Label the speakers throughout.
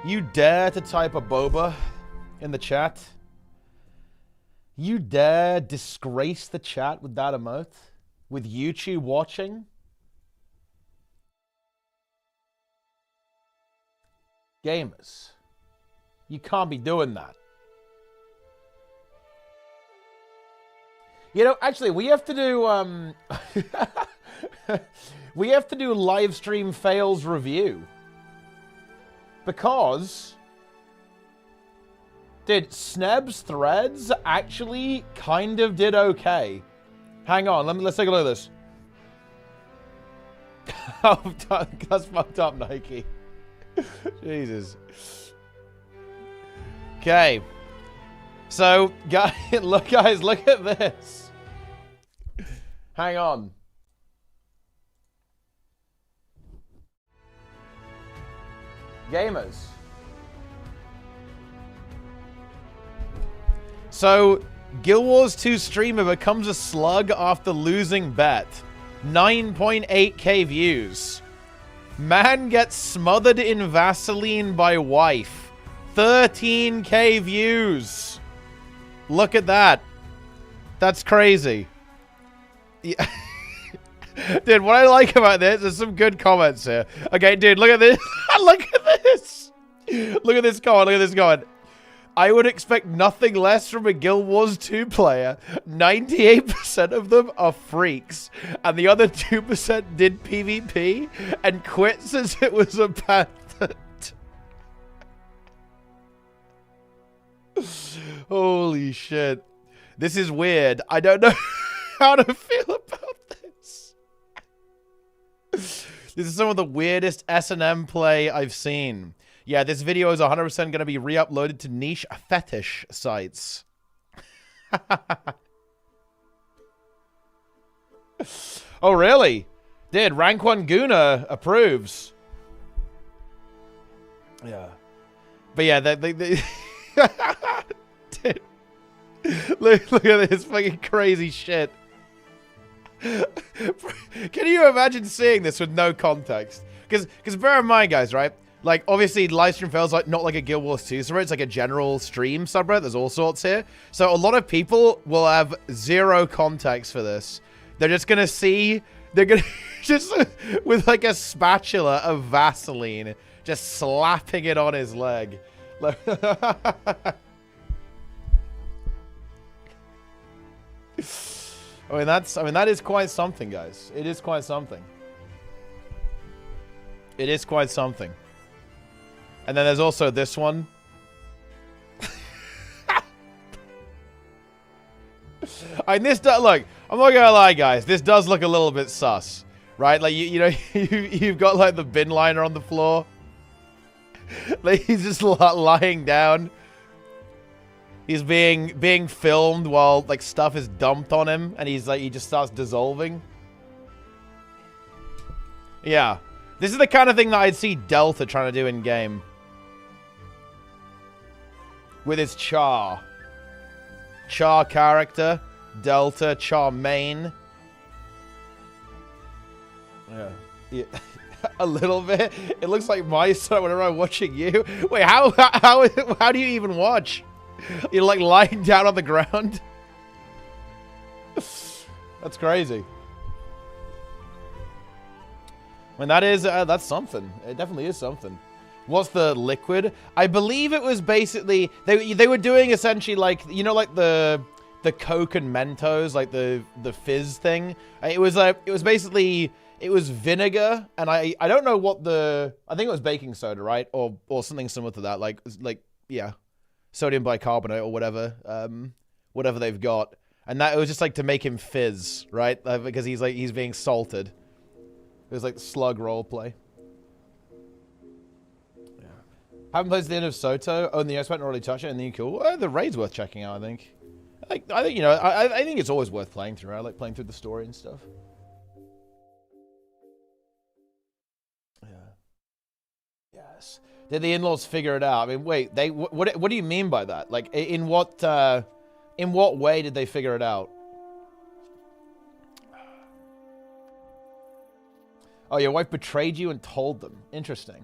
Speaker 1: You dare to type a boba in the chat? You dare disgrace the chat with that emote? With YouTube watching? Gamers, you can't be doing that. You know, actually, we have to do, we have to do live stream fails review. Because, dude, Sneb's threads actually kind of did okay. Hang on, let's take a look at this. Oh, that's fucked up, Nike. Jesus. Okay. So, guys, look at this. Hang on. Gamers. So, Guild Wars 2 streamer becomes a slug after losing bet. 9.8k views. Man gets smothered in Vaseline by wife. 13k views. Look at that. That's crazy. Yeah. Dude, what I like about this, there's some good comments here. Okay, dude, look at this. Look at this. Look at this comment. Look at this comment. I would expect nothing less from a Guild Wars 2 player. 98% of them are freaks. And the other 2% did PvP and quit since it was a path. Holy shit. This is weird. I don't know how to feel about this. This is some of the weirdest S&M play I've seen. Yeah, this video is 100% going to be re-uploaded to niche fetish sites. Oh, really? Dude, Rank 1 Guna approves. Yeah. But yeah, they dude. Look at this fucking crazy shit. Can you imagine seeing this with no context? Because bear in mind, guys, right? Like, obviously, livestream fails like not like a Guild Wars 2 subreddit. It's like a general stream subreddit. There's all sorts here. So a lot of people will have zero context for this. They're just going to see... They're going to... just with like a spatula of Vaseline. Just slapping it on his leg. I mean, that is quite something, guys. It is quite something. It is quite something. And then there's also this one. And this does look. I'm not gonna lie, guys. This does look a little bit sus, right? Like you know, you've got like the bin liner on the floor. Like he's just lying down. He's being filmed while like stuff is dumped on him, and he's like he just starts dissolving. Yeah, this is the kind of thing that I'd see Delta trying to do in game. With his Char character, Delta, Char main. Yeah. A little bit. It looks like my son whenever I'm watching you. Wait, how do you even watch? You're like lying down on the ground. That's crazy. I mean, that's something. It definitely is something. What's the liquid? I believe it was basically they were doing essentially like, you know, like the Coke and Mentos, like the fizz thing. It was basically vinegar, and I don't know what I think it was baking soda, right? Or something similar to that, like yeah, sodium bicarbonate or whatever they've got. And that it was just like to make him fizz, right? Because he's being salted. It was like the Slug roleplay. Yeah. Haven't played to the end of Soto. Oh, and the expert not really touch it, and then you cool. The raid's worth checking out, I think. I think you know, I think it's always worth playing through. I like playing through the story and stuff. Yeah. Yes. Did the in-laws figure it out? I mean, wait, what do you mean by that? Like, in what way did they figure it out? Oh, your wife betrayed you and told them. Interesting.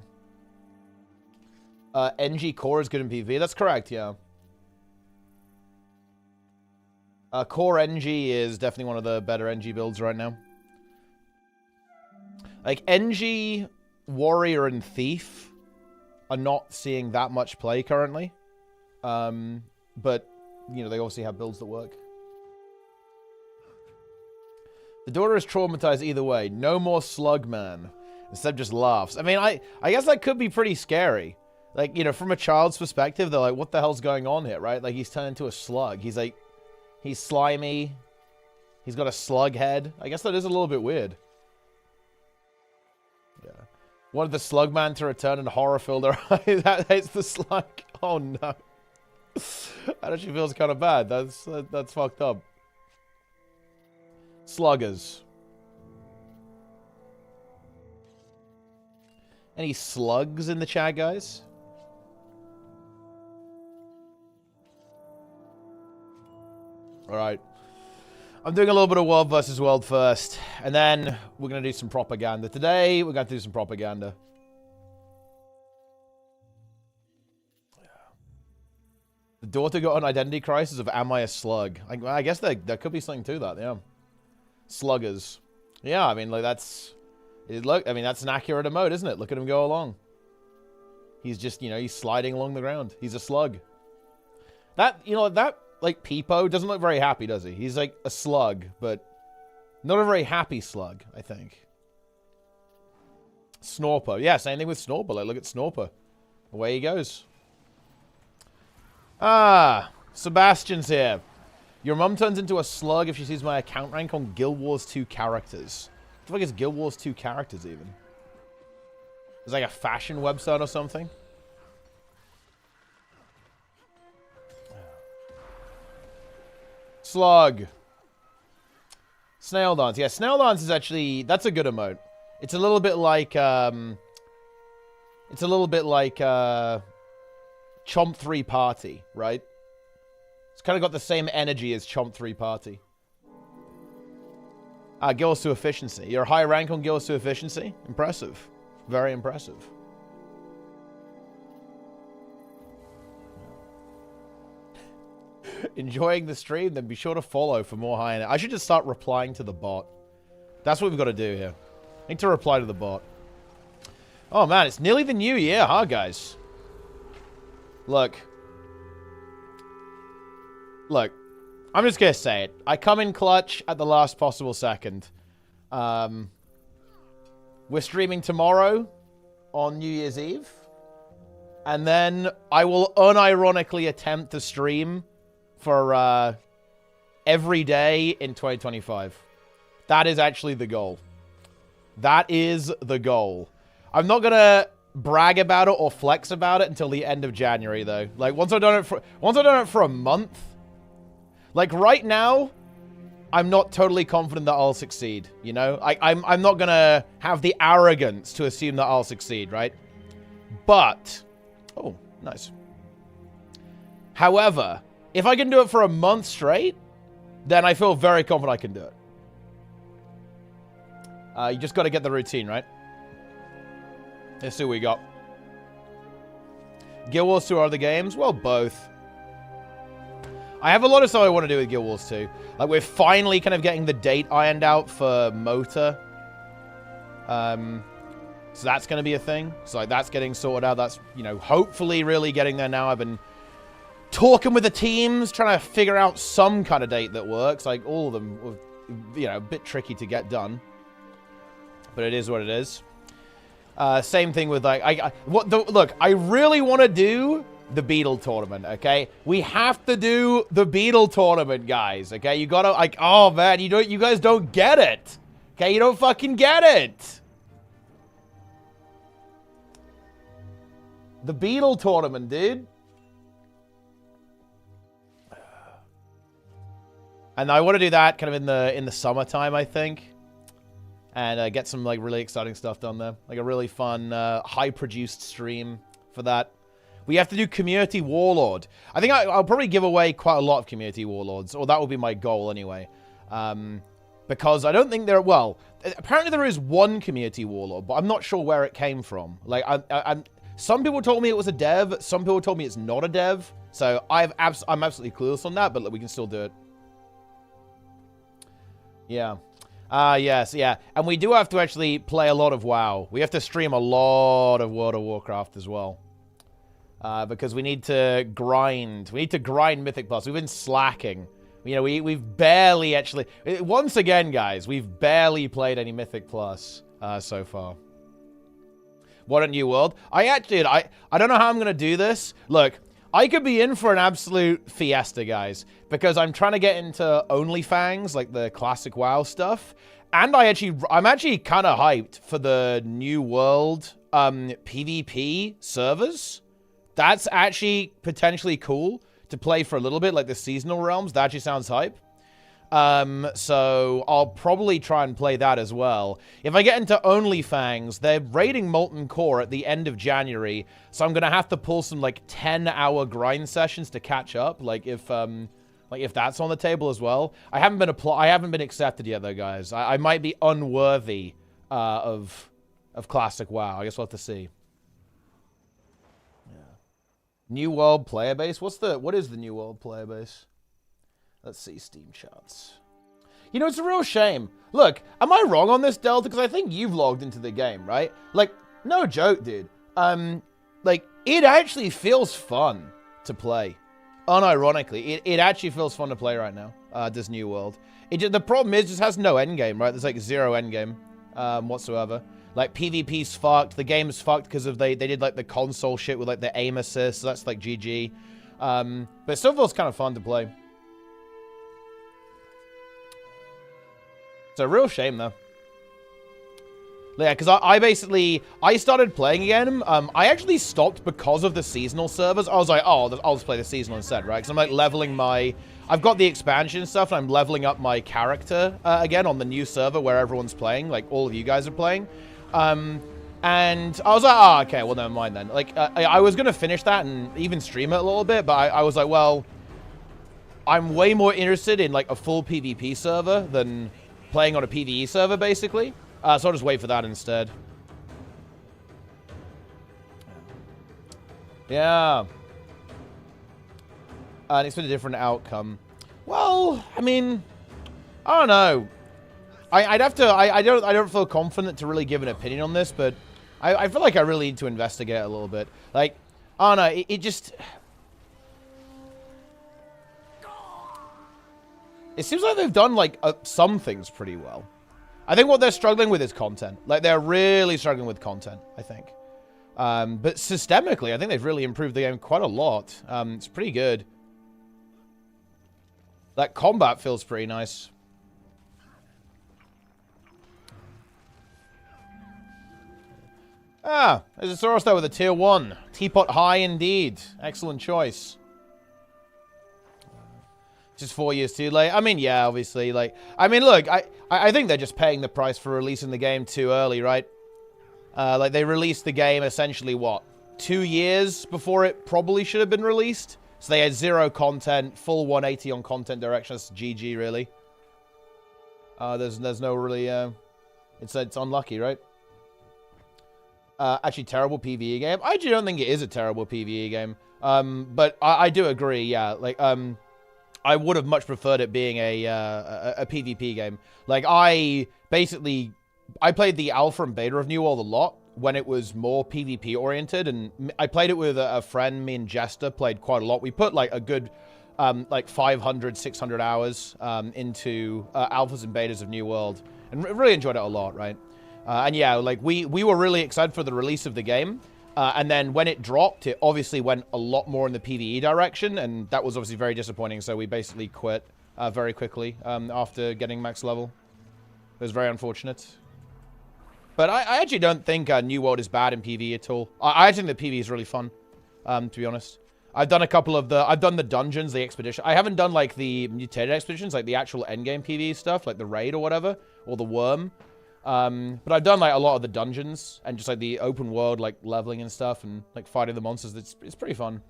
Speaker 1: NG core is good in PvP. That's correct, yeah. Core NG is definitely one of the better NG builds right now. Like, NG, Warrior, and Thief are not seeing that much play currently. But, you know, they obviously have builds that work. The daughter is traumatized either way. No more Slug, man. Instead just laughs. I mean, I guess that could be pretty scary. Like, you know, from a child's perspective, they're like, what the hell's going on here, right? Like, he's turned into a slug. He's like, he's slimy. He's got a slug head. I guess that is a little bit weird. Yeah. Wanted the slug man to return and horror filled her eyes. It's the slug. Oh, no. That actually feels kind of bad. That's fucked up. Sluggers. Any slugs in the chat, guys? Alright. I'm doing a little bit of world versus world first. And then we're going to do some propaganda. Today, we're going to do some propaganda. The daughter got an identity crisis of, am I a slug? I guess there could be something to that, yeah. Sluggers. Yeah, I mean, like, that's... Look, I mean, that's an accurate emote, isn't it? Look at him go along. He's just, you know, he's sliding along the ground. He's a slug. That, you know, that, like, Peepo doesn't look very happy, does he? He's, like, a slug, but not a very happy slug, I think. Snorper. Yeah, same thing with Snorper. Like, look at Snorper. Away he goes. Ah, Sebastian's here. Your mum turns into a slug if she sees my account rank on Guild Wars 2 characters. What the fuck is Guild Wars 2 characters even? It's like a fashion website or something? Slug. Snail Dance. Yeah, Snail Dance is actually... That's a good emote. It's a little bit like... Chomp 3 Party, right? It's kind of got the same energy as Chomp 3 Party. Guild Wars 2 Efficiency. You're a high rank on Guild Wars 2 Efficiency? Impressive. Very impressive. Enjoying the stream? Then be sure to follow for more high end. I should just start replying to the bot. That's what we've got to do here. I need to reply to the bot. Oh man, it's nearly the new year, huh, guys? Look. Look. I'm just going to say it. I come in clutch at the last possible second. We're streaming tomorrow on New Year's Eve. And then I will unironically attempt to stream for every day in 2025. That is actually the goal. That is the goal. I'm not going to brag about it or flex about it until the end of January, though. Like, once I've done it for a month... Like, right now, I'm not totally confident that I'll succeed, you know? I'm not gonna have the arrogance to assume that I'll succeed, right? But... Oh, nice. However, if I can do it for a month straight, then I feel very confident I can do it. You just gotta get the routine, right? Let's see what we got. Guild Wars 2 or other games? Well, both. I have a lot of stuff I want to do with Guild Wars 2. Like, we're finally kind of getting the date ironed out for Motor. So that's going to be a thing. So, like, that's getting sorted out. That's, you know, hopefully really getting there now. I've been talking with the teams, trying to figure out some kind of date that works. Like, all of them were, you know, a bit tricky to get done. But it is what it is. Same thing with, like, look, I really want to do the Beetle tournament, okay? We have to do the Beetle tournament, guys, okay? You gotta, like, oh, man, you guys don't get it, okay? You don't fucking get it. The Beetle tournament, dude. And I want to do that kind of in the summertime, I think. And get some, like, really exciting stuff done there. Like, a really fun, high-produced stream for that. We have to do Community Warlord. I think I'll probably give away quite a lot of Community Warlords, or that will be my goal anyway. Because I don't think there... Well, apparently there is one Community Warlord, but I'm not sure where it came from. Like, Some people told me it was a dev. Some people told me it's not a dev. So I'm absolutely clueless on that, but we can still do it. Yeah. Yes, yeah. And we do have to actually play a lot of WoW. We have to stream a lot of World of Warcraft as well. Because we need to grind. We need to grind Mythic Plus. We've been slacking. You know, we've barely actually... Once again, guys, we've barely played any Mythic Plus so far. What a new world. I don't know how I'm going to do this. Look, I could be in for an absolute fiesta, guys, because I'm trying to get into OnlyFans, like the classic WoW stuff, and I'm actually kind of hyped for the new world PvP servers. That's actually potentially cool to play for a little bit, like the seasonal realms. That actually sounds hype. So I'll probably try and play that as well. If I get into OnlyFans, they're raiding Molten Core at the end of January, so I'm gonna have to pull some like 10-hour grind sessions to catch up. Like if that's on the table as well. I haven't been accepted yet though, guys. I might be unworthy of classic WoW. I guess we'll have to see. Yeah. New World player base. What is the New World player base? Let's see, Steam charts. You know, it's a real shame. Look, am I wrong on this, Delta? Because I think you've logged into the game, right? Like, no joke, dude. Like, it actually feels fun to play. Unironically, it actually feels fun to play right now, this new world. The problem is it just has no endgame, right? There's like 0 endgame whatsoever. Like, PvP's fucked. The game's fucked because they did like the console shit with like the aim assist. So that's like GG. But it still feels kind of fun to play. It's a real shame, though. Yeah, because I started playing again. I actually stopped because of the seasonal servers. I was like, oh, I'll just play the seasonal instead, right? Because I'm like leveling I've got the expansion stuff, and I'm leveling up my character again on the new server where everyone's playing, like all of you guys are playing. And I was like, oh, okay, well, never mind then. Like, I was going to finish that and even stream it a little bit, but I was like, well, I'm way more interested in like a full PvP server than playing on a PvE server, basically. So I'll just wait for that instead. Yeah. And it's been a different outcome. Well, I mean, I don't know. I don't feel confident to really give an opinion on this, but I feel like I really need to investigate a little bit. Like, I don't know, it just... It seems like they've done, like, some things pretty well. I think what they're struggling with is content. Like, they're really struggling with content, I think. But systemically, I think they've really improved the game quite a lot. It's pretty good. That combat feels pretty nice. Ah, there's a Soros there with a tier 1. Teapot high indeed. Excellent choice. Just 4 years too late. I mean, yeah, obviously. Like, I mean, look, I think they're just paying the price for releasing the game too early, right? Like, they released the game essentially, what, 2 years before it probably should have been released? So they had 0 content, full 180 on content direction. That's GG, really. There's no really, it's unlucky, right? Actually, terrible PvE game. I actually don't think it is a terrible PvE game. But I do agree, yeah. Like, I would have much preferred it being a PvP game. Like, I played the alpha and beta of New World a lot when it was more PvP oriented, and I played it with a friend. Me and Jester played quite a lot. We put like a good like 500, 600 hours into alphas and betas of New World, and really enjoyed it a lot, right? And yeah, like we were really excited for the release of the game. And then when it dropped, it obviously went a lot more in the PvE direction, and that was obviously very disappointing, so we basically quit very quickly after getting max level. It was very unfortunate. But I actually don't think New World is bad in PvE at all. I think the PvE is really fun, to be honest. I've done a couple of I've done the dungeons, the expedition. I haven't done, like, the mutated expeditions, like the actual endgame PvE stuff, like the raid or whatever, or the worm. But I've done, like, a lot of the dungeons and just, like, the open world, like, leveling and stuff and, like, fighting the monsters. It's pretty fun.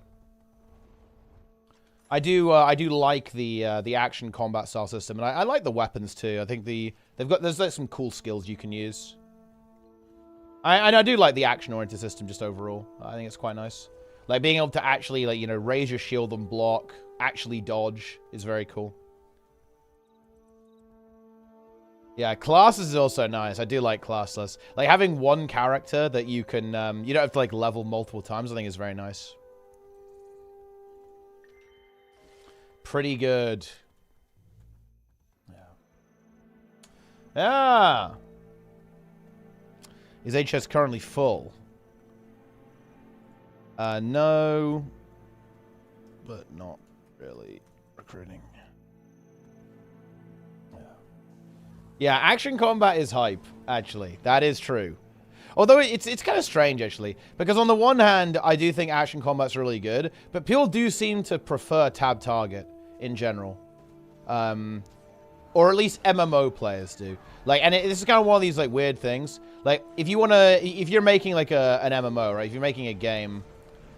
Speaker 1: I do like the action combat style system, and I like the weapons too. I think there's, like, some cool skills you can use. I do like the action-oriented system just overall. I think it's quite nice. Like, being able to actually, like, you know, raise your shield and block, actually dodge is very cool. Yeah, classes is also nice. I do like classless. Like, having one character that you can, you don't have to, like, level multiple times, I think is very nice. Pretty good. Yeah. Is HS currently full? No. But not really recruiting. Yeah, action combat is hype, actually. That is true. Although it's kind of strange, actually. Because on the one hand, I do think action combat's really good. But people do seem to prefer tab target in general. Or at least MMO players do. Like, and this is kind of one of these, like, weird things. Like, if you're making, like, an MMO, right? If you're making a game,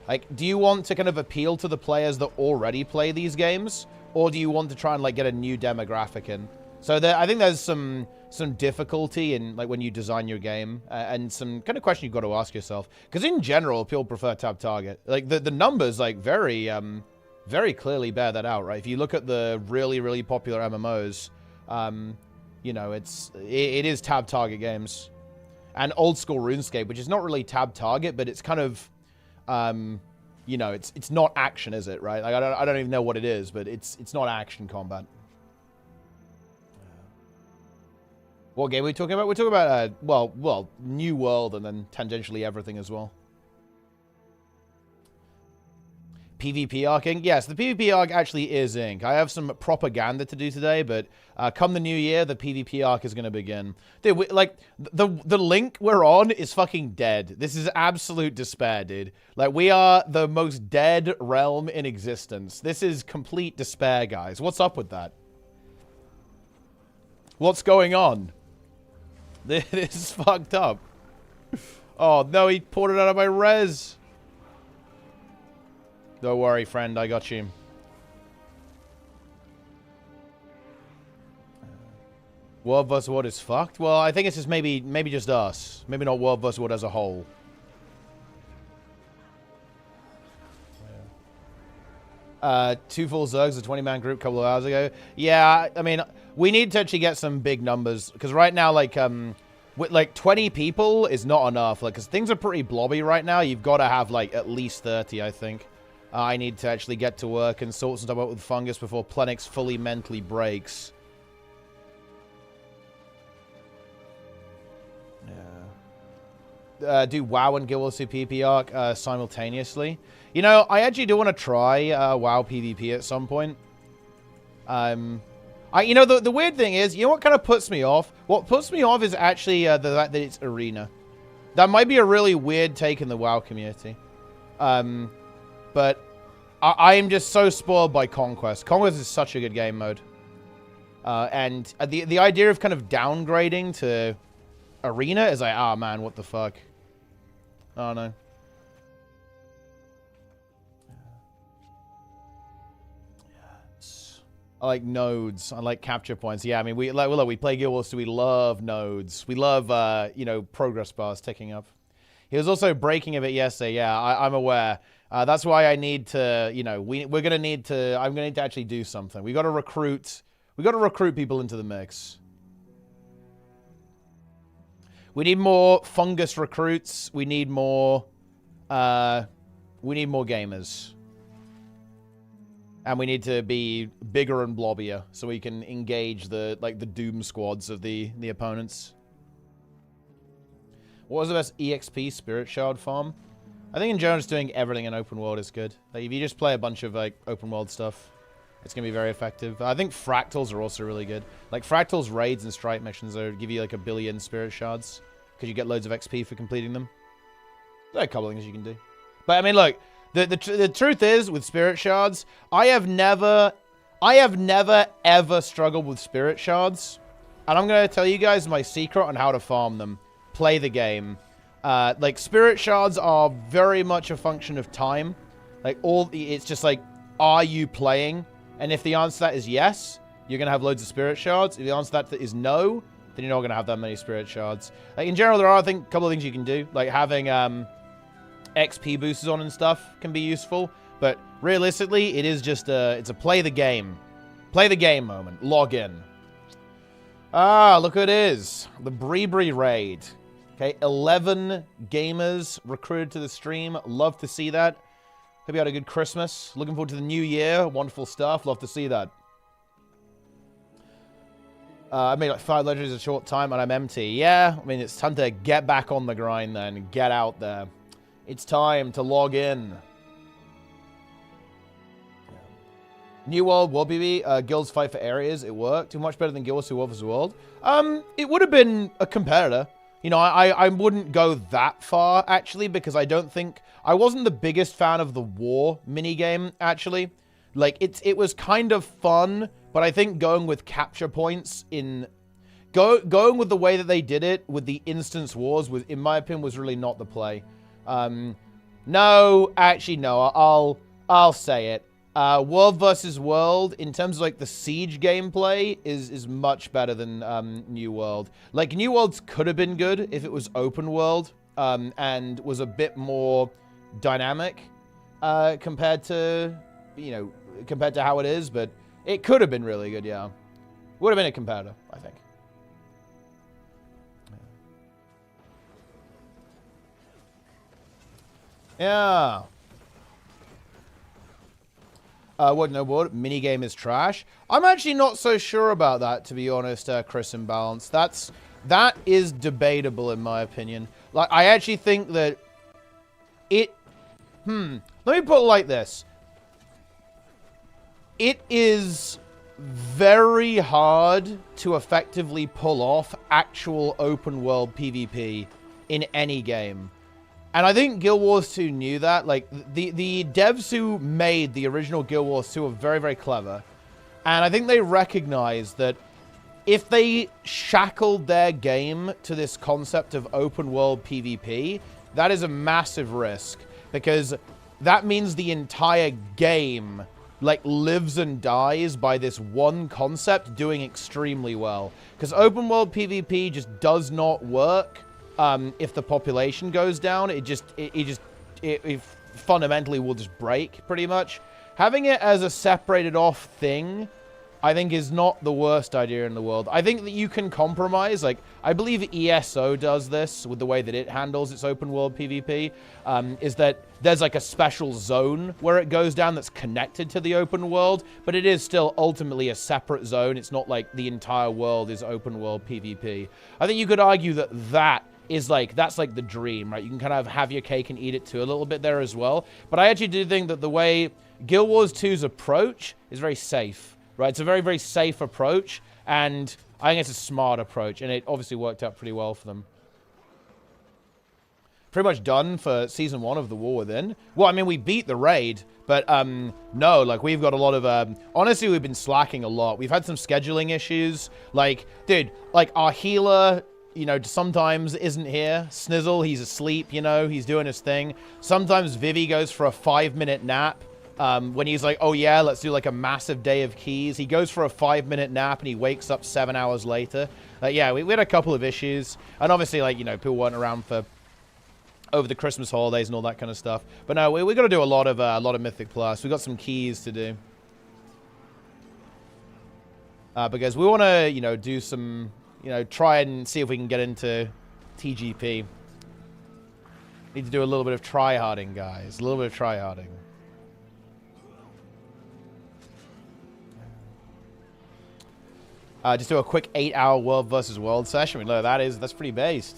Speaker 1: like, do you want to kind of appeal to the players that already play these games? Or do you want to try and, like, get a new demographic in? So I think there's some difficulty in, like, when you design your game, and some kind of question you've got to ask yourself. Because in general, people prefer tab target. Like, the numbers, like, very clearly bear that out, right? If you look at the really, really popular MMOs, you know, it is tab target games. And old school RuneScape, which is not really tab target, but it's kind of, you know, it's not action, is it, right? Like, I don't even know what it is, but it's not action combat. What game are we talking about? We're talking about, well, New World and then tangentially everything as well. PvP arcing? Yes, the PvP arc actually is ink. I have some propaganda to do today, but come the new year, the PvP arc is going to begin. Dude, like, the link we're on is fucking dead. This is absolute despair, dude. Like, we are the most dead realm in existence. This is complete despair, guys. What's up with that? What's going on? This is fucked up. Oh, no, he poured it out of my res. Don't worry, friend. I got you. World vs. World is fucked? Well, I think it's just maybe just us. Maybe not World vs. World as a whole. Two full Zergs, a 20-man group a couple of hours ago. Yeah, I mean, we need to actually get some big numbers. Because right now, like, with, like, 20 people is not enough. Like, because things are pretty blobby right now. You've got to have, like, at least 30, I think. I need to actually get to work and sort some stuff out with Fungus before Plenix fully mentally breaks. Yeah. Do WoW and Guild Wars 2 PvP arc simultaneously. You know, I actually do want to try WoW PvP at some point. You know, the weird thing is, you know what kind of puts me off? What puts me off is actually the fact that it's Arena. That might be a really weird take in the WoW community. But I am just so spoiled by Conquest. Conquest is such a good game mode. And the idea of kind of downgrading to Arena is like, ah, man, what the fuck? Oh, no. I like nodes. I like capture points. Yeah, I mean, we play Guild Wars 2. We love nodes. We love, you know, progress bars ticking up. He was also breaking a bit yesterday. Yeah, I'm aware. That's why I need to, you know, I'm going to need to actually do something. We got to recruit people into the mix. We need more Fungus recruits. We need more gamers. And we need to be bigger and blobbier so we can engage the Doom squads of the opponents. What was the best EXP Spirit Shard farm? I think in general just doing everything in open world is good. Like, if you just play a bunch of like open world stuff, it's going to be very effective. I think fractals are also really good. Like, fractals raids and strike missions give you like 1 billion Spirit Shards because you get loads of XP for completing them. There are a couple of things you can do. But I mean, look, the truth is, with Spirit Shards, I have never ever struggled with Spirit Shards. And I'm going to tell you guys my secret on how to farm them. Play the game. Like, Spirit Shards are very much a function of time. Like, it's just like, are you playing? And if the answer to that is yes, you're going to have loads of Spirit Shards. If the answer to that is no, then you're not going to have that many spirit shards. Like, in general, there are, I think, a couple of things you can do. Like, having XP boosters on and stuff can be useful. But realistically, it is just it's a play the game. Play the game moment. Log in. Ah, look who it is. The Bree raid. Okay, 11 gamers recruited to the stream. Love to see that. Hope you had a good Christmas. Looking forward to the new year. Wonderful stuff. Love to see that. I made like 5 legendaries in a short time and I'm empty. Yeah, I mean, it's time to get back on the grind then. Get out there. It's time to log in. New World, World PvP, guilds fight for areas. It worked. Too much better than Guild Wars 2 War vs. World. It would have been a competitor. You know, I wouldn't go that far, actually, because I don't think... I wasn't the biggest fan of the war minigame, actually. Like, it was kind of fun, but I think going with capture points in... Going with the way that they did it, with the instance wars, was, in my opinion, was really not the play. No, actually, no, I'll say it. World vs. World, in terms of, like, the Siege gameplay, is much better than New World. Like, New World's could have been good if it was open world, and was a bit more dynamic, compared to, you know, compared to how it is, but it could have been really good, yeah. Would have been a competitor, I think. Yeah. What, no board? Minigame is trash? I'm actually not so sure about that, to be honest, Chris Imbalance. That is debatable, in my opinion. Like, I actually think that it... Let me put it like this. It is very hard to effectively pull off actual open-world PvP in any game. And I think Guild Wars 2 knew that. Like, the devs who made the original Guild Wars 2 are very, very clever. And I think they recognize that if they shackled their game to this concept of open world PvP, that is a massive risk. Because that means the entire game, like, lives and dies by this one concept doing extremely well. Because open world PvP just does not work. If the population goes down, it fundamentally will just break, pretty much. Having it as a separated off thing, I think, is not the worst idea in the world. I think that you can compromise. Like, I believe ESO does this with the way that it handles its open world PvP, is that there's like a special zone where it goes down that's connected to the open world, but it is still ultimately a separate zone. It's not like the entire world is open world PvP. I think you could argue that is like, that's like the dream, right? You can kind of have your cake and eat it too a little bit there as well. But I actually do think that the way Guild Wars 2's approach is very safe, right? It's a very, very safe approach, and I think it's a smart approach, and it obviously worked out pretty well for them. Pretty much done for Season 1 of The War Within. Well, I mean, we beat the raid, but no, like, we've got a lot of, honestly, we've been slacking a lot. We've had some scheduling issues. Like, dude, like, our healer, you know, sometimes isn't here. Snizzle, he's asleep, you know, he's doing his thing. Sometimes Vivi goes for a 5-minute nap. When he's like, oh yeah, let's do like a massive day of keys. He goes for a 5-minute nap and he wakes up 7 hours later. Yeah, we had a couple of issues. And obviously, like, you know, people weren't around for over the Christmas holidays and all that kind of stuff. But no, we got to do a lot of Mythic Plus. We got some keys to do. Because we want to, you know, do some... You know, try and see if we can get into TGP. Need to do a little bit of tryharding, guys. A little bit of tryharding. Just do a quick 8-hour world versus world session. I mean, look, that's pretty based.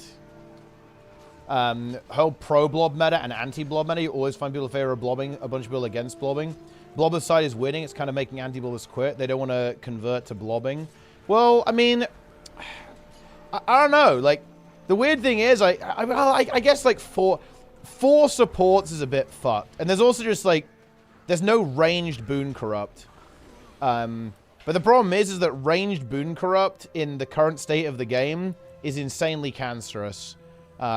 Speaker 1: Whole pro-blob meta and anti-blob meta. You always find people in favor of blobbing, a bunch of people against blobbing. Blobber's side is winning. It's kind of making anti-blobbers quit. They don't want to convert to blobbing. Well, I mean... I don't know. Like, the weird thing is, I guess, like, four supports is a bit fucked. And there's also just, like, there's no ranged boon corrupt. But the problem is that ranged boon corrupt in the current state of the game is insanely cancerous.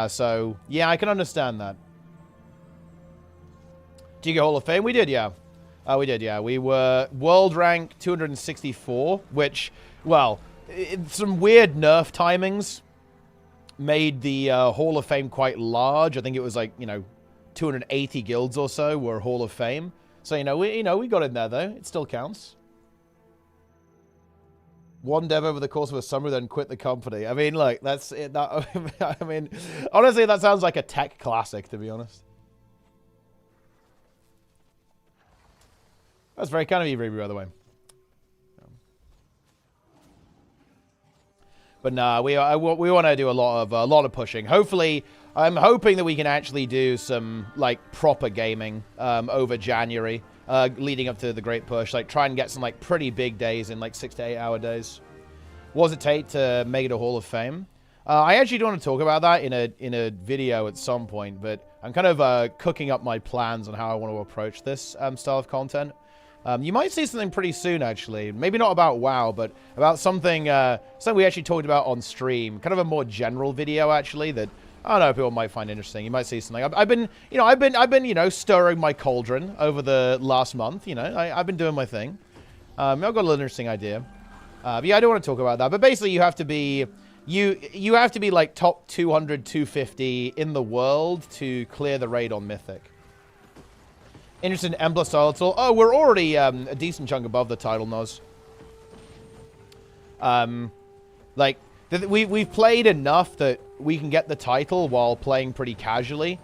Speaker 1: So, yeah, I can understand that. Did you get Hall of Fame? We did, yeah. We did, yeah. We were world rank 264, which, well... some weird nerf timings made the Hall of Fame quite large. I think it was like, you know, 280 guilds or so were Hall of Fame. So, we got in there, though. It still counts. One dev over the course of a summer, then quit the company. I mean, like, that's it. I mean, honestly, that sounds like a tech classic, to be honest. That's very kind of you, Ruby, by the way. But nah, we want to do a lot of pushing. Hopefully, I'm hoping that we can actually do some like proper gaming over January, leading up to the Great Push. Like try and get some like pretty big days in like 6 to 8 hour days. What does it take to make it a Hall of Fame? I actually do want to talk about that in a video at some point, but I'm kind of cooking up my plans on how I want to approach this style of content. You might see something pretty soon, actually. Maybe not about WoW, but about something we actually talked about on stream. Kind of a more general video, actually, that I don't know, people might find interesting. You might see something. I've been stirring my cauldron over the last month. I've been doing my thing. I've got a little interesting idea. But yeah, I don't want to talk about that. But basically, you have to be you have to be like top 200, 250 in the world to clear the raid on Mythic. Interested in M+ title. Oh, we're already a decent chunk above the title, Noz. We've played enough that we can get the title while playing pretty casually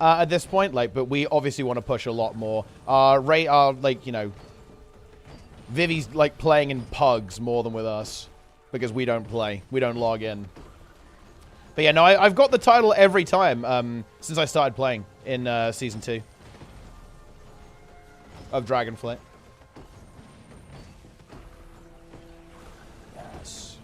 Speaker 1: at this point. But we obviously want to push a lot more. Vivi's like playing in pugs more than with us because we don't play. We don't log in. But yeah, no, I've got the title every time since I started playing in Season 2. Of Dragonflight. Yes.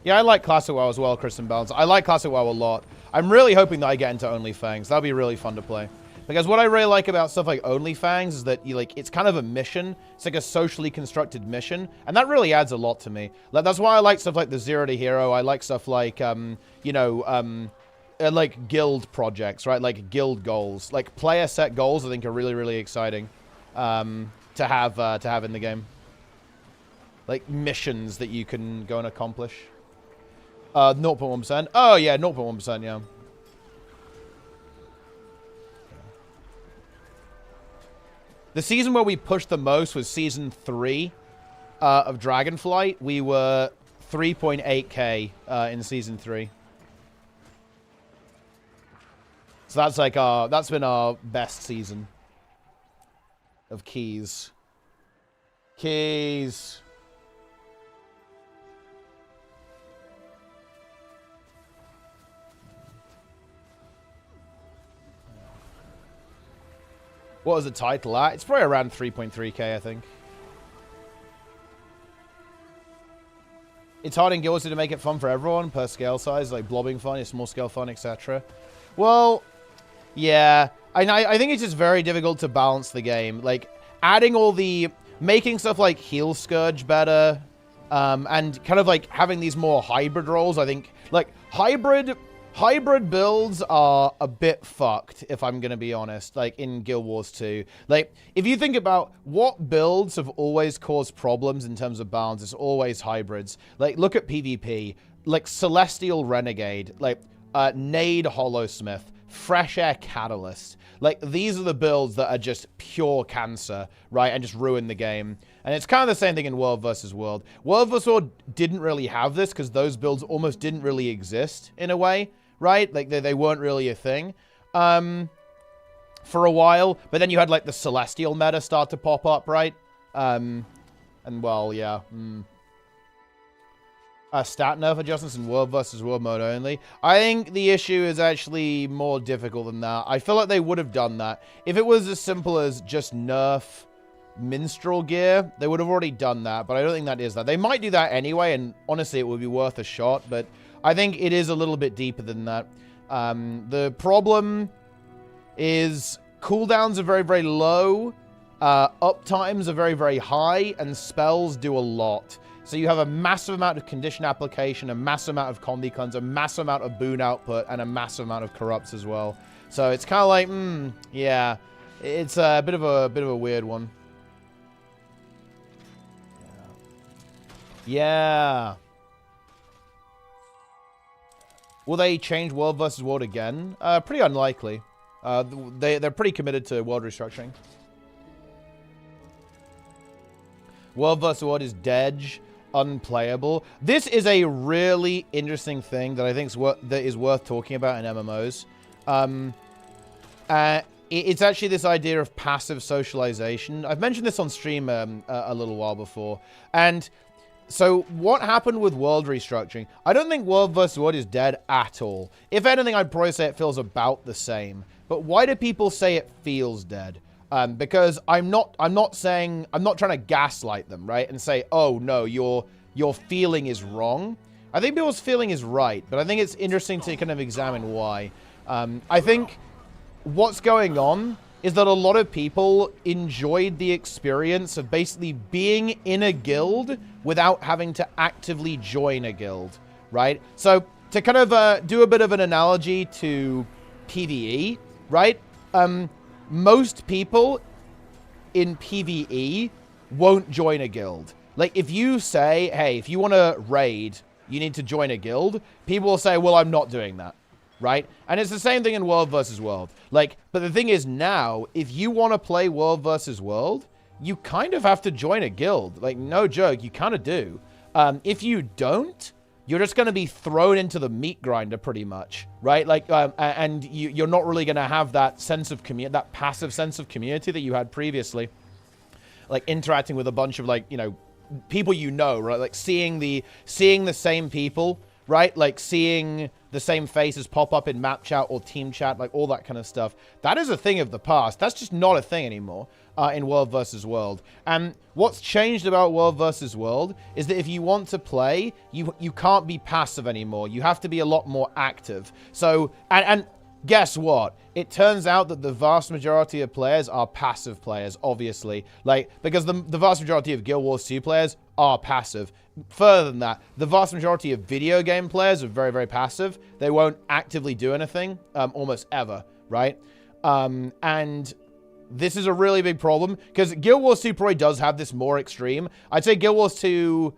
Speaker 1: Yeah, I like Classic WoW as well, Kristen Balance. I like Classic WoW a lot. I'm really hoping that I get into OnlyFangs. That'll be really fun to play. Because what I really like about stuff like OnlyFangs is that it's kind of a mission. It's like a socially constructed mission. And that really adds a lot to me. That's why I like stuff like the Zero to Hero. I like stuff like, like guild projects, right? Like guild goals, like player set goals. I think are really, really exciting to have in the game. Like missions that you can go and accomplish. 0.1%. Oh yeah, 0.1%. Yeah. The season where we pushed the most was season 3 of Dragonflight. We were 3.8k in season 3. So that's like that's been our best season of keys. Keys. What was the title at? It's probably around 3.3k, I think. It's hard in guilds to make it fun for everyone per scale size, like blobbing fun, small scale fun, etc. Well, yeah, I think it's just very difficult to balance the game. Like, making stuff like heal Scourge better, and kind of like having these more hybrid roles. I think, like, hybrid builds are a bit fucked, if I'm going to be honest, like in Guild Wars 2. Like, if you think about what builds have always caused problems in terms of balance, it's always hybrids. Like, look at PvP. Like, Celestial Renegade, like, Nade Hollowsmith, Fresh Air Catalyst. Like, these are the builds that are just pure cancer, right? And just ruin the game. And it's kind of the same thing in World vs. World. World vs. World didn't really have this because those builds almost didn't really exist in a way, right? Like, they weren't really a thing for a while. But then you had, like, the Celestial meta start to pop up, right? And, well, yeah. Stat nerf adjustments in World vs. World mode only. I think the issue is actually more difficult than that. I feel like they would have done that. If it was as simple as just nerf minstrel gear, they would have already done that, but I don't think that is that. They might do that anyway, and honestly, it would be worth a shot, but I think it is a little bit deeper than that. The problem is cooldowns are very, very low, uptimes are very, very high, and spells do a lot. So you have a massive amount of condition application, a massive amount of combi cleanse, a massive amount of boon output, and a massive amount of corrupts as well. So it's kind of like, yeah, it's a bit of a weird one. Yeah. Will they change world versus world again? Pretty unlikely. They're pretty committed to world restructuring. World versus world is dead, unplayable. This is a really interesting thing that I think is worth talking about in MMOs. It's actually this idea of passive socialization. I've mentioned this on stream a little while before. And so what happened with world restructuring? I don't think world versus world is dead at all. If anything, I'd probably say it feels about the same. But why do people say it feels dead? Because I'm not trying to gaslight them, right? And say, oh no, your feeling is wrong. I think people's feeling is right, but I think it's interesting to kind of examine why. I think what's going on is that a lot of people enjoyed the experience of basically being in a guild without having to actively join a guild, right? So to kind of do a bit of an analogy to PvE, right? Most people in PvE won't join a guild. Like, if you say, hey, if you want to raid, you need to join a guild, people will say, well, I'm not doing that, right? And it's the same thing in World versus World. Like, but the thing is now, if you want to play World versus World, you kind of have to join a guild. Like, no joke, you kind of do. If you don't, you're just going to be thrown into the meat grinder pretty much, right? Like, and you're not really going to have that sense of community, that passive sense of community that you had previously. Like interacting with a bunch of, like, you know, people you know, right? Like seeing the same people, right? Like seeing the same faces pop up in map chat or team chat, like all that kind of stuff. That is a thing of the past. That's just not a thing anymore in World versus World. And what's changed about World versus World is that if you want to play, you can't be passive anymore. You have to be a lot more active. So, and guess what? It turns out that the vast majority of players are passive players, obviously. Like, because the vast majority of Guild Wars 2 players are passive. Further than that, the vast majority of video game players are very, very passive. They won't actively do anything, almost ever, right? And this is a really big problem, because Guild Wars 2 probably does have this more extreme. I'd say Guild Wars 2,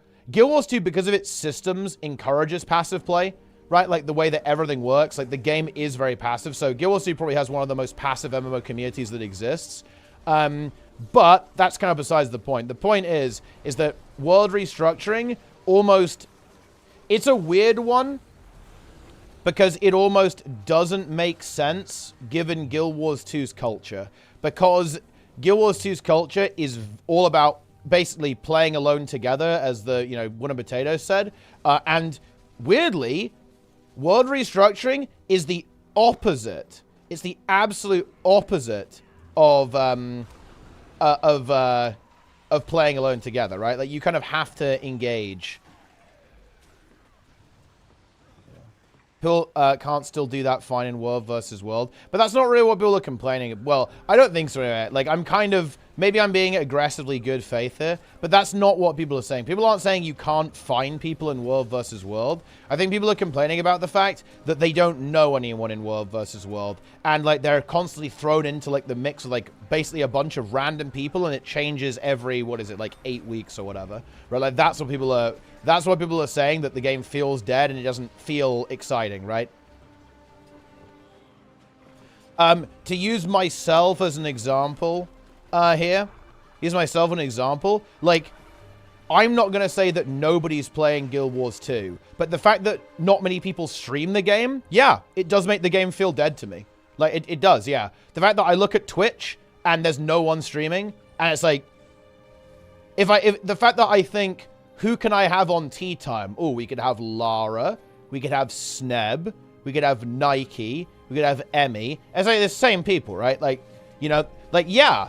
Speaker 1: because of its systems, encourages passive play. Right, like the way that everything works, like the game is very passive. So Guild Wars 2 probably has one of the most passive MMO communities that exists. But that's kind of besides the point. The point is that world restructuring almost, it's a weird one because it almost doesn't make sense given Guild Wars 2's culture. Because Guild Wars 2's culture is all about basically playing alone together, as the, you know, One and Potatoes said. And weirdly, world restructuring is the opposite. It's the absolute opposite of playing alone together, right? Like, you kind of have to engage. People can't still do that fine in World versus World. But that's not really what people are complaining. Well, I don't think so anyway. Like, I'm kind of, maybe I'm being aggressively good faith here, but that's not what people are saying. People aren't saying you can't find people in World versus World. I think people are complaining about the fact that they don't know anyone in World versus World. And, like, they're constantly thrown into, like, the mix of, like, basically a bunch of random people, and it changes every, what is it, like 8 weeks or whatever. Right? Like, that's what people are... That's why people are saying that the game feels dead and it doesn't feel exciting, right? To use myself as an example here. Use myself as an example. Like, I'm not going to say that nobody's playing Guild Wars 2. But the fact that not many people stream the game, yeah, it does make the game feel dead to me. Like, it does, yeah. The fact that I look at Twitch and there's no one streaming, and it's like... If the fact that I think... Who can I have on tea time? Oh, we could have Lara. We could have Sneb. We could have Nike. We could have Emmy. It's like the same people, right? Like, you know, like, yeah.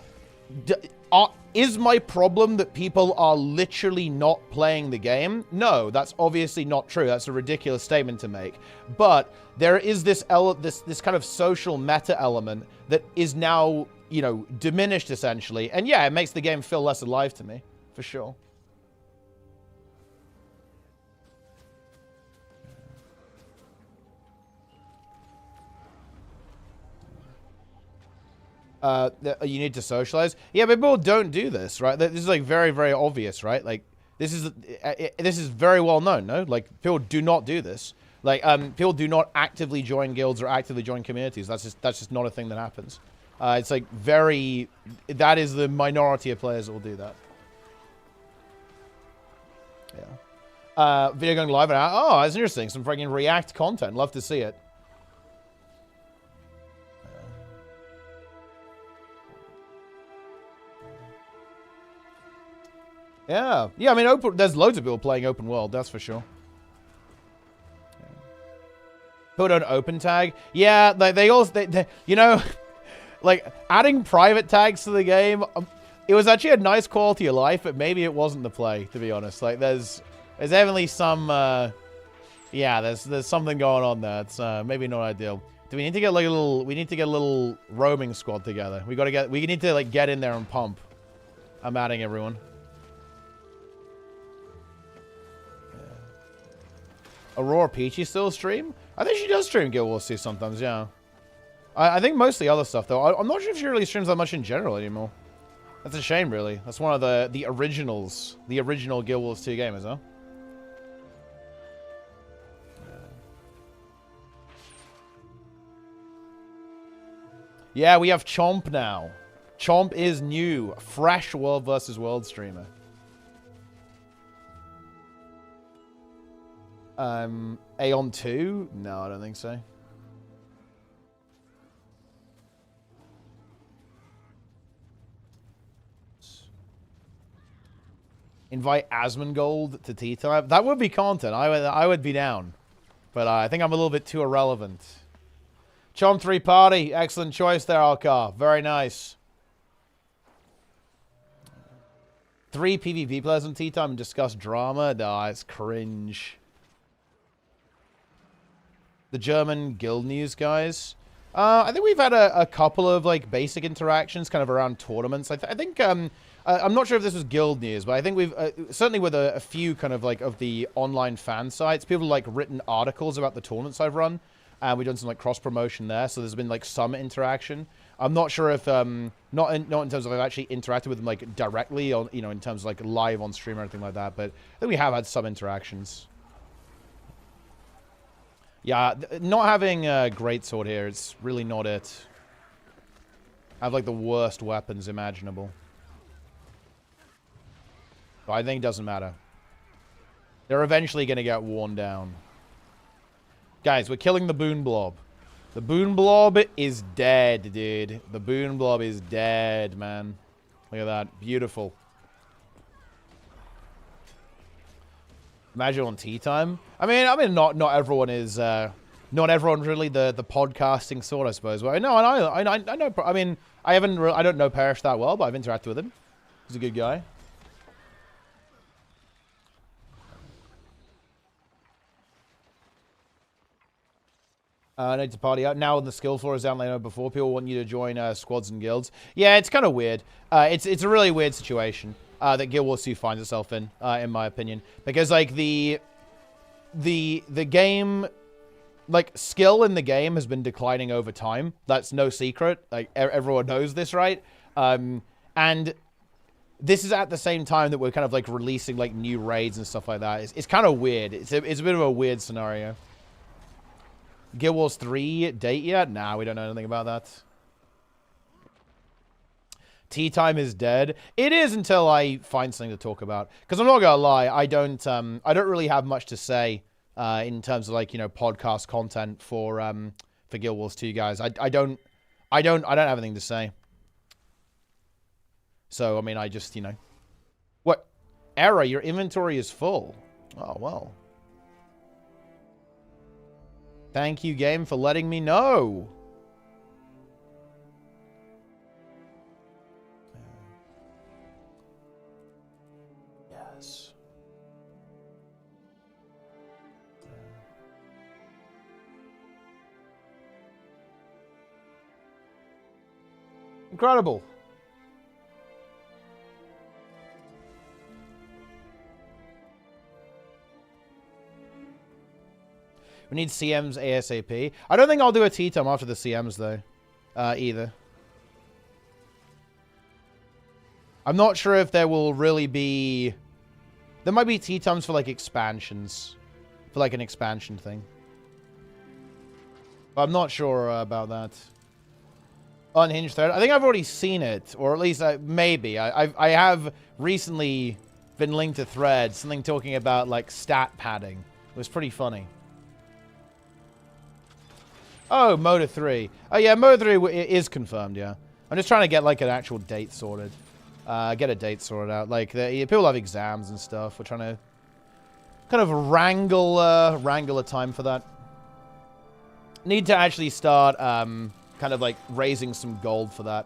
Speaker 1: Is my problem that people are literally not playing the game? No, that's obviously not true. That's a ridiculous statement to make. But there is this kind of social meta element that is now, you know, diminished essentially. And yeah, it makes the game feel less alive to me, for sure. You need to socialize. Yeah, but people don't do this, right? This is like very, very obvious, right? Like, This is very well known, no? Like, people do not do this. Like, people do not actively join guilds or actively join communities. That's just not a thing that happens. It's like that is the minority of players that will do that. Yeah. Video going live and oh, that's interesting. Some freaking React content. Love to see it. Yeah. Yeah, I mean, there's loads of people playing open world, that's for sure. Put on open tag. Yeah, they also, you know, like, adding private tags to the game, it was actually a nice quality of life, but maybe it wasn't the play, to be honest. Like, there's definitely some, yeah, there's something going on there. It's maybe not ideal. Do we need to get like we need to get a little roaming squad together. We need to like get in there and pump. I'm adding everyone. Aurora Peachy still stream? I think she does stream Guild Wars 2 sometimes, yeah. I think mostly other stuff, though. I'm not sure if she really streams that much in general anymore. That's a shame, really. That's one of the originals. The original Guild Wars 2 gamers, huh? Yeah, we have Chomp now. Chomp is new. Fresh World versus World streamer. Aeon 2? No, I don't think so. Invite Asmongold to tea time. That would be content. I would be down. But I think I'm a little bit too irrelevant. Chomp 3 party. Excellent choice there, Alcar. Very nice. 3 PvP players on tea time and discuss drama. No, it's cringe. The German guild news guys. I think we've had a couple of like basic interactions kind of around tournaments. I think I'm not sure if this was guild news, but I think we've certainly with a few kind of like of the online fan sites, people have like written articles about the tournaments I've run, and we've done some like cross promotion there. So there's been like some interaction. I'm not sure if not in terms of I've actually interacted with them like directly on in terms of like live on stream or anything like that, but I think we have had some interactions. Yeah, not having a greatsword here, it's really not it. I have like the worst weapons imaginable. But I think it doesn't matter. They're eventually going to get worn down. Guys, we're killing the Boon Blob. The Boon Blob is dead, dude. The Boon Blob is dead, man. Look at that. Beautiful. Imagine on tea time. I mean, not everyone is, not everyone's really the podcasting sort, I suppose. Well, no, I know. I mean, I don't know Parrish that well, but I've interacted with him. He's a good guy. I need to party out. Now the skill floor is down like I know before. People want you to join squads and guilds. Yeah, it's kind of weird. It's a really weird situation that Guild Wars 2 finds itself in my opinion. Because, like, the game, like, skill in the game has been declining over time. That's no secret. Like, everyone knows this, right? And this is at the same time that we're kind of, like, releasing, like, new raids and stuff like that. It's kind of weird. It's a bit of a weird scenario. Guild Wars 3 date yet? Nah, we don't know anything about that. Tea time is dead. It is until I find something to talk about. Because I'm not gonna lie, I don't really have much to say in terms of, like, podcast content for Guild Wars 2, guys. I don't have anything to say. So I mean, I just what error? Your inventory is full. Oh well. Thank you, game, for letting me know. Yes. Incredible. We need CMs ASAP. I don't think I'll do a tea time after the CMs, though. Either. I'm not sure if there will really be... There might be tea times for, like, expansions. For, like, an expansion thing. But I'm not sure about that. Unhinged thread. I think I've already seen it. Or at least, maybe. I have recently been linked to threads. Something talking about, like, stat padding. It was pretty funny. Oh, Motor 3. Oh, yeah, Motor 3 is confirmed, yeah. I'm just trying to get, like, an actual date sorted. Get a date sorted out. Like, people have exams and stuff. We're trying to kind of wrangle a time for that. Need to actually start, kind of, like, raising some gold for that.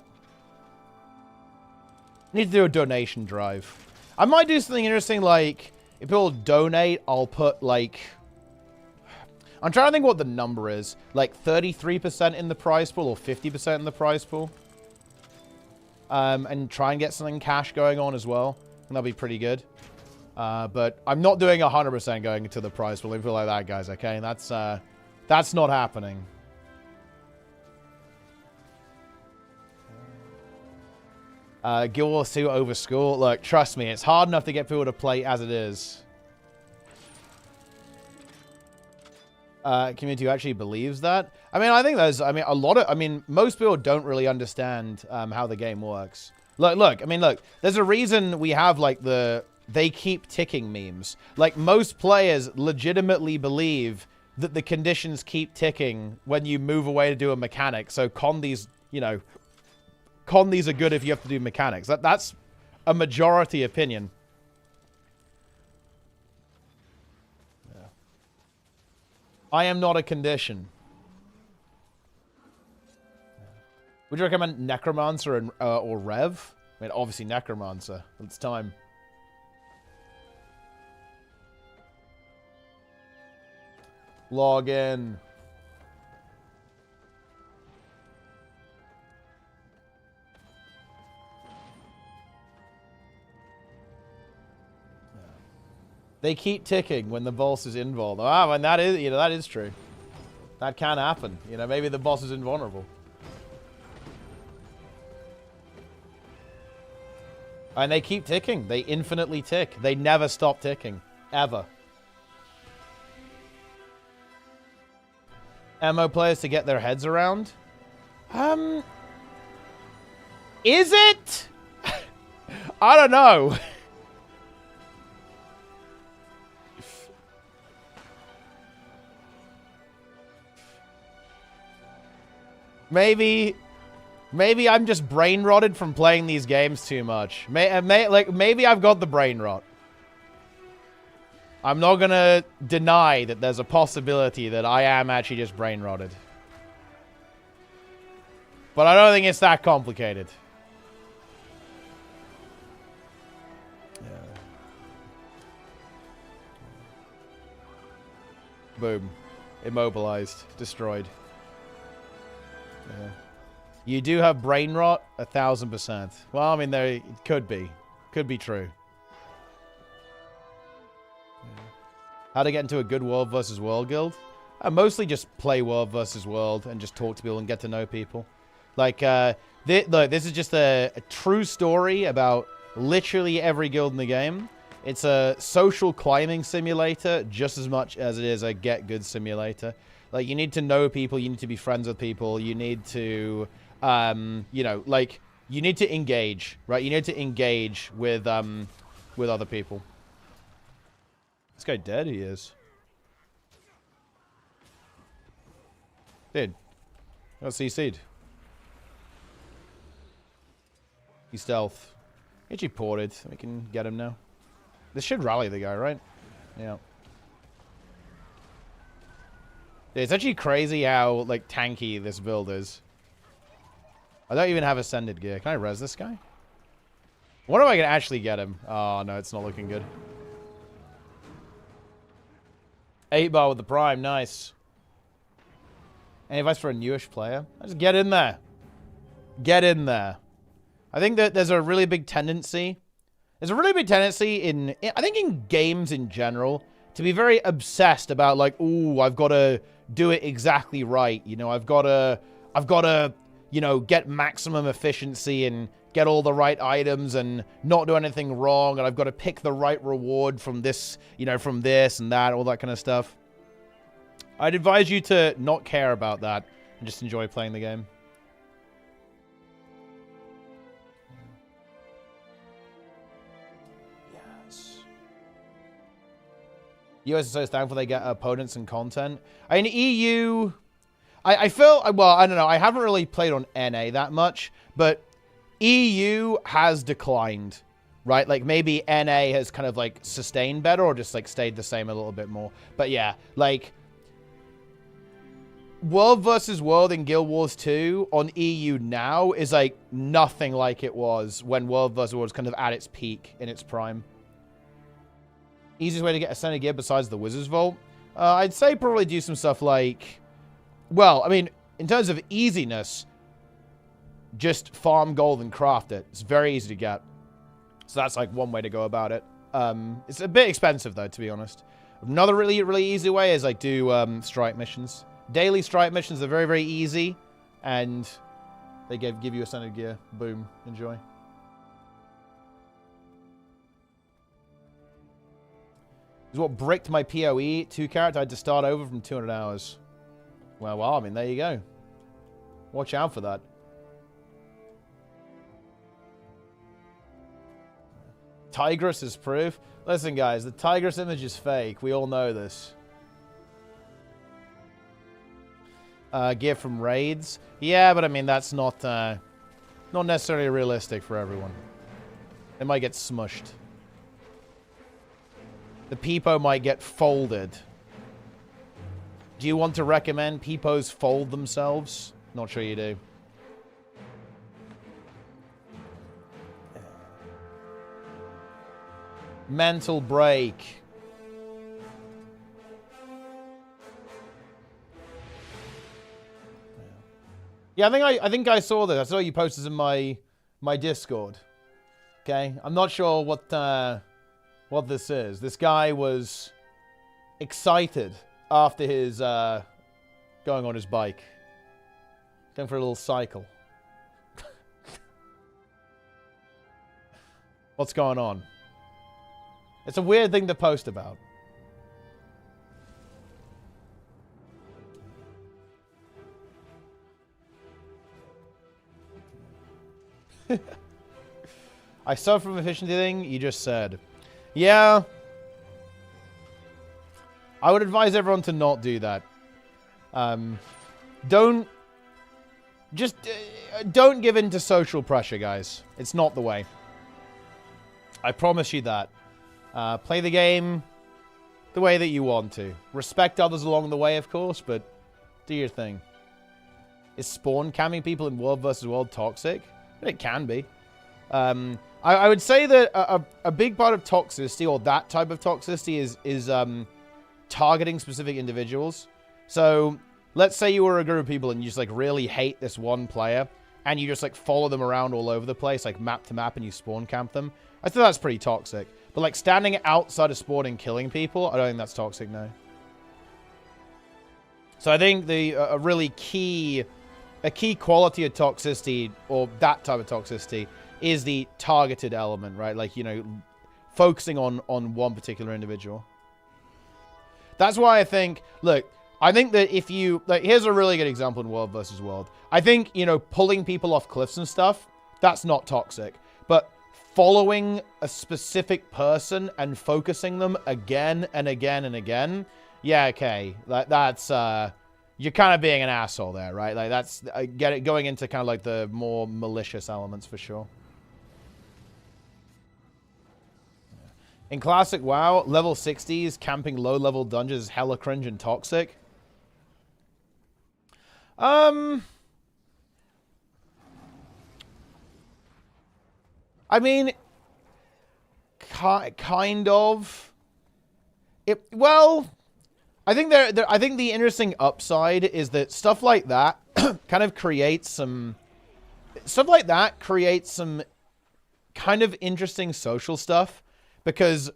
Speaker 1: Need to do a donation drive. I might do something interesting, like, if people donate, I'll put, like... I'm trying to think what the number is. Like, 33% in the prize pool or 50% in the prize pool. And try and get something cash going on as well. And that'll be pretty good. But I'm not doing 100% going into the prize pool. Leave it like that, guys, okay? That's not happening. Guild Wars 2 over school. Look, trust me, it's hard enough to get people to play as it is. Community who actually believes that. I mean, I think there's, I mean, a lot of, I mean, most people don't really understand how the game works. Look, I mean, look, there's a reason we have, like, the, they keep ticking memes. Like, most players legitimately believe that the conditions keep ticking when you move away to do a mechanic. So condies, you know, condies are good if you have to do mechanics. That's a majority opinion. I am not a condition. Would you recommend Necromancer and, or Rev? I mean, obviously Necromancer. It's time. Log in. They keep ticking when the boss is involved. Ah, and that is, you know, that is true. That can happen. You know, maybe the boss is invulnerable. And they keep ticking. They infinitely tick. They never stop ticking. Ever. MMO players to get their heads around? Is it? I don't know. Maybe I'm just brain rotted from playing these games too much. Maybe I've got the brain rot. I'm not gonna deny that there's a possibility that I am actually just brain rotted. But I don't think it's that complicated. Yeah. Boom. Immobilized. Destroyed. Yeah. You do have brain rot? 1000%. Well, I mean, there it could be. Could be true. Yeah. How to get into a good world versus world guild? Mostly just play world versus world and just talk to people and get to know people. Like, look, this is just a true story about literally every guild in the game. It's a social climbing simulator just as much as it is a get good simulator. Like, you need to know people, you need to be friends with people, you need to, you know, like, you need to engage, right? You need to engage with other people. This guy dead? He is. Dude. Got CC'd. He's stealth. He actually ported. We can get him now. This should rally the guy, right? Yeah. It's actually crazy how, like, tanky this build is. I don't even have Ascended gear. Can I res this guy? I wonder if I can actually get him. Oh, no, it's not looking good. 8-bar with the Prime. Nice. Any advice for a newish player? Just get in there. Get in there. I think that there's a really big tendency. There's a really big tendency in I think in games in general, to be very obsessed about, like, ooh, I've got to do it exactly right. You know, I've got to, you know, get maximum efficiency and get all the right items and not do anything wrong, and I've got to pick the right reward from this, you know, from this and that, all that kind of stuff. I'd advise you to not care about that and just enjoy playing the game. Yes. US is so thankful they get opponents and content. I mean, EU... I feel... Well, I don't know. I haven't really played on NA that much, but EU has declined, right? Like, maybe NA has kind of, like, sustained better or just, like, stayed the same a little bit more. But, yeah, like... World versus World in Guild Wars 2 on EU now is, like, nothing like it was when World versus World was kind of at its peak, in its prime. Easiest way to get a center gear besides the Wizard's Vault? I'd say probably do some stuff like... Well, I mean, in terms of easiness, just farm gold and craft it. It's very easy to get. So that's like one way to go about it. It's a bit expensive though, to be honest. Another really easy way is like do strike missions. Daily strike missions are very easy, and they give you a center gear. Boom, enjoy. This is what bricked my PoE 2 character. I had to start over from 200 hours. Well, I mean, there you go. Watch out for that. Tigress is proof. Listen, guys, the Tigress image is fake. We all know this. Gear from raids. Yeah, but I mean, that's not necessarily realistic for everyone. It might get smushed. The peepo might get folded. Do you want to recommend peepos fold themselves? Not sure you do. Mental break. Yeah, I think I saw this. I saw you posted in my Discord. Okay, I'm not sure what this is. This guy was excited after his going on his bike, going for a little cycle. What's going on? It's a weird thing to post about. I suffer from efficiency thing you just said. Yeah. I would advise everyone to not do that. Don't give in to social pressure, guys. It's not the way. I promise you that. Play the game the way that you want to. Respect others along the way, of course, but do your thing. Is spawn camming people in World vs. World toxic? It can be. I would say that a big part of toxicity, or that type of toxicity, is targeting specific individuals. So let's say you were a group of people and you just like really hate this one player, and you just like follow them around all over the place, like map to map, and you spawn camp them. I think that's pretty toxic. But like standing outside of spawn and killing people, I don't think that's toxic, no. So I think a really key quality of toxicity, or that type of toxicity, is the targeted element, right? Like, you know, focusing on one particular individual. That's why I think, look, I think that if you, like, here's a really good example in World versus World. I think, you know, pulling people off cliffs and stuff, that's not toxic. But following a specific person and focusing them again and again and again, yeah, okay. That's, you're kind of being an asshole there, right? Like, that's, I get it, going into kind of like the more malicious elements for sure. In Classic WoW, level 60s, camping low-level dungeons is hella cringe and toxic. I mean, kind of. Well, I think I think the interesting upside is that stuff like that kind of creates some... Stuff like that creates some kind of interesting social stuff, because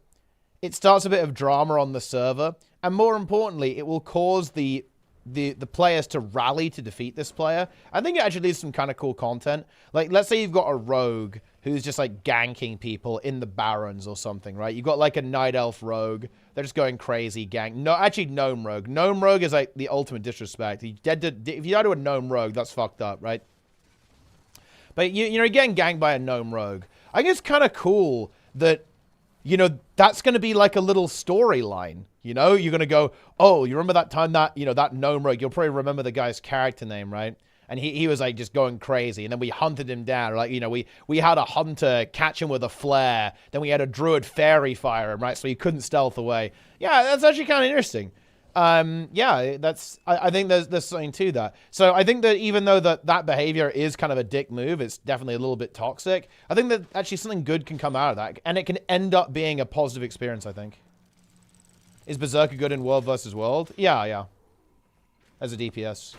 Speaker 1: it starts a bit of drama on the server, and more importantly, it will cause the the players to rally to defeat this player. I think it actually leads to some kind of cool content. Like, let's say you've got a rogue who's just, like, ganking people in the Barrens or something, right? You've got, like, a Night Elf rogue. They're just going crazy, gang. No, actually, Gnome rogue. Gnome rogue is, like, the ultimate disrespect. If you die to a Gnome rogue, that's fucked up, right? But, you know, you're getting ganked by a Gnome rogue. I think it's kind of cool that, you know, that's going to be, like, a little storyline. You know, you're going to go, oh, you remember that time that, you know, that Gnome rogue, you'll probably remember the guy's character name, right? And he was, like, just going crazy. And then we hunted him down. Like, you know, we had a hunter catch him with a flare. Then we had a druid fairy fire him, right? So he couldn't stealth away. Yeah, that's actually kind of interesting. Yeah, that's... I think there's something to that. So I think that even though that behavior is kind of a dick move, it's definitely a little bit toxic. I think that actually something good can come out of that. And it can end up being a positive experience, I think. Is Berserker good in World versus World? Yeah, yeah. As a DPS.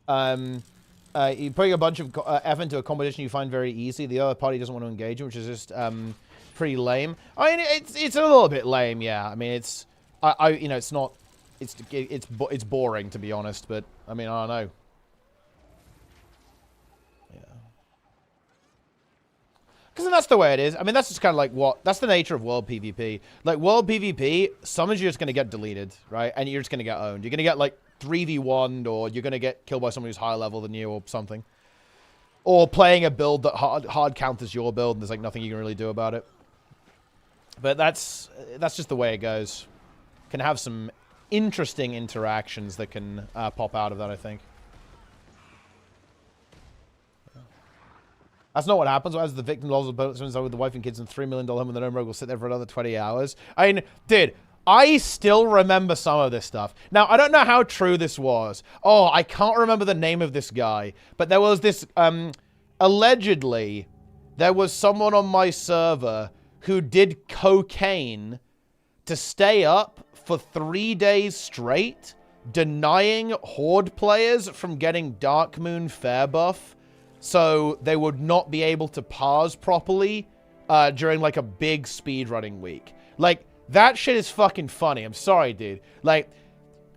Speaker 1: You putting a bunch of effort into a competition you find very easy. The other party doesn't want to engage in, which is just pretty lame. I mean, it's a little bit lame, yeah. I mean, it's you know, it's not, it's boring to be honest. But I mean, I don't know. Yeah. Because that's the way it is. I mean, that's just kind of like that's the nature of World PvP. Like World PvP, some of you are just gonna get deleted, right? And you're just gonna get owned. You're gonna get like 3v1'd, or you're going to get killed by someone who's higher level than you or something. Or playing a build that hard counters your build and there's like nothing you can really do about it. But that's just the way it goes. Can have some interesting interactions that can pop out of that, I think. That's not what happens. As the victim lolls with the wife and kids and $3 million home and the Gnome rogue will sit there for another 20 hours. I mean, dude... I still remember some of this stuff. Now, I don't know how true this was. Oh, I can't remember the name of this guy. But there was this, allegedly, there was someone on my server who did cocaine to stay up for 3 days straight, denying Horde players from getting Dark Moon Fair buff, so they would not be able to pause properly during, like, a big speedrunning week. Like... That shit is fucking funny. I'm sorry, dude. Like,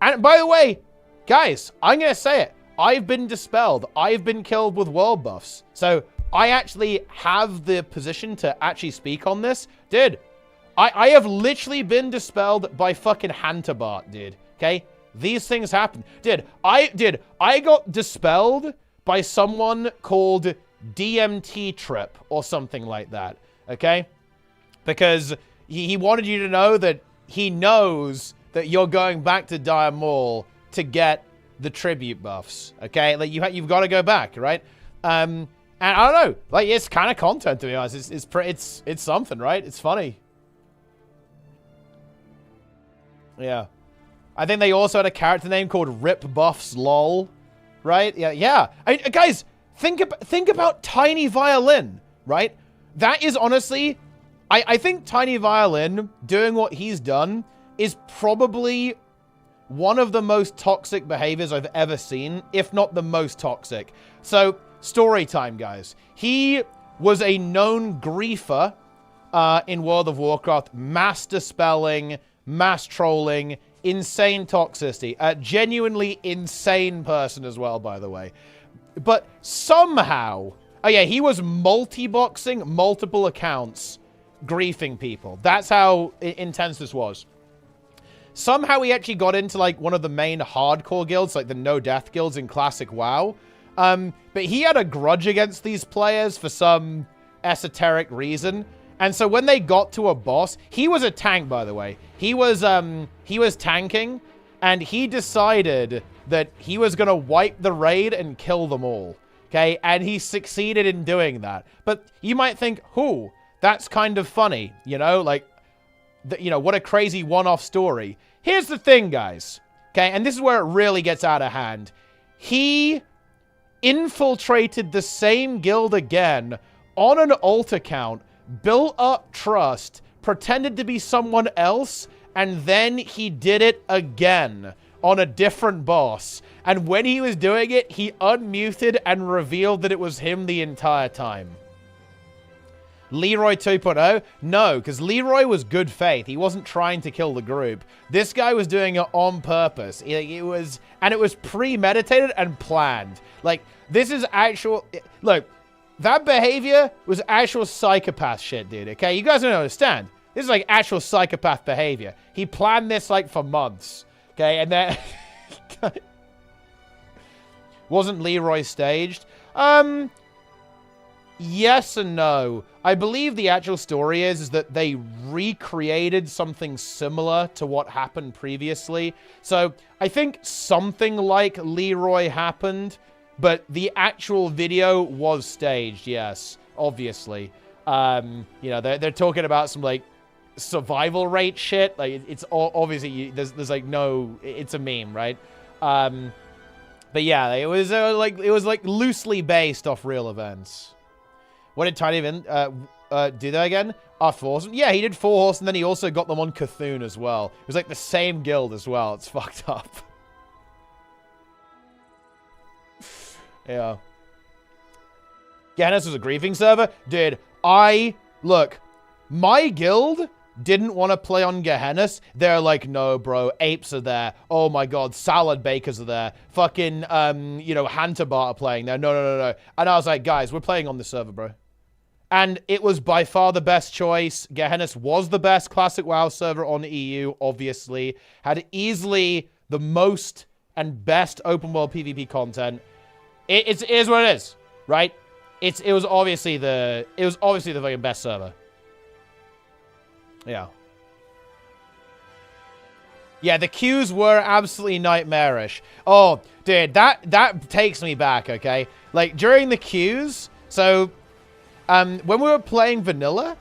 Speaker 1: and by the way, guys, I'm going to say it. I've been dispelled. I've been killed with world buffs. So I actually have the position to actually speak on this. Dude, I have literally been dispelled by fucking Hantabart, dude. Okay? These things happen. Dude, I got dispelled by someone called DMT Trip or something like that. Okay? Because... He wanted you to know that he knows that you're going back to Dire Maul to get the tribute buffs. Okay, like you've got to go back, right? And I don't know, like it's kind of content to be honest. It's something, right? It's funny. Yeah, I think they also had a character name called Rip Buffs LOL, right? Yeah. Guys, think about Tiny Violin, right? That is honestly. I think Tiny Violin, doing what he's done, is probably one of the most toxic behaviors I've ever seen, if not the most toxic. So, story time, guys. He was a known griefer in World of Warcraft, mass dispelling, mass trolling, insane toxicity. A genuinely insane person as well, by the way. But somehow... Oh yeah, he was multi-boxing multiple accounts, griefing people. That's how intense this was. Somehow he actually got into, like, one of the main hardcore guilds, like the no-death guilds in Classic WoW. But he had a grudge against these players for some esoteric reason. And so when they got to a boss, he was a tank, by the way. He was tanking, and he decided that he was going to wipe the raid and kill them all. Okay? And he succeeded in doing that. But you might think, that's kind of funny, you know, like, what a crazy one-off story. Here's the thing, guys, okay, and this is where it really gets out of hand. He infiltrated the same guild again on an alt account, built up trust, pretended to be someone else, and then he did it again on a different boss. And when he was doing it, he unmuted and revealed that it was him the entire time. Leroy 2.0? No, because Leroy was good faith. He wasn't trying to kill the group. This guy was doing it on purpose. It was premeditated and planned. Like, this is actual... Look, that behavior was actual psychopath shit, dude, okay? You guys don't understand. This is, like, actual psychopath behavior. He planned this, like, for months, okay? And then... Wasn't Leroy staged? Yes and no. I believe the actual story is that they recreated something similar to what happened previously. So I think something like Leroy happened, but the actual video was staged, yes, obviously. You know, they're talking about some, like, survival rate shit. Like, it's obviously, there's like no, it's a meme, right? But yeah, it was like loosely based off real events. What did Tiny do that again? Ah, 4 horse. Yeah, he did 4 horse, and then he also got them on Cthulhu as well. It was like the same guild as well. It's fucked up. Yeah. Gehenna's was a griefing server? Dude, look, my guild didn't want to play on Gehenna's. They're like, no, bro, apes are there. Oh my god, salad bakers are there. Fucking, you know, Hantabar are playing there. No. And I was like, guys, we're playing on the server, bro. And it was by far the best choice. Gehenna's was the best classic WoW server on EU, obviously. Had easily the most and best open world PvP content. It is what it is, right? It was obviously the fucking best server. Yeah. Yeah, the queues were absolutely nightmarish. Oh, dude, that takes me back, okay? Like, during the queues, so, when we were playing vanilla,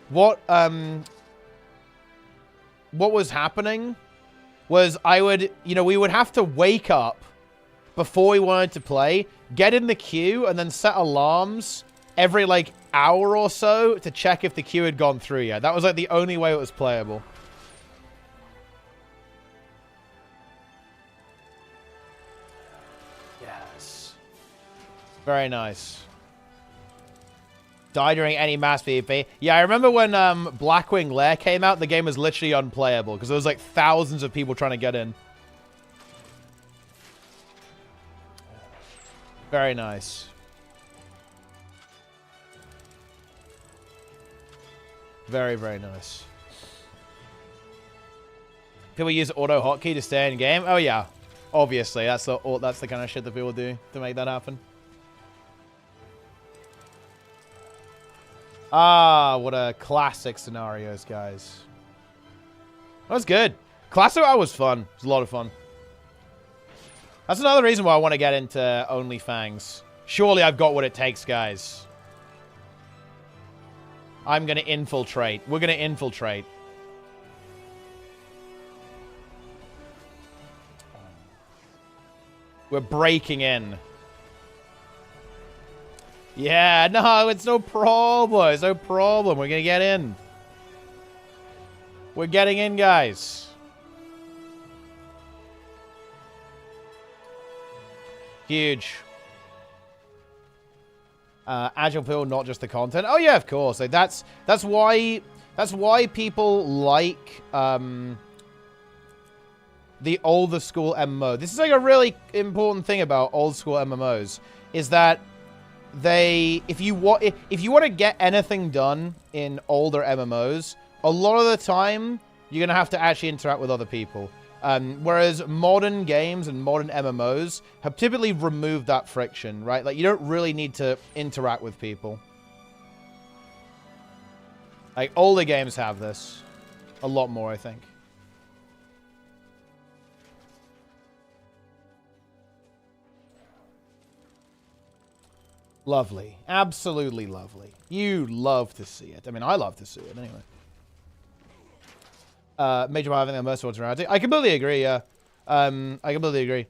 Speaker 1: what was happening was we would have to wake up before we wanted to play, get in the queue, and then set alarms every, like, hour or so to check if the queue had gone through yet. That was, like, the only way it was playable. Yes. Very nice. Die during any mass PvP. Yeah, I remember when Blackwing Lair came out, the game was literally unplayable because there was, like, thousands of people trying to get in. Very nice. Very, very nice. People use auto hotkey to stay in game. Oh yeah, obviously that's the kind of shit that people do to make that happen. Ah, what a classic scenarios, guys. That was good. Classic WoW was fun. It was a lot of fun. That's another reason why I want to get into OnlyFans. Surely I've got what it takes, guys. I'm going to infiltrate. We're going to infiltrate. We're breaking in. Yeah, no, it's no problem. It's no problem. We're going to get in. We're getting in, guys. Huge. Agile people, not just the content. Oh yeah, of course. Like that's why people like the older school MMO. This is like a really important thing about old school MMOs is that if you want to get anything done in older MMOs, a lot of the time you're gonna have to actually interact with other people. Whereas modern games and modern MMOs have typically removed that friction, right? Like, you don't really need to interact with people. Like, older games have this. A lot more, I think. Lovely. Absolutely lovely. You love to see it. I mean, I love to see it, anyway. Major having a merciful morality. I completely agree. Yeah, I completely agree.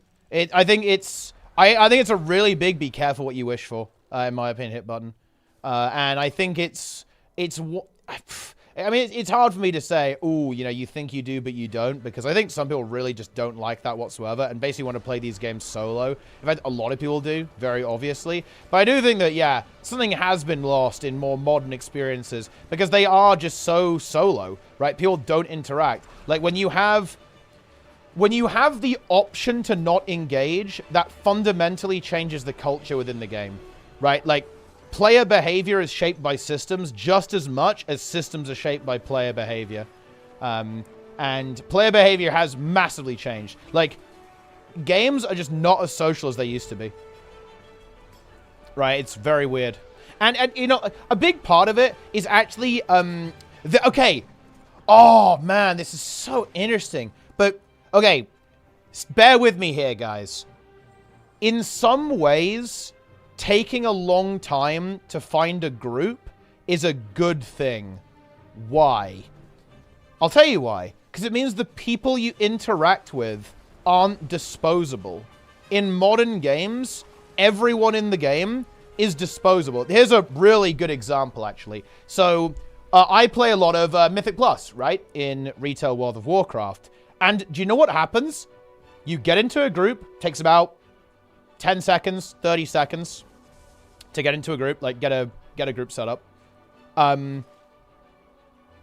Speaker 1: I think it's a really big be careful what you wish for. In my opinion, hit button. And I think it's I mean, it's hard for me to say, oh, you know, you think you do, but you don't, because I think some people really just don't like that whatsoever and basically want to play these games solo. In fact, a lot of people do, very obviously. But I do think that, yeah, something has been lost in more modern experiences because they are just so solo, right? People don't interact. Like, when you have the option to not engage, that fundamentally changes the culture within the game, right? Like, player behavior is shaped by systems just as much as systems are shaped by player behavior. And player behavior has massively changed. Like, games are just not as social as they used to be. Right? It's very weird. And you know, a big part of it is actually, okay. Oh, man, this is so interesting. But, okay, bear with me here, guys. In some ways, taking a long time to find a group is a good thing. Why? I'll tell you why. Because it means the people you interact with aren't disposable. In modern games, everyone in the game is disposable. Here's a really good example, actually. So, I play a lot of Mythic Plus, right? In retail World of Warcraft. And do you know what happens? You get into a group, takes about 10 seconds, 30 seconds to get into a group, like get a group set up. And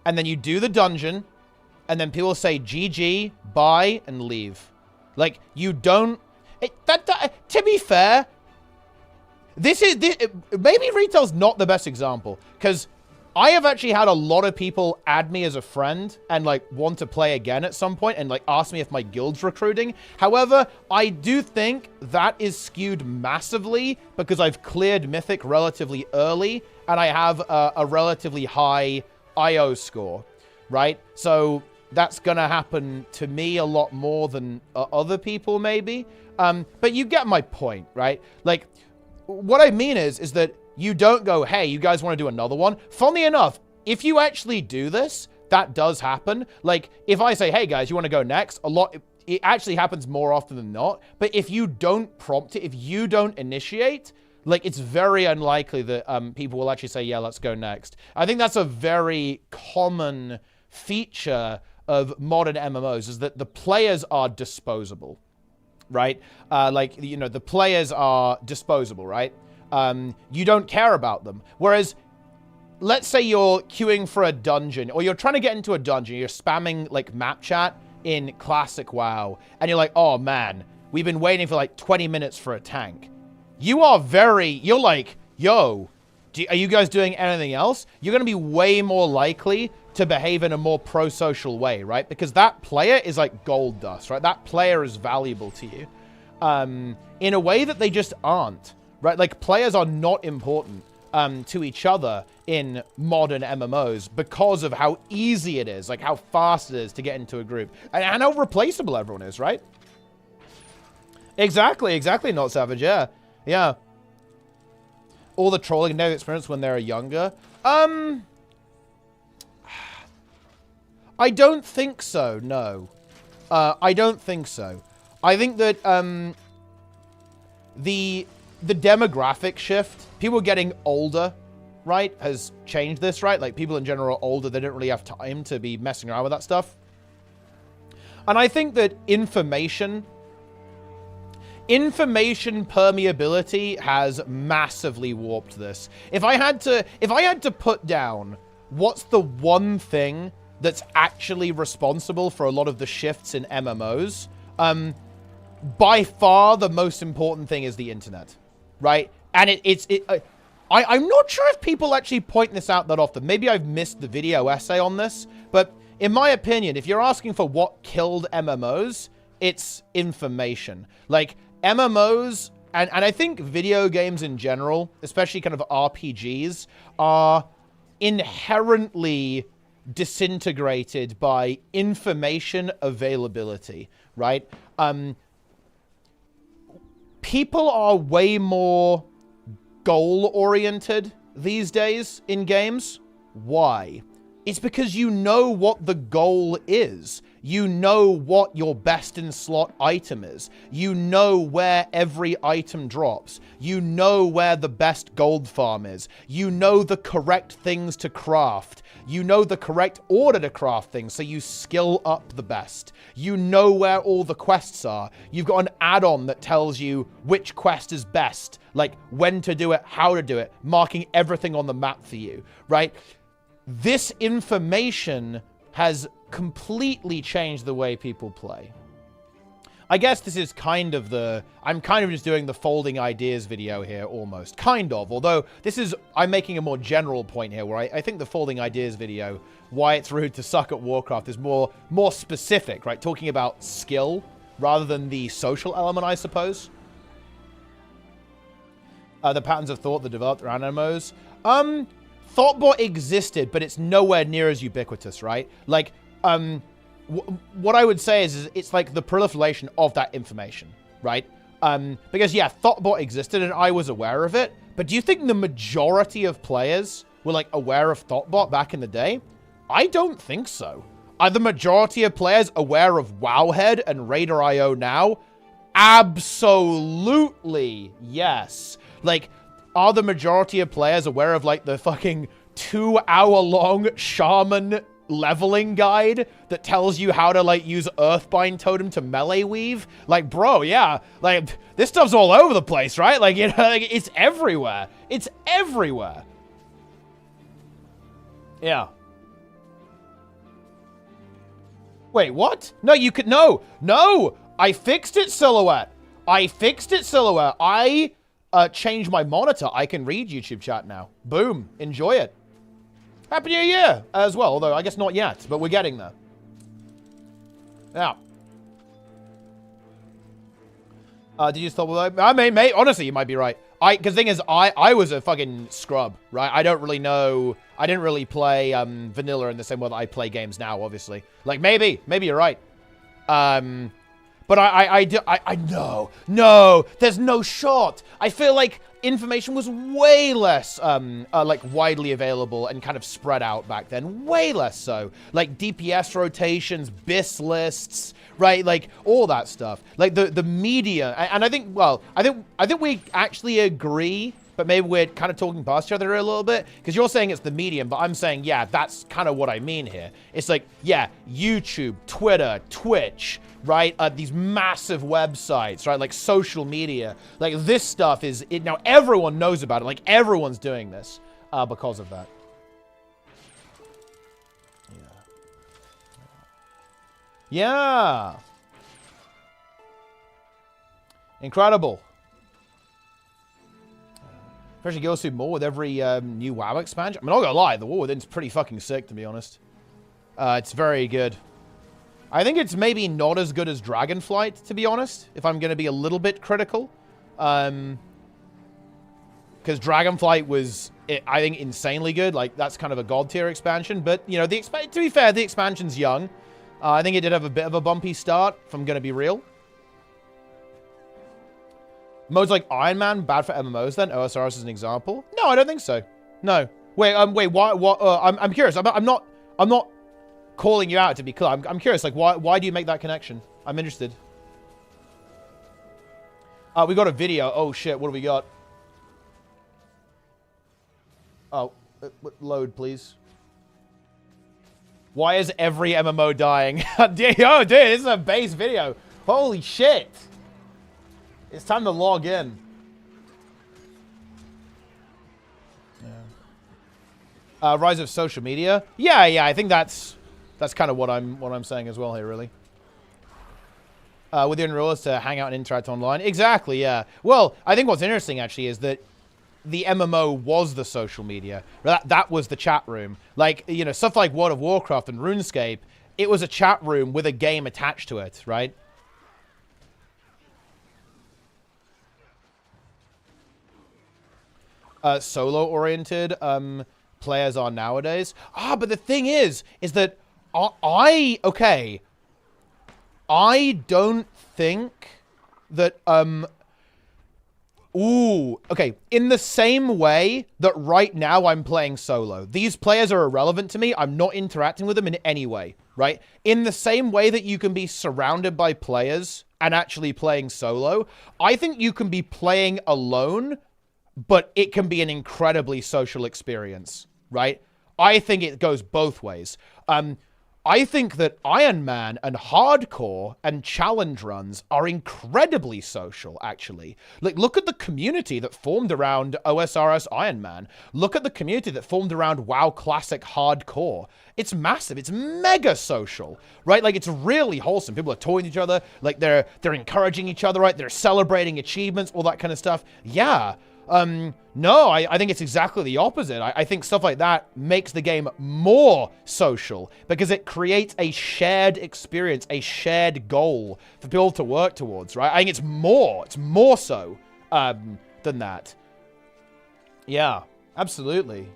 Speaker 1: then you do the dungeon, and then people say GG, bye, and leave. Like, you don't... to be fair, maybe retail's not the best example, because I have actually had a lot of people add me as a friend and, like, want to play again at some point and, like, ask me if my guild's recruiting. However, I do think that is skewed massively because I've cleared Mythic relatively early and I have a relatively high IO score, right? So that's going to happen to me a lot more than other people, maybe. But you get my point, right? Like, what I mean is that you don't go, hey, you guys want to do another one? Funnily enough, if you actually do this, that does happen. Like, if I say, hey, guys, you want to go next? It actually happens more often than not. But if you don't prompt it, if you don't initiate, like, it's very unlikely that people will actually say, yeah, let's go next. I think that's a very common feature of modern MMOs, is that the players are disposable, right? Like, you know, the players are disposable, right? You don't care about them. Whereas, let's say you're queuing for a dungeon, or you're trying to get into a dungeon, you're spamming, like, map chat in classic WoW, and you're like, oh, man, we've been waiting for, like, 20 minutes for a tank. You're like, yo, are you guys doing anything else? You're going to be way more likely to behave in a more pro-social way, right? Because that player is like gold dust, right? That player is valuable to you in a way that they just aren't. Right, like, players are not important to each other in modern MMOs because of how easy it is, like how fast it is to get into a group, and how replaceable everyone is, right? Exactly, Not Savage, yeah. All the trolling and negative experience when they're younger. I don't think so, no. I don't think so. I think that the demographic shift, people getting older, right, has changed this, right? Like, people in general are older. They don't really have time to be messing around with that stuff. And I think that information permeability has massively warped this. If I had to put down what's the one thing that's actually responsible for a lot of the shifts in MMOs, by far the most important thing is the internet. Right? And I'm not sure if people actually point this out that often. Maybe I've missed the video essay on this. But in my opinion, if you're asking for what killed MMOs, it's information. Like, MMOs, and I think video games in general, especially kind of RPGs, are inherently disintegrated by information availability, right? People are way more goal-oriented these days in games. Why? It's because you know what the goal is. You know what your best in slot item is. You know where every item drops. You know where the best gold farm is. You know the correct things to craft. You know the correct order to craft things, so you skill up the best. You know where all the quests are. You've got an add-on that tells you which quest is best, like when to do it, how to do it, marking everything on the map for you, right? This information has completely changed the way people play. I guess this is kind of the... I'm kind of just doing the folding ideas video here, almost. Kind of. Although, this is... I'm making a more general point here, where I think the folding ideas video, why it's rude to suck at Warcraft, is more specific, right? Talking about skill, rather than the social element, I suppose. The patterns of thought that developed around MMOs. Thoughtbot existed, but it's nowhere near as ubiquitous, right? Like, what I would say is it's like the proliferation of that information, right? Because, yeah, Thoughtbot existed and I was aware of it, but do you think the majority of players were, like, aware of Thoughtbot back in the day? I don't think so. Are the majority of players aware of Wowhead and Raider.io now? Absolutely, yes. Like, are the majority of players aware of, like, the fucking 2-hour-long shaman leveling guide that tells you how to, like, use Earthbind Totem to melee weave? Like, bro, yeah. Like, this stuff's all over the place, right? Like, you know, like, it's everywhere. It's everywhere. Yeah. Wait, what? No, you could... No! No! I fixed it, Silhouette! I fixed it, Silhouette! I... change my monitor, I can read YouTube chat now. Boom. Enjoy it. Happy New Year as well, although I guess not yet, but we're getting there. Now. Did you stop with that? I mean, mate, honestly, you might be right. Because the thing is, I was a fucking scrub, right? I don't really know. I didn't really play vanilla in the same way that I play games now, obviously. Like, maybe you're right. But I know. No, there's no shot. I feel like information was way less, like, widely available and kind of spread out back then. Way less so. Like, DPS rotations, BIS lists, right? Like, all that stuff. Like, the media. And I think, well, I think we actually agree, but maybe we're kind of talking past each other a little bit. Because you're saying it's the medium, but I'm saying, yeah, that's kind of what I mean here. It's like, yeah, YouTube, Twitter, Twitch, right? These massive websites, right? Like social media. Like this stuff is... now everyone knows about it. Like everyone's doing this because of that. Yeah. Incredible. Especially goes through more with every new WoW expansion. I'm not gonna lie, the War Within's pretty fucking sick, to be honest. It's very good. I think it's maybe not as good as Dragonflight, to be honest, if I'm gonna be a little bit critical. Because Dragonflight was, I think, insanely good. Like, that's kind of a god tier expansion. But, you know, to be fair, the expansion's young. I think it did have a bit of a bumpy start, if I'm gonna be real. Modes like Iron Man, bad for MMOs then? OSRS is an example? No, I don't think so. No. Wait, why, I'm curious. I'm not calling you out, to be clear. I'm curious, like, why do you make that connection? I'm interested. We got a video. Oh, shit, what do we got? Oh, load, please. Why is every MMO dying? Oh, dude, this is a base video. Holy shit. It's time to log in. Yeah. Rise of social media. Yeah, I think that's kind of what I'm saying as well here, really. With the rule is to hang out and interact online. Exactly, yeah. Well, I think what's interesting actually is that the MMO was the social media. That was the chat room. Like, you know, stuff like World of Warcraft and RuneScape, it was a chat room with a game attached to it, right? Solo-oriented players are nowadays. But the thing is that I don't think that Ooh, okay. In the same way that right now I'm playing solo. These players are irrelevant to me. I'm not interacting with them in any way, right? In the same way that you can be surrounded by players and actually playing solo, I think you can be playing alone, but it can be an incredibly social experience, right? I think it goes both ways. I think that Iron Man and hardcore and challenge runs are incredibly social, actually. Like, look at the community that formed around OSRS Iron Man. Look at the community that formed around WoW Classic hardcore. It's massive. It's mega social, right? Like, it's really wholesome. People are toying with each other. Like, they're encouraging each other, right? They're celebrating achievements, all that kind of stuff. Yeah. No, I think it's exactly the opposite. I think stuff like that makes the game more social because it creates a shared experience, a shared goal for people to work towards, right? I think it's more so, than that. Yeah, absolutely.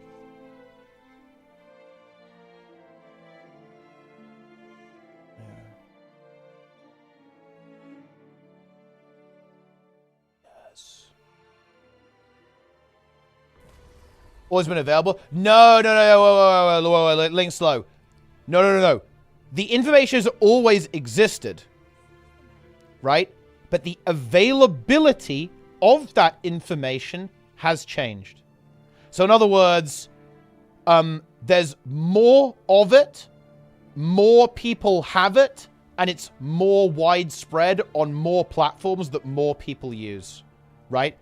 Speaker 1: Always been available? No, whoa, link slow. No. The information has always existed, right? But the availability of that information has changed. So in other words, there's more of it, more people have it, and it's more widespread on more platforms that more people use, right?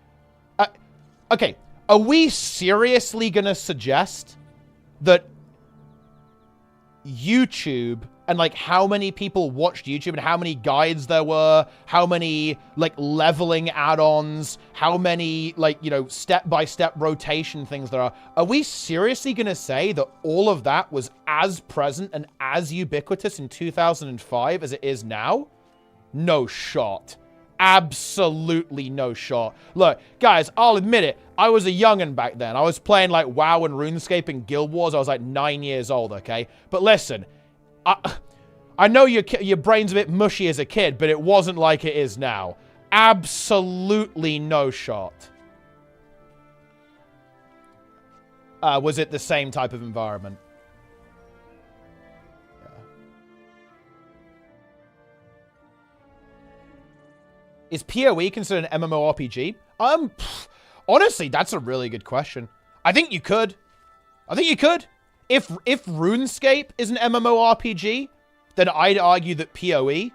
Speaker 1: Okay. Are we seriously going to suggest that YouTube and, like, how many people watched YouTube and how many guides there were, how many, like, leveling add-ons, how many, like, you know, step-by-step rotation things there are we seriously going to say that all of that was as present and as ubiquitous in 2005 as it is now? No shot. Absolutely no shot. Look, guys, I'll admit it. I was a youngin' back then. I was playing, like, WoW and RuneScape and Guild Wars. I was, like, 9 years old, okay? But listen, I know your brain's a bit mushy as a kid, but it wasn't like it is now. Absolutely no shot. Was it the same type of environment? Is PoE considered an MMORPG? Honestly, that's a really good question. I think you could. If RuneScape is an MMORPG, then I'd argue that PoE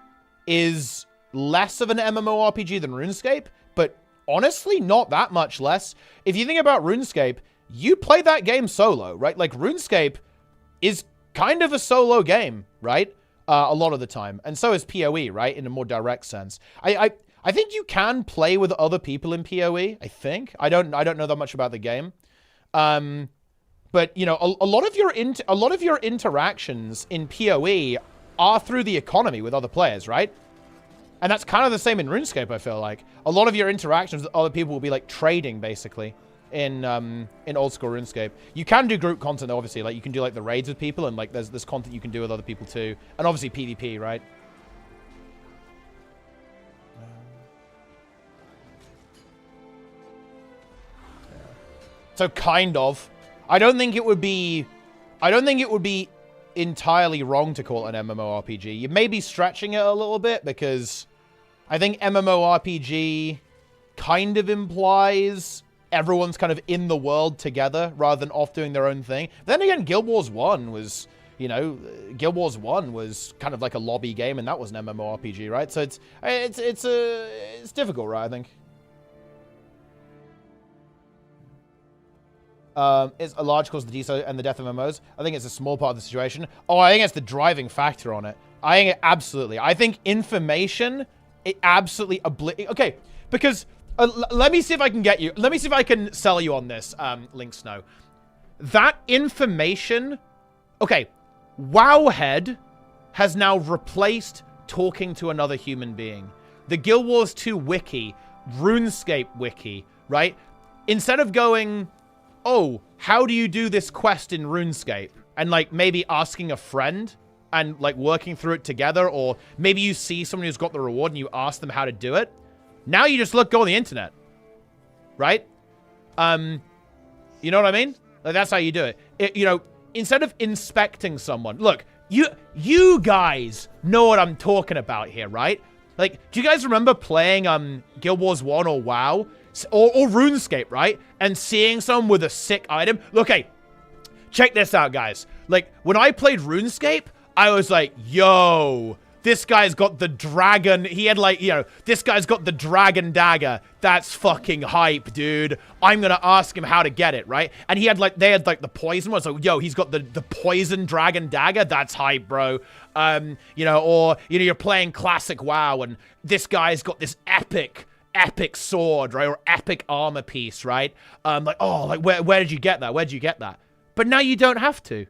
Speaker 1: is less of an MMORPG than RuneScape, but honestly, not that much less. If you think about RuneScape, you play that game solo, right? Like, RuneScape is kind of a solo game, right? A lot of the time. And so is PoE, right? In a more direct sense. I think you can play with other people in PoE, I think. I don't know that much about the game. But, you know, a lot of your interactions in PoE are through the economy with other players, right? And that's kind of the same in RuneScape, I feel like. A lot of your interactions with other people will be like trading, basically, in old school RuneScape. You can do group content, obviously. Like, you can do, like, the raids with people, and, like, there's content you can do with other people, too. And obviously PvP, right? So, kind of. I don't think it would be entirely wrong to call it an MMORPG. You may be stretching it a little bit, because I think MMORPG kind of implies everyone's kind of in the world together, rather than off doing their own thing. Then again, Guild Wars 1 was, you know, Guild Wars 1 was kind of like a lobby game, and that was an MMORPG, right? So it's difficult, right, I think. Is a large cause of the DSO and the death of MMOs? I think it's a small part of the situation. Oh, I think it's the driving factor on it. I think absolutely. I think information, it absolutely okay, because let me see if I can get you. Let me see if I can sell you on this, Link Snow. That information, okay, Wowhead has now replaced talking to another human being. The Guild Wars 2 wiki, RuneScape wiki, right? Instead of going, oh, how do you do this quest in RuneScape? And, like, maybe asking a friend and, like, working through it together, or maybe you see someone who's got the reward and you ask them how to do it. Now you just go on the internet. right? You know what I mean? Like, that's how you do it. You know, instead of inspecting someone, look, you guys know what I'm talking about here, right? Like, do you guys remember playing Guild Wars 1 or WoW or RuneScape, right? And seeing someone with a sick item? Look, hey, check this out, guys. Like, when I played RuneScape, I was like, yo, this guy's got the dragon. He had, like, you know, this guy's got the dragon dagger. That's fucking hype, dude. I'm gonna ask him how to get it, right? And he had, like, they had, like, the poison one. So, yo, he's got the poison dragon dagger. That's hype, bro. You know, or, you know, you're playing classic WoW and this guy's got this epic sword, right? Or epic armor piece, right? Like, oh, like, where did you get that? Where did you get that? But now you don't have to.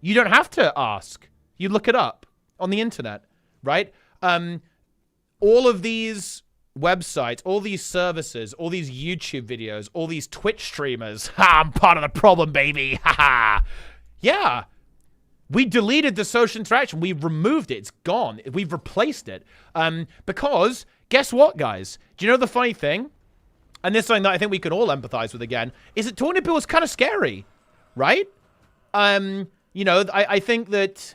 Speaker 1: You don't have to ask. You look it up on the internet, right? All of these websites, all these services, all these YouTube videos, all these Twitch streamers. Ha, I'm part of the problem, baby. Ha ha. Yeah. We deleted the social interaction. We removed it. It's gone. We've replaced it. Because, guess what, guys? Do you know the funny thing? And this is something that I think we can all empathize with again, is that Tourney is kind of scary, right? You know, I think that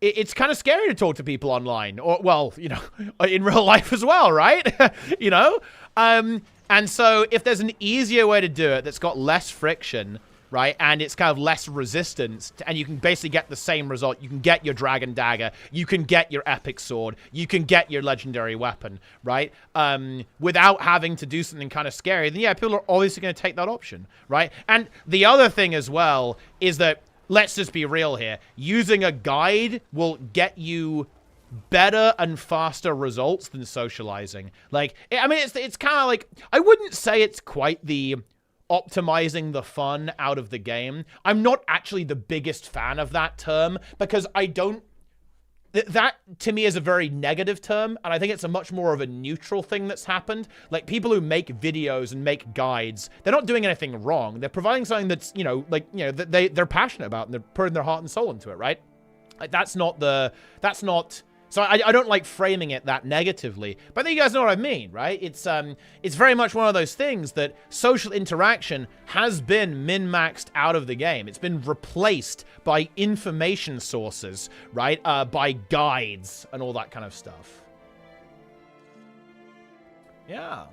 Speaker 1: it's kind of scary to talk to people online, or, well, you know, in real life as well, right? You know? And so if there's an easier way to do it that's got less friction, right, and it's kind of less resistance, and you can basically get the same result. You can get your dragon dagger, you can get your epic sword, you can get your legendary weapon, right, without having to do something kind of scary, then yeah, people are obviously going to take that option, right? And the other thing as well is that, let's just be real here, using a guide will get you better and faster results than socializing. Like, I mean, it's kind of like, I wouldn't say it's quite the optimizing the fun out of the game. I'm not actually the biggest fan of that term, because I don't, that to me is a very negative term, and I think it's a much more of a neutral thing that's happened. Like, people who make videos and make guides, they're not doing anything wrong. They're providing something that's, you know, like, you know, that they're passionate about, and they're putting their heart and soul into it, right? Like, that's not, so I don't like framing it that negatively, but I think you guys know what I mean, right? It's very much one of those things that social interaction has been min-maxed out of the game. It's been replaced by information sources, right? By guides and all that kind of stuff. Yeah.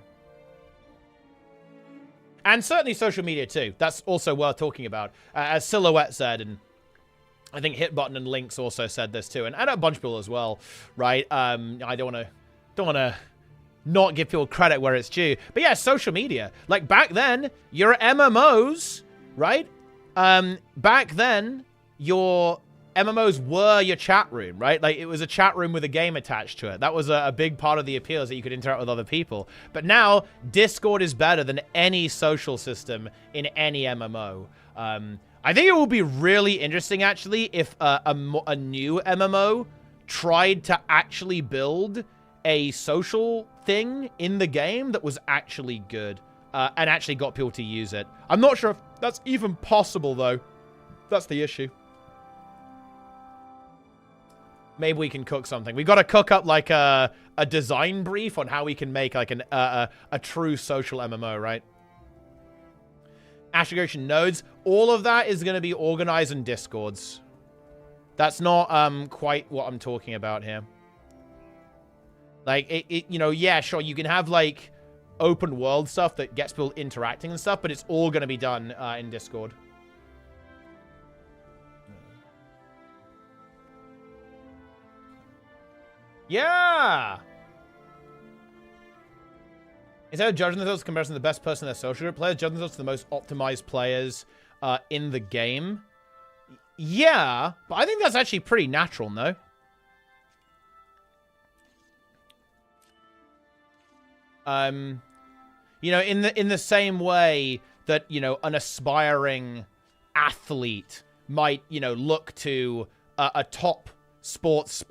Speaker 1: And certainly social media too. That's also worth talking about. As Silhouette said, and I think Hitbutton and Lynx also said this too, and a bunch of people as well, right? I don't want to not give people credit where it's due, but yeah, social media. Like, back then, your MMOs, right? Back then, your MMOs were your chat room, right? Like, it was a chat room with a game attached to it. That was a big part of the appeal, is that you could interact with other people. But now, Discord is better than any social system in any MMO. I think it will be really interesting, actually, if a new MMO tried to actually build a social thing in the game that was actually good and actually got people to use it. I'm not sure if that's even possible, though. That's the issue. Maybe we can cook something. We've got to cook up, like, a design brief on how we can make, like, a true social MMO, right? Aggregation nodes, all of that is going to be organized in Discords. That's not quite what I'm talking about here. Like, you know, yeah, sure, you can have, like, open world stuff that gets people interacting and stuff, but it's all going to be done in Discord. Yeah! Instead of judging themselves in comparison to the best person in their social group, players judge themselves to the most optimized players in the game. Yeah, but I think that's actually pretty natural, no? You know, in the same way that, you know, an aspiring athlete might, you know, look to a top sports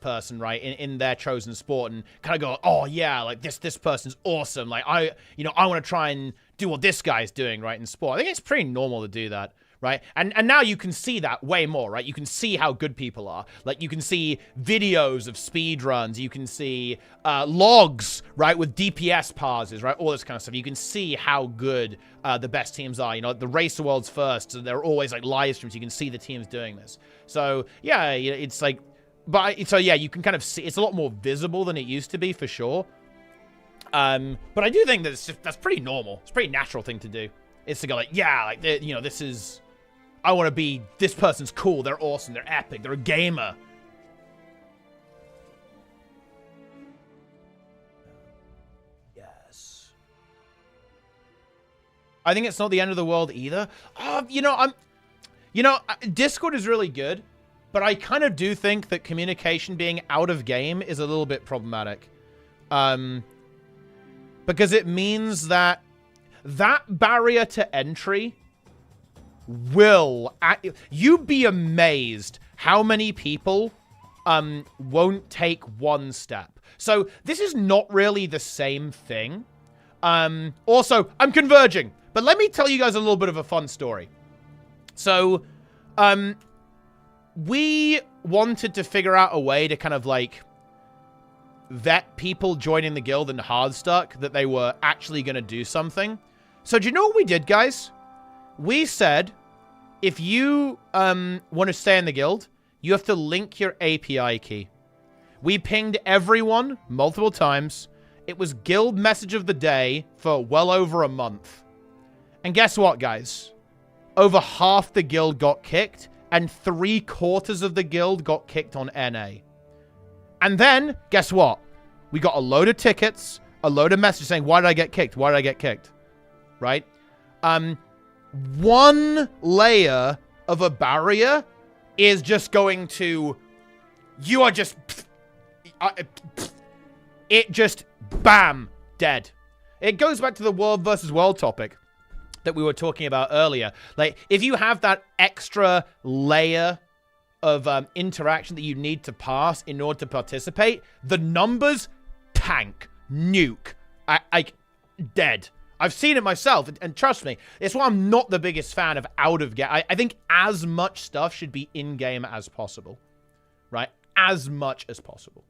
Speaker 1: person, right, in their chosen sport, and kind of go, oh yeah, like this person's awesome, like I want to try and do what this guy's doing, right, in sport. I think it's pretty normal to do that, right? And now you can see that way more, right? You can see how good people are. Like, you can see videos of speed runs. You can see logs, right, with DPS pauses, right? All this kind of stuff. You can see how good the best teams are. You know, the Race the World's first. So they're always, like, live streams. You can see the teams doing this. So, yeah, it's like... So, yeah, you can kind of see... It's a lot more visible than it used to be, for sure. But I do think that that's pretty normal. It's a pretty natural thing to do. It's to go like, yeah, like, you know, this is... I want to be, this person's cool, they're awesome, they're epic, they're a gamer. Yes. I think it's not the end of the world either. Discord is really good, but I kind of do think that communication being out of game is a little bit problematic. Because it means that barrier to entry will... You'd be amazed how many people won't take one step. So this is not really the same thing. Also, I'm converging. But let me tell you guys a little bit of a fun story. So, we wanted to figure out a way to kind of like vet people joining the guild in Hardstuck that they were actually going to do something. So do you know what we did, guys? We said, if you want to stay in the guild, you have to link your API key. We pinged everyone multiple times. It was guild message of the day for well over a month. And guess what, guys? Over half the guild got kicked, and 3/4 of the guild got kicked on NA. And then, guess what? We got a load of tickets, a load of messages saying, why did I get kicked? Why did I get kicked? Right? One layer of a barrier is just going to... You are just... It just... Bam! Dead. It goes back to the world versus world topic that we were talking about earlier. Like, if you have that extra layer of interaction that you need to pass in order to participate, the numbers tank, nuke, dead. I've seen it myself, and trust me, it's why I'm not the biggest fan of out-of-game. I think as much stuff should be in-game as possible, right? As much as possible.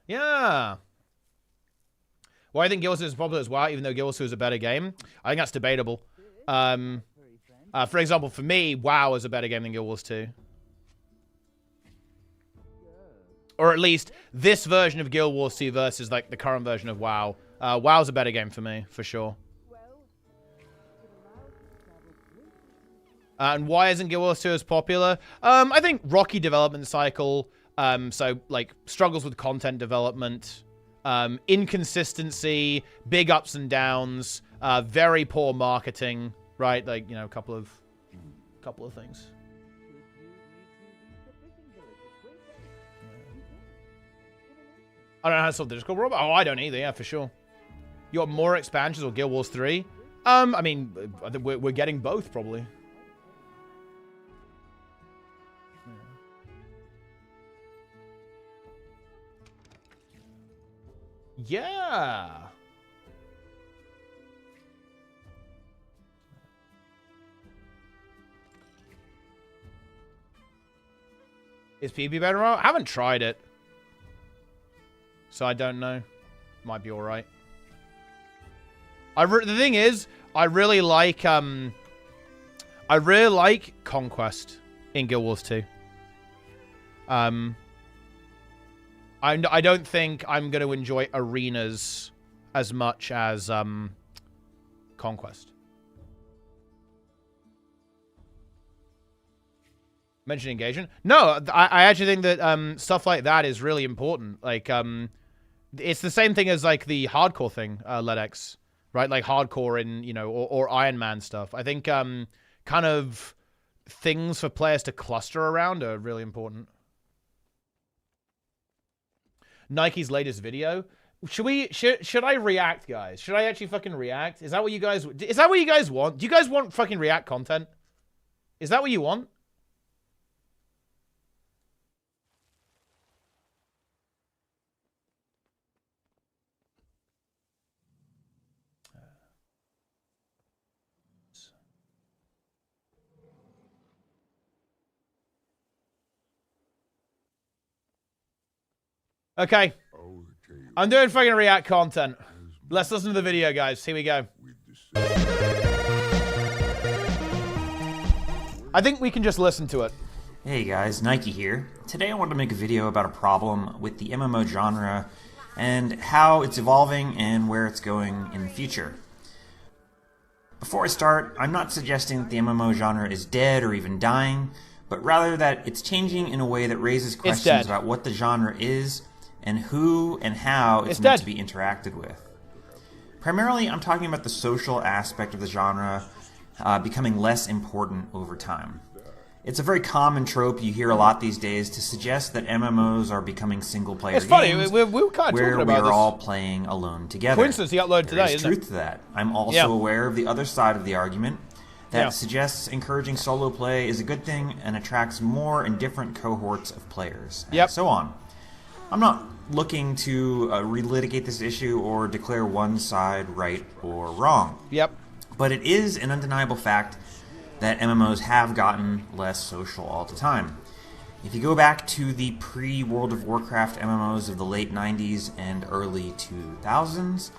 Speaker 1: Yeah. Well, I think Guild Wars 2 is popular as well, even though Guild Wars 2 is a better game. I think that's debatable. For example, for me, WoW is a better game than Guild Wars 2. Or at least, this version of Guild Wars 2 versus, like, the current version of WoW. WoW's a better game for me, for sure. And why isn't Guild Wars 2 as popular? I think rocky development cycle. So, like, struggles with content development. Inconsistency. Big ups and downs. Very poor marketing. Right? Like, you know, a couple of things. I don't know how to solve the Discord problem. Oh, I don't either. Yeah, for sure. You want more expansions or Guild Wars 3? I mean, we're getting both, probably. Yeah. Is PvP better? I haven't tried it. So I don't know. Might be alright. The thing is, I really like Conquest in Guild Wars 2. I don't think I'm going to enjoy Arenas as much as Conquest. Mention engagement? No, I actually think that stuff like that is really important. Like, it's the same thing as, like, the hardcore thing, LedX, right? Like, hardcore in, you know, or Iron Man stuff. I think kind of things for players to cluster around are really important. Nike's latest video. Should I react, guys? Should I actually fucking react? Is that what you guys want? Do you guys want fucking react content? Is that what you want? Okay. I'm doing fucking React content. Let's listen to the video, guys. Here we go. I think we can just listen to it.
Speaker 2: Hey guys, Nike here. Today I wanted to make a video about a problem with the MMO genre and how it's evolving and where it's going in the future. Before I start, I'm not suggesting that the MMO genre is dead or even dying, but rather that it's changing in a way that raises questions about what the genre is and who and how it's meant to be interacted with. Primarily, I'm talking about the social aspect of the genre becoming less important over time. It's a very common trope you hear a lot these days to suggest that MMOs are becoming single-player games.
Speaker 1: It's funny, we were kind of talking about this.
Speaker 2: Where we're all playing alone together.
Speaker 1: For instance, he uploaded today,
Speaker 2: There's truth to that. I'm also aware of the other side of the argument that suggests encouraging solo play is a good thing and attracts more and different cohorts of players, and so on. I'm not looking to relitigate this issue or declare one side right or wrong. But it is an undeniable fact that MMOs have gotten less social all the time. If you go back to the pre-World of Warcraft MMOs of the late 90s and early 2000s,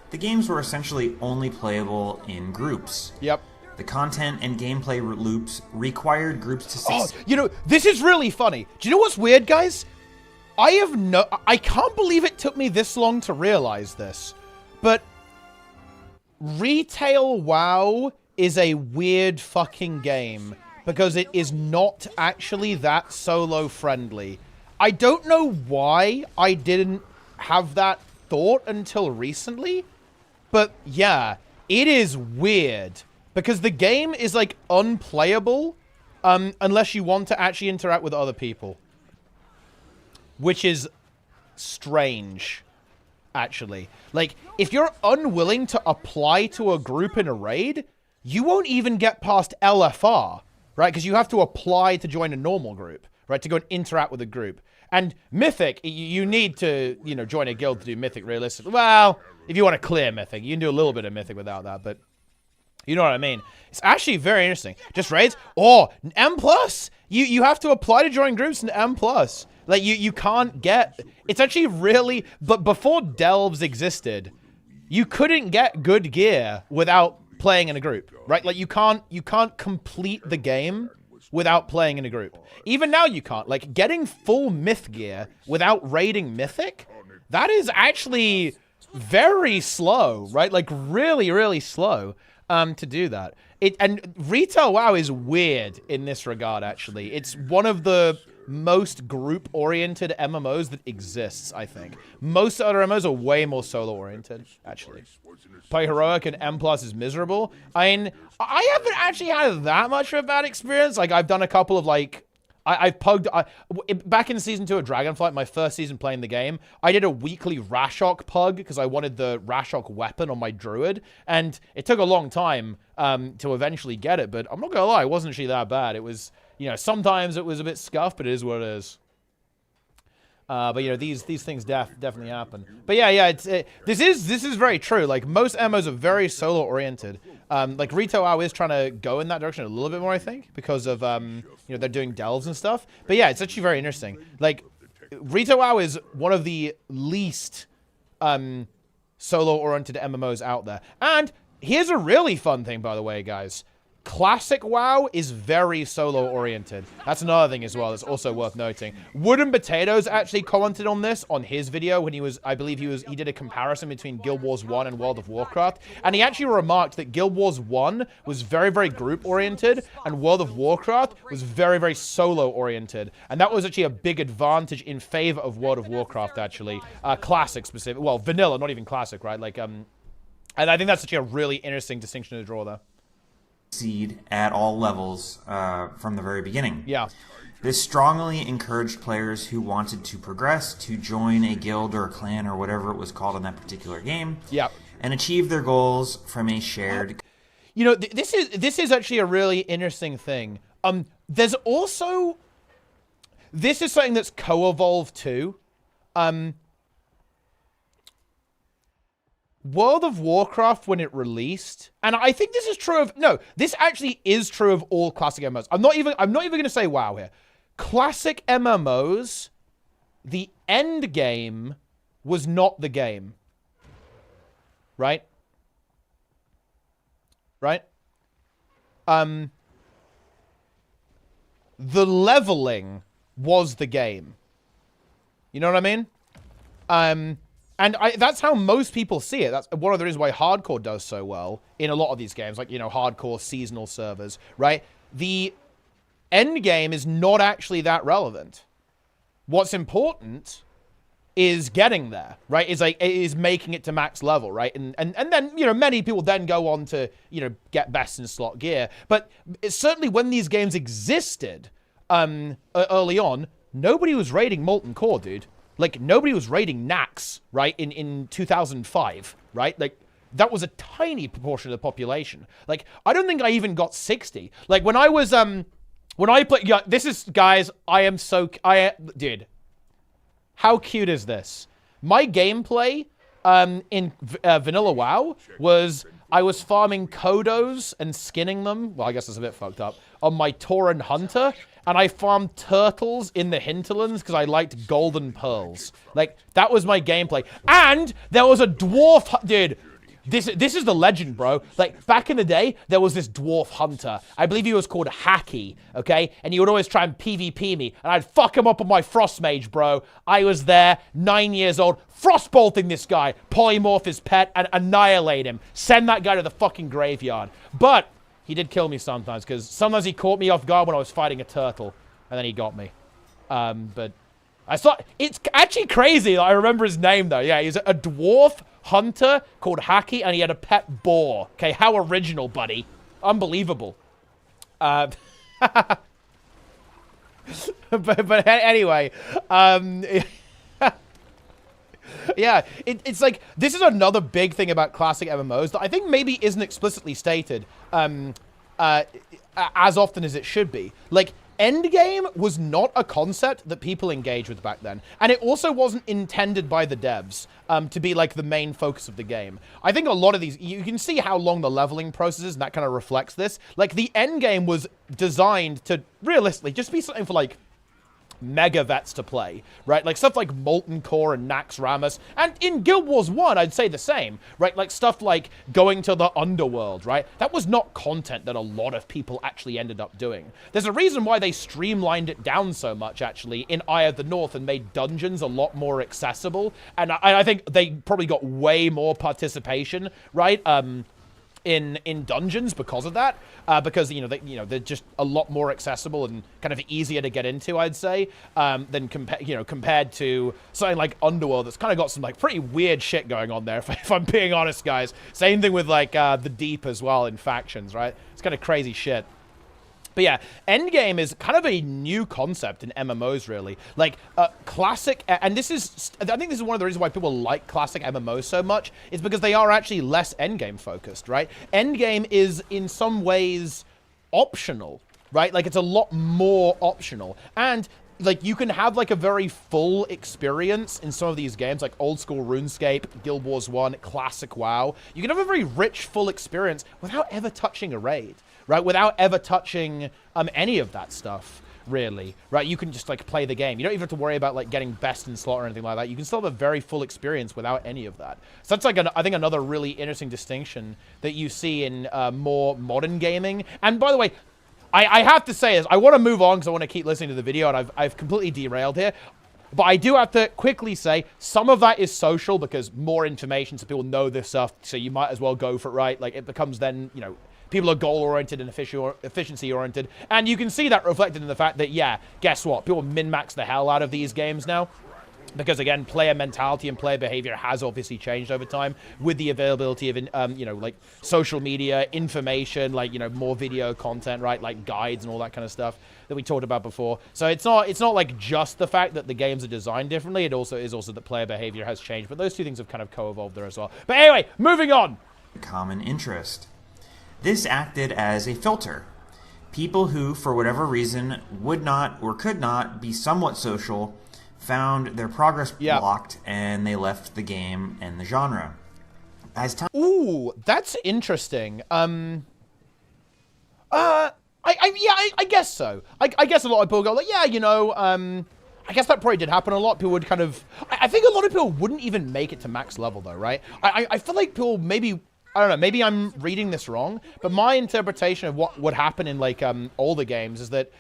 Speaker 2: the games were essentially only playable in groups. The content and gameplay loops required groups to succeed.
Speaker 1: Oh, you know, this is really funny. Do you know what's weird, guys? I can't believe it took me this long to realize this, but retail WoW is a weird fucking game because it is not actually that solo friendly. I don't know why I didn't have that thought until recently, but yeah, it is weird because the game is like unplayable unless you want to actually interact with other people, which is strange. Actually, like, if you're unwilling to apply to a group in a raid, you won't even get past LFR, right? Because you have to apply to join a normal group, right? To go and interact with a group. And Mythic, you need to, you know, join a guild to do Mythic realistically. Well, if you want to clear Mythic, you can do a little bit of Mythic without that, but you know what I mean. It's actually very interesting. Just raids, or M+. You have to apply to join groups in M+. Like, you can't get... It's actually really... But before Delves existed, you couldn't get good gear without playing in a group, right? Like, you can't complete the game without playing in a group. Even now you can't. Like, getting full myth gear without raiding Mythic, that is actually very slow, right? Like, really, really slow to do that. And retail WoW is weird in this regard, actually. It's one of the most group-oriented MMOs that exists, I think. Most other MMOs are way more solo-oriented, actually. Play Heroic and M+ is miserable. I mean, I haven't actually had that much of a bad experience. Like, I've done a couple of, like... I've pugged... back in Season 2 of Dragonflight, my first season playing the game, I did a weekly Rashok pug because I wanted the Rashok weapon on my druid, and it took a long time to eventually get it, but I'm not gonna lie, it wasn't actually that bad. It was... You know, sometimes it was a bit scuffed, but it is what it is. But you know, these things definitely happen. But yeah, this is very true. Like, most MMOs are very solo oriented. Like, Retail WoW is trying to go in that direction a little bit more, I think, because of you know, they're doing delves and stuff. But yeah, it's actually very interesting. Like, Retail WoW is one of the least solo oriented MMOs out there. And here's a really fun thing, by the way, guys. Classic WoW is very solo-oriented. That's another thing as well that's also worth noting. Wooden Potatoes actually commented on this on his video when he was, I believe he did a comparison between Guild Wars 1 and World of Warcraft. And he actually remarked that Guild Wars 1 was very, very group-oriented and World of Warcraft was very, very solo-oriented. And that was actually a big advantage in favor of World of Warcraft, actually. Classic specific, well, vanilla, not even classic, right? Like, and I think that's actually a really interesting distinction to draw there.
Speaker 2: Succeed at all levels from the very beginning.
Speaker 1: Yeah.
Speaker 2: This strongly encouraged players who wanted to progress to join a guild or a clan or whatever it was called in that particular game.
Speaker 1: Yeah.
Speaker 2: And achieve their goals from a shared...
Speaker 1: You know, this is actually a really interesting thing. There's also... This is something that's co-evolved too. World of Warcraft, when it released, and I think this is true of... No, this actually is true of all classic MMOs. I'm not even going to say WoW here. Classic MMOs, the end game was not the game. Right? Right? The leveling was the game. You know what I mean? And that's how most people see it. That's one of the reasons why hardcore does so well in a lot of these games, like, you know, hardcore seasonal servers, right? The end game is not actually that relevant. What's important is getting there, right? Is making it to max level, right? And then, you know, many people then go on to, you know, get best in slot gear. But certainly when these games existed early on, nobody was raiding Molten Core, dude. Like, nobody was raiding Nax, right, in 2005, right? Like, that was a tiny proportion of the population. Like, I don't think I even got 60. Like, when I was, when I played, yeah, this is, guys, dude, how cute is this? My gameplay in Vanilla WoW was I was farming Kodos and skinning them. Well, I guess that's a bit fucked up. On my Tauren Hunter. And I farmed turtles in the hinterlands because I liked golden pearls. Like, that was my gameplay. And there was a dwarf... Dude, this is the legend, bro. Like, back in the day, there was this dwarf hunter. I believe he was called Hacky, okay? And he would always try and PvP me. And I'd fuck him up on my Frost Mage, bro. I was there, 9 years old, frostbolting this guy, polymorph his pet, and annihilate him. Send that guy to the fucking graveyard. But... he did kill me sometimes, because sometimes he caught me off guard when I was fighting a turtle, and then he got me. But I saw... it's actually crazy that I remember his name, though. Yeah, he's a dwarf hunter called Hacky, and he had a pet boar. Okay, how original, buddy. Unbelievable. But anyway, yeah, it's like, this is another big thing about classic MMOs that I think maybe isn't explicitly stated as often as it should be. Like, endgame was not a concept that people engage with back then. And it also wasn't intended by the devs to be, like, the main focus of the game. I think a lot of these, you can see how long the leveling process is, and that kind of reflects this. Like, the endgame was designed to, realistically, just be something for, like, mega vets to play, right? Like stuff like Molten Core and Nax Ramus, and in Guild Wars 1, I'd say the same, right? Like stuff like going to the underworld, right? That was not content that a lot of people actually ended up doing. There's a reason why they streamlined it down so much, actually, in Eye of the North and made dungeons a lot more accessible, and I think they probably got way more participation, right? In dungeons because of that, because they're just a lot more accessible and kind of easier to get into, I'd say, than compared to something like Underworld that's kind of got some like pretty weird shit going on there. If I'm being honest, guys. Same thing with like the Deep as well in factions, right? It's kind of crazy shit. But yeah, endgame is kind of a new concept in MMOs, really. Like, classic, and this is, I think this is one of the reasons why people like classic MMOs so much, is because they are actually less endgame focused, right? Endgame is, in some ways, optional, right? Like, it's a lot more optional. And, like, you can have, like, a very full experience in some of these games, like old school RuneScape, Guild Wars 1, classic WoW. You can have a very rich, full experience without ever touching a raid. Right, without ever touching any of that stuff, really. Right, you can just like play the game. You don't even have to worry about like getting best in slot or anything like that. You can still have a very full experience without any of that. So that's like I think another really interesting distinction that you see in more modern gaming. And by the way, I have to say this. I want to move on because I want to keep listening to the video, and I've completely derailed here. But I do have to quickly say, some of that is social because more information so people know this stuff, so you might as well go for it, right? Like, it becomes then, you know, people are goal-oriented and efficiency-oriented. And you can see that reflected in the fact that, yeah, guess what? People min-max the hell out of these games now. Because, again, player mentality and player behavior has obviously changed over time with the availability of, like, social media, information, like, more video content, right? Like guides and all that kind of stuff that we talked about before. So it's not like just the fact that the games are designed differently. It also is that player behavior has changed. But those two things have kind of co-evolved there as well. But anyway, moving on.
Speaker 2: Common interest. This acted as a filter. People who, for whatever reason, would not or could not be somewhat social found their progress blocked, and they left the game and the genre. As time...
Speaker 1: Ooh, that's interesting. I guess so. I guess a lot of people go like, yeah, I guess that probably did happen a lot. People would kind of... I think a lot of people wouldn't even make it to max level, though, right? I feel like people maybe... I don't know, maybe I'm reading this wrong, but my interpretation of what would happen in, like, older games is that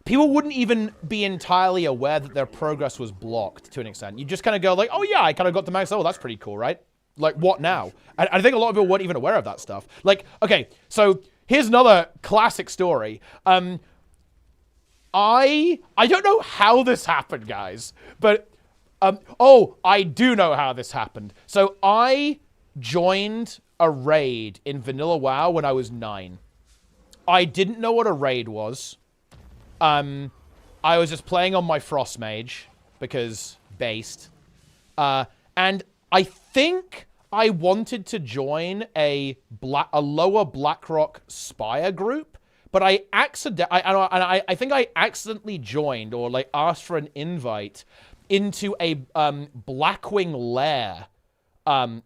Speaker 1: people wouldn't even be entirely aware that their progress was blocked to an extent. You just kind of go like, oh yeah, I kind of got to max level. That's pretty cool, right? Like, what now? And I think a lot of people weren't even aware of that stuff. Like, okay, so here's another classic story. I don't know how this happened, guys, but, oh, I do know how this happened. So I joined a raid in Vanilla WoW when I was 9. I didn't know what a raid was. I was just playing on my Frost Mage because based. And I think I wanted to join a lower Blackrock Spire group, but I think I accidentally joined or like asked for an invite into a Blackwing Lair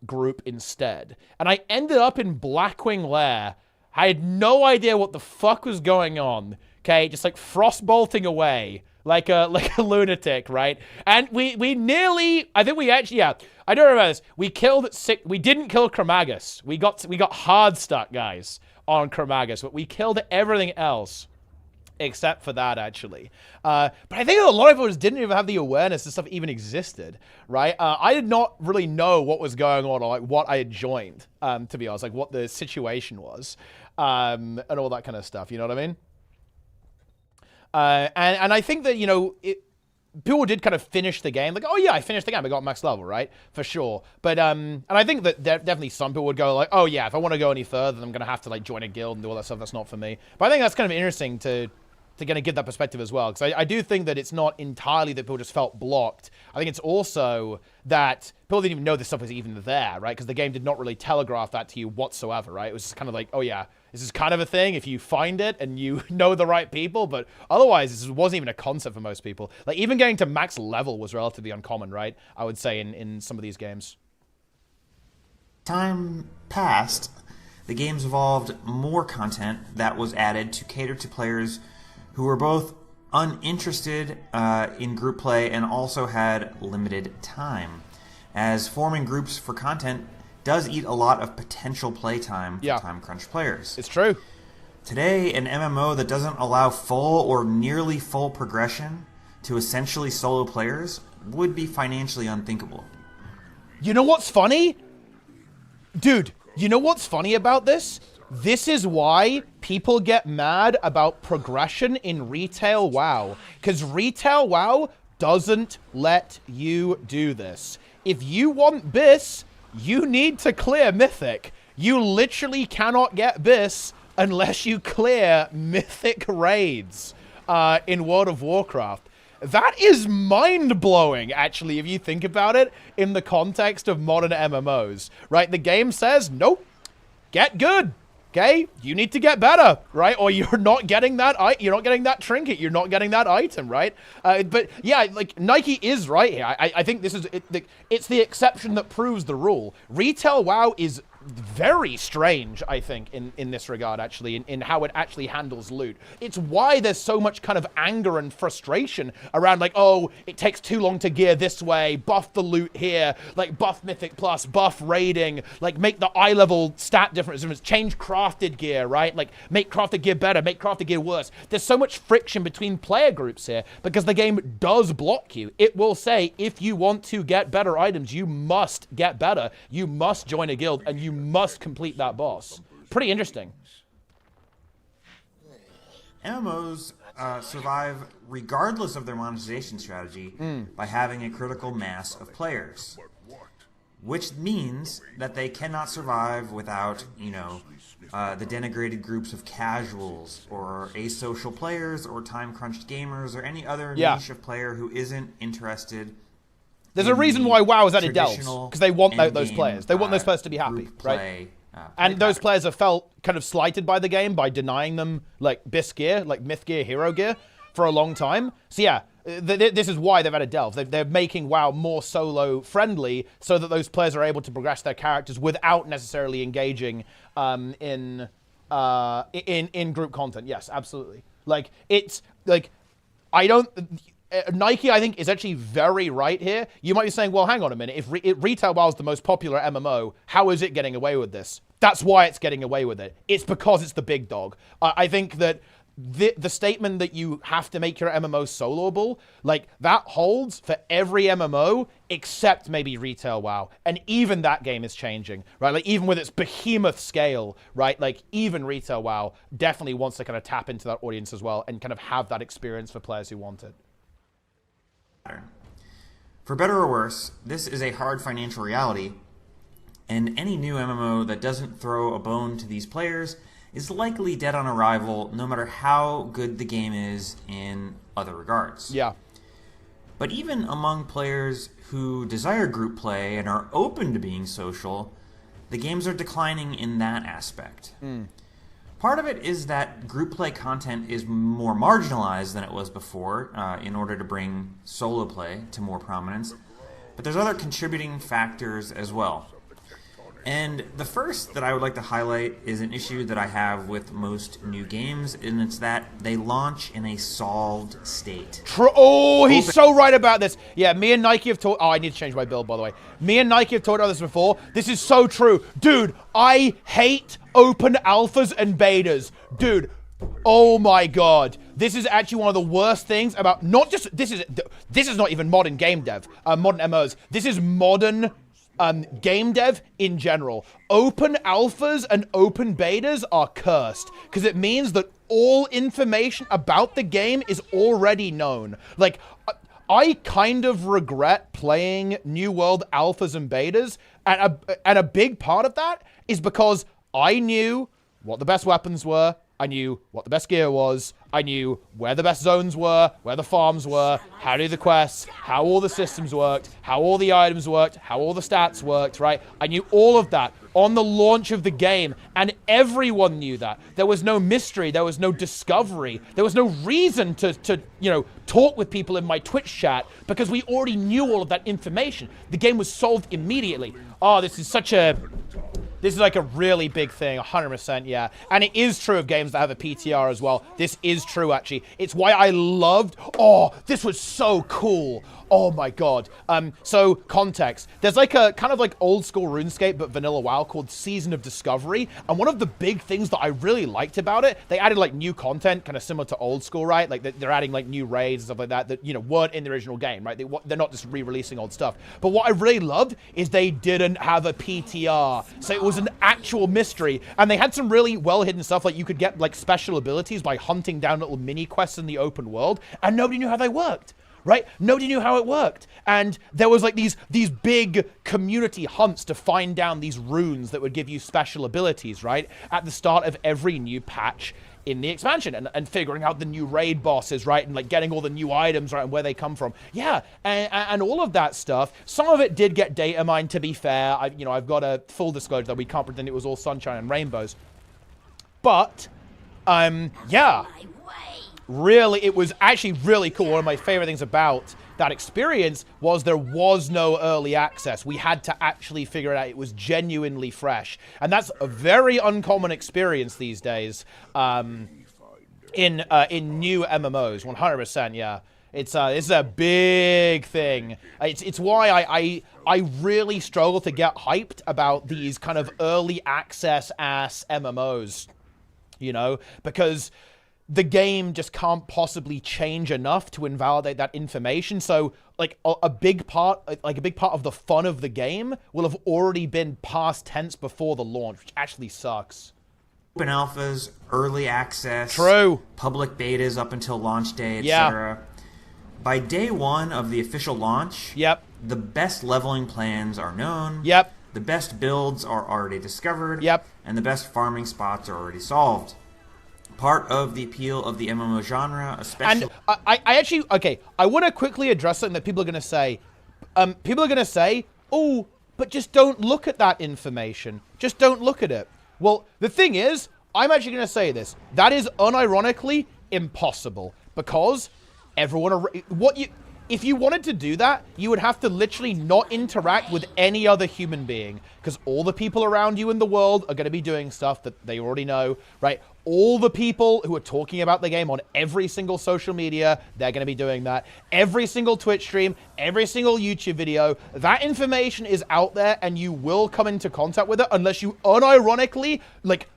Speaker 1: group instead. And I ended up in Blackwing Lair. I had no idea what the fuck was going on. Okay, just like frostbolting away like a lunatic, right? And we nearly, I think we actually, yeah, I don't remember this. We didn't kill Chromagus. We got Hardstuck, guys, on Chromagus, but we killed everything else except for that, actually. But I think a lot of us didn't even have the awareness this stuff even existed, right? I did not really know what was going on or like what I had joined, to be honest, like what the situation was, and all that kind of stuff. You know what I mean? And I think that, you know, people did kind of finish the game. Like, oh yeah, I finished the game. I got max level, right? For sure. But, and I think that definitely some people would go like, oh yeah, if I want to go any further, then I'm going to have to like join a guild and do all that stuff. That's not for me. But I think that's kind of interesting to kind of get that perspective as well. Because I do think that it's not entirely that people just felt blocked. I think it's also that people didn't even know this stuff was even there, right? Because the game did not really telegraph that to you whatsoever, right? It was just kind of like, oh yeah, this is kind of a thing if you find it and you know the right people, but otherwise this wasn't even a concept for most people. Like even getting to max level was relatively uncommon, right? I would say in some of these games.
Speaker 2: Time passed, the games evolved more content that was added to cater to players who were both uninterested in group play and also had limited time, as forming groups for content does eat a lot of potential play time for time-crunched players.
Speaker 1: It's true.
Speaker 2: Today, an MMO that doesn't allow full or nearly full progression to essentially solo players would be financially unthinkable.
Speaker 1: You know what's funny? Dude, you know what's funny about this? This is why people get mad about progression in retail WoW. Because retail WoW doesn't let you do this. If you want BIS, you need to clear Mythic. You literally cannot get BIS unless you clear Mythic raids in World of Warcraft. That is mind-blowing, actually, if you think about it in the context of modern MMOs, right? The game says, nope, get good. Okay, you need to get better, right? Or you're not getting that trinket, you're not getting that item, right? But yeah, like Nike is right here. I think this is it's the exception that proves the rule. Retail WoW is very strange, I think, in this regard, actually, in how it actually handles loot. It's why there's so much kind of anger and frustration around, like, oh, it takes too long to gear this way, buff the loot here, like, buff Mythic Plus, buff raiding, like, make the eye level stat difference, change crafted gear, right? Like, make crafted gear better, make crafted gear worse. There's so much friction between player groups here, because the game does block you. It will say, if you want to get better items, you must get better. You must join a guild, and you must complete that boss. Pretty interesting.
Speaker 2: MMOs survive regardless of their monetization strategy by having a critical mass of players, which means that they cannot survive without, you know, the denigrated groups of casuals or asocial players or time-crunched gamers or any other niche of player who isn't interested.
Speaker 1: There's a reason why WoW is added delves, because they want those players. They want those players to be happy, right? And those players have felt kind of slighted by the game by denying them, like, BIS gear, like myth gear, hero gear, for a long time. So yeah, this is why they've added delves. They're making WoW more solo-friendly so that those players are able to progress their characters without necessarily engaging in group content. Yes, absolutely. Like, it's, like, Nike, I think, is actually very right here. You might be saying, well, hang on a minute. If Retail WoW is the most popular MMO, how is it getting away with this? That's why it's getting away with it. It's because it's the big dog. I think that the statement that you have to make your MMO soloable, like, that holds for every MMO except maybe Retail WoW. And even that game is changing, right? Like, even with its behemoth scale, right? Like, even Retail WoW definitely wants to kind of tap into that audience as well and kind of have that experience for players who want it.
Speaker 2: For better or worse, this is a hard financial reality, and any new MMO that doesn't throw a bone to these players is likely dead on arrival, no matter how good the game is in other regards.
Speaker 1: Yeah.
Speaker 2: But even among players who desire group play and are open to being social, the games are declining in that aspect. Part of it is that group play content is more marginalized than it was before in order to bring solo play to more prominence. But there's other contributing factors as well. And the first that I would like to highlight is an issue that I have with most new games, and it's that they launch in a solved state.
Speaker 1: Oh, he's so right about this. Yeah, me and Nike have talked... Oh, I need to change my build, by the way. Me and Nike have talked about this before. This is so true. Dude, I hate open alphas and betas. Dude, oh my god. This is actually one of the worst things about... Not just... This is not even modern game dev. Modern MMOs. This is modern... game dev in general. Open alphas and open betas are cursed because it means that all information about the game is already known. Like, I kind of regret playing New World alphas and betas, and a big part of that is because I knew what the best weapons were, I knew what the best gear was, I knew where the best zones were, where the farms were, how to do the quests, how all the systems worked, how all the items worked, how all the stats worked, right? I knew all of that on the launch of the game, and everyone knew that. There was no mystery, there was no discovery, there was no reason to you know, talk with people in my Twitch chat because we already knew all of that information. The game was solved immediately. Oh, this is like a really big thing, 100%, yeah. And it is true of games that have a PTR as well. This is true, actually. It's why I loved... Oh, this was so cool. Oh my god. So, context. There's like a kind of like old school RuneScape, but vanilla WoW called Season of Discovery. And one of the big things that I really liked about it, they added like new content, kind of similar to old school, right? Like they're adding like new raids and stuff like that, you know, weren't in the original game, right? They're not just re-releasing old stuff. But what I really loved is they didn't have a PTR. So it was an actual mystery. And they had some really well-hidden stuff, like you could get like special abilities by hunting down little mini quests in the open world, and nobody knew how they worked. Right? Nobody knew how it worked. And there was like these big community hunts to find down these runes that would give you special abilities, right? At the start of every new patch in the expansion, and figuring out the new raid bosses, right? And like getting all the new items, right? And where they come from. Yeah, and all of that stuff. Some of it did get data mined, to be fair. I've got a full disclosure that we can't pretend it was all sunshine and rainbows. But, yeah. Really, it was actually really cool. One of my favorite things about that experience was there was no early access. We had to actually figure it out. It was genuinely fresh. And that's a very uncommon experience these days in new MMOs, 100%, yeah. It's a big thing. It's why I really struggle to get hyped about these kind of early access ass MMOs, you know, because the game just can't possibly change enough to invalidate that information. So, like, a big part of the fun of the game will have already been past tense before the launch, which actually sucks.
Speaker 2: Open alphas, early access,
Speaker 1: true,
Speaker 2: public betas up until launch day, etc. By day one of the official launch,
Speaker 1: yep,
Speaker 2: the best leveling plans are known.
Speaker 1: Yep.
Speaker 2: The best builds are already discovered.
Speaker 1: Yep.
Speaker 2: And the best farming spots are already solved. Part of the appeal of the MMO genre, especially...
Speaker 1: And I actually... Okay, I want to quickly address something that people are going to say. People are going to say, oh, but just don't look at that information. Just don't look at it. Well, the thing is, I'm actually going to say this. That is unironically impossible. Because everyone... if you wanted to do that, you would have to literally not interact with any other human being, because all the people around you in the world are going to be doing stuff that they already know, right? All the people who are talking about the game on every single social media, they're going to be doing that. Every single Twitch stream, every single YouTube video, that information is out there, and you will come into contact with it unless you unironically, like,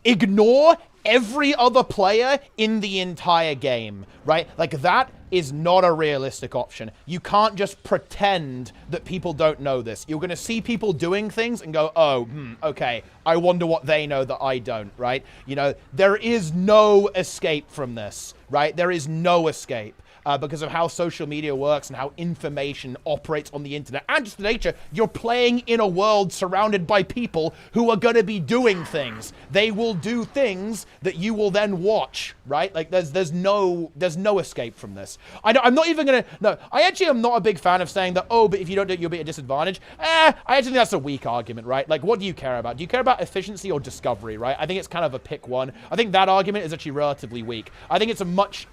Speaker 1: ignore every other player in the entire game, right? Like, that is not a realistic option. You can't just pretend that people don't know this. You're going to see people doing things and go, oh, okay, I wonder what they know that I don't, right? You know, there is no escape from this, right? There is no escape. Because of how social media works and how information operates on the internet, and just the nature, you're playing in a world surrounded by people who are going to be doing things. They will do things that you will then watch, right? Like, there's no escape from this. I'm not even gonna. No, I actually am not a big fan of saying that. Oh, but if you don't do it, you'll be at a disadvantage. I actually think that's a weak argument, right? Like, what do you care about? Do you care about efficiency or discovery, right? I think it's kind of a pick one. I think that argument is actually relatively weak. I think it's a much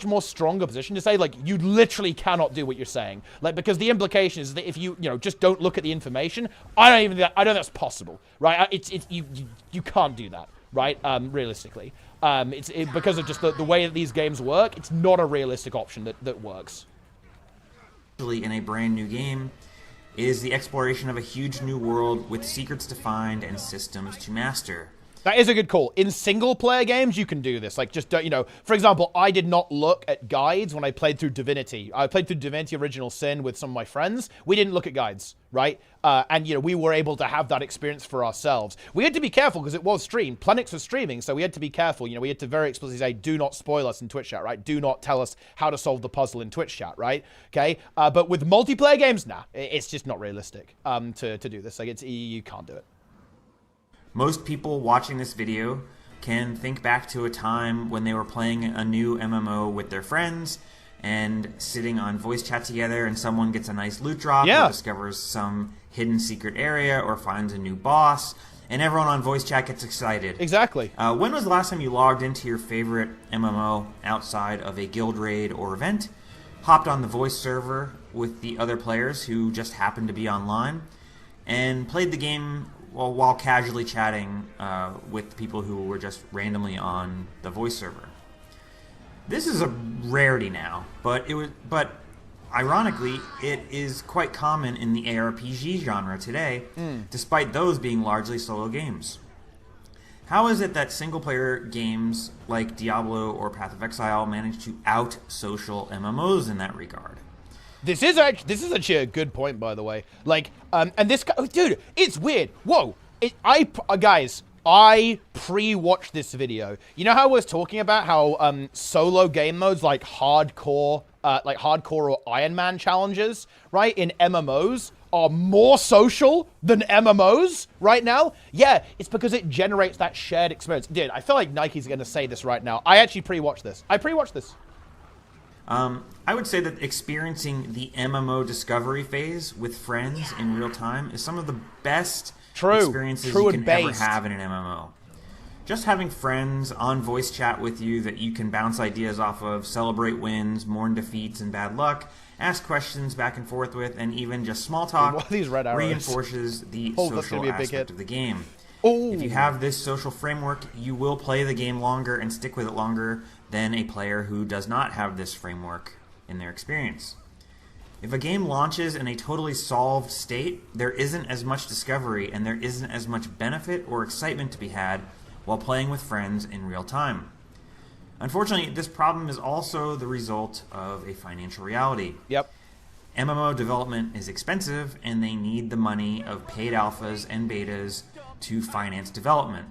Speaker 1: more stronger position to say, like, you literally cannot do what you're saying. Like, because the implication is that if you just don't look at the information, I don't think that's possible, right? You can't do that, right? Realistically. Because of just the way that these games work, it's not a realistic option that works.
Speaker 2: In a brand new game is the exploration of a huge new world with secrets to find and systems to master.
Speaker 1: That is a good call. In single-player games, you can do this. Like, just, for example, I did not look at guides when I played through Divinity. I played through Divinity Original Sin with some of my friends. We didn't look at guides, right? And, we were able to have that experience for ourselves. We had to be careful because it was streamed. Plenix was streaming, so we had to be careful. We had to very explicitly say, do not spoil us in Twitch chat, right? Do not tell us how to solve the puzzle in Twitch chat, right? Okay? But with multiplayer games, nah, it's just not realistic to do this. Like, you can't do it.
Speaker 2: Most people watching this video can think back to a time when they were playing a new MMO with their friends and sitting on voice chat together, and someone gets a nice loot drop or discovers some hidden secret area or finds a new boss, and everyone on voice chat gets excited.
Speaker 1: Exactly.
Speaker 2: When was the last time you logged into your favorite MMO outside of a guild raid or event, hopped on the voice server with the other players who just happened to be online, and played the game while casually chatting with people who were just randomly on the voice server? This is a rarity now, but ironically, it is quite common in the ARPG genre today, despite those being largely solo games. How is it that single-player games like Diablo or Path of Exile manage to out-social MMOs in that regard?
Speaker 1: This is actually a good point, by the way. Like, and this guy, dude, it's weird. Whoa, guys, I pre-watched this video. You know how I was talking about how solo game modes like hardcore or Iron Man challenges, right, in MMOs are more social than MMOs right now? Yeah, it's because it generates that shared experience. Dude, I feel like Nike's going to say this right now. I actually pre-watched this.
Speaker 2: I would say that experiencing the MMO discovery phase with friends in real time is some of the best experiences you can ever have in an MMO. Just having friends on voice chat with you that you can bounce ideas off of, celebrate wins, mourn defeats and bad luck, ask questions back and forth with, and even just small talk reinforces the social aspect of the game.
Speaker 1: Ooh.
Speaker 2: If you have this social framework, you will play the game longer and stick with it longer than a player who does not have this framework in their experience. If a game launches in a totally solved state, there isn't as much discovery and there isn't as much benefit or excitement to be had while playing with friends in real time. Unfortunately, this problem is also the result of a financial reality.
Speaker 1: Yep.
Speaker 2: MMO development is expensive, and they need the money of paid alphas and betas to finance development.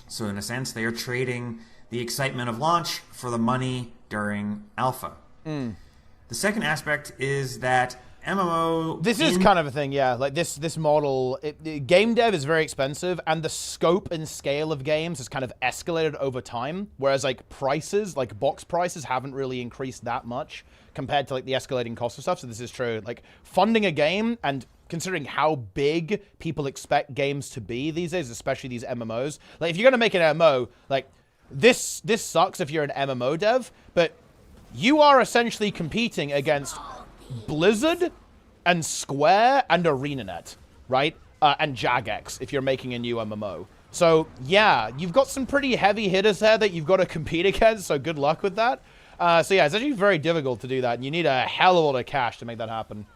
Speaker 2: So in a sense, they are trading the excitement of launch for the money during alpha. The second aspect is that MMO...
Speaker 1: This is kind of a thing, yeah. Like, this model... game dev is very expensive, and the scope and scale of games has kind of escalated over time, whereas, like, prices, like, box prices haven't really increased that much compared to, like, the escalating cost of stuff, so this is true. Like, funding a game, and considering how big people expect games to be these days, especially these MMOs, like, if you're going to make an MMO, like, this sucks if you're an MMO dev, but you are essentially competing against Blizzard and Square and ArenaNet, right? And Jagex, if you're making a new MMO. So, yeah, you've got some pretty heavy hitters there that you've got to compete against, so good luck with that. So, yeah, it's actually very difficult to do that, and you need a hell of a lot of cash to make that happen.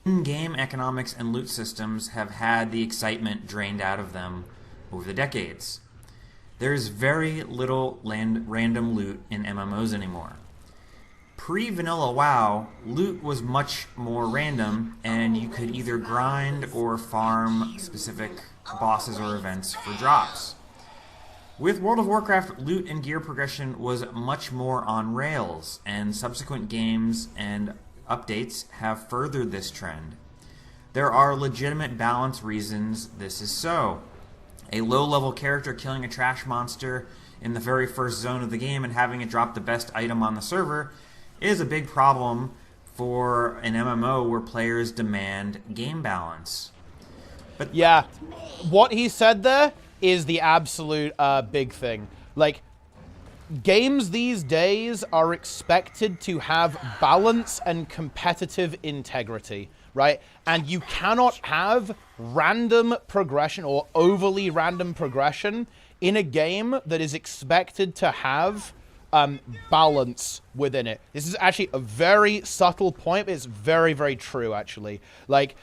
Speaker 2: In-game economics and loot systems have had the excitement drained out of them over the decades. There's very little random loot in MMOs anymore. Pre-vanilla WoW, loot was much more random, and you could either grind or farm specific bosses or events for drops. With World of Warcraft, loot and gear progression was much more on rails, and subsequent games and updates have furthered this trend. There are legitimate balance reasons this is so. A low-level character killing a trash monster in the very first zone of the game and having it drop the best item on the server is a big problem for an MMO where players demand game balance.
Speaker 1: But yeah, what he said there is the absolute big thing. Like, games these days are expected to have balance and competitive integrity, right? And you cannot have random progression or overly random progression in a game that is expected to have balance within it. This is actually a very subtle point, but it's very, very true, actually. Like,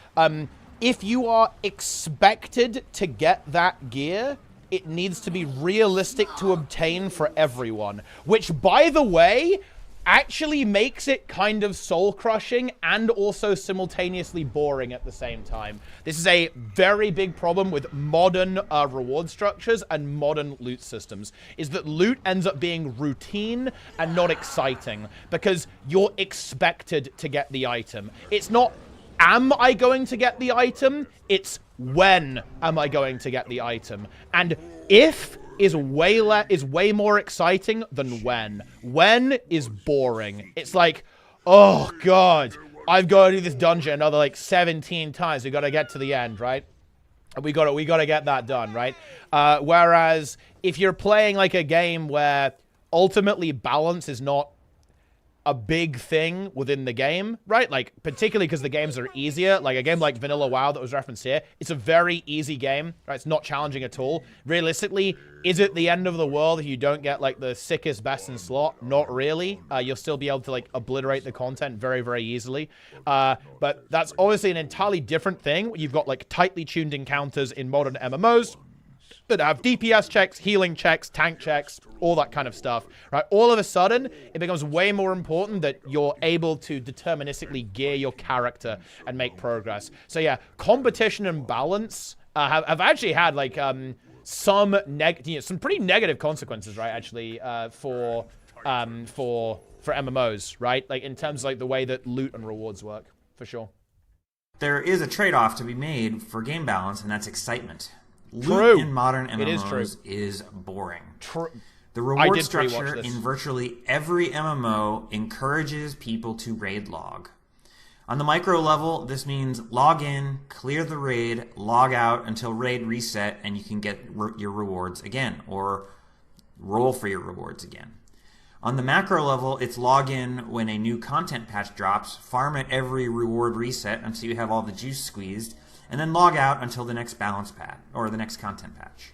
Speaker 1: if you are expected to get that gear, it needs to be realistic to obtain for everyone. Which, by the way, actually makes it kind of soul-crushing and also simultaneously boring at the same time. This is a very big problem with modern reward structures and modern loot systems, is that loot ends up being routine and not exciting because you're expected to get the item. It's not, am I going to get the item? It's, when am I going to get the item? And if is way more exciting than when. When is boring. It's like, oh god, I've got to do this dungeon another like 17 times. We got to get to the end, right? We got to get that done, right? Whereas if you're playing like a game where ultimately balance is not a big thing within the game, right? Like, particularly because the games are easier. Like, a game like Vanilla WoW that was referenced here, it's a very easy game, right? It's not challenging at all. Realistically, is it the end of the world if you don't get, like, the sickest best in slot? Not really. You'll still be able to, like, obliterate the content very, very easily. But that's obviously an entirely different thing. You've got, like, tightly tuned encounters in modern MMOs that have DPS checks, healing checks, tank checks, all that kind of stuff, right? All of a sudden, it becomes way more important that you're able to deterministically gear your character and make progress. So yeah, competition and balance have actually had like some pretty negative consequences, right? Actually, for MMOs, right? Like in terms of like the way that loot and rewards work, for sure.
Speaker 2: There is a trade-off to be made for game balance, and that's excitement.
Speaker 1: True.
Speaker 2: Loot in modern MMOs is boring. The reward structure in virtually every MMO encourages people to raid log. On the micro level, this means log in, clear the raid, log out until raid reset, and you can get your rewards again, or roll for your rewards again. On the macro level, it's log in when a new content patch drops, farm at every reward reset until you have all the juice squeezed, and then log out until the next balance patch, or the next content patch.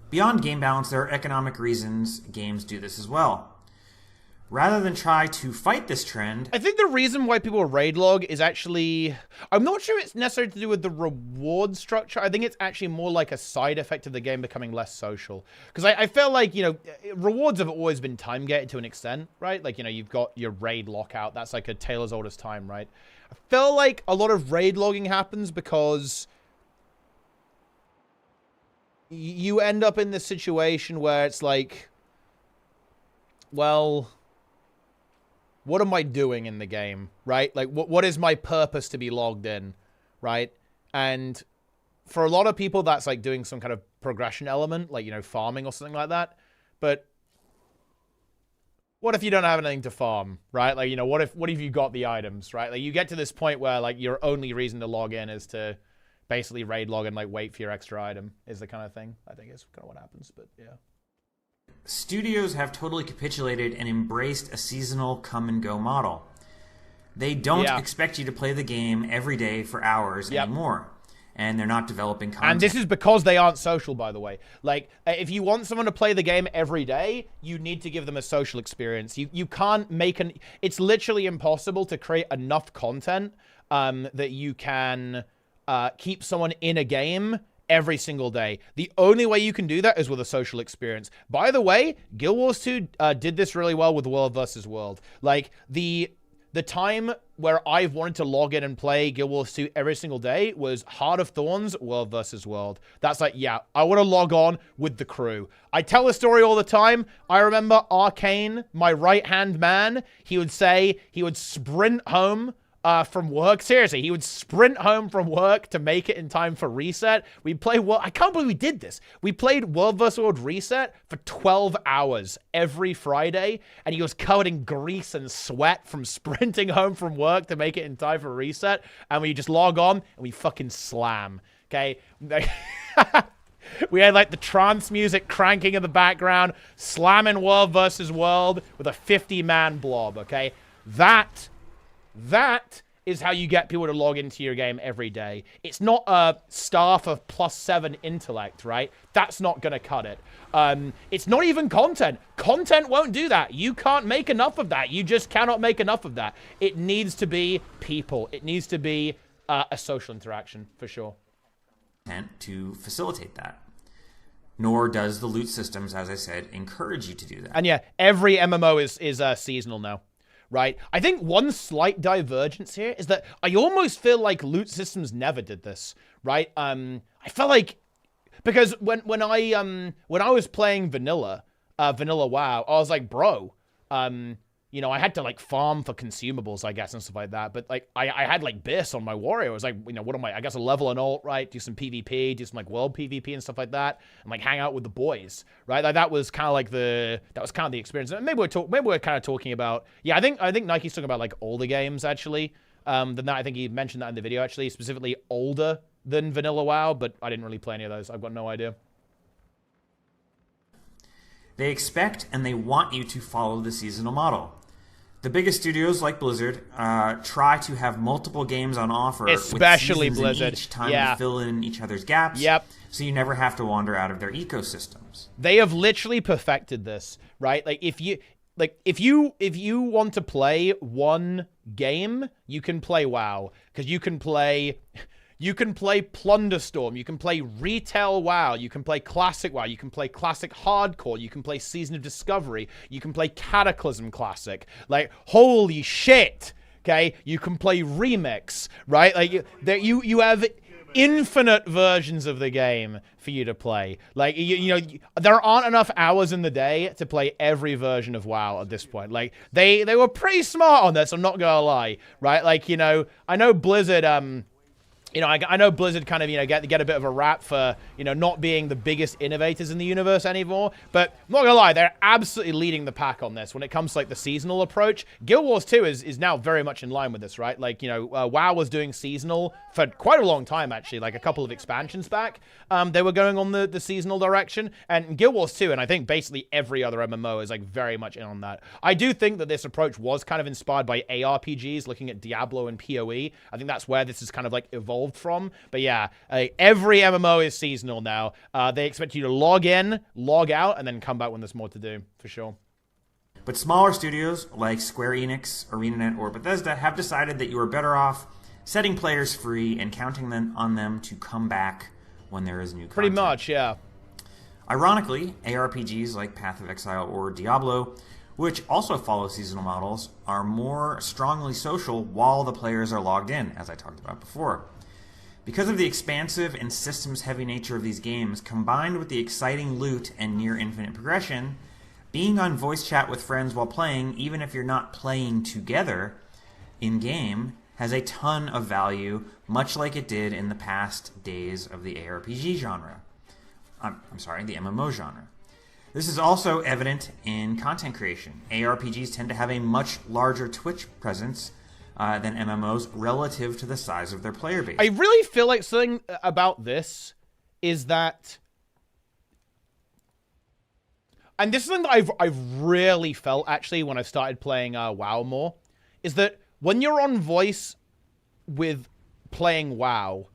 Speaker 2: Beyond game balance, there are economic reasons games do this as well. Rather than try to fight this trend...
Speaker 1: I think the reason why people raid log is actually... I'm not sure it's necessarily to do with the reward structure. I think it's actually more like a side effect of the game becoming less social. Because I feel like, you know, rewards have always been time-gated to an extent, right? Like, you know, you've got your raid lockout. That's like a tale as old as time, right? I feel like a lot of raid logging happens because you end up in this situation where it's like, well, what am I doing in the game, right? Like, what is my purpose to be logged in, right? And for a lot of people, that's like doing some kind of progression element, like, you know, farming or something like that. But what if you don't have anything to farm, right? Like, you know, what if you got the items, right? Like, you get to this point where, like, your only reason to log in is to basically raid log and, like, wait for your extra item is the kind of thing. I think is kind of what happens, but yeah.
Speaker 2: Studios have totally capitulated and embraced a seasonal come-and-go model. They don't expect you to play the game every day for hours anymore. And they're not developing content.
Speaker 1: And this is because they aren't social, by the way. Like, if you want someone to play the game every day, you need to give them a social experience. You can't make an... It's literally impossible to create enough content that you can keep someone in a game every single day. The only way you can do that is with a social experience. By the way, Guild Wars 2 did this really well with World versus World. Like, the time where I've wanted to log in and play Guild Wars 2 every single day was Heart of Thorns, World versus World. That's like, yeah, I want to log on with the crew. I tell the story all the time. I remember Arcane, my right-hand man, he would say he would sprint home from work. Seriously, he would sprint home from work to make it in time for reset. We played I can't believe we did this. We played World vs. World reset for 12 hours every Friday, and he was covered in grease and sweat from sprinting home from work to make it in time for reset. And we just log on and we fucking slam. Okay. We had like the trance music cranking in the background, slamming World vs. World with a 50-man blob. Okay. That is how you get people to log into your game every day. It's not a staff of +7 intellect, right? That's not going to cut it. It's not even content. Content won't do that. You can't make enough of that. You just cannot make enough of that. It needs to be people. It needs to be a social interaction, for sure.
Speaker 2: To facilitate that. Nor does the loot systems, as I said, encourage you to do that.
Speaker 1: And yeah, every MMO is seasonal now. Right? I think one slight divergence here is that I almost feel like loot systems never did this, right? I felt like, because when I was playing vanilla WoW, I was like, bro, you know, I had to like farm for consumables, I guess, and stuff like that. But like, I had like Biss on my warrior. I was like, you know, what am I guess a level an ult, right? Do some PvP, do some like world PvP and stuff like that, and like hang out with the boys, right? Like that was kind of like the experience. And maybe we're kind of talking about, yeah, I think Nike's talking about like older games actually. Than that, I think he mentioned that in the video actually, specifically older than vanilla WoW, but I didn't really play any of those. I've got no idea.
Speaker 2: They expect and they want you to follow the seasonal model. The biggest studios like Blizzard try to have multiple games on offer,
Speaker 1: especially
Speaker 2: with
Speaker 1: Blizzard,
Speaker 2: each time to fill in each other's gaps.
Speaker 1: Yep.
Speaker 2: So you never have to wander out of their ecosystems.
Speaker 1: They have literally perfected this, right? Like if you want to play one game, you can play WoW, because you can play Plunderstorm, you can play Retail WoW, you can play Classic WoW, you can play Classic Hardcore, you can play Season of Discovery, you can play Cataclysm Classic. Like, holy shit, okay? You can play Remix, right? Like, you have infinite versions of the game for you to play. Like, you know, there aren't enough hours in the day to play every version of WoW at this point. Like, they were pretty smart on this, I'm not gonna lie, right? Like, you know, I know Blizzard, you know, I know Blizzard kind of, you know, get a bit of a rap for, you know, not being the biggest innovators in the universe anymore. But I'm not gonna lie, they're absolutely leading the pack on this when it comes to like the seasonal approach. Guild Wars 2 is now very much in line with this, right? Like, you know, WoW was doing seasonal for quite a long time, actually, like a couple of expansions back. They were going on the seasonal direction, and Guild Wars 2, and I think basically every other MMO is like very much in on that. I do think that this approach was kind of inspired by ARPGs, looking at Diablo and PoE. I think that's where this is kind of like evolved from. But yeah, every MMO is seasonal now. They expect you to log in, log out, and then come back when there's more to do, for sure.
Speaker 2: But smaller studios like Square Enix, ArenaNet, or Bethesda have decided that you are better off setting players free and counting on them to come back when there is new content.
Speaker 1: Pretty much, yeah.
Speaker 2: Ironically, ARPGs like Path of Exile or Diablo, which also follow seasonal models, are more strongly social while the players are logged in, as I talked about before. Because of the expansive and systems-heavy nature of these games, combined with the exciting loot and near-infinite progression, being on voice chat with friends while playing, even if you're not playing together in-game, has a ton of value, much like it did in the past days of the ARPG genre. I'm sorry, the MMO genre. This is also evident in content creation. ARPGs tend to have a much larger Twitch presence than MMOs relative to the size of their player base.
Speaker 1: I really feel like something about this is that And this is something that I've really felt, actually, when I started playing WoW more, is that when you're on voice with playing WoW,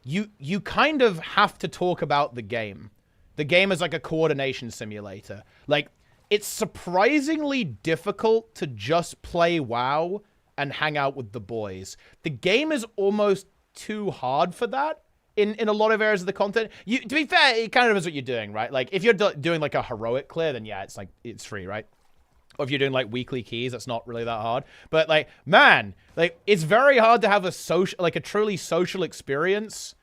Speaker 1: you kind of have to talk about the game. The game is like a coordination simulator. Like, it's surprisingly difficult to just play WoW and hang out with the boys. The game is almost too hard for that in a lot of areas of the content. To be fair, it kind of is what you're doing, right? Like, if you're doing like a heroic clear, then yeah, it's free, right? Or if you're doing like weekly keys, that's not really that hard. But like, man, like, it's very hard to have a truly social experience,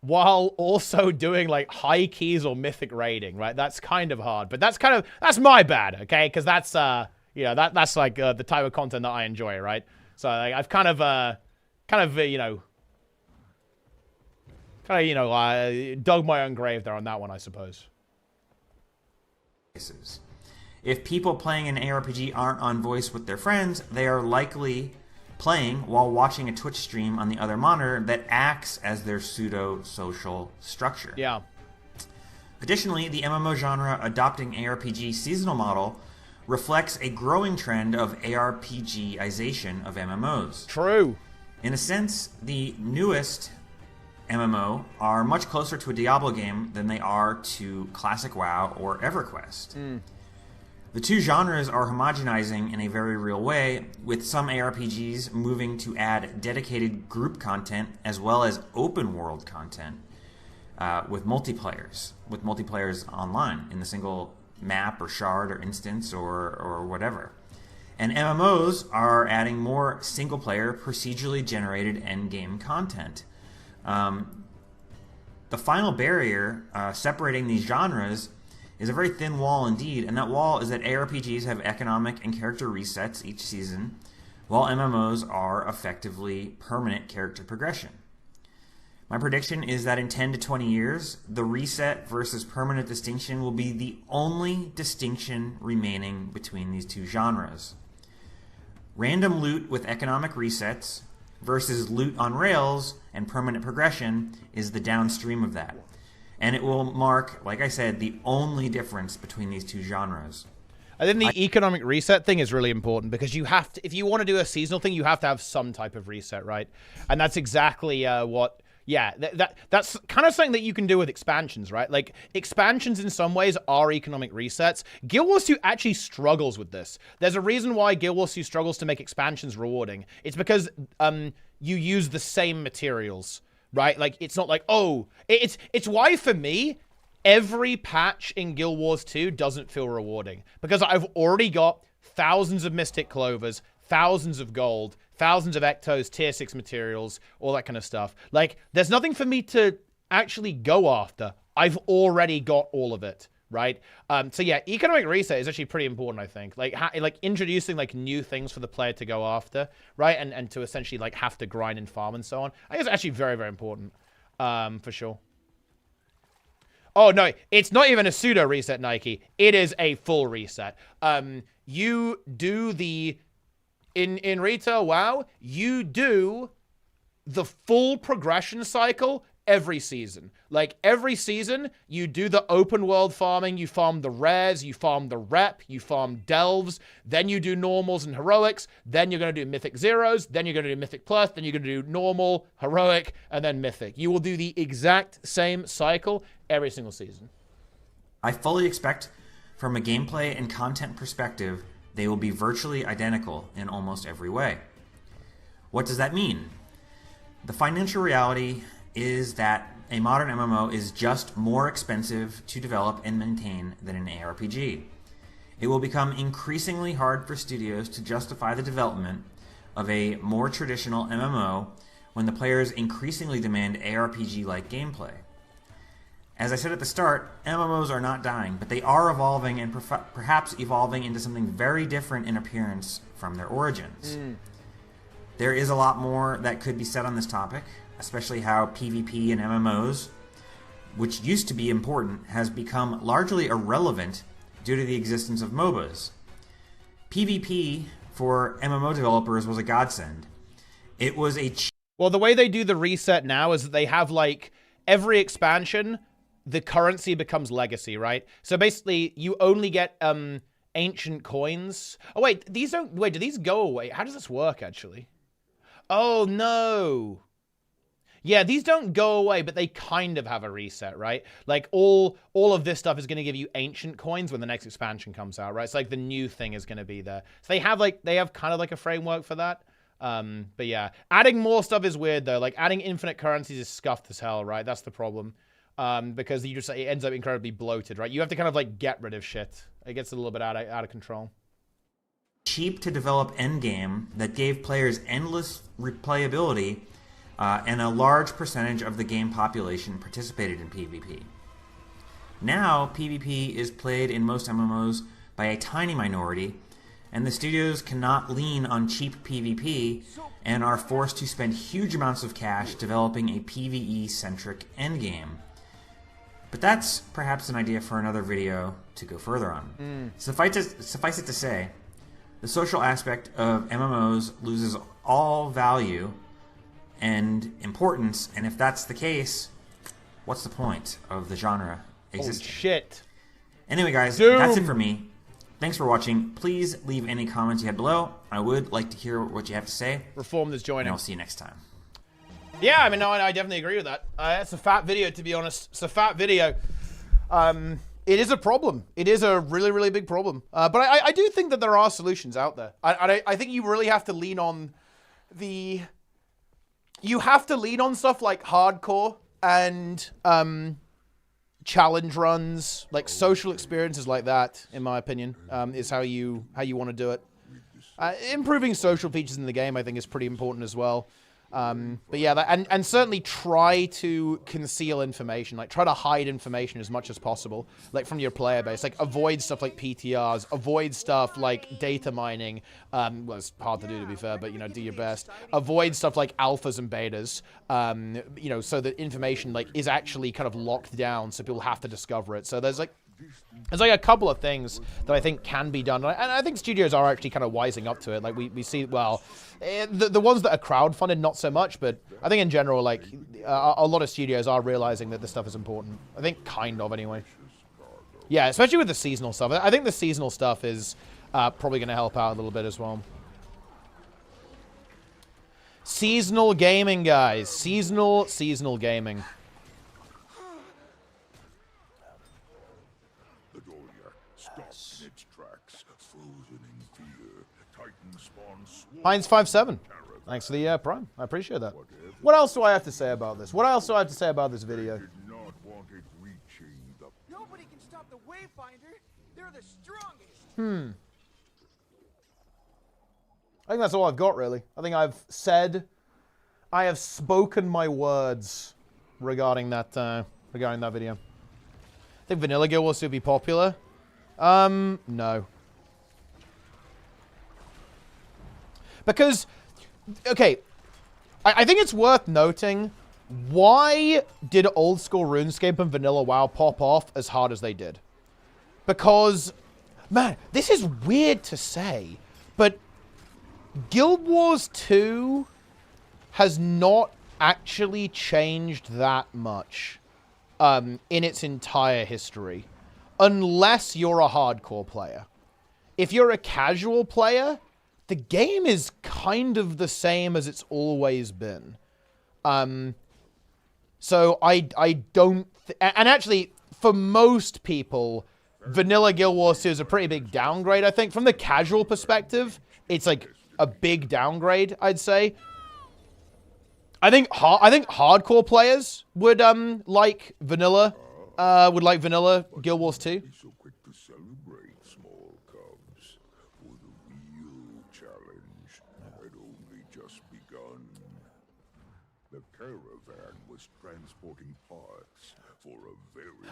Speaker 1: while also doing like high keys or mythic raiding, right? That's kind of hard, but that's my bad, okay? Because that's you know, that's like the type of content that I enjoy, right? So like, I've kind of dug my own grave there on that one, I suppose.
Speaker 2: If people playing an ARPG aren't on voice with their friends, they are likely playing while watching a Twitch stream on the other monitor that acts as their pseudo-social structure.
Speaker 1: Yeah.
Speaker 2: Additionally, the MMO genre adopting ARPG seasonal model reflects a growing trend of ARPGization of MMOs.
Speaker 1: True.
Speaker 2: In a sense, the newest MMO are much closer to a Diablo game than they are to classic WoW or EverQuest. The two genres are homogenizing in a very real way, with some ARPGs moving to add dedicated group content as well as open world content with multiplayers online in the single map or shard or instance or whatever. And MMOs are adding more single player procedurally generated endgame content. The final barrier separating these genres is a very thin wall indeed, and that wall is that ARPGs have economic and character resets each season, while MMOs are effectively permanent character progression. My prediction is that in 10 to 20 years, the reset versus permanent distinction will be the only distinction remaining between these two genres. Random loot with economic resets versus loot on rails and permanent progression is the downstream of that. And it will mark, like I said, the only difference between these two genres.
Speaker 1: I think the economic reset thing is really important because you have to, if you want to do a seasonal thing, you have to have some type of reset, right? And that's exactly what, yeah, that's kind of something that you can do with expansions, right? Like, expansions in some ways are economic resets. Guild Wars 2 actually struggles with this. There's a reason why Guild Wars 2 struggles to make expansions rewarding. It's because you use the same materials. Right? Like, it's not like, oh, it's why, for me, every patch in Guild Wars 2 doesn't feel rewarding. Because I've already got thousands of Mystic Clovers, thousands of gold, thousands of Ectos, tier 6 materials, all that kind of stuff. Like, there's nothing for me to actually go after. I've already got all of it. Right? So yeah, economic reset is actually pretty important, I think. Like, introducing like new things for the player to go after, right? And to essentially like have to grind and farm and so on. I think it's actually very, very important, for sure. Oh no, it's not even a pseudo reset, Nike. It is a full reset. You do the in retail WoW, you do the full progression cycle every season. Like, every season, you do the open world farming, you farm the rares, you farm the rep, you farm delves, then you do normals and heroics, then you're going to do mythic zeros, then you're going to do mythic plus, then you're going to do normal, heroic, and then mythic. You will do the exact same cycle every single season.
Speaker 2: I fully expect, from a gameplay and content perspective, they will be virtually identical in almost every way. What does that mean? The financial reality is that a modern MMO is just more expensive to develop and maintain than an ARPG. It will become increasingly hard for studios to justify the development of a more traditional MMO when the players increasingly demand ARPG-like gameplay. As I said at the start, MMOs are not dying, but they are evolving and perhaps evolving into something very different in appearance from their origins. There is a lot more that could be said on this topic, especially how PvP and MMOs, which used to be important, has become largely irrelevant due to the existence of MOBAs. PvP for MMO developers was a godsend. It was a...
Speaker 1: Well, the way they do the reset now is that they have, like, every expansion, the currency becomes legacy, right? So basically, you only get ancient coins. Oh, wait, these don't... Wait, do these go away? How does this work, actually? Oh, no. Yeah, these don't go away, but they kind of have a reset, right? Like, all of this stuff is going to give you ancient coins when the next expansion comes out, right? It's like the new thing is going to be there. So they have kind of like a framework for that. But yeah, adding more stuff is weird, though. Like, adding infinite currencies is scuffed as hell, right? That's the problem. Because it ends up incredibly bloated, right? You have to kind of, like, get rid of shit. It gets a little bit out of control.
Speaker 2: Cheap to develop endgame that gave players endless replayability, and a large percentage of the game population participated in PvP. Now, PvP is played in most MMOs by a tiny minority, and the studios cannot lean on cheap PvP and are forced to spend huge amounts of cash developing a PvE-centric endgame. But that's perhaps an idea for another video to go further on. Suffice it to say, the social aspect of MMOs loses all value and importance, and if that's the case, what's the point of the genre existing?
Speaker 1: Oh, shit.
Speaker 2: Anyway, guys, that's it for me. Thanks for watching. Please leave any comments you had below. I would like to hear what you have to say.
Speaker 1: Reform is joining.
Speaker 2: And I'll see you next time.
Speaker 1: Yeah, I mean, no, I definitely agree with that. It's a fat video, to be honest. It's a fat video. It is a problem. It is a really, really big problem. But I do think that there are solutions out there. I think you really have to lean on the... You have to lean on stuff like hardcore and challenge runs, like social experiences like that, in my opinion, is how you want to do it. Improving social features in the game, I think, is pretty important as well. But yeah, and certainly try to conceal information, like try to hide information as much as possible, like from your player base, like avoid stuff like PTRs, avoid stuff like data mining. Well, it's hard to do, to be fair, but, you know, do your best. Avoid stuff like alphas and betas, you know, so that information like is actually kind of locked down, so people have to discover it. So there's like a couple of things that I think can be done, and I think studios are actually kind of wising up to it. Like we see, well, the ones that are crowdfunded, not so much, but I think in general, like a lot of studios are realizing that this stuff is important. I think kind of, anyway. Yeah, especially with the seasonal stuff. I think the seasonal stuff is probably going to help out a little bit as well. Seasonal gaming, guys. Seasonal gaming. Heinz57, thanks for the Prime. I appreciate that. What else do I have to say about this? What else do I have to say about this video?
Speaker 3: Nobody can stop the Wayfinder. They're the strongest.
Speaker 1: I think that's all I've got, really. I think I have spoken my words regarding that video. I think Vanilla Guild will still be popular. No. Because, okay, I think it's worth noting, why did old school RuneScape and Vanilla WoW pop off as hard as they did? Because, man, this is weird to say, but Guild Wars 2 has not actually changed that much in its entire history, unless you're a hardcore player. If you're a casual player, the game is kind of the same as it's always been. So I don't... and actually, for most people, Vanilla Guild Wars 2 is a pretty big downgrade, I think. From the casual perspective, it's like a big downgrade, I'd say. I think hardcore players would like Vanilla Guild Wars 2.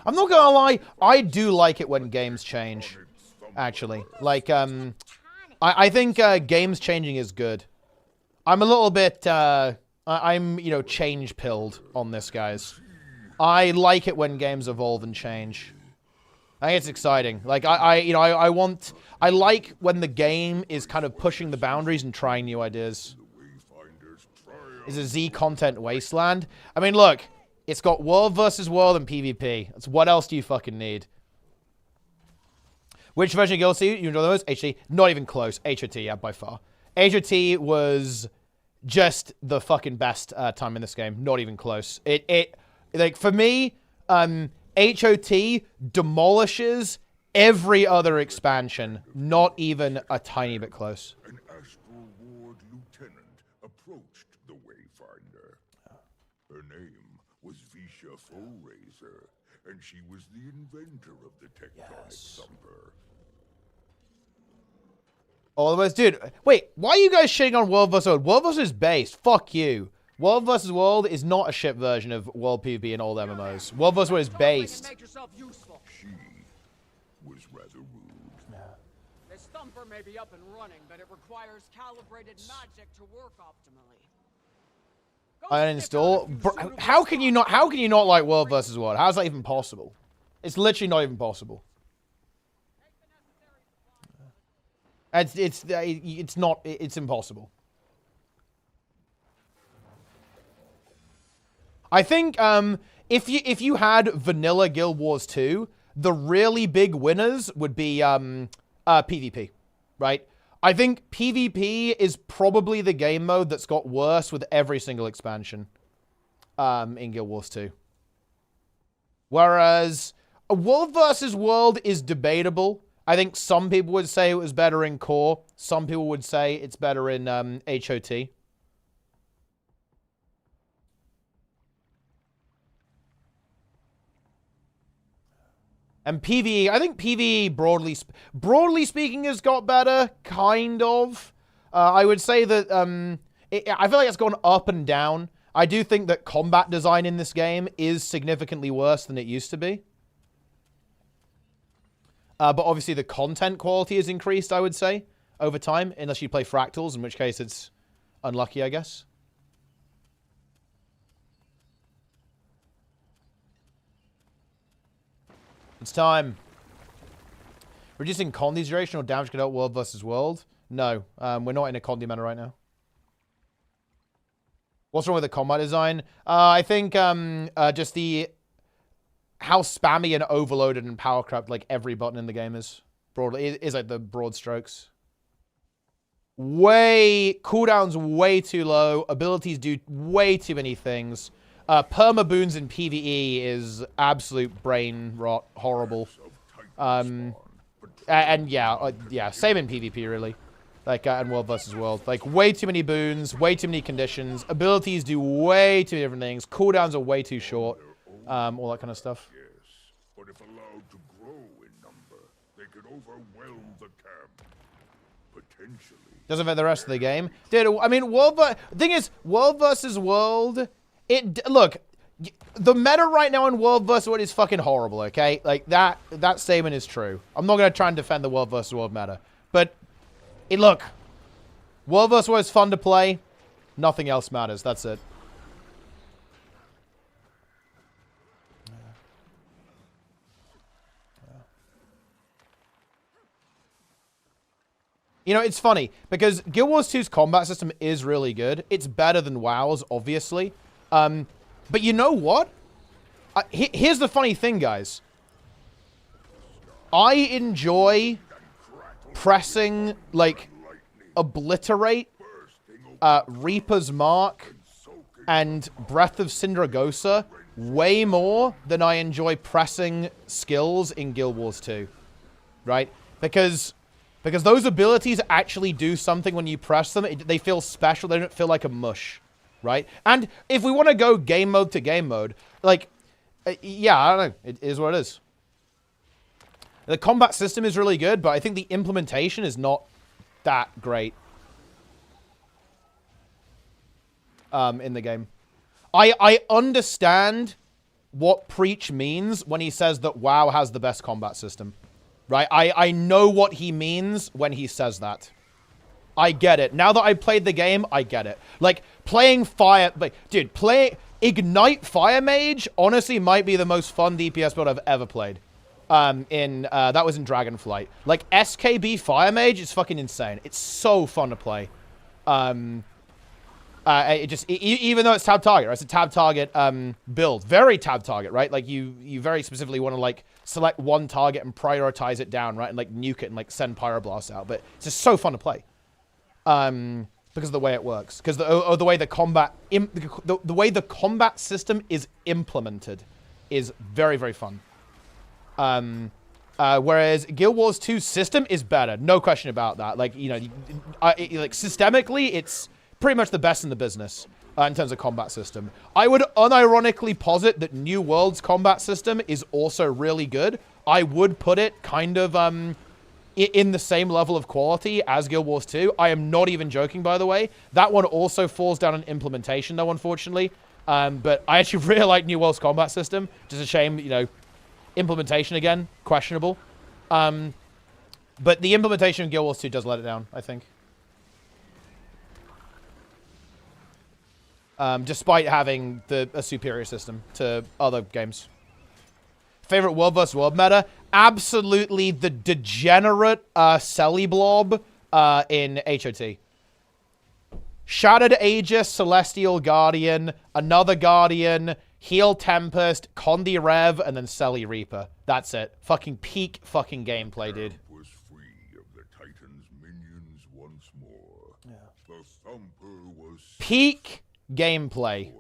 Speaker 1: I'm not gonna lie, I do like it when games change, actually. Like, I think games changing is good. I'm a little bit, I'm, you know, change-pilled on this, guys. I like it when games evolve and change. I think it's exciting. Like, I like when the game is kind of pushing the boundaries and trying new ideas. Is a Z content wasteland? I mean, look, It's got world versus world and PvP. That's what else do you fucking need? Which version of Guild 2 you enjoy the most? HOT? Not even close. HOT, yeah, by far. HOT was just the fucking best time in this game. Not even close. Like, for me, HOT demolishes every other expansion. Not even a tiny bit close.
Speaker 4: An Astral Ward lieutenant approached the Wayfinder. Her name was Visha Foalraiser, and she was the inventor of the tech drive thumper.
Speaker 1: All of us, dude. Wait, why are you guys shitting on World vs. World? World vs. is based. Fuck you. World vs. World is not a shit version of World PvP in old MMOs. World vs. World is based.
Speaker 4: She was rather rude.
Speaker 3: This thumper may be up and running, but it requires calibrated magic to work optimally.
Speaker 1: Uninstall. Bro, how can you not like World vs. World? How's that even possible? It's literally not even possible. It's impossible. I think if you had vanilla Guild Wars 2, the really big winners would be PvP, right? I think PvP is probably the game mode that's got worse with every single expansion in Guild Wars 2. Whereas World versus World is debatable. I think some people would say it was better in core. Some people would say it's better in HOT. And PvE, I think PvE broadly speaking has got better, kind of. I would say that I feel like it's gone up and down. I do think that combat design in this game is significantly worse than it used to be. But obviously the content quality has increased, I would say, over time, unless you play Fractals, in which case it's unlucky, I guess. It's time. Reducing Condi duration or damage can help World versus World? No, we're not in a Condi meta right now. What's wrong with the combat design? I think just the... how spammy and overloaded and power crept like every button in the game is. Broadly, is like the broad strokes. Cooldowns way too low. Abilities do way too many things. Perma boons in PvE is absolute brain rot, horrible. And yeah, same in PvP really. Like and World versus World. Like way too many boons, way too many conditions. Abilities do way too many different things. Cooldowns are way too short. All that kind of stuff.
Speaker 4: But if allowed to grow in number, they could overwhelm the camp. Potentially. Doesn't
Speaker 1: affect the rest of the game. Dude, I mean, the thing is, World versus World, look, the meta right now in World versus World is fucking horrible, okay? Like, that statement is true. I'm not going to try and defend the World versus World meta. But, look, World versus World is fun to play. Nothing else matters. That's it. You know, it's funny, because Guild Wars 2's combat system is really good. It's better than WoW's, obviously. But you know what? Here's the funny thing, guys. I enjoy pressing, like, Obliterate, Reaper's Mark, and Breath of Sindragosa way more than I enjoy pressing skills in Guild Wars 2. Right? Because those abilities actually do something when you press them. They feel special. They don't feel like a mush, right? And if we want to go game mode to game mode, like, yeah, I don't know. It is what it is. The combat system is really good, but I think the implementation is not that great in the game. I understand what Preach means when he says that WoW has the best combat system. Right? I know what he means when he says that. I get it. Now that I've played the game, I get it. Like, playing Fire... Like, dude, Ignite Fire Mage, honestly, might be the most fun DPS build I've ever played. That was in Dragonflight. Like, SKB Fire Mage is fucking insane. It's so fun to play. Even though it's tab target, right? It's a tab target build. Very tab target, right? Like, you very specifically want to, like, select one target and prioritize it down, right? And, like, nuke it and, like, send pyroblasts out. But it's just so fun to play. Because of the way it works. Because the way the combat... the way the combat system is implemented is very, very fun. Whereas Guild Wars 2's system is better. No question about that. Like, you know, like, systemically, it's pretty much the best in the business in terms of combat system. I would unironically posit that New World's combat system is also really good. I would put it kind of in the same level of quality as Guild Wars 2. I am not even joking, by the way. That one also falls down on implementation, though, unfortunately. But I actually really like New World's combat system. Just a shame, you know, implementation again, questionable. But the implementation of Guild Wars 2 does let it down, I think. Despite having a superior system to other games. Favorite world vs. world meta? Absolutely the degenerate Selly blob in HOT. Shattered Aegis, Celestial Guardian, another Guardian, Heal Tempest, Condi Rev, and then Selly Reaper. That's it. Fucking peak fucking gameplay, dude.
Speaker 4: Was free of the Titan's minions once more. Yeah. The Thumper was
Speaker 1: peak gameplay.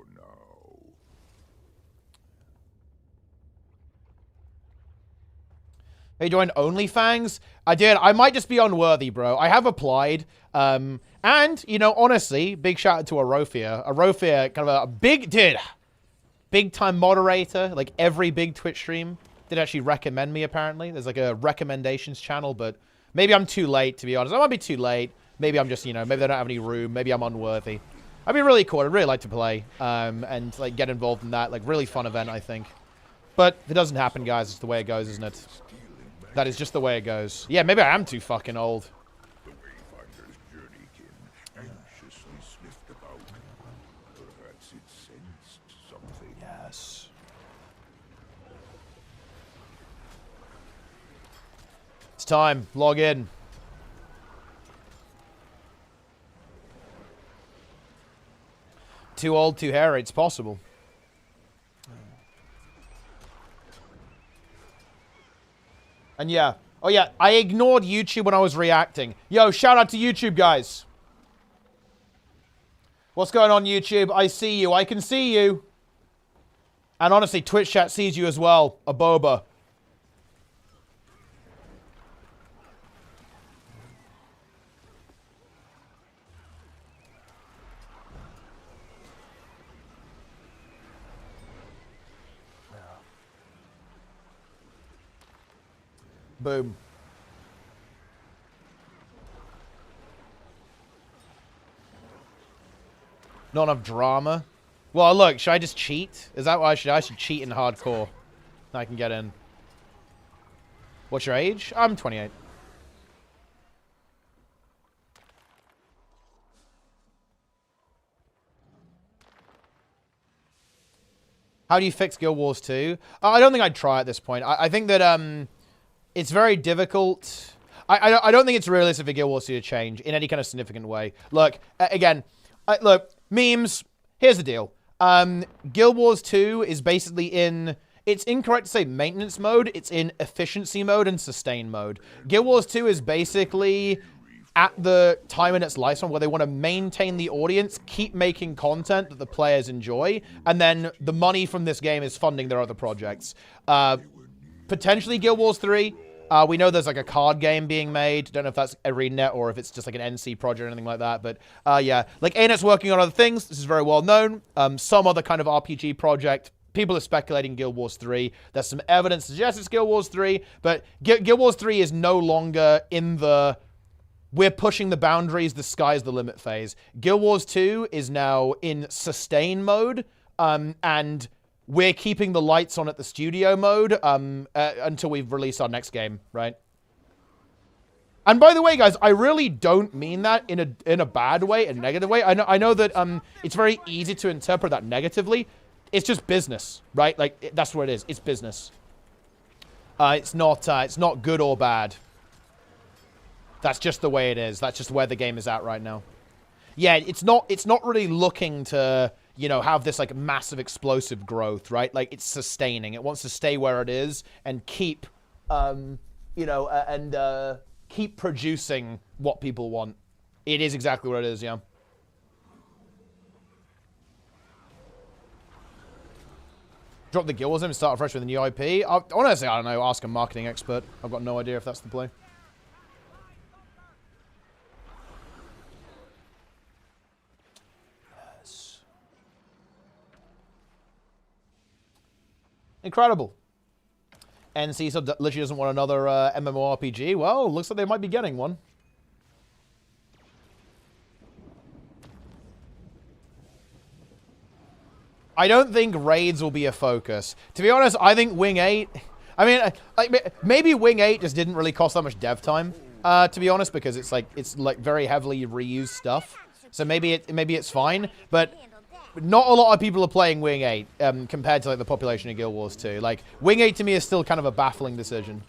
Speaker 1: Hey, joined OnlyFans? I did. I might just be unworthy, bro. I have applied. And, you know, honestly, big shout out to Arophia. Arophia, kind of a big time moderator. Like every big Twitch stream did actually recommend me, apparently. There's like a recommendations channel, but maybe I'm too late, to be honest. I might be too late. Maybe I'm just, you know, maybe they don't have any room. Maybe I'm unworthy. I'd be really cool. I'd really like to play and, like, get involved in that. Like, really fun event, I think. But if it doesn't happen, guys, it's the way it goes, isn't it? That is just the way it goes. Yeah, maybe I am too fucking old.
Speaker 4: The Wayfinder's journeykin anxiously sniffed about. Perhaps it sensed something.
Speaker 1: Yes. It's time. Log in. Too old, too hairy. It's possible. And yeah. Oh yeah, I ignored YouTube when I was reacting. Yo, shout out to YouTube, guys. What's going on, YouTube? I see you. I can see you. And honestly, Twitch chat sees you as well. A boba. Boom. Not enough drama. Well, look, should I just cheat? Is that what I should cheat in hardcore. I can get in. What's your age? I'm 28. How do you fix Guild Wars 2? I don't think I'd try at this point. I think that it's very difficult. I don't think it's realistic for Guild Wars 2 to change in any kind of significant way. Look, again, look, memes, here's the deal. Guild Wars 2 is basically in... It's incorrect to say maintenance mode. It's in efficiency mode and sustain mode. Guild Wars 2 is basically at the time in its lifespan where they want to maintain the audience, keep making content that the players enjoy, and then the money from this game is funding their other projects. Potentially Guild Wars 3. We know there's like a card game being made. Don't know if that's ArenaNet or if it's just like an NC project or anything like that. But yeah, like ARENet's working on other things. This is very well known. Some other kind of RPG project. People are speculating Guild Wars 3. There's some evidence to suggest it's Guild Wars 3. But Guild Wars 3 is no longer in the... We're pushing the boundaries, the sky's the limit phase. Guild Wars 2 is now in sustain mode. And... we're keeping the lights on at the studio mode until we've released our next game, right? And by the way, guys, I really don't mean that in a bad way, a negative way. I know that it's very easy to interpret that negatively. It's just business, right? Like that's what it is. It's business. It's not good or bad. That's just the way it is. That's just where the game is at right now. yeah, it's not really looking to, you know, have this like massive explosive growth, right? Like it's sustaining. It wants to stay where it is and keep, you know, and keep producing what people want. It is exactly what it is, yeah. Drop the Guild Wars and start fresh with a new IP. Honestly, I don't know. Ask a marketing expert. I've got no idea if that's the play. Yes. Incredible. NC sub literally doesn't want another MMORPG. Well, looks like they might be getting one. I don't think raids will be a focus. To be honest, I think Wing 8... I mean, like, maybe Wing 8 just didn't really cost that much dev time, to be honest, because it's like very heavily reused stuff. So maybe it's fine, but not a lot of people are playing Wing 8 compared to like the population of Guild Wars 2. Like, Wing 8 to me is still kind of a baffling decision.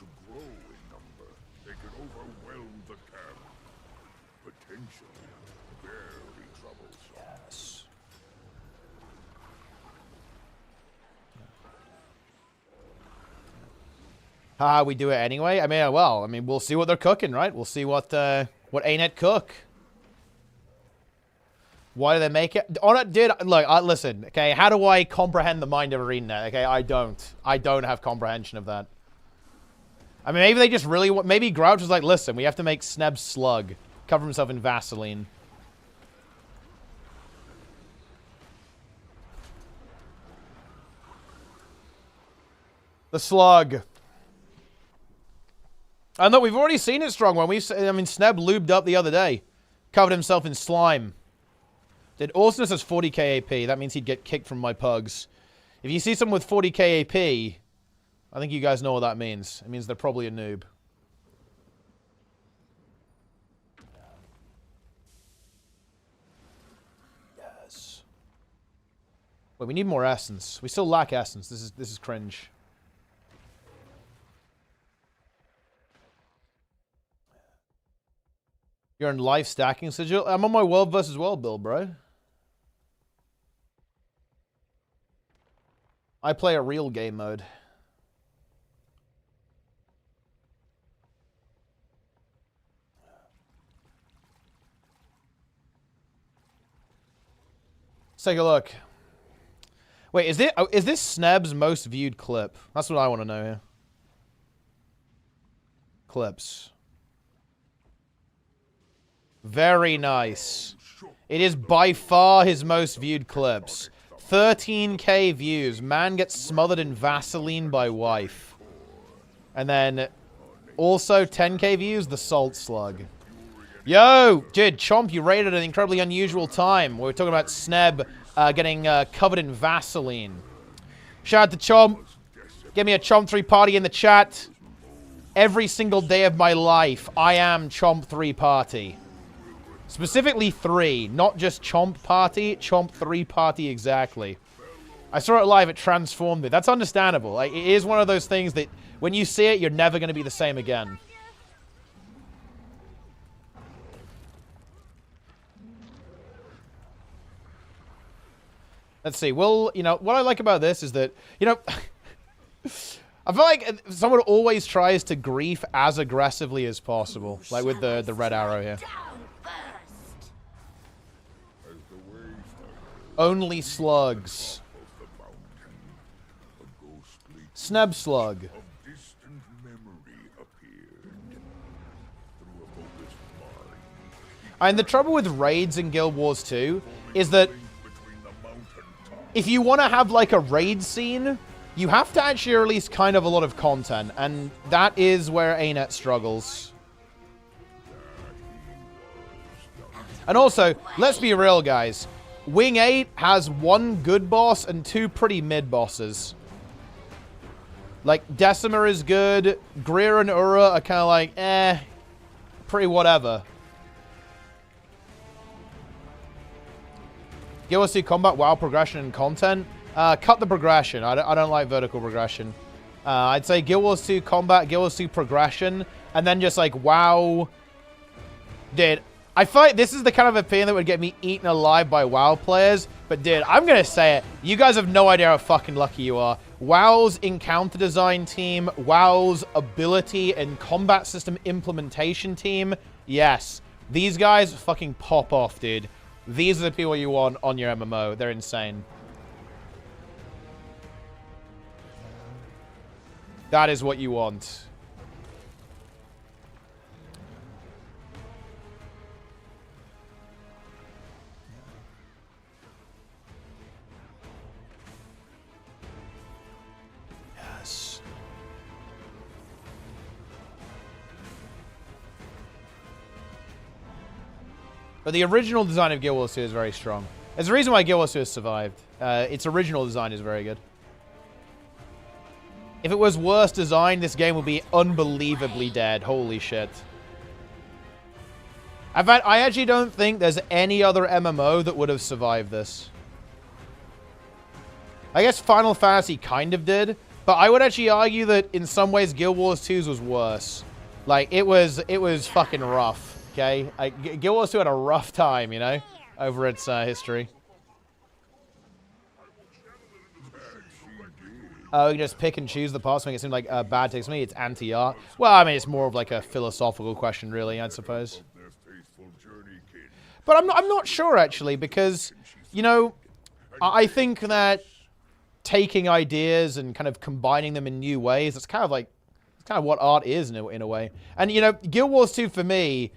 Speaker 1: We do it anyway. I mean, well, I mean, we'll see what they're cooking, right? We'll see what ArenaNet cook. Why do they make it? Dude, look, listen, okay, how do I comprehend the mind of ArenaNet? Okay, I don't have comprehension of that. I mean, maybe they just really want, maybe Grouch was like, listen, we have to make Sneb Slug cover himself in Vaseline. The Slug. And look, we've already seen it strong when I mean, Sneb lubed up the other day. Covered himself in slime. Did Awesomeness has 40k AP. That means he'd get kicked from my pugs. If you see someone with 40k AP, I think you guys know what that means. It means they're probably a noob. Yes. Wait, we need more essence. We still lack essence. This is cringe. You're in life stacking sigil? I'm on my world versus world build, bro. I play a real game mode. Let's take a look. Wait, is this Sneb's most viewed clip? That's what I want to know here. Clips. Very nice. It is by far his most viewed clips. 13k views. Man gets smothered in Vaseline by wife. And then also 10k views, the Salt Slug. Yo, dude, Chomp, you rated an incredibly unusual time. We were talking about Sneb getting covered in Vaseline. Shout out to Chomp. Give me a Chomp 3 party in the chat. Every single day of my life, I am Chomp 3 party. Specifically 3, not just Chomp Party, Chomp 3 Party exactly. I saw it live, it transformed me. That's understandable. Like, it is one of those things that when you see it, you're never going to be the same again. Let's see. Well, you know, what I like about this is that, you know, I feel like someone always tries to grief as aggressively as possible. Like with the red arrow here. Only slugs. Sneb Slug. And the trouble with raids in Guild Wars 2 is that if you want to have like a raid scene, you have to actually release kind of a lot of content, and that is where ARENANET struggles. And also, let's be real, guys. Wing 8 has 1 good boss and 2 pretty mid bosses. Like, Decima is good. Greer and Ura are kind of like, pretty whatever. Guild Wars 2 combat, WoW progression and content. Cut the progression. I don't like vertical progression. I'd say Guild Wars 2 combat, Guild Wars 2 progression, and then just like WoW. Dude, I feel like this is the kind of opinion that would get me eaten alive by WoW players. But dude, I'm gonna say it. You guys have no idea how fucking lucky you are. WoW's encounter design team, WoW's ability and combat system implementation team. Yes, these guys fucking pop off, dude. These are the people you want on your MMO. They're insane. That is what you want. Yes. But the original design of Guild Wars 2 is very strong. There's a reason why Guild Wars 2 has survived. Its original design is very good. If it was worse designed, this game would be unbelievably dead. Holy shit. In fact, I actually don't think there's any other MMO that would have survived this. I guess Final Fantasy kind of did, but I would actually argue that in some ways Guild Wars 2's was worse. Like, it was fucking rough, okay? Guild Wars 2 had a rough time, you know, over its history. Oh, you can just pick and choose the parts to make it seem like bad takes me. It's anti-art. Well, I mean, it's more of like a philosophical question, really, I suppose. But I'm not sure, actually, because, you know, I think that taking ideas and kind of combining them in new ways, that's kind of like, it's kind of what art is in a way. And, you know, Guild Wars 2 for me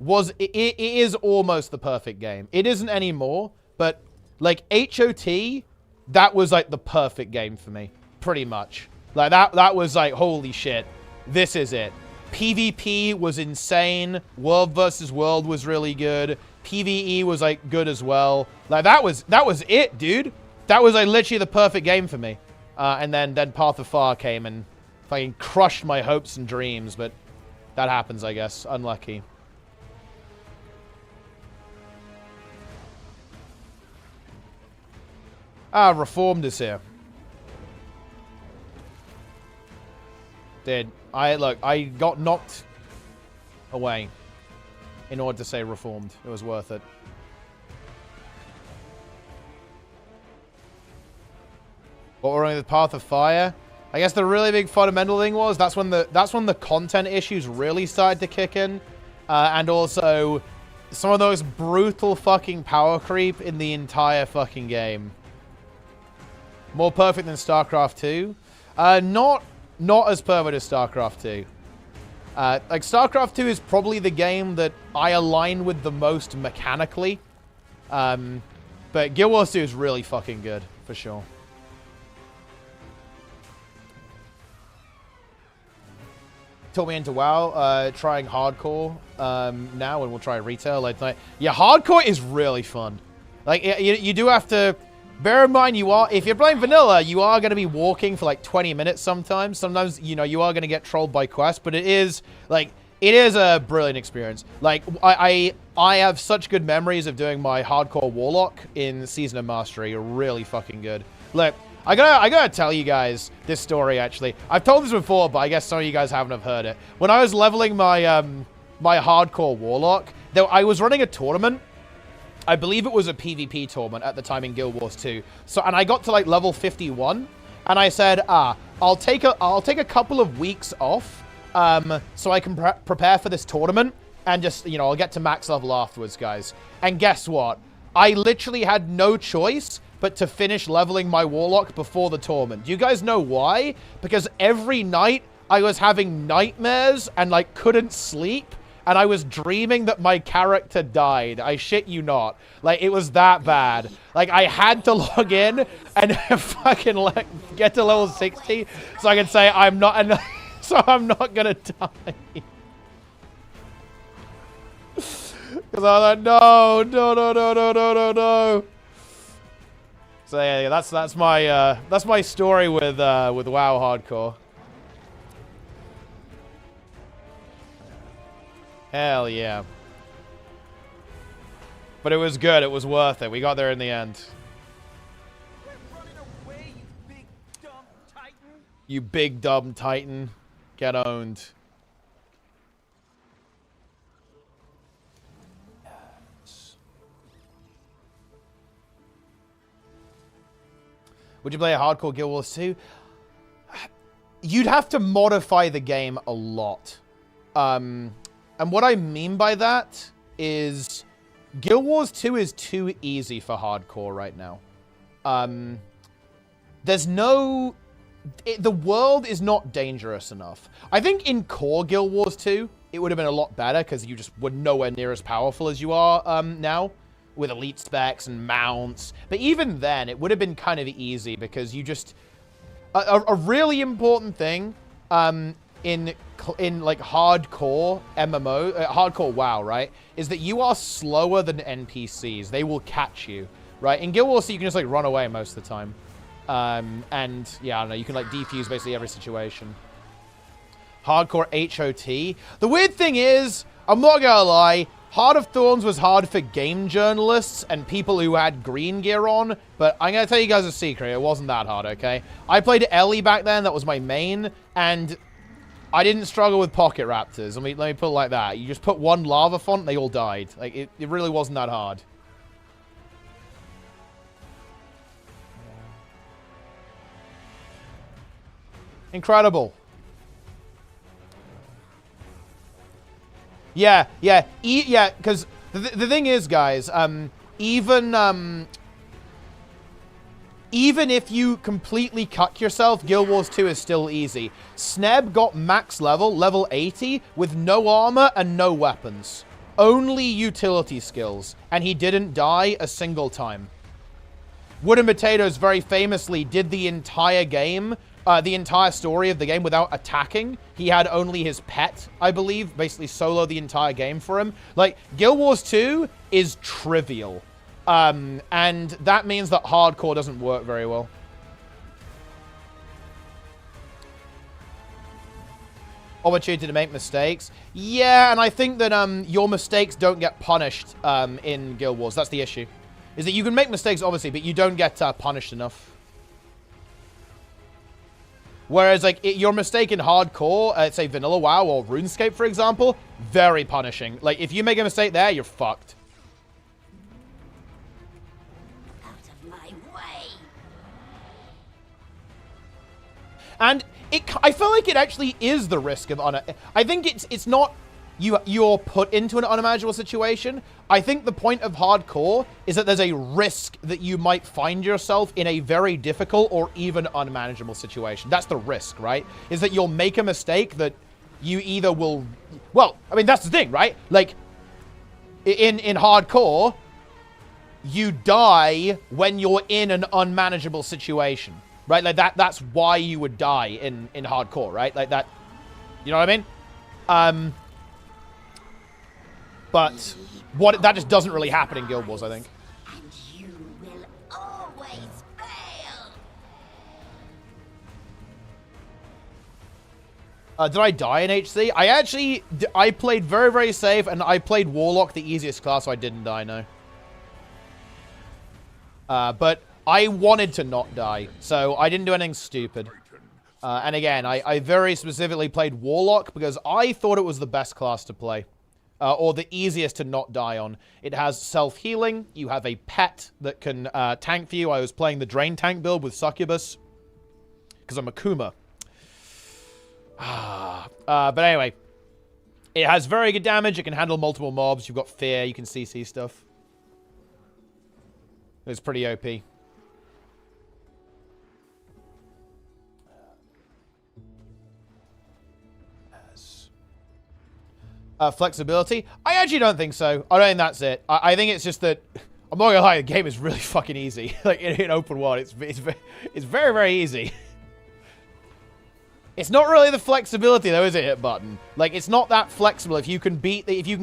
Speaker 1: was, it is almost the perfect game. It isn't anymore, but, like, HOT... that was, like, the perfect game for me. Pretty much. Like, that was, like, holy shit. This is it. PvP was insane. World versus World was really good. PvE was, like, good as well. Like, that was it, dude. That was, like, literally the perfect game for me. And then Path of Far came and fucking crushed my hopes and dreams. But that happens, I guess. Unlucky. Ah, Reformed is here. Dude, I got knocked away in order to say Reformed. It was worth it. What were we with Path of Fire? I guess the really big fundamental thing was that's when the content issues really started to kick in, and also some of those brutal fucking power creep in the entire fucking game. More perfect than StarCraft 2? Not as perfect as StarCraft 2. Like, StarCraft 2 is probably the game that I align with the most mechanically. But Guild Wars 2 is really fucking good, for sure. Taught me into WoW, trying hardcore now, and we'll try retail later tonight. Yeah, hardcore is really fun. Like, you do have to... bear in mind, if you're playing vanilla, you are going to be walking for like 20 minutes sometimes. Sometimes, you know, you are going to get trolled by quests, but it is a brilliant experience. Like, I have such good memories of doing my hardcore warlock in Season of Mastery. Really fucking good. Look, I gotta tell you guys this story, actually. I've told this before, but I guess some of you guys haven't have heard it. When I was leveling my, my hardcore warlock, I was running a tournament. I believe it was a PvP tournament at the time in Guild Wars 2. So, and I got to like level 51, and I said, I'll take a couple of weeks off, so I can prepare for this tournament, and just, you know, I'll get to max level afterwards, guys. And guess what? I literally had no choice but to finish leveling my warlock before the tournament. Do you guys know why? Because every night I was having nightmares and like couldn't sleep. And I was dreaming that my character died. I shit you not. Like, it was that bad. Like, I had to log in and fucking get to level 60 so I can say I'm not gonna die. Because I was like, no. So yeah, that's my story with WoW Hardcore. Hell yeah. But it was good. It was worth it. We got there in the end.
Speaker 3: We're running away, you big dumb titan.
Speaker 1: You big dumb titan. Get owned. Would you play a hardcore Guild Wars 2? You'd have to modify the game a lot. And what I mean by that is Guild Wars 2 is too easy for hardcore right now. There's no... the world is not dangerous enough. I think in core Guild Wars 2, it would have been a lot better because you just were nowhere near as powerful as you are now with elite specs and mounts. But even then, it would have been kind of easy because you just... A really important thing in like hardcore MMO, hardcore WoW, right, is that you are slower than NPCs. They will catch you, right? In Guild Wars 2, you can just like run away most of the time. And yeah, I don't know, you can like defuse basically every situation. Hardcore HOT. The weird thing is, I'm not gonna lie, Heart of Thorns was hard for game journalists and people who had green gear on, but I'm gonna tell you guys a secret, it wasn't that hard, okay? I played Ellie back then, that was my main, and I didn't struggle with pocket raptors. Let me put it like that. You just put one lava font and they all died. Like, it really wasn't that hard. Incredible. Yeah, because the thing is, guys, even if you completely cut yourself, Guild Wars 2 is still easy. Sneb got max level 80, with no armor and no weapons. Only utility skills, and he didn't die a single time. Wooden Potatoes very famously did the entire game, the entire story of the game without attacking. He had only his pet, I believe, basically solo the entire game for him. Like, Guild Wars 2 is trivial. And that means that hardcore doesn't work very well. Opportunity to make mistakes. Yeah, and I think that your mistakes don't get punished in Guild Wars. That's the issue. Is that you can make mistakes, obviously, but you don't get punished enough. Whereas, like, your mistake in hardcore, say Vanilla WoW or RuneScape, for example, very punishing. Like, if you make a mistake there, you're fucked.
Speaker 5: Out of my way.
Speaker 1: And I feel like it actually is the risk of I think it's not you're put into an unimaginable situation. I think the point of hardcore is that there's a risk that you might find yourself in a very difficult or even unmanageable situation. That's the risk, right? Is that you'll make a mistake that you either will... Well, I mean, that's the thing, right? Like, in hardcore, you die when you're in an unmanageable situation, right? Like, that's why you would die in hardcore, right? Like, that... You know what I mean? But that just doesn't really happen in Guild Wars, I think.
Speaker 5: And you will always fail.
Speaker 1: Did I die in HC? I played very, very safe, and I played Warlock, the easiest class, so I didn't die, no. But I wanted to not die, so I didn't do anything stupid. And again, I very specifically played Warlock because I thought it was the best class to play. Or the easiest to not die on. It has self-healing. You have a pet that can tank for you. I was playing the Drain Tank build with Succubus. Because I'm a Kuma. But anyway. It has very good damage. It can handle multiple mobs. You've got Fear. You can CC stuff. It's pretty OP. Flexibility? I actually don't think so. I don't think that's it. I think it's just that... I'm not gonna lie, the game is really fucking easy. Like, in open world, it's very, very easy. It's not really the flexibility, though, is it, hit button? Like, it's not that flexible. If you can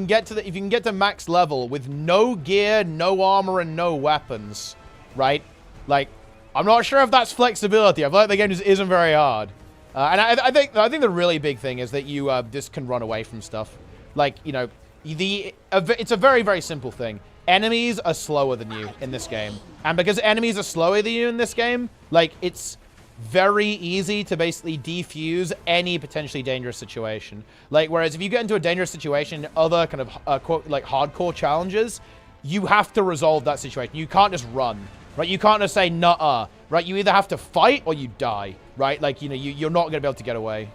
Speaker 1: get to max level with no gear, no armor, and no weapons, right? Like, I'm not sure if that's flexibility. I feel like the game just isn't very hard. And I think the really big thing is that you just can run away from stuff. Like, you know, it's a very, very simple thing. Enemies are slower than you in this game. And because enemies are slower than you in this game, like, it's very easy to basically defuse any potentially dangerous situation. Like, whereas if you get into a dangerous situation in other kind of, quote, like, hardcore challenges, you have to resolve that situation. You can't just run, right? You can't just say, nuh-uh. right? You either have to fight or you die, right? Like, you know, you're not going to be able to get away.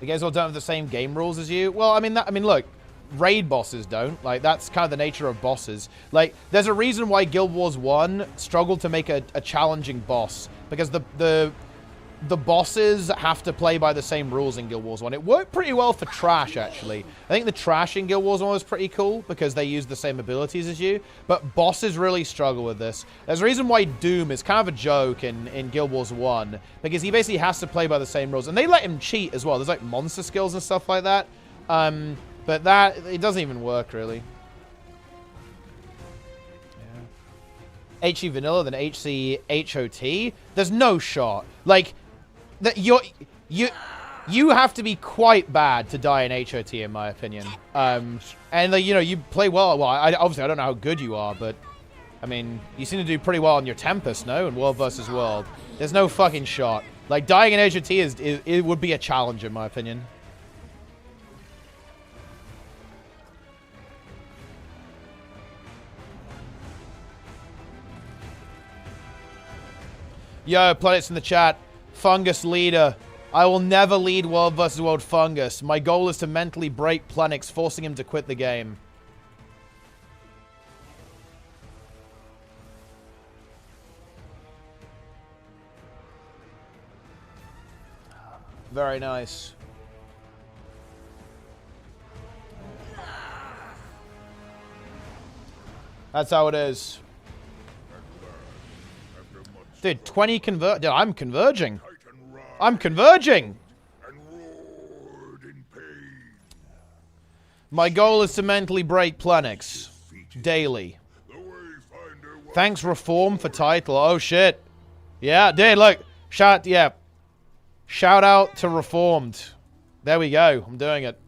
Speaker 1: You guys all don't have the same game rules as you? Well, I mean, look, raid bosses don't. Like, that's kind of the nature of bosses. Like, there's a reason why Guild Wars 1 struggled to make a challenging boss. Because the bosses have to play by the same rules in Guild Wars 1. It worked pretty well for Trash, actually. I think the Trash in Guild Wars 1 was pretty cool because they use the same abilities as you. But bosses really struggle with this. There's a reason why Doom is kind of a joke in Guild Wars 1. Because he basically has to play by the same rules. And they let him cheat as well. There's like monster skills and stuff like that. But that, it doesn't even work, really. Yeah. HE Vanilla, then HC HOT. There's no shot. Like, you have to be quite bad to die in HOT, in my opinion. And, like, you know, you play well. Well, obviously, I don't know how good you are, but, I mean, you seem to do pretty well on your Tempest, no? In World vs. World. There's no fucking shot. Like, dying in HOT it would be a challenge, in my opinion. Yo, Planets in the chat. Fungus leader. I will never lead World vs. World Fungus. My goal is to mentally break Plenix, forcing him to quit the game. Very nice. That's how it is. Dude, 20 convert. Dude, I'm converging. I'm converging. My goal is to mentally break Plenix. Daily. Thanks, Reform, for title. Oh, shit. Yeah, dude, look. Shout out to Reformed. There we go. I'm doing it.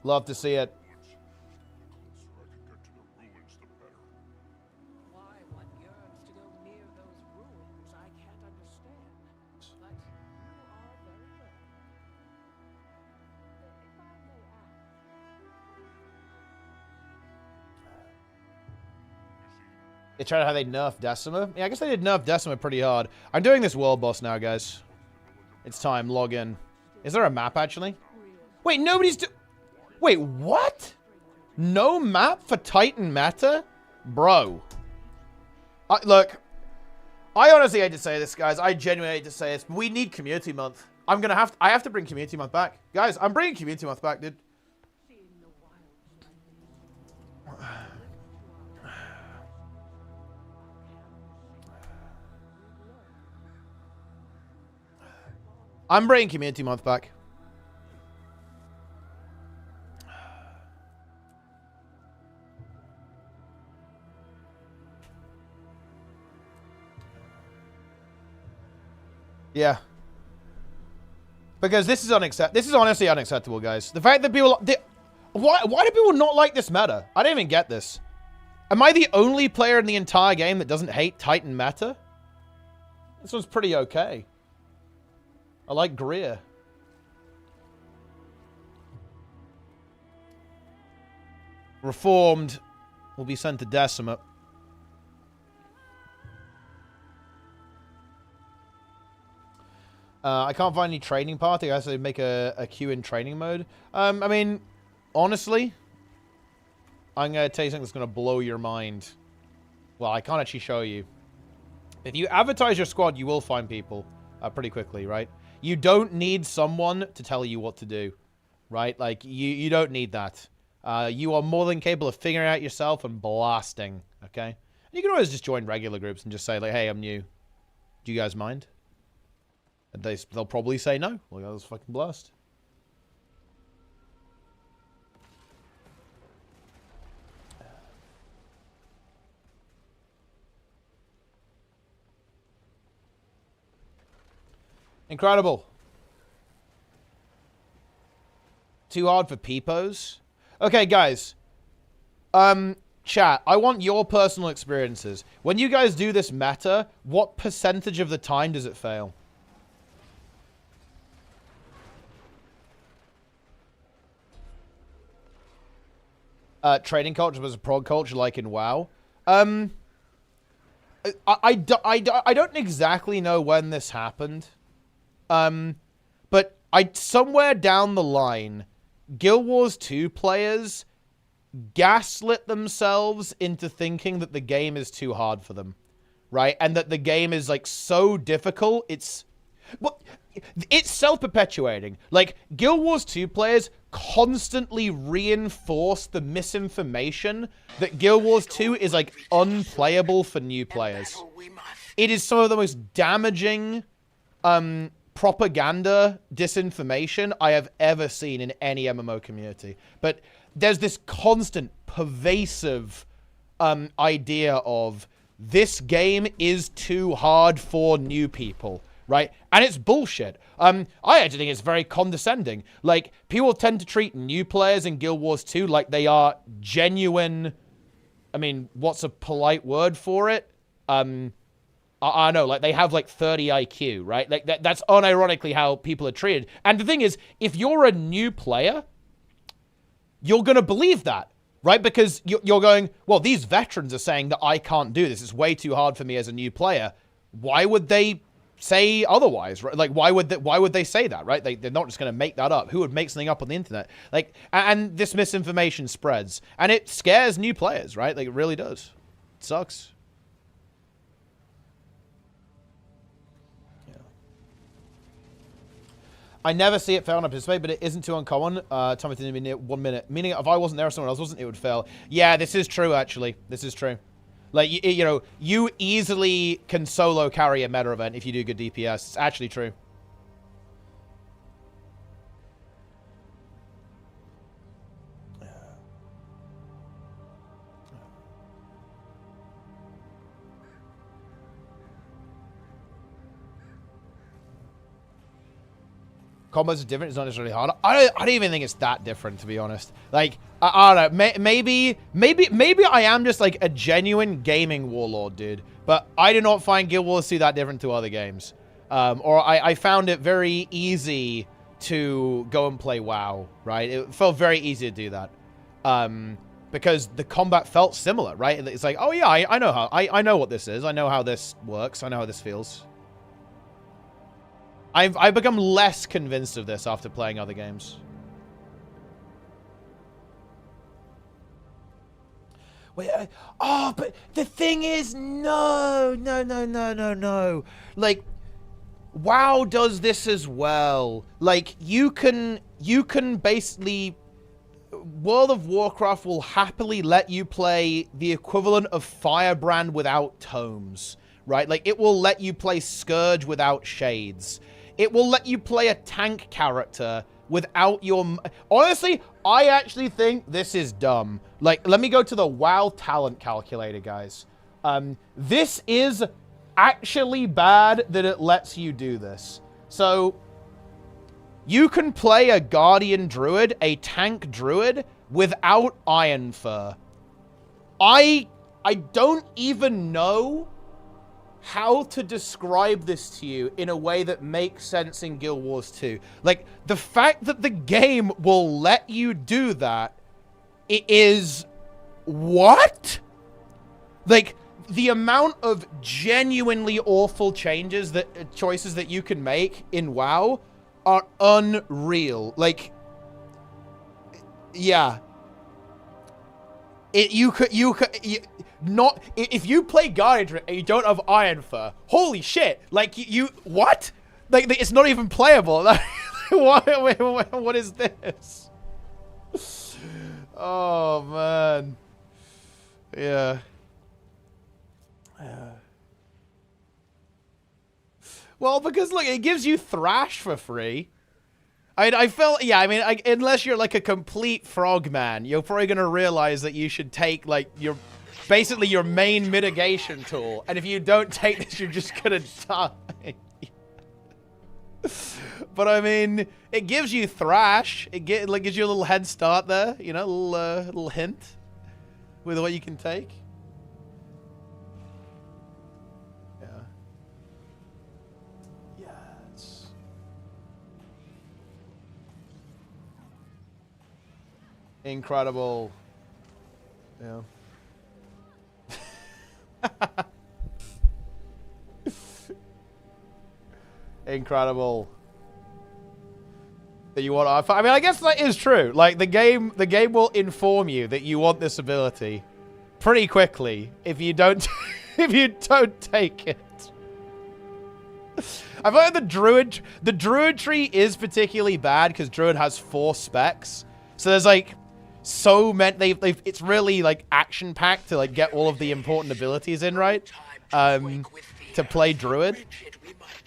Speaker 1: Love to see it.
Speaker 3: Why one yearns to go near those ruins, I can't understand. But you are very well. If I may ask.
Speaker 1: They tried how they nerfed Decima. Yeah, I guess they did nerf Decima pretty hard. I'm doing this world boss now, guys. It's time. Log in. Is there a map, actually? Wait, nobody's Wait, what? No map for Titan meta? Bro. Look, I honestly hate to say this, guys. I genuinely hate to say this. We need Community Month. I have to bring Community Month back. Guys, I'm bringing Community Month back, dude. I'm bringing Community Month back. Yeah. Because this is unacceptable. This is honestly unacceptable, guys. The fact that people... Why do people not like this meta? I don't even get this. Am I the only player in the entire game that doesn't hate Titan meta? This one's pretty okay. I like Greer. Reformed will be sent to Decima. I can't find any training party. I have to make a queue in training mode. I mean, honestly, I'm going to tell you something that's going to blow your mind. Well, I can't actually show you. If you advertise your squad, you will find people pretty quickly, right? You don't need someone to tell you what to do, right? Like, you don't need that. You are more than capable of figuring it out yourself and blasting, okay? You can always just join regular groups and just say, like, hey, I'm new. Do you guys mind? And they'll probably say no. Well, that was fucking blast. Incredible. Too hard for peepos? Okay, guys. Chat, I want your personal experiences. When you guys do this meta, what percentage of the time does it fail? Trading culture versus prog culture, like in WoW. I don't exactly know when this happened. But somewhere down the line, Guild Wars 2 players gaslit themselves into thinking that the game is too hard for them, right? And that the game is like so difficult, it's self-perpetuating. Like, Guild Wars 2 players constantly reinforce the misinformation that Guild Wars 2 is like unplayable for new players. It is some of the most damaging propaganda disinformation I have ever seen in any MMO community. But there's this constant, pervasive idea of this game is too hard for new people, right? And it's bullshit. I actually think it's very condescending. Like, people tend to treat new players in Guild Wars 2 like they are genuine... I mean, what's a polite word for it? I know, like, they have, like, 30 IQ, right? Like, that's unironically how people are treated. And the thing is, if you're a new player... you're going to believe that, right? Because you're going, well, these veterans are saying that I can't do this. It's way too hard for me as a new player. Why would they say otherwise, right? Like, why would they say that, right? They're not just going to make that up. Who would make something up on the internet? Like, and this misinformation spreads. And it scares new players, right? Like, it really does. It sucks. I never see it fail on a participate, but it isn't too uncommon. Time it didn't be 1 minute. Meaning, if I wasn't there or someone else wasn't, it would fail. Yeah, this is true, actually. This is true. Like, you know, you easily can solo carry a meta event if you do good DPS. It's actually true. Combos are different. It's not necessarily hard. I don't even think it's that different, to be honest. Like, I don't know. Maybe I am just like a genuine gaming warlord, dude. But I do not find Guild Wars 2 that different to other games. Or I found it very easy to go and play WoW, right? It felt very easy to do that. Because the combat felt similar, right? It's like, oh yeah, I know how. I know what this is. I know how this works. I know how this feels. I've become less convinced of this after playing other games. Wait, oh, but the thing is, no. Like, WoW does this as well. Like, you can basically... World of Warcraft will happily let you play the equivalent of Firebrand without tomes, right? Like, it will let you play Scourge without shades. It will let you play a tank character without your... Honestly, I actually think this is dumb. Like, let me go to the WoW talent calculator, guys. This is actually bad that it lets you do this. So, you can play a Guardian Druid, a tank Druid, without Iron Fur. I don't even know how to describe this to you in a way that makes sense in Guild Wars 2. Like, the fact that the game will let you do that, it is... What? Like, the amount of genuinely awful choices that you can make in WoW are unreal. Like, yeah. If you play Guardian and you don't have Iron Fur, holy shit! Like, what? Like, it's not even playable. What is this? Oh man, yeah. Well, because look, it gives you Thrash for free. I felt, yeah, I mean, unless you're like a complete frogman, you're probably going to realize that you should take like basically your main mitigation tool. And if you don't take this, you're just going to die. But I mean, it gives you Thrash. It gives you a little head start there, you know, a little hint. with what you can take. Yeah. Yes. Incredible. Yeah. Incredible. That you want. I mean, I guess that is true. Like the game will inform you that you want this ability pretty quickly if you don't if you don't take it. I feel like the druid tree is particularly bad because druid has 4 specs. So there's like so many. It's really like action packed to like get all of the important abilities in, right? To play druid.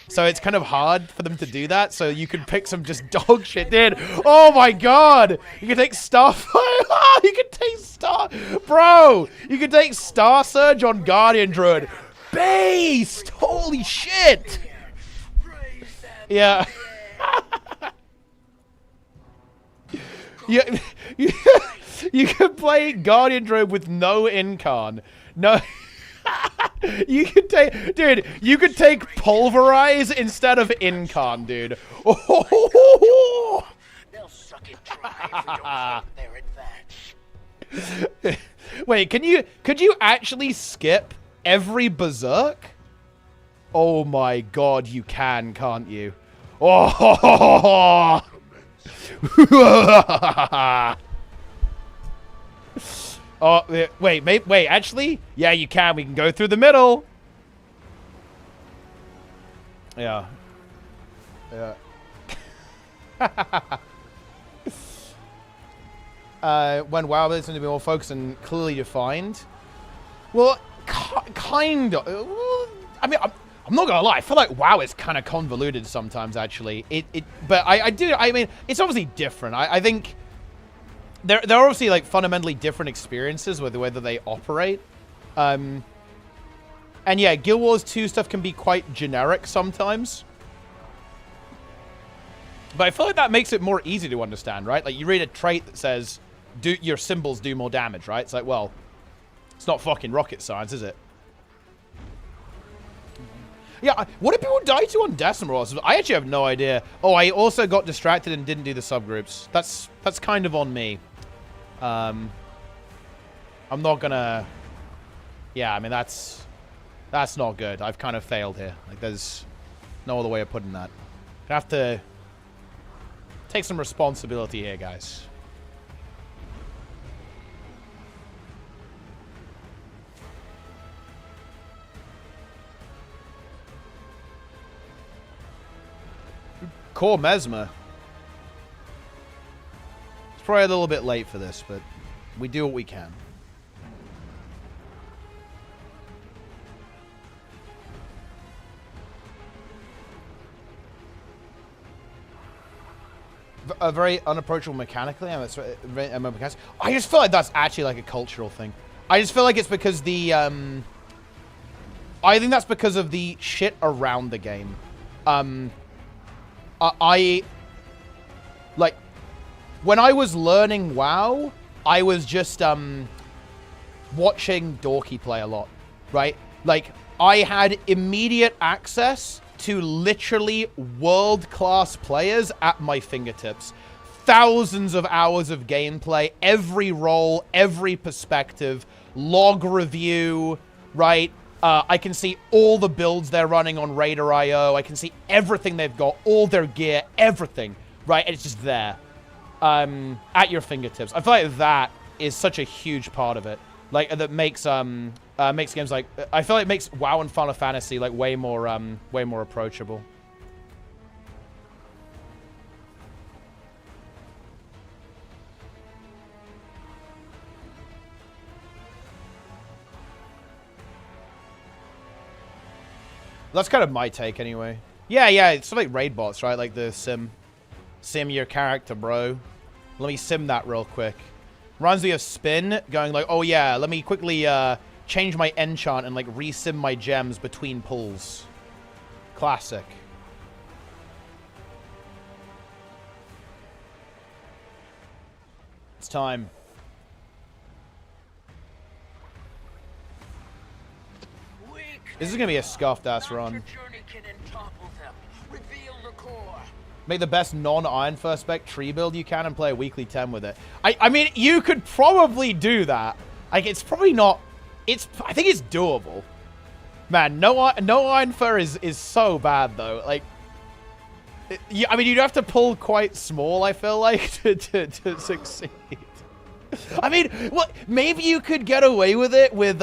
Speaker 1: So it's kind of hard for them to do that. So you can pick some just dog shit, dude. Oh my god! You can take Starfire. You can take Bro! You can take Star Surge on Guardian Druid. Based! Holy shit! Yeah. You can play Guardian Druid with no Incarn. No. You could take, dude. You could take Pulverize instead of Incarn, dude. Oh. They'll suck it dry if we don't their advantage. Wait, could you actually skip every Berserk? Oh my god, you can, can't you? Oh. Oh, wait, actually? Yeah, you can. We can go through the middle. Yeah. Yeah. When WoW is going to be more focused and clearly defined. Well, kind of. I mean, I'm not gonna lie. I feel like WoW is kind of convoluted sometimes, actually. But I mean, it's obviously different. I think they're obviously like fundamentally different experiences with the way that they operate. And yeah, Guild Wars 2 stuff can be quite generic sometimes. But I feel like that makes it more easy to understand, right? Like you read a trait that says, your symbols do more damage, right? It's like, well, it's not fucking rocket science, is it? Yeah, what did people die to on Decimals? I actually have no idea. Oh, I also got distracted and didn't do the subgroups. That's kind of on me. I'm not gonna... Yeah, I mean, that's not good. I've kind of failed here. Like, there's no other way of putting that. I have to take some responsibility here, guys. Core Mesmer. It's probably a little bit late for this, but we do what we can. Very unapproachable mechanically. I just feel like that's actually like a cultural thing. I just feel like it's because the I think that's because of the shit around the game. I like when I was learning WoW, I was just watching Dorky play a lot, right? Like I had immediate access to literally world-class players at my fingertips. Thousands of hours of gameplay, every role, every perspective, log review, right? I can see all the builds they're running on Raider.io. I can see everything they've got, all their gear, everything, right? And it's just there, at your fingertips. I feel like that is such a huge part of it. Like, that makes games like... I feel like it makes WoW and Final Fantasy, like, way more approachable. That's kind of my take, anyway. Yeah, it's sort of like raid bots, right? Like the sim your character, bro. Let me sim that real quick. Reminds me of Spin, going like, oh yeah, let me quickly change my enchant and like resim my gems between pulls. Classic. It's time. This is gonna be a scuffed ass run. Make the best non-Iron First spec tree build you can and play a weekly 10 with it. I mean, you could probably do that. Like, it's probably not... I think it's doable. Man, no Iron Fur is so bad, though. Like... I mean, you'd have to pull quite small, I feel like, to succeed. I mean, what? Maybe you could get away with it with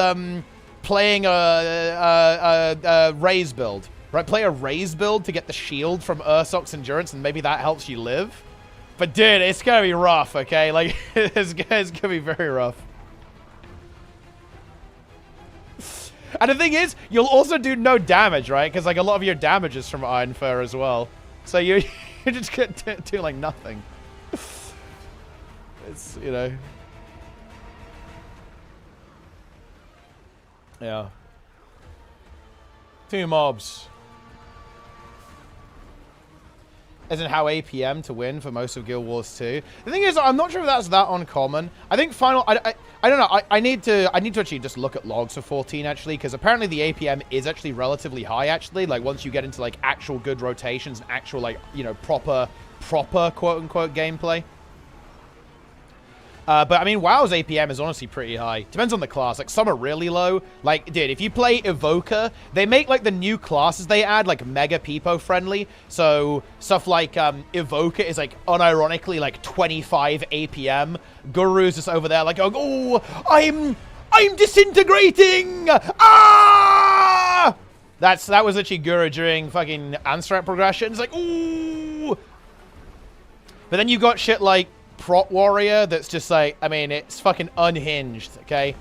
Speaker 1: playing a Raise build. Right, play a Raise build to get the shield from Ursoc's Endurance, and maybe that helps you live. But dude, it's gonna be rough, okay? Like, it's gonna be very rough. And the thing is, you'll also do no damage, right? Because like a lot of your damage is from Iron Fur as well. So you just get do like nothing. It's, you know. Yeah. 2 mobs. Isn't how APM to win for most of Guild Wars 2. The thing is, I'm not sure if that's that uncommon. I think final... I don't know. I need to actually just look at logs for 14, actually, because apparently the APM is actually relatively high, actually. Like, once you get into, like, actual good rotations and actual, like, you know, proper quote-unquote gameplay. But, I mean, WoW's APM is honestly pretty high. Depends on the class. Like, some are really low. Like, dude, if you play Evoker, they make, like, the new classes they add, like, mega peepo-friendly. So, stuff like Evoker is, like, unironically, like, 25 APM. Guru's just over there, like, oh, I'm disintegrating! Ah! That was actually Guru during fucking Anstrat progression. It's like, ooh! But then you got shit like Prot Warrior that's just like, I mean, it's fucking unhinged, okay?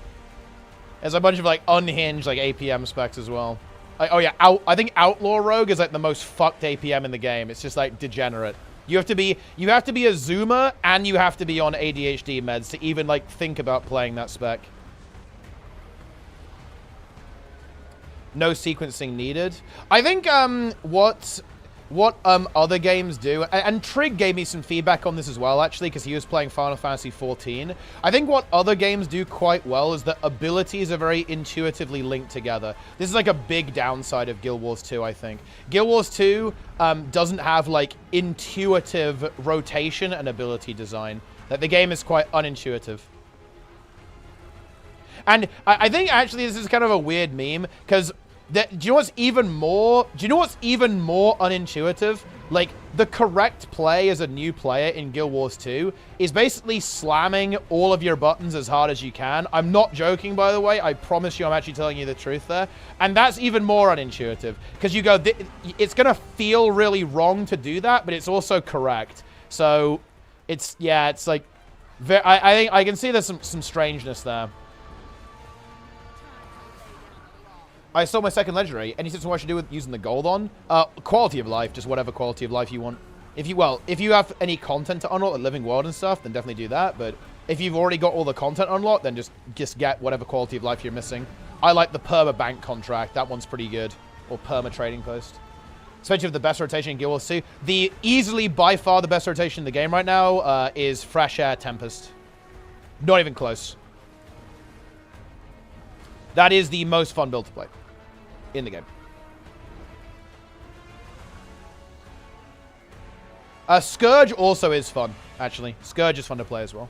Speaker 1: There's a bunch of like unhinged like APM specs as well. Like, oh yeah, I think Outlaw Rogue is like the most fucked APM in the game. It's just like degenerate. You have to be a zoomer and you have to be on ADHD meds to even like think about playing that spec. No sequencing needed. I think what other games do, and Trig gave me some feedback on this as well, actually, because he was playing Final Fantasy XIV. I think what other games do quite well is that abilities are very intuitively linked together. This is like a big downside of Guild Wars 2, I think. Guild Wars 2 doesn't have like intuitive rotation and ability design. That the game is quite unintuitive. And I think actually this is kind of a weird meme, because do you know what's even more unintuitive? Like, the correct play as a new player in Guild Wars 2 is basically slamming all of your buttons as hard as you can. I'm not joking, by the way. I promise you I'm actually telling you the truth there. And that's even more unintuitive, because you go, it's going to feel really wrong to do that, but it's also correct. So, it's, yeah, it's like, I think I can see there's some strangeness there. I sold my second legendary. Any tips on what I should do with using the gold on? Quality of life, just whatever quality of life you want. If you have any content to unlock, like Living World and stuff, then definitely do that. But if you've already got all the content unlocked, then just get whatever quality of life you're missing. I like the Perma Bank contract. That one's pretty good. Or Perma Trading Post. Especially with the best rotation in Guild Wars 2. The easily, by far, the best rotation in the game right now is Fresh Air Tempest. Not even close. That is the most fun build to play in the game. Scourge also is fun, actually. Scourge is fun to play as well.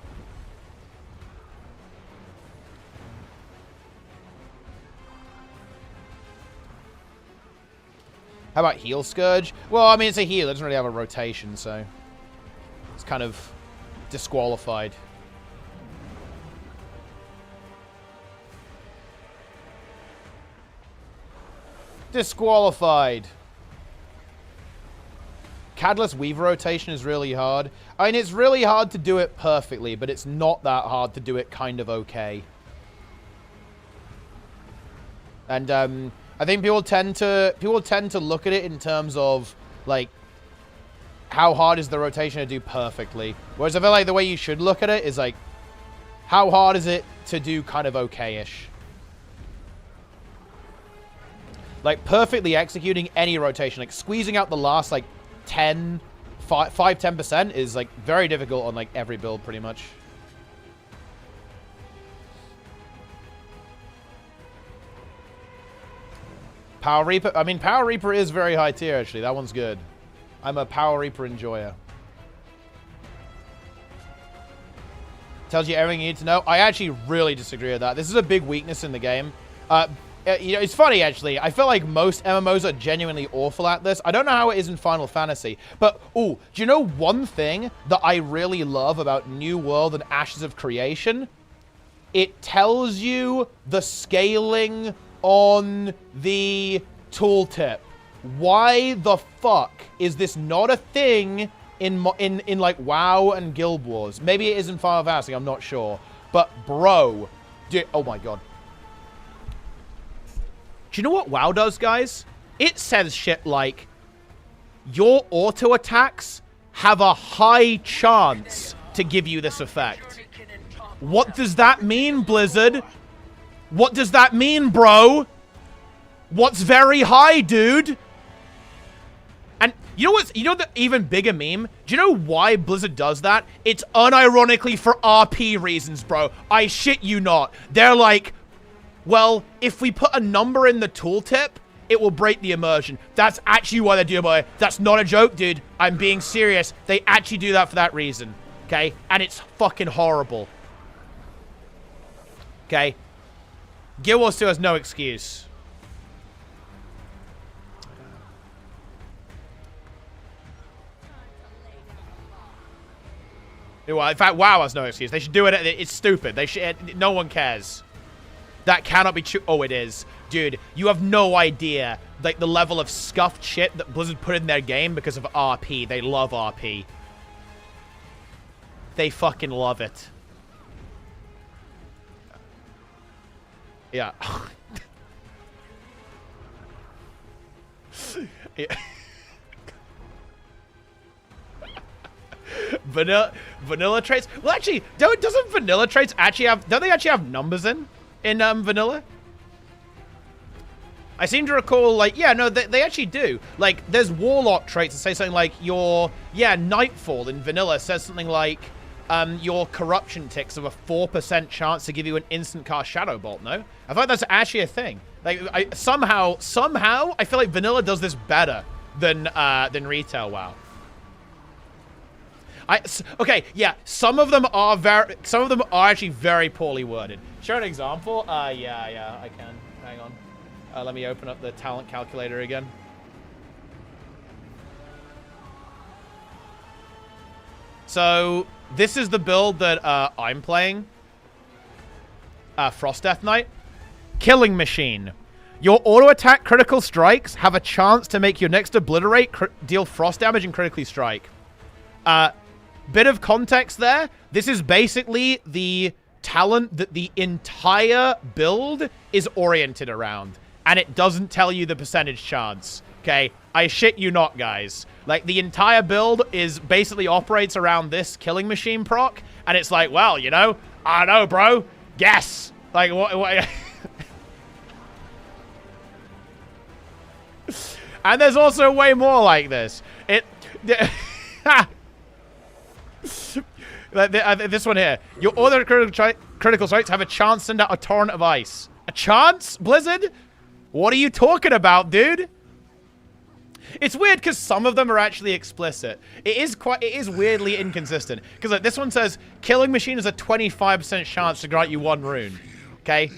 Speaker 1: How about heal Scourge? Well, I mean, it's a heal. It doesn't really have a rotation, so it's kind of disqualified. Disqualified. Catalyst Weaver rotation is really hard. I mean, it's really hard to do it perfectly, but it's not that hard to do it kind of okay. And I think people tend to look at it in terms of like how hard is the rotation to do perfectly. Whereas I feel like the way you should look at it is like how hard is it to do kind of okay-ish. Like, perfectly executing any rotation. Like, squeezing out the last, like, 5-10% is, like, very difficult on, like, every build, pretty much. Power Reaper. I mean, Power Reaper is very high tier, actually. That one's good. I'm a Power Reaper enjoyer. Tells you everything you need to know. I actually really disagree with that. This is a big weakness in the game. You know, it's funny, actually. I feel like most MMOs are genuinely awful at this. I don't know how it is in Final Fantasy. But, ooh, do you know one thing that I really love about New World and Ashes of Creation? It tells you the scaling on the tooltip. Why the fuck is this not a thing in like WoW and Guild Wars? Maybe it is in Final Fantasy, I'm not sure. But bro, dude, oh my god. Do you know what WoW does, guys? It says shit like, your auto attacks have a high chance to give you this effect. What does that mean, Blizzard? What does that mean, bro? What's very high, dude? And you know what's, you know the even bigger meme? Do you know why Blizzard does that? It's unironically for RP reasons, bro. I shit you not. They're like, well, if we put a number in the tooltip, it will break the immersion. That's actually why they do it, boy. That's not a joke, dude. I'm being serious. They actually do that for that reason, okay? And it's fucking horrible. Okay? Guild Wars 2 has no excuse. Well, in fact, WoW has no excuse. They should do it. It's stupid. They should. No one cares. That cannot be true. Oh, it is. Dude, you have no idea, like, the level of scuffed shit that Blizzard put in their game because of RP. They love RP. They fucking love it. Yeah. Yeah. Vanilla traits. Well, actually, doesn't vanilla traits actually have? Don't they actually have numbers in vanilla? I seem to recall, like, yeah, no, they actually do. Like, there's warlock traits that say something like your, yeah, Nightfall in vanilla says something like, your corruption ticks have a 4% chance to give you an instant cast Shadow Bolt. No, I thought that's actually a thing. Like, somehow, I feel like vanilla does this better than retail WoW. Okay, yeah, some of them are actually very poorly worded. Share an example? Yeah, I can. Hang on. Let me open up the talent calculator again. So, this is the build that I'm playing. Frost Death Knight. Killing Machine. Your auto-attack critical strikes have a chance to make your next obliterate deal frost damage and critically strike. Bit of context there. This is basically the talent that the entire build is oriented around. And it doesn't tell you the percentage chance. Okay? I shit you not, guys. Like, the entire build is basically operates around this Killing Machine proc. And it's like, well, you know, I don't know, bro. Guess. Like, what And there's also way more like this. This one here. Your other critical strikes have a chance to send out a torrent of ice. A chance, Blizzard? What are you talking about, dude? It's weird because some of them are actually explicit. It is weirdly inconsistent. Because like, this one says, Killing Machine has a 25% chance to grant you one rune. Okay?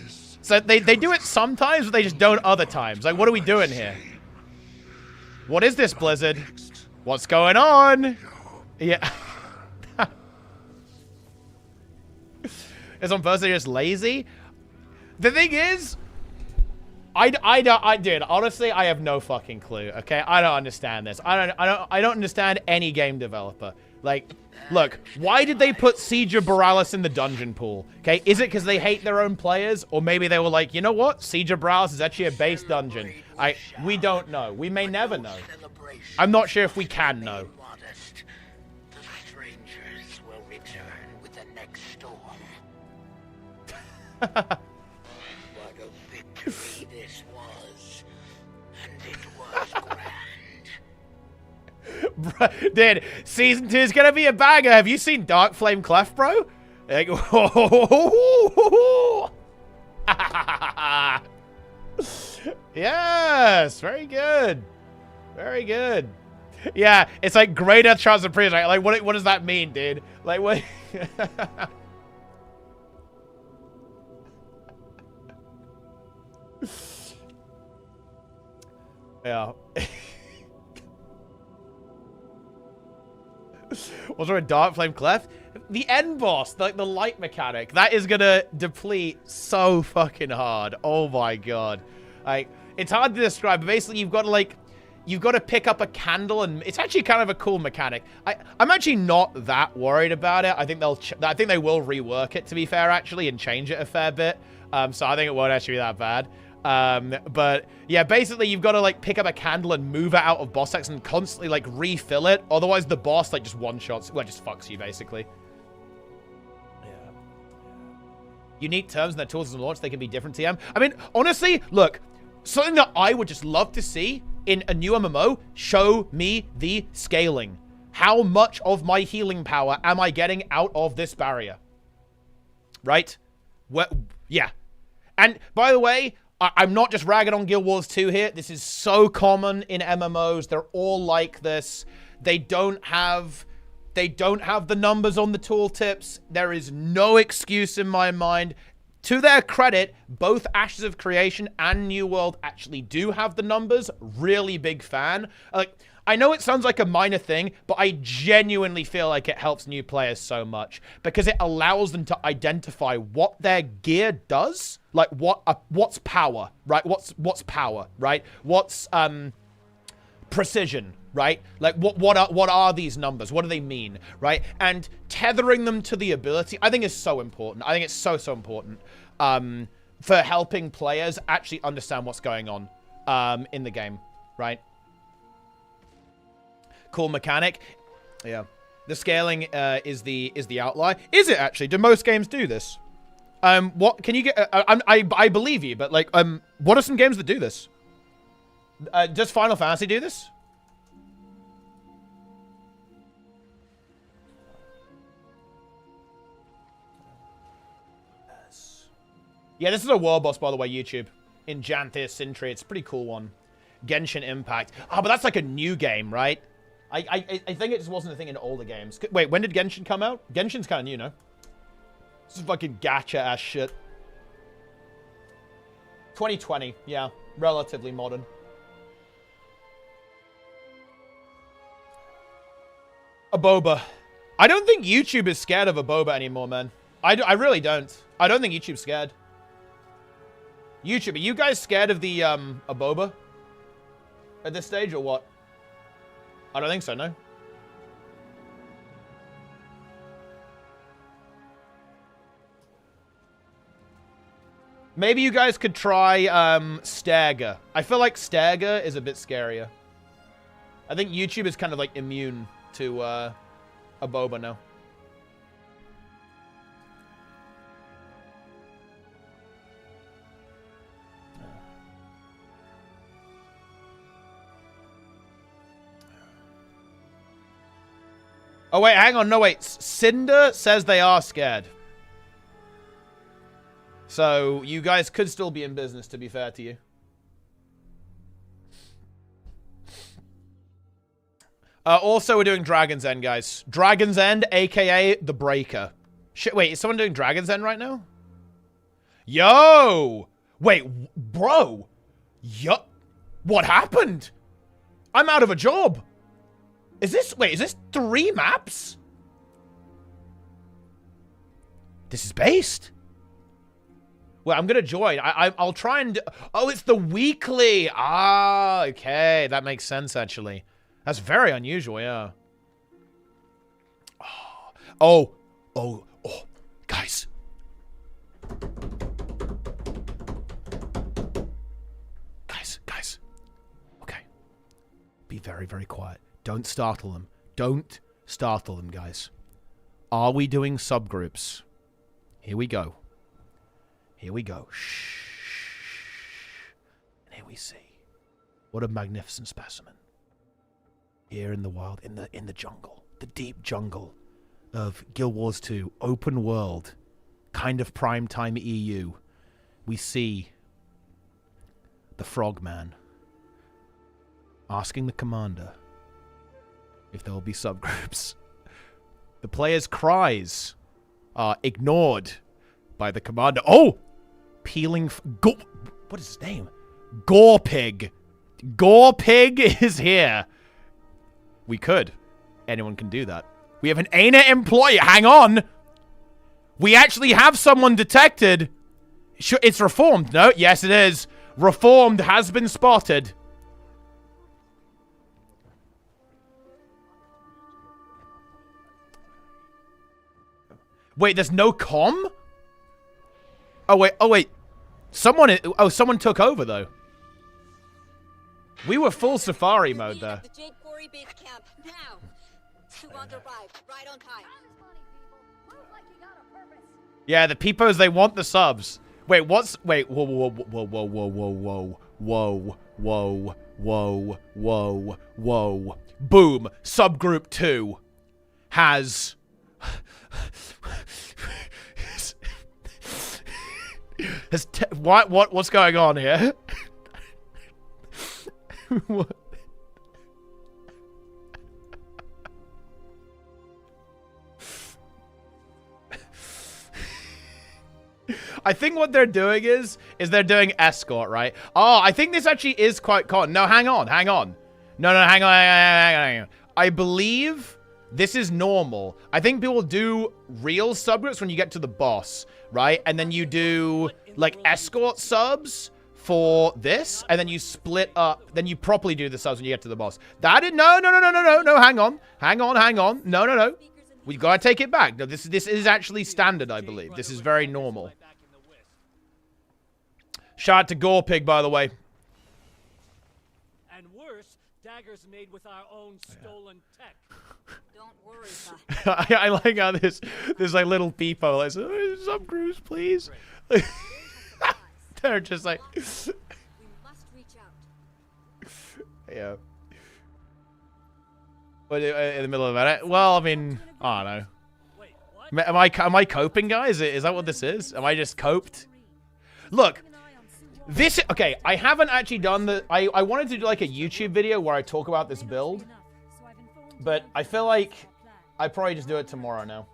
Speaker 1: So they do it sometimes, but they just don't other times. Like, what are we doing here? What is this, Blizzard? What's going on? Yeah. Is on first they're just lazy? The thing is, dude, honestly, I have no fucking clue. Okay, I don't understand this. I don't understand any game developer. Like, look, why did they put Siege of Borealis in the dungeon pool? Okay, is it because they hate their own players, or maybe they were like, you know what, Siege of Borealis is actually a base dungeon. We don't know. We may never know. I'm not sure if we can know.
Speaker 5: The strangers will return with the next storm. What a victory this was, and it was grand.
Speaker 1: Dude, season 2 is gonna be a banger. Have you seen Dark Flame Clef, bro? Like, Yes, very good. Very good. Yeah, it's like greater chance of priest. Like what does that mean, dude? Like what? Yeah. Was there a Dark Flame Clef? The end boss, like the light mechanic, that is gonna deplete so fucking hard. Oh my god. Like, it's hard to describe, but basically you've got to pick up a candle, and it's actually kind of a cool mechanic. I'm actually not that worried about it. I think they will rework it, to be fair, actually, and change it a fair bit. So I think it won't actually be that bad. But yeah, basically you've got to like pick up a candle and move it out of boss decks and constantly like refill it. Otherwise the boss like just one-shots, well, just fucks you basically. Yeah. Unique terms and their tools and launch, they can be different TM. I mean, honestly, look, something that I would just love to see in a new MMO, show me the scaling. How much of my healing power am I getting out of this barrier? Right? Yeah. And by the way, I'm not just ragging on Guild Wars 2 here. This is so common in MMOs. They're all like this. They don't have the numbers on the tooltips. There is no excuse in my mind. To their credit, both Ashes of Creation and New World actually do have the numbers. Really big fan. Like, I know it sounds like a minor thing, but I genuinely feel like it helps new players so much because it allows them to identify what their gear does. Like what's power, right? What's power, right? What's precision, right? Like what are these numbers? What do they mean, right? And tethering them to the ability, I think is so important. I think it's so important for helping players actually understand what's going on in the game, right? Cool mechanic. Yeah. The scaling is the outlier. Is it actually? Do most games do this? What can you get? I believe you, but like, what are some games that do this? Does Final Fantasy do this? Yes. Yeah, this is a world boss, by the way, YouTube. Enchantis Sintry. It's a pretty cool one. Genshin Impact. Oh, but that's like a new game, right? I think it just wasn't a thing in older games. Wait, when did Genshin come out? Genshin's kind of new, no? This is fucking gacha-ass shit. 2020, yeah. Relatively modern. Aboba. I don't think YouTube is scared of Aboba anymore, man. I really don't. I don't think YouTube's scared. YouTube, are you guys scared of the Aboba? At this stage, or what? I don't think so, no. Maybe you guys could try Stagger. I feel like Stagger is a bit scarier. I think YouTube is kind of like immune to Aboba now. Oh, wait, hang on. No, wait. Cinder says they are scared. So, you guys could still be in business, to be fair to you. Also, we're doing Dragon's End, guys. Dragon's End, a.k.a. The Breaker. Shit, wait, is someone doing Dragon's End right now? Yo! Wait, bro! Yo! What happened? I'm out of a job! Is this... Wait, is this 3 maps? This is based. Well, I'm gonna join. I'll try and... Oh, it's the weekly! Ah, okay. That makes sense, actually. That's very unusual, yeah. Oh. Guys. Guys. Okay. Be very, very quiet. Don't startle them. Don't startle them, guys. Are we doing subgroups? Here we go. Here we go. Shh. And here we see. What a magnificent specimen. Here in the wild, in the jungle. The deep jungle of Guild Wars 2. Open world. Kind of primetime EU. We see the frogman asking the commander if there will be subgroups. The player's cries are ignored by the commander. Oh! Peeling... what is his name? Gorepig. Gorepig is here. We could. Anyone can do that. We have an ARENANET employee. Hang on. We actually have someone detected. It's reformed. No, yes it is. Reformed has been spotted. Wait, there's no comm? Oh wait. Someone took over though. We were full safari mode there. Yeah, the peepos, they want the subs. Wait, what's... Wait, whoa. Boom. Subgroup 2 has... What's going on here? What? I think what they're doing is they're doing escort, right? Oh, I think this actually is quite common. No, hang on. No, hang on. I believe this is normal. I think people do real subgroups when you get to the boss, right? And then you do, like, escort subs for this, and then you split up. Then you properly do the subs when you get to the boss. No, hang on. No. We gotta take it back. No, this is actually standard, I believe. This is very normal. Shout out to Gorepig, by the way.
Speaker 3: And worse, daggers made with our own stolen tech. Don't worry,
Speaker 1: I like how this like little people like subgroups, please. They're just like
Speaker 6: We must reach out.
Speaker 1: yeah. But in the middle of that, well, I mean, I don't know.
Speaker 3: Wait, what?
Speaker 1: Am I coping, guys? Is that what this is? Am I just coped? Look, this... Okay, I haven't actually done the... I wanted to do, like, a YouTube video where I talk about this build. But I feel like I probably just do it tomorrow now.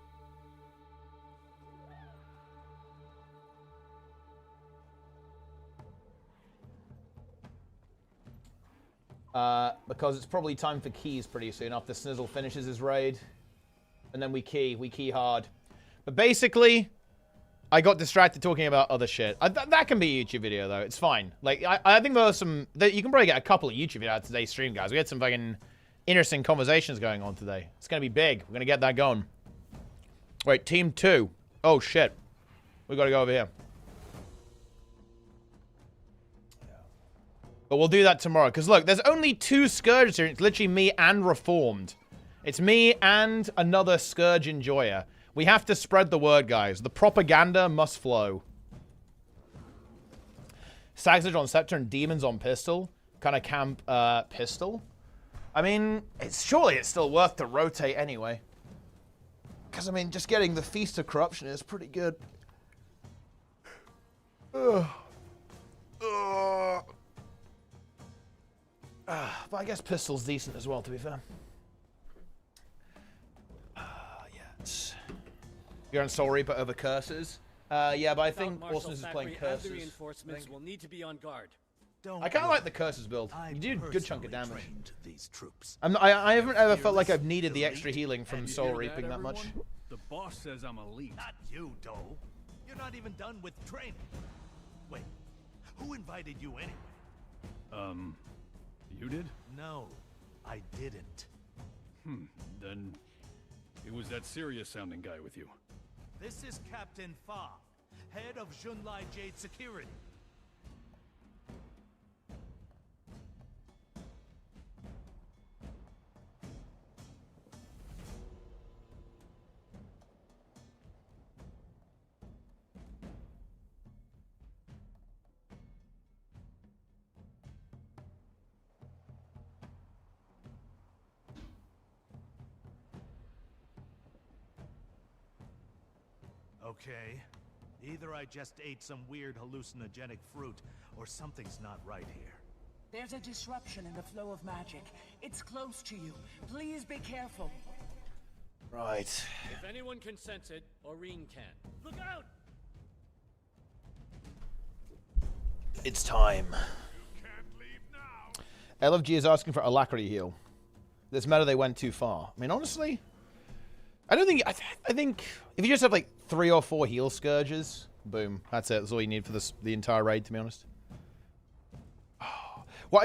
Speaker 1: Because it's probably time for keys pretty soon after Snizzle finishes his raid. And then we key hard. But basically... I got distracted talking about other shit. That can be a YouTube video, though. It's fine. Like, I think there are some... You can probably get a couple of YouTube videos out of today's stream, guys. We had some fucking interesting conversations going on today. It's going to be big. We're going to get that going. Wait, Team 2. Oh, shit. We got to go over here. But we'll do that tomorrow. Because, look, there's only 2 Scourges here. It's literally me and Reformed. It's me and another Scourge enjoyer. We have to spread the word, guys. The propaganda must flow. Saxage on Scepter and Demons on Pistol. Kind of camp Pistol. I mean, surely it's still worth to rotate anyway. Because, I mean, just getting the Feast of Corruption is pretty good. But I guess Pistol's decent as well, to be fair. Yeah, you're on Soul Reaper over Curses. Yeah, but I think Awesomeness is playing Curses.
Speaker 3: Reinforcements will need to be on guard.
Speaker 1: I kind of like the Curses build. You do a good chunk of damage.
Speaker 7: These troops.
Speaker 1: I haven't ever felt like I've needed the extra healing from Soul Reaping that much.
Speaker 7: The boss says I'm elite. Not you, Doe. You're not even done with training. Wait, who invited you anyway?
Speaker 8: You did?
Speaker 7: No, I didn't.
Speaker 8: Then it was that serious-sounding guy with you.
Speaker 7: This is Captain Fa, head of Junlai Jade Security. Okay, Either I just ate some weird hallucinogenic fruit, or something's not right here.
Speaker 9: There's a disruption in the flow of magic. It's close to you. Please be careful.
Speaker 1: Right.
Speaker 10: If anyone can sense it, Aurene can. Look out!
Speaker 1: It's time. LFG is asking for alacrity heal. This meta they went too far. I mean, honestly, I don't think. I think if you just have like 3 or 4 heal scourges, boom, that's it. That's all you need for the entire raid, to be honest. Well,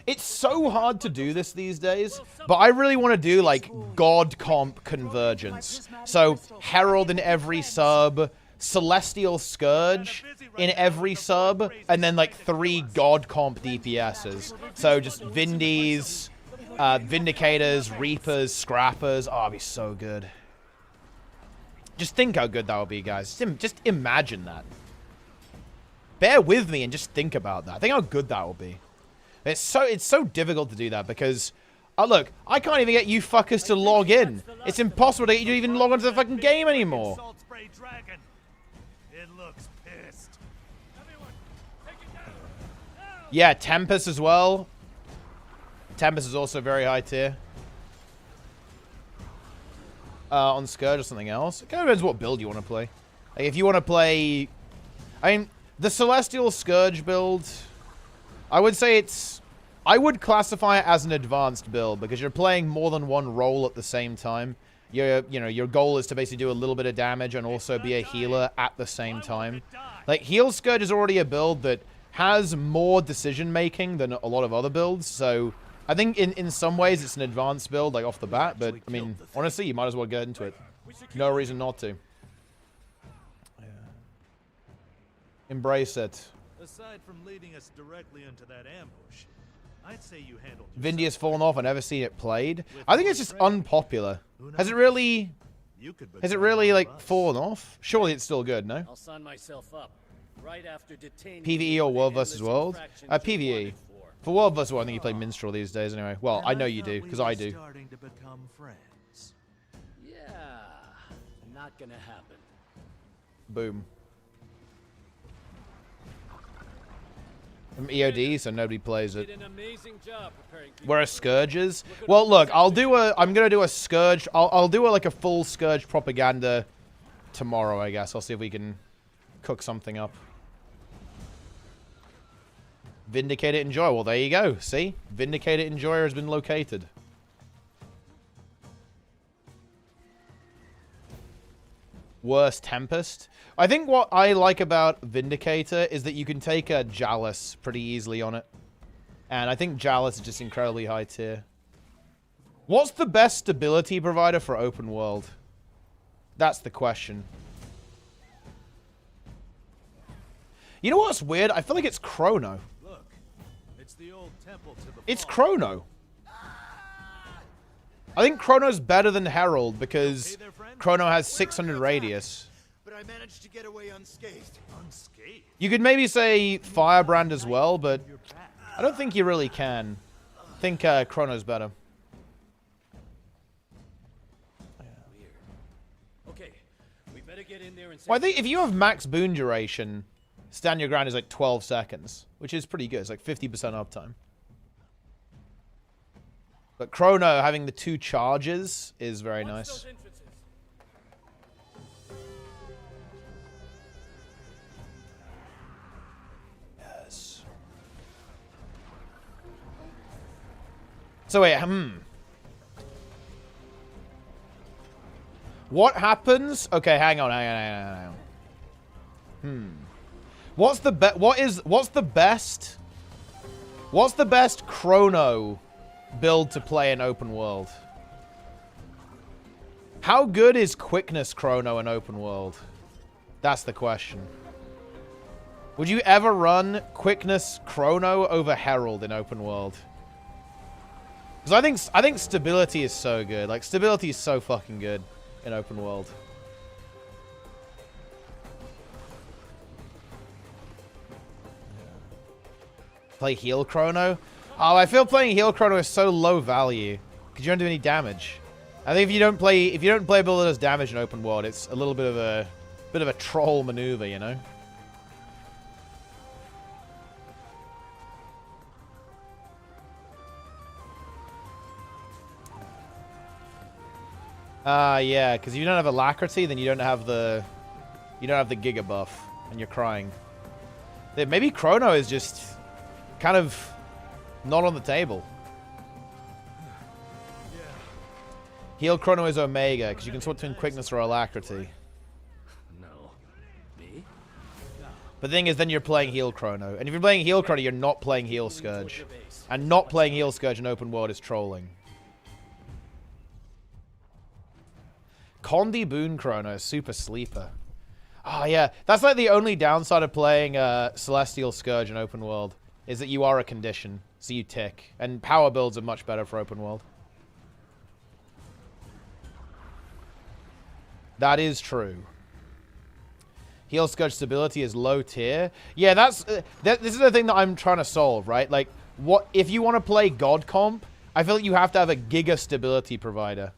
Speaker 1: it's so hard to do this these days, but I really want to do like god comp convergence. So Herald in every sub, Celestial Scourge in every sub, and then like 3 god comp DPSs. So just Vindies, Vindicators, Reapers, Scrappers. Oh, it'd be so good. Just think how good that would be, guys. Just imagine that. Bear with me and just think about that. Think how good that will be. It's so difficult to do that because, look, I can't even get you fuckers to log in. It's impossible to get you to even log onto the fucking game anymore.
Speaker 7: It looks pissed.
Speaker 1: Yeah, Tempest as well. Tempest is also very high tier. On Scourge or something else. It kind of depends what build you want to play. Like, if you want to play... I mean, the Celestial Scourge build... I would say it's... I would classify it as an advanced build because you're playing more than one role at the same time. Your goal is to basically do a little bit of damage and also be a healer at the same time. Like, Heal Scourge is already a build that has more decision-making than a lot of other builds, so I think in some ways it's an advanced build, like, off the bat, but, I mean, honestly, you might as well get into it. No reason not to. Yeah. Embrace it.
Speaker 7: Aside from leading us directly into that ambush, I'd say you handled
Speaker 1: Vindy has fallen off. I've never seen it played. I think it's just unpopular. Has it really... like, fallen off? Surely it's still good, no?
Speaker 10: I'll sign myself up right after detaining
Speaker 1: PvE or World vs. World? PvE. For World vs. World, I think you play Minstrel these days anyway. Well, I know you do, because I do.
Speaker 7: Starting to become friends.
Speaker 10: Yeah, not gonna happen.
Speaker 1: Boom. From EOD, so nobody plays it. Whereas Scourges? Well, look, I'm gonna do a Scourge. I'll do like a full Scourge propaganda tomorrow, I guess. I'll see if we can cook something up. Vindicate it, enjoy. Well, there you go. See? Vindicate it, enjoyer has been located. Worst Tempest. I think what I like about Vindicator is that you can take a Jalis pretty easily on it. And I think Jalis is just incredibly high tier. What's the best stability provider for open world? That's the question. You know what's weird? I feel like it's Chrono.
Speaker 7: Look, it's the old temple to the
Speaker 1: It's Chrono. I think Chrono's better than Herald because Chrono has 600 radius.
Speaker 11: But I managed to get away unscathed.
Speaker 7: Unscathed?
Speaker 1: You could maybe say Firebrand as well, but I don't think you really can. I think Chrono's better.
Speaker 10: Okay, we better get in there and
Speaker 1: Well, I think if you have max boon duration, stand your ground is like 12 seconds, which is pretty good. It's like 50% uptime. But Chrono having the 2 charges is very nice. Yes. So wait, what happens? Okay, hang on. What's the best Chrono build to play in open world? How good is quickness Chrono in open world? That's the question. Would you ever run quickness Chrono over Herald in open world? Because I think stability is so good. Like, stability is so fucking good in open world. Play heal Chrono? Oh, I feel playing heal Chrono is so low value because you don't do any damage. I think if you don't play a build that does damage in open world, it's a little bit of a Bit of a troll maneuver, you know? Yeah, because if you don't have alacrity, then you don't have the Giga buff, and you're crying. Maybe Chrono is just kind of not on the table. Heal Chrono is Omega, because you can swap between quickness or alacrity.
Speaker 7: No. Me?
Speaker 1: But the thing is, then you're playing Heal Chrono. And if you're playing Heal Chrono, you're not playing Heal Scourge. And not playing Heal Scourge in open world is trolling. Condi Boon Chrono, super sleeper. Oh, yeah. That's like the only downside of playing Celestial Scourge in open world, is that you are a condition, so you tick. And power builds are much better for open world. That is true. Heal Scourge stability is low tier. Yeah, this is the thing that I'm trying to solve, right? Like, what if you want to play God comp, I feel like you have to have a Giga stability provider.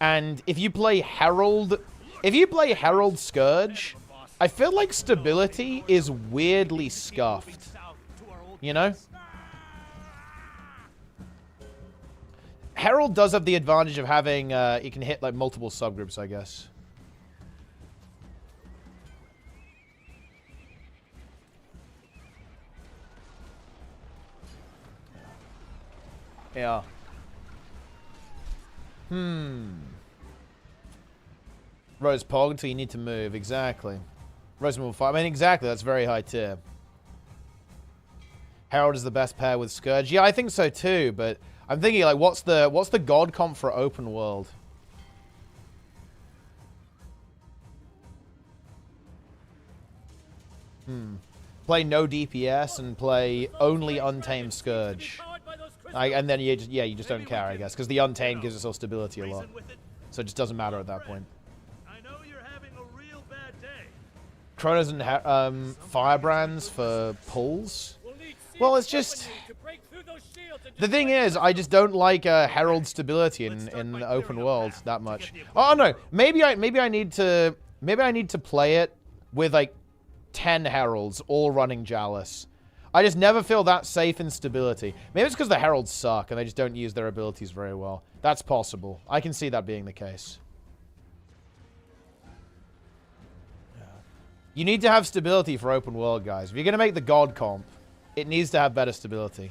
Speaker 1: And if you play Herald Scourge, I feel like stability is weirdly scuffed. You know? Herald does have the advantage of having, you can hit like multiple subgroups, I guess. Yeah. Rose Pog until you need to move. Exactly. Rose Move 5. I mean, exactly. That's very high tier. Herald is the best pair with Scourge. Yeah, I think so too, but I'm thinking, like, what's the God comp for open world? Play no DPS and play only Untamed Scourge. And then you just don't care, I guess, because the Untamed gives us all stability a lot. So it just doesn't matter at that point. Chronos and Firebrands for pulls? Well, it's just... The thing is, I just don't like Herald stability in the open world that much. Oh no, maybe I need to play it with like 10 Heralds all running Chalice. I just never feel that safe in stability. Maybe it's because the Heralds suck and they just don't use their abilities very well. That's possible. I can see that being the case. You need to have stability for open world, guys. If you're going to make the God comp, it needs to have better stability.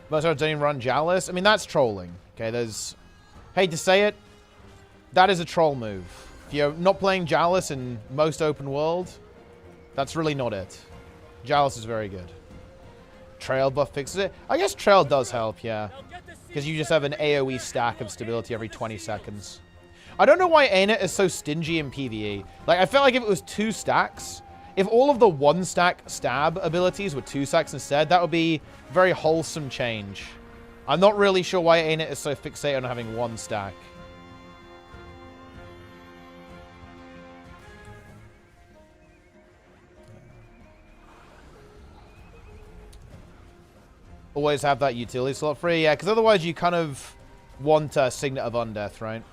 Speaker 1: Most of don't even run Chalice. I mean, that's trolling. Okay, there's... Hate to say it, that is a troll move. If you're not playing Chalice in most open world, that's really not it. Chalice is very good. Trail buff fixes it. I guess Trail does help, yeah. Because you just have an AoE stack of stability every 20 seconds. I don't know why ARENANET is so stingy in PvE. Like, I felt like if it was 2 stacks, if all of the 1-stack stab abilities were 2 stacks instead, that would be very wholesome change. I'm not really sure why ARENANET is so fixated on having 1 stack. Always have that utility slot free, yeah, because otherwise you kind of want a Signet of Undeath, right?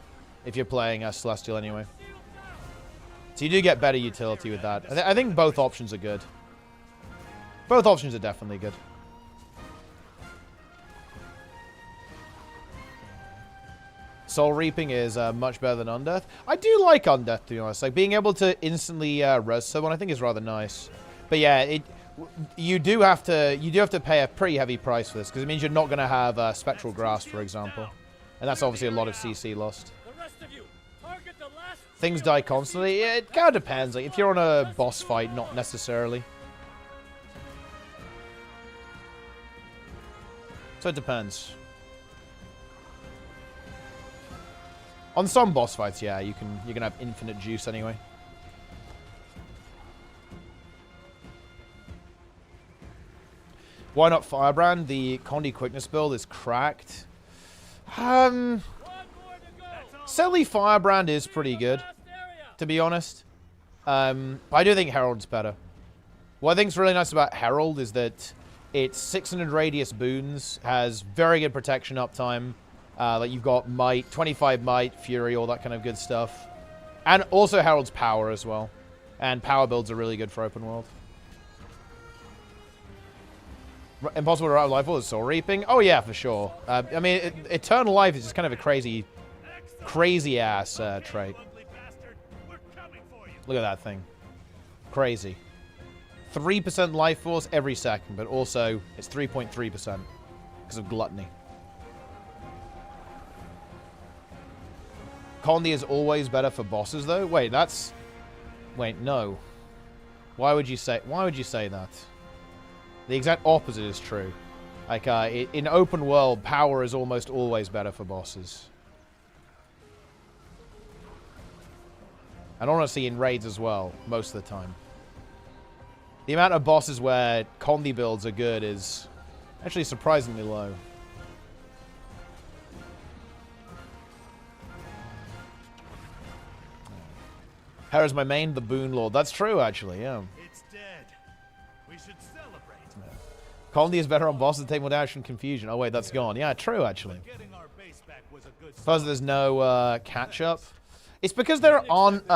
Speaker 1: If you're playing Celestial anyway. So you do get better utility with that. I think both options are good. Both options are definitely good. Soul Reaping is much better than Undeath. I do like Undeath, to be honest. Like, being able to instantly res someone, I think, is rather nice. But yeah, you do have to pay a pretty heavy price for this, because it means you're not going to have Spectral Grasp, for example. And that's obviously a lot of CC lost. Things die constantly. Yeah, it kind of depends. Like, if you're on a boss fight, not necessarily. So it depends. On some boss fights, yeah, you're gonna have infinite juice anyway. Why not Firebrand? The Condi quickness build is cracked. Silly Firebrand is pretty good, to be honest. But I do think Herald's better. What I think is really nice about Herald is that it's 600 radius boons, has very good protection uptime, Like you've got Might, 25 Might, Fury, all that kind of good stuff. And also Herald's Power as well. And power builds are really good for open world. Impossible to route life with Soul Reaping? Oh yeah, for sure. I mean, Eternal Life is just kind of a crazy ass trait. Look at that thing. Crazy. 3% life force every second, but also it's 3.3% because of gluttony. Condi is always better for bosses, though. Wait, no. Why would you say that? The exact opposite is true. Like, in open world, power is almost always better for bosses. And honestly, in raids as well, most of the time. The amount of bosses where Condi builds are good is actually surprisingly low. Hera's my main, the Boon Lord. That's true, actually, yeah.
Speaker 7: It's dead. We should celebrate.
Speaker 1: Yeah. Condi is better on bosses than take more damage from confusion. Oh, wait, that's gone. Yeah, true, actually. Suppose there's no catch-up. It's because there aren't...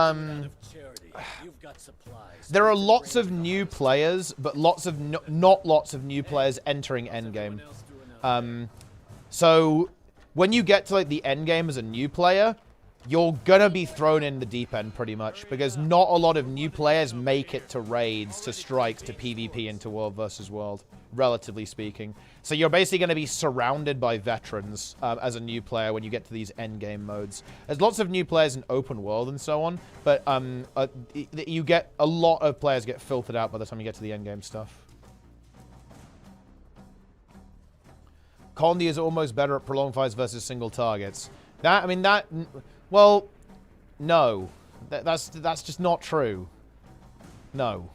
Speaker 1: there are lots of new players, but not lots of new players entering endgame. So, when you get to like the endgame as a new player... You're gonna be thrown in the deep end pretty much because not a lot of new players make it to raids, to strikes, to PvP into world versus world, relatively speaking. So you're basically gonna be surrounded by veterans as a new player when you get to these end game modes. There's lots of new players in open world and so on, but you get a lot of players get filtered out by the time you get to the end game stuff. Condi is almost better at prolonged fights versus single targets. Well, no. That's just not true. No.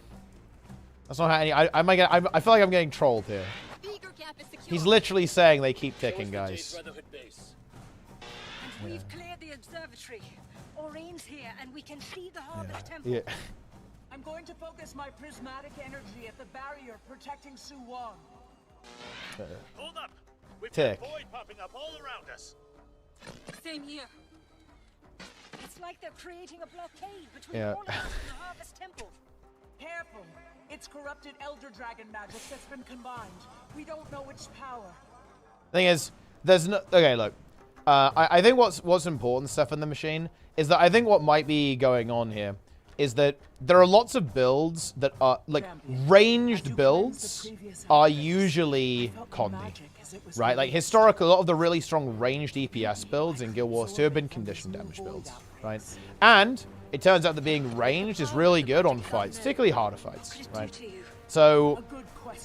Speaker 1: That's not how any... I feel like I'm getting trolled here. He's literally saying they keep ticking, guys.
Speaker 6: We've cleared the observatory. Orion's here, and we can see the Harvest Temple.
Speaker 1: Yeah.
Speaker 9: I'm going to focus my prismatic energy at the barrier protecting Su Wong.
Speaker 7: Hold up. We've
Speaker 1: Tick.
Speaker 7: got void popping up all around us.
Speaker 6: Same here. It's like they're creating a blockade between all of us and the Harvest Temple.
Speaker 9: Careful. It's corrupted Elder Dragon magic that's been combined. We don't know which power.
Speaker 1: Thing is, there's no... Okay, look. I think what's important, stuff in the machine, is that I think what might be going on here is that there are lots of builds that are... Like, ranged builds are usually Condi. Right? Like, historically, a lot of the really strong ranged DPS builds in Guild Wars 2 have been condition damage builds. Right? And it turns out that being ranged is really good on fights, particularly harder fights. Right? So,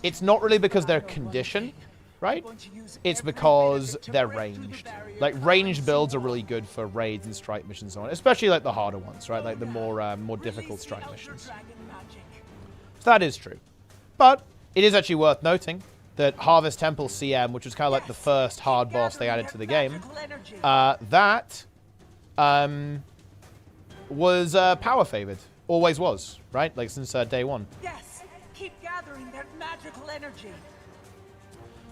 Speaker 1: it's not really because they're conditioned, right? It's because they're ranged. Like, ranged builds are really good for raids and strike missions and so on, especially like the harder ones, right? Like the more difficult strike missions. So that is true. But it is actually worth noting that Harvest Temple CM, which was kind of like the first hard boss they added to the game, that was power favored. Always was, right? Like since day one.
Speaker 9: Yes, keep gathering that magical energy.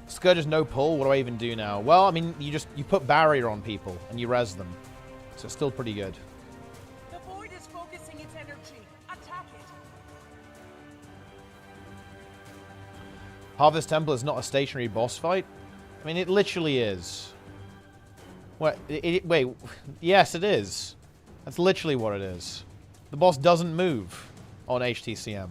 Speaker 1: Scourge is no pull. What do I even do now? Well, I mean, you put barrier on people and you res them, so it's still pretty good.
Speaker 9: The void is focusing its energy. Attack it.
Speaker 1: Harvest Temple is not a stationary boss fight. I mean, it literally is. What? Wait. Yes, it is. That's literally what it is. The boss doesn't move on HTCM.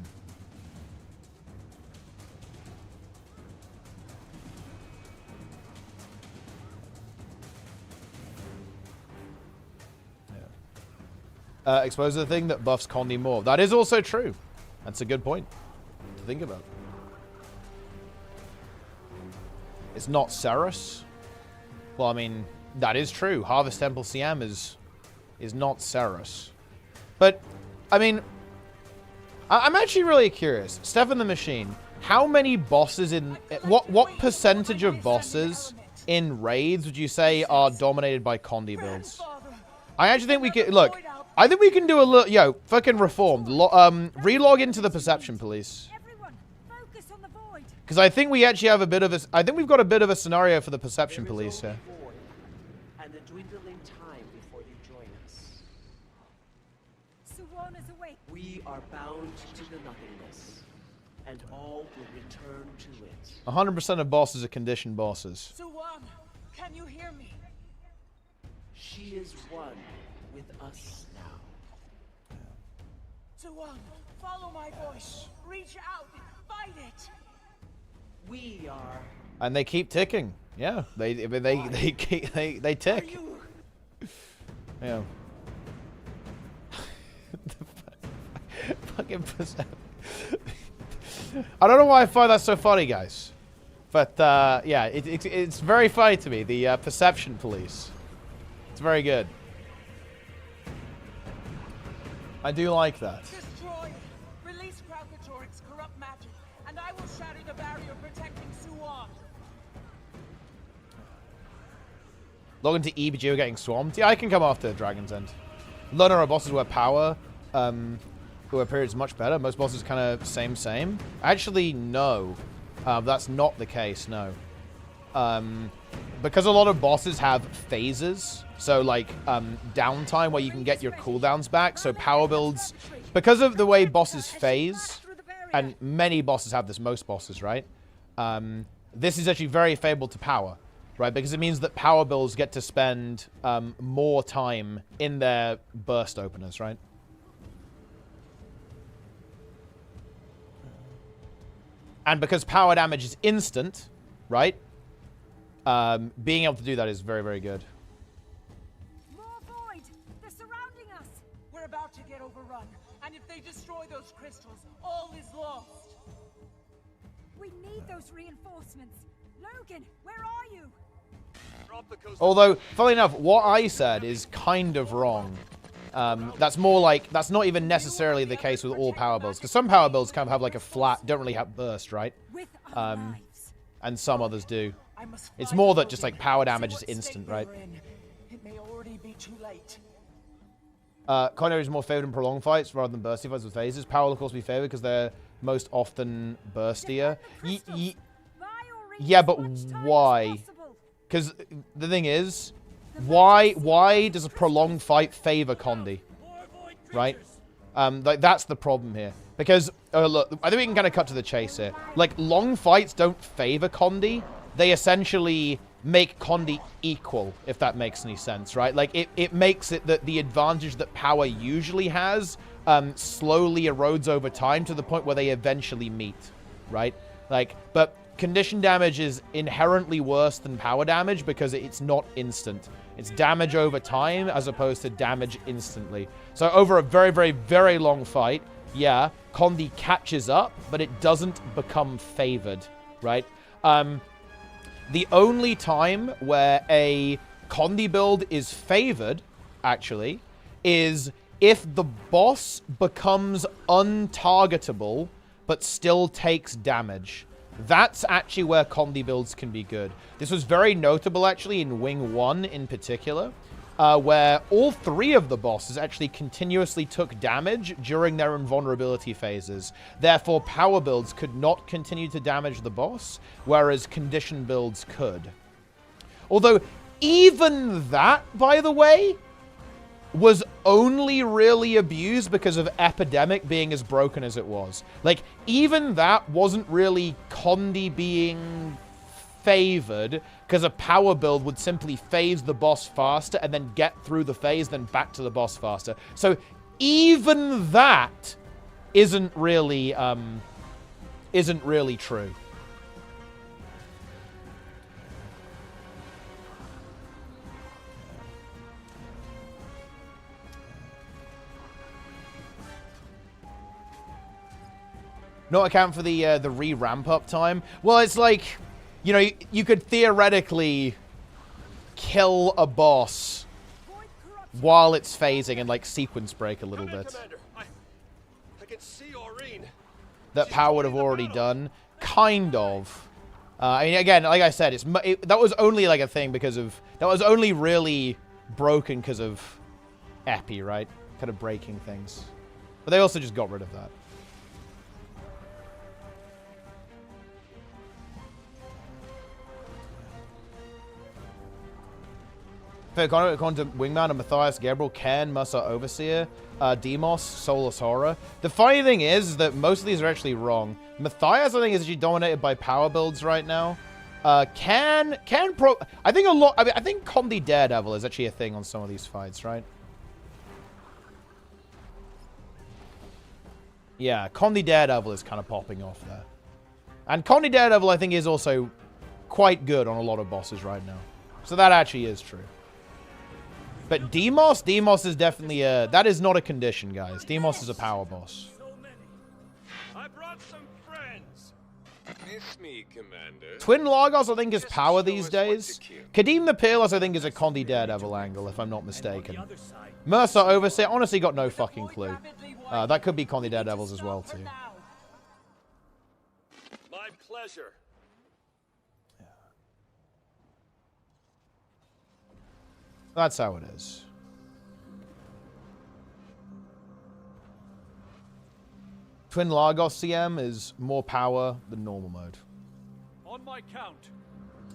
Speaker 1: Expose the thing that buffs Condi more. That is also true. That's a good point to think about. It's not Ceres. Well, I mean, that is true. Harvest Temple CM is not Ceres. But, I mean, I'm actually really curious. Stefan the Machine, how many bosses in... What percentage of bosses in raids would you say are dominated by Condi builds? I actually think we could... Look, I think we can do a little... Yo, fucking reformed. Relog into the Perception Police. Because I think we actually have a bit of a... I think we've got a bit of a scenario for the Perception Police here.
Speaker 12: are bound to the nothingness, and all will return to it.
Speaker 1: 100% of bosses are conditioned bosses.
Speaker 9: Suwan, can you hear me?
Speaker 12: She is one with us now.
Speaker 9: Suwan, follow my voice. Reach out, fight it.
Speaker 12: We are.
Speaker 1: And they keep ticking. Yeah, they tick. Yeah. Fucking I don't know why I find that so funny, guys. But yeah, it's very funny to me. The perception police. It's very good. I do like that.
Speaker 9: Destroy. Release Kraukatoric's corrupt magic, and I will shatter the barrier protecting Suwan.
Speaker 1: Log into EBG getting swarmed. Yeah, I can come after Dragon's End. None of our bosses were power. Where periods much better. Most bosses kind of same. Actually, no. That's not the case, no. Because a lot of bosses have phases. So, like, downtime where you can get your cooldowns back. So, power builds... Because of the way bosses phase, and many bosses have this, most bosses, right? This is actually very favorable to power, right? Because it means that power builds get to spend more time in their burst openers, right? And because power damage is instant, right? Being able to do that is very, very good.
Speaker 6: More void! They're surrounding us!
Speaker 9: We're about to get overrun, and if they destroy those crystals, all is lost.
Speaker 6: We need those reinforcements. Logan, where are you?
Speaker 1: Although, funnily enough, what I said is kind of wrong. That's more like, that's not even necessarily the case with all power builds. Because some power builds kind of have like a flat, don't really have burst, right? And some others do. It's more that just like power damage is instant, right?
Speaker 9: It may already be too late.
Speaker 1: Conner is more favored in prolonged fights rather than bursty fights with phases. Power will of course be favored because they're most often burstier. Yeah, but why? Because the thing is, why does a prolonged fight favor Condi? Right? Like that's the problem here. Because look, I think we can kind of cut to the chase here. Like long fights don't favor Condi. They essentially make Condi equal, if that makes any sense, right? Like it makes it that the advantage that power usually has slowly erodes over time to the point where they eventually meet, right? Like, but condition damage is inherently worse than power damage because it's not instant. It's damage over time as opposed to damage instantly. So over a very, very, very long fight, yeah, Condi catches up, but it doesn't become favored, right? The only time where a Condi build is favored, actually, is if the boss becomes untargetable, but still takes damage. That's actually where Condi builds can be good. This was very notable, actually, in Wing 1 in particular, where all three of the bosses actually continuously took damage during their invulnerability phases. Therefore, power builds could not continue to damage the boss, whereas condition builds could. Although, even that, by the way, was only really abused because of Epidemic being as broken as it was. Like, even that wasn't really Condi being favored, because a power build would simply phase the boss faster and then get through the phase, then back to the boss faster. So even that isn't really true. Not account for the re-ramp up time. Well, it's like, you know, you could theoretically kill a boss while it's phasing and like sequence break a little bit.
Speaker 11: I can see Aurene.
Speaker 1: That power would have already done, kind of. I mean, again, like I said, that was only like a thing because of that was only really broken because of Epi, right? Kind of breaking things. But they also just got rid of that. According to Wingman and Matthias, Gabriel, Ken, Mercer, Overseer, Demos, Soulless Horror. The funny thing is that most of these are actually wrong. Matthias, I think, is actually dominated by power builds right now. I think I think Condi Daredevil is actually a thing on some of these fights, right? Yeah, Condi Daredevil is kind of popping off there. And Condi Daredevil, I think, is also quite good on a lot of bosses right now. So that actually is true. But Demos is definitely a... That is not a condition, guys. Demos is a power boss.
Speaker 11: I brought some friends.
Speaker 13: Miss me, Commander.
Speaker 1: Twin Lagos, I think, is power these days. Kadim the Peerless, I think, is a Condi Daredevil angle, if I'm not mistaken. Mercer Overseer, honestly got no fucking clue. That could be Condi Daredevils as well, too.
Speaker 11: My pleasure.
Speaker 1: That's how it is. Twin Lagos CM is more power than normal mode.
Speaker 7: On my count.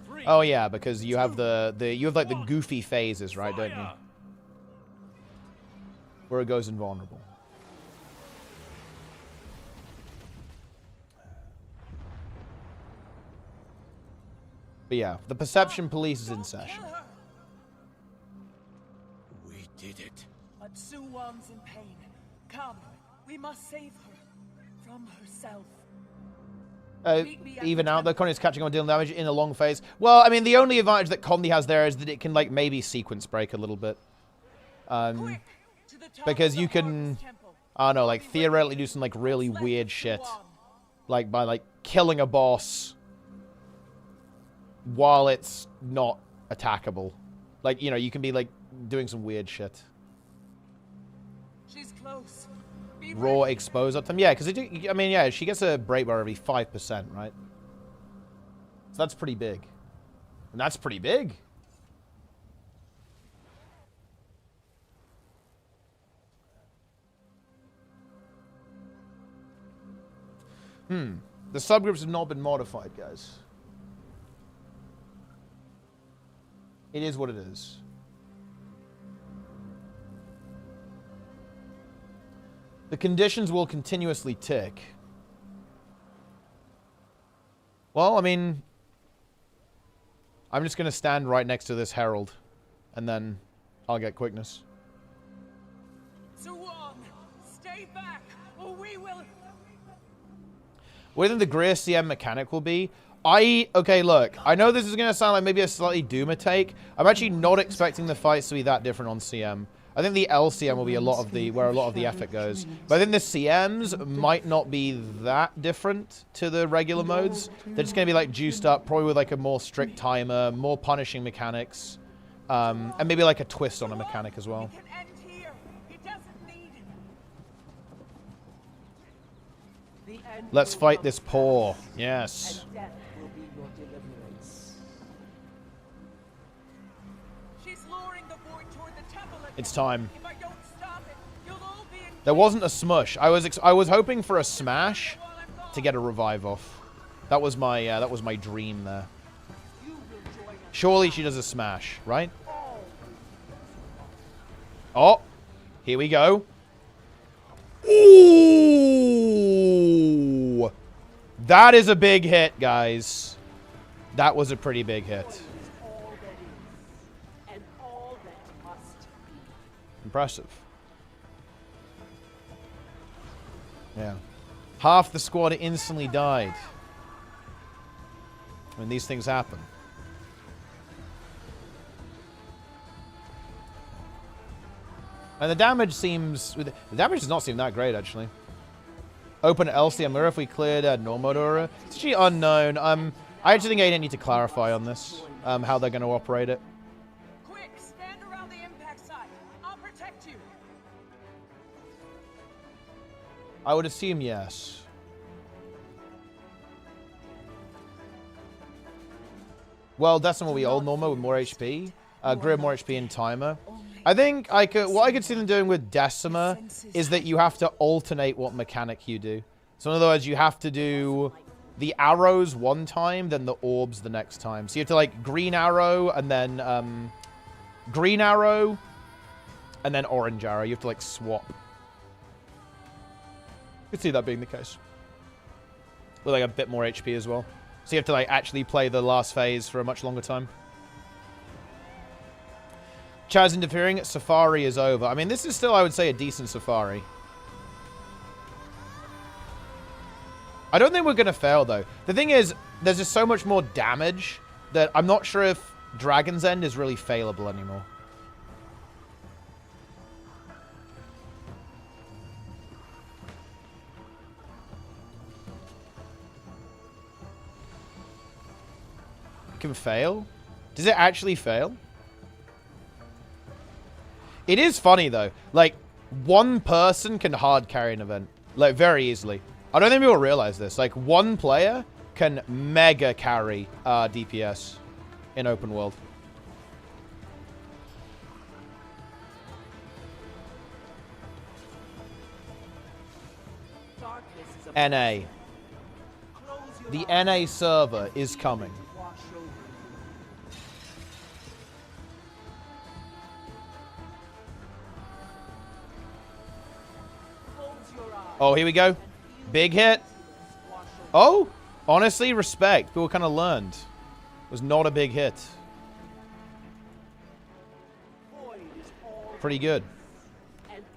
Speaker 7: 3,
Speaker 1: oh yeah, because you have you have like the goofy phases, right, don't you? Where it goes invulnerable. But yeah, the perception police is in session.
Speaker 7: We did it.
Speaker 9: But Suwon's in pain. Come, we must save her from herself.
Speaker 1: Even out though, Condi's catching on dealing damage in a long phase. Well, I mean, the only advantage that Condi has there is that it can, like, maybe sequence break a little bit. Because you can, I don't know, like, theoretically do some, like, really weird shit. Like, by, like, killing a boss while it's not attackable. Like, you know, you can be, like, doing some weird shit.
Speaker 9: She's close.
Speaker 1: Raw expose up them. Yeah, because I mean, yeah, she gets a break bar every 5%, right? So that's pretty big. And that's pretty big. The subgroups have not been modified, guys. It is what it is. The conditions will continuously tick. Well, I mean, I'm just going to stand right next to this herald, and then I'll get quickness.
Speaker 9: Suwon, stay back, or we will.
Speaker 1: What do you think the Greer CM mechanic will be? Okay, look, I know this is going to sound like maybe a slightly doomer take. I'm actually not expecting the fights to be that different on CM. I think the LCM will be where a lot of the effort goes. But I think the CMs might not be that different to the regular modes. They're just going to be like juiced up, probably with like a more strict timer, more punishing mechanics, and maybe like a twist on a mechanic as well. Let's fight this paw. Yes. It's time. There wasn't a smush. I was hoping for a smash to get a revive off. That was my dream there. Surely she does a smash, right? Oh, here we go. Ooh, that is a big hit, guys. That was a pretty big hit. Impressive. Yeah. Half the squad instantly died. When these things happen. And the damage does not seem that great, actually. Open LCM Mirror if we cleared Normodora. It's actually unknown. I actually think I need to clarify on this. How they're going to operate it. I would assume yes. Well, Decima will be old Norma with more HP. Grid more HP and timer. I think what I could see them doing with Decima is that you have to alternate what mechanic you do. So in other words, you have to do the arrows one time, then the orbs the next time. So you have to like green arrow and then green arrow, and then orange arrow. You have to, like, swap. You could see that being the case. With, like, a bit more HP as well. So you have to, like, actually play the last phase for a much longer time. Chaz interfering. Safari is over. I mean, this is still, I would say, a decent Safari. I don't think we're going to fail, though. The thing is, there's just so much more damage that I'm not sure if Dragon's End is really failable anymore. It can fail? Does it actually fail? It is funny, though. Like, one person can hard carry an event. Like, very easily. I don't think people realize this. Like, one player can mega carry DPS in open world. NA. The NA server is coming. Oh, here we go. Big hit. Oh, honestly, respect. People kind of learned. It was not a big hit. Pretty good.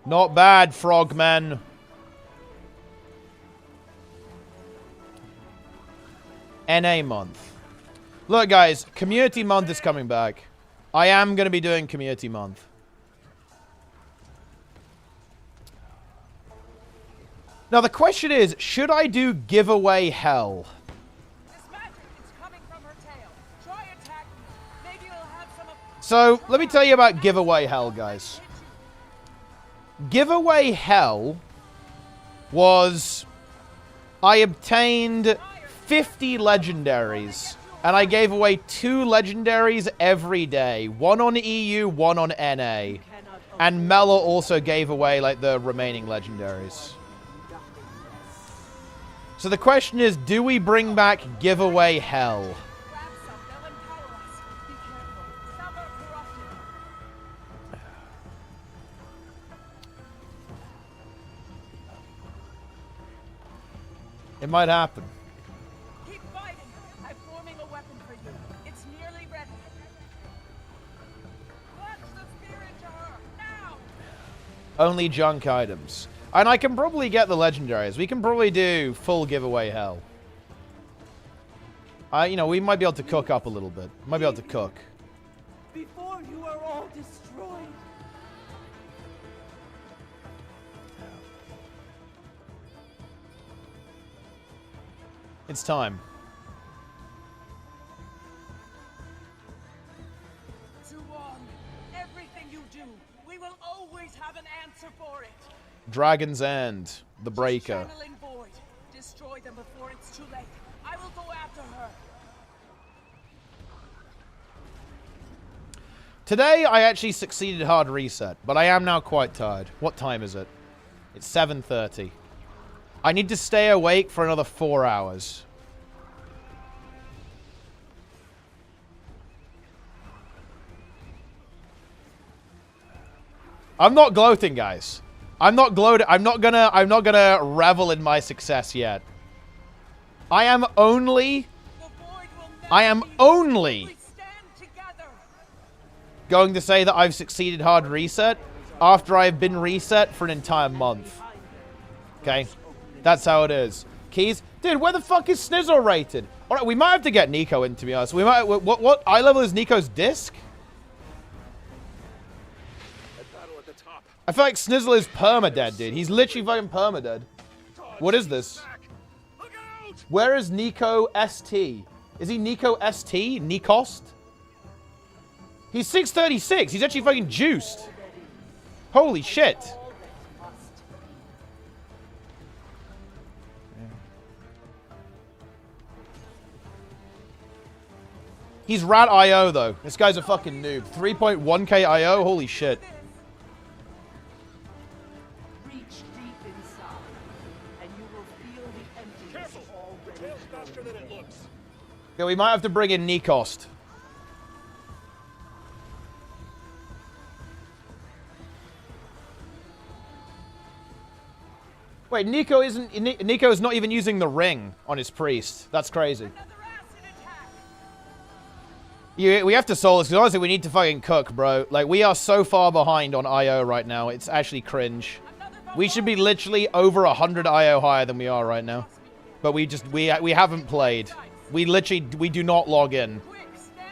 Speaker 1: Not bad, frogmen. NA month. Look, guys, community month is coming back. I am going to be doing community month. Now, the question is, should I do giveaway hell? So, let me tell you about giveaway hell, guys. Giveaway hell was... I obtained 50 legendaries, and I gave away 2 legendaries every day. One on EU, one on NA. And Mela also gave away, like, the remaining legendaries. So the question is, do we bring back giveaway hell? It might happen.
Speaker 9: Keep fighting. I'm forming a weapon for you. It's nearly ready. Clutch the spear into her now.
Speaker 1: Only junk items. And I can probably get the legendaries. We can probably do full giveaway hell. You know, we might be able to cook up a little bit. Might be able to cook.
Speaker 9: Before you are all destroyed.
Speaker 1: It's time.
Speaker 9: Everything you do, we will always have an answer for it.
Speaker 1: Dragon's End, the Breaker.
Speaker 9: Void. Destroy them before it's too late. I will go after her.
Speaker 1: Today, I actually succeeded hard reset, but I am now quite tired. What time is it? It's 7:30. I need to stay awake for another 4 hours. I'm not gloating, guys. I'm not gloating. I'm not gonna revel in my success yet. I am only going to say that I've succeeded hard reset after I've been reset for an entire month. Okay? That's how it is. Keys? Dude, where the fuck is Snizzle rated? Alright, we might have to get Nico in, to be honest. We might... What eye level is Nico's disc? I feel like Snizzle is permadead, dude. He's literally fucking permadead. What is this? Where is Nico ST? Is he Nico ST? Nicost? He's 636. He's actually fucking juiced. Holy shit. He's rat IO, though. This guy's a fucking noob. 3.1k IO? Holy shit. Okay, we might have to bring in Nicost. Wait, Nico's not even using the ring on his priest. That's crazy. We have to solve this, because honestly, we need to fucking cook, bro. Like, we are so far behind on IO right now. It's actually cringe. We should be literally over 100 IO higher than we are right now. But we haven't played. We do not log in.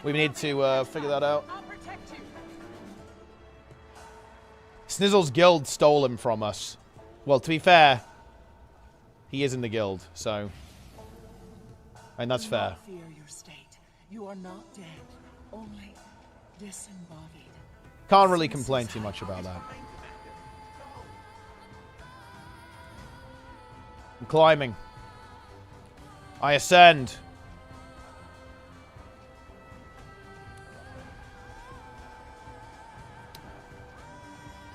Speaker 1: We need to figure that out. Snizzle's guild stole him from us. Well, to be fair, he is in the guild, so... And that's fair.
Speaker 9: Fear your state. You are not dead, only disembodied.
Speaker 1: Can't really complain too much about that. I'm climbing. I ascend.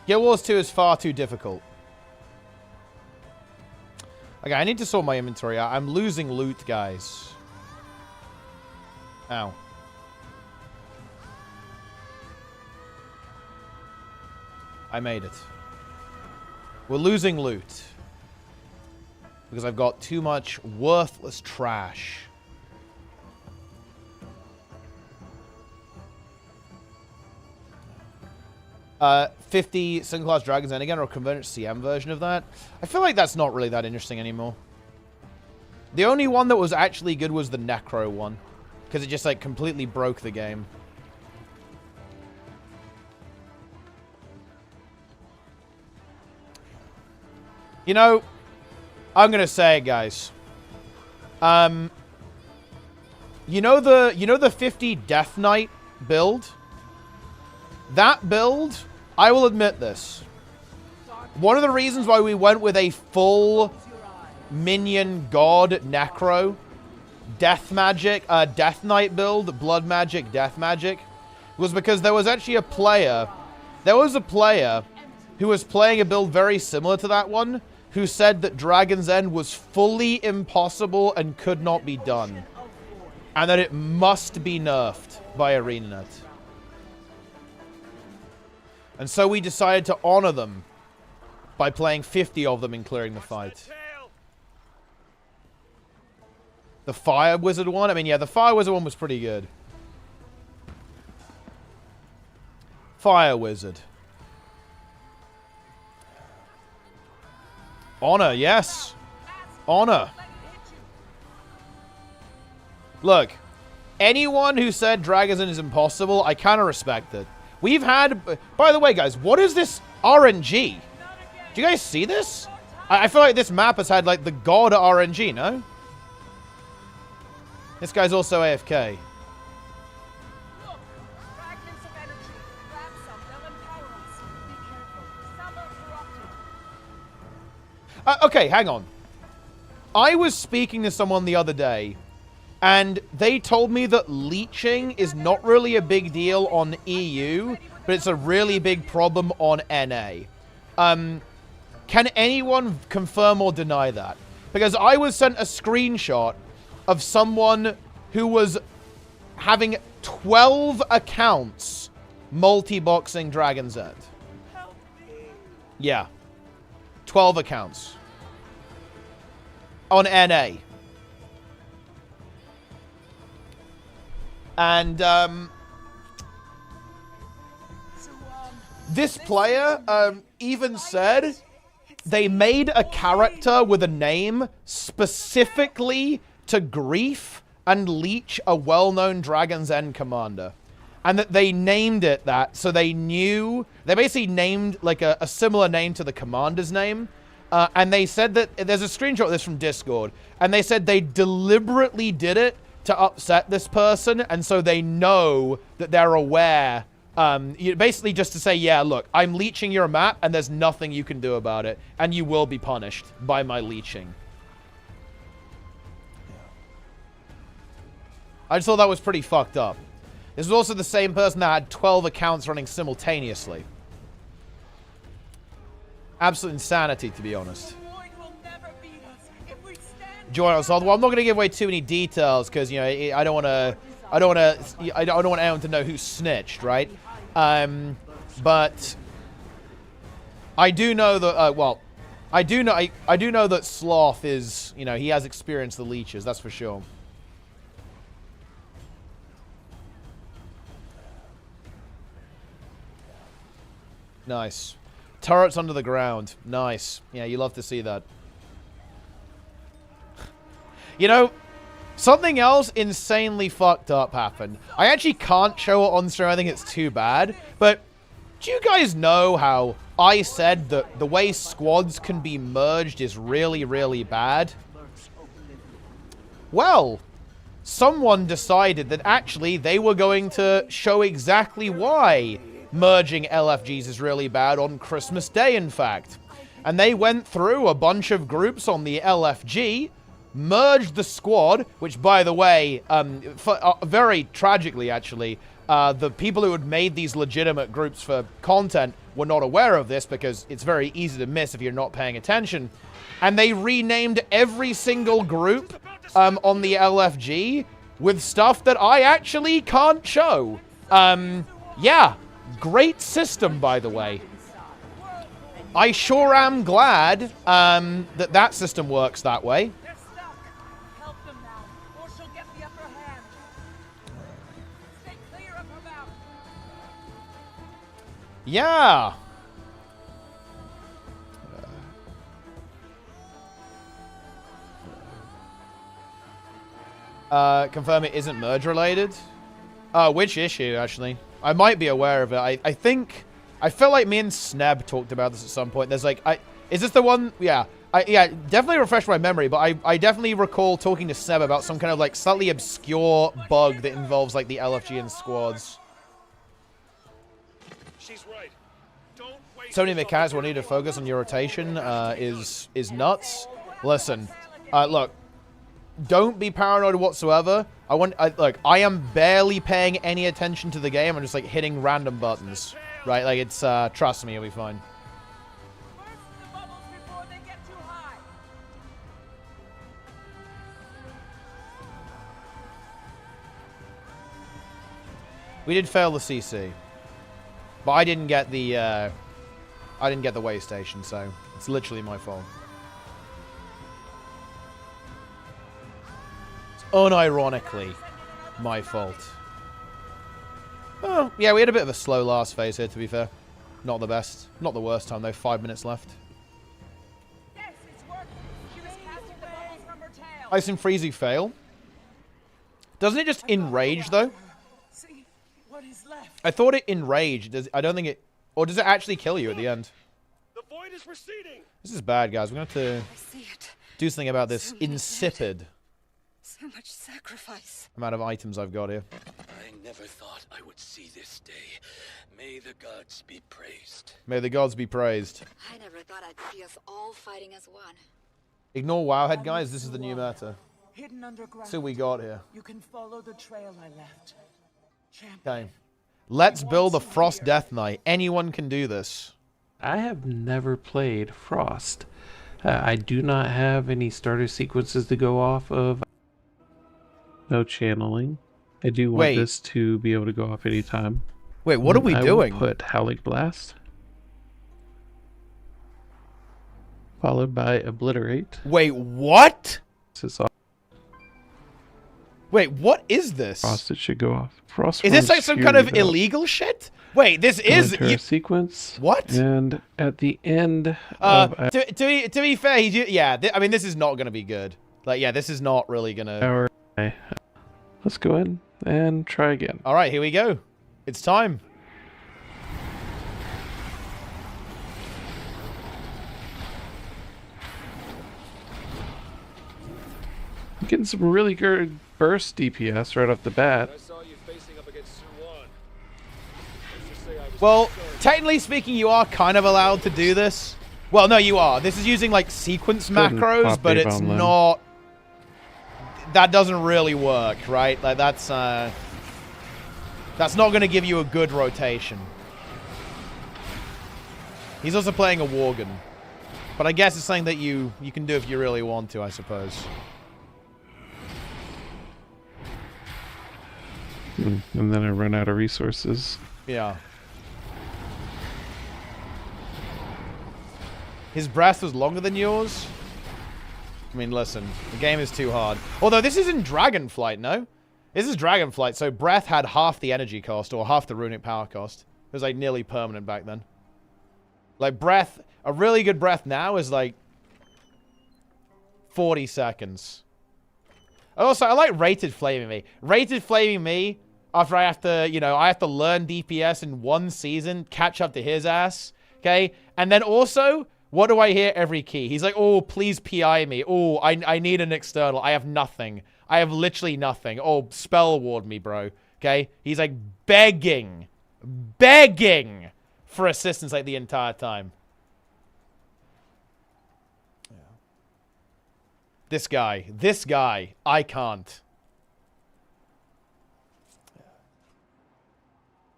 Speaker 1: Guild Wars 2 is far too difficult. Okay, I need to sort my inventory out. I'm losing loot, guys. Ow. I made it. We're losing loot. Because I've got too much worthless trash. Uh, 50 single-class dragons and again, or a convergent CM version of that. I feel like that's not really that interesting anymore. The only one that was actually good was the Necro one. Because it just, like, completely broke the game. You know, I'm gonna say it, guys. You know the 50 Death Knight build? That build, I will admit this. One of the reasons why we went with a full minion god necro death magic, Death Knight build, blood magic, death magic, was because there was actually a player. There was a player who was playing a build very similar to that one, who said that Dragon's End was fully impossible and could not be done. And that it must be nerfed by ArenaNet. And so we decided to honor them by playing 50 of them and clearing the fight. The Fire Wizard one? I mean, yeah, the Fire Wizard one was pretty good. Fire Wizard. Honor, yes. Honor. Look, anyone who said Dragon's End is impossible, I kind of respect it. We've had... By the way, guys, what is this RNG? Do you guys see this? I feel like this map has had, like, the god RNG, no? This guy's also AFK. Okay, hang on. I was speaking to someone the other day, and they told me that leeching is not really a big deal on EU, but it's a really big problem on NA. Can anyone confirm or deny that? Because I was sent a screenshot of someone who was having 12 accounts multi-boxing Dragon's End. Yeah. 12 accounts. On NA. And, this player, even said they made a character with a name specifically to grief and leech a well-known Dragon's End commander. And that they named it that, so they knew... They basically named, like, a similar name to the commander's name. And they said that... There's a screenshot of this from Discord. And they said they deliberately did it to upset this person. And so they know that they're aware... basically just to say, yeah, look, I'm leeching your map, and there's nothing you can do about it. And you will be punished by my leeching. I just thought that was pretty fucked up. This was also the same person that had 12 accounts running simultaneously. Absolute insanity, to be honest. Join us. Well, I'm not going to give away too many details because, you know, I don't want anyone to know who snitched, right? But I do know that, well, I do know that Sloth is, you know, he has experienced the leeches, that's for sure. Nice. Turrets under the ground. Nice. Yeah, you love to see that. You know, something else insanely fucked up happened. I actually can't show it on stream. I think it's too bad. But do you guys know how I said that the way squads can be merged is really, really bad? Well, someone decided that actually they were going to show exactly why merging LFGs is really bad on Christmas Day, in fact. And they went through a bunch of groups on the LFG, merged the squad, which, by the way, very tragically, actually, the people who had made these legitimate groups for content were not aware of this because it's very easy to miss if you're not paying attention. And they renamed every single group on the LFG with stuff that I actually can't show. Yeah, great system, by the way. I sure am glad that that system works that way. Yeah. Confirm it isn't merge related. Which issue, actually? I might be aware of it. I think, I feel like me and Sneb talked about this at some point. There's like, is this the one? Yeah. Yeah, definitely refresh my memory, but I definitely recall talking to Sneb about some kind of like slightly obscure bug that involves like the LFG and squads.
Speaker 11: She's right. Don't waste
Speaker 1: So many mechanics will need to focus on your rotation is nuts. Listen, look, don't be paranoid whatsoever. Look, I am barely paying any attention to the game. I'm just like hitting random buttons, right? Like it's trust me, it'll be fine. We did fail the CC, but I didn't get the way station, so it's literally my fault. It's unironically my fault. Oh, yeah, we had a bit of a slow last phase here, to be fair. Not the best. Not the worst time, though. 5 minutes left. Ice and Freezy fail. Doesn't it just enrage, though? I thought it enraged. I don't think it... Or does it actually kill you at the end?
Speaker 11: The void is receding.
Speaker 1: This is bad, guys. We're going to have to do something about this insipid
Speaker 6: So much sacrifice.
Speaker 1: amount of items I've got here.
Speaker 14: I never thought I would see this day. May the gods be praised.
Speaker 1: May the gods be praised.
Speaker 6: I never thought I'd see us all fighting as one.
Speaker 1: Ignore Wowhead, guys. This is the new meta.
Speaker 9: Hidden underground.
Speaker 1: See what we got here.
Speaker 9: You can follow the trail I left. Champion.
Speaker 1: Okay. Let's build a Frost Death Knight. Anyone can do this.
Speaker 15: I have never played Frost. I do not have any starter sequences to go off of. No channeling. I do want this to be able to go off anytime.
Speaker 1: Wait, what are we doing?
Speaker 15: I will put Howling Blast. Followed by Obliterate.
Speaker 1: Wait, what?
Speaker 15: This is off.
Speaker 1: Wait, what is this?
Speaker 15: Frost, it should go off. Frost
Speaker 1: is this like some kind of illegal shit? Wait, this is
Speaker 15: a sequence.
Speaker 1: What?
Speaker 15: And at the end of
Speaker 1: to be fair, yeah, I mean, this is not going to be good. Like, yeah, this is not really going to...
Speaker 15: Let's go in and try again.
Speaker 1: All right, here we go. It's time.
Speaker 15: I'm getting some really good burst DPS right off the bat.
Speaker 1: Well, technically speaking, you are kind of allowed to do this. Well, no, you are. This is using, like, sequence macros, but it's not... That doesn't really work, right? Like, that's not going to give you a good rotation. He's also playing a Worgen. But I guess it's something that you can do if you really want to, I suppose.
Speaker 15: And then I run out of resources.
Speaker 1: Yeah. His breath was longer than yours? I mean, listen. The game is too hard. Although, this is in Dragonflight, no? This is Dragonflight, so breath had half the energy cost, or half the runic power cost. It was, like, nearly permanent back then. Like, breath... A really good breath now is, like... 40 seconds. Also, I like Rated Flaming Me. Rated Flaming Me, after I have to, you know, I have to learn DPS in one season, catch up to his ass, okay? And then also, what do I hear every key? He's like, oh, please PI me. Oh, I need an external. I have nothing. I have literally nothing. Oh, spell ward me, bro. Okay? He's like begging for assistance like the entire time. Yeah. This guy, I can't.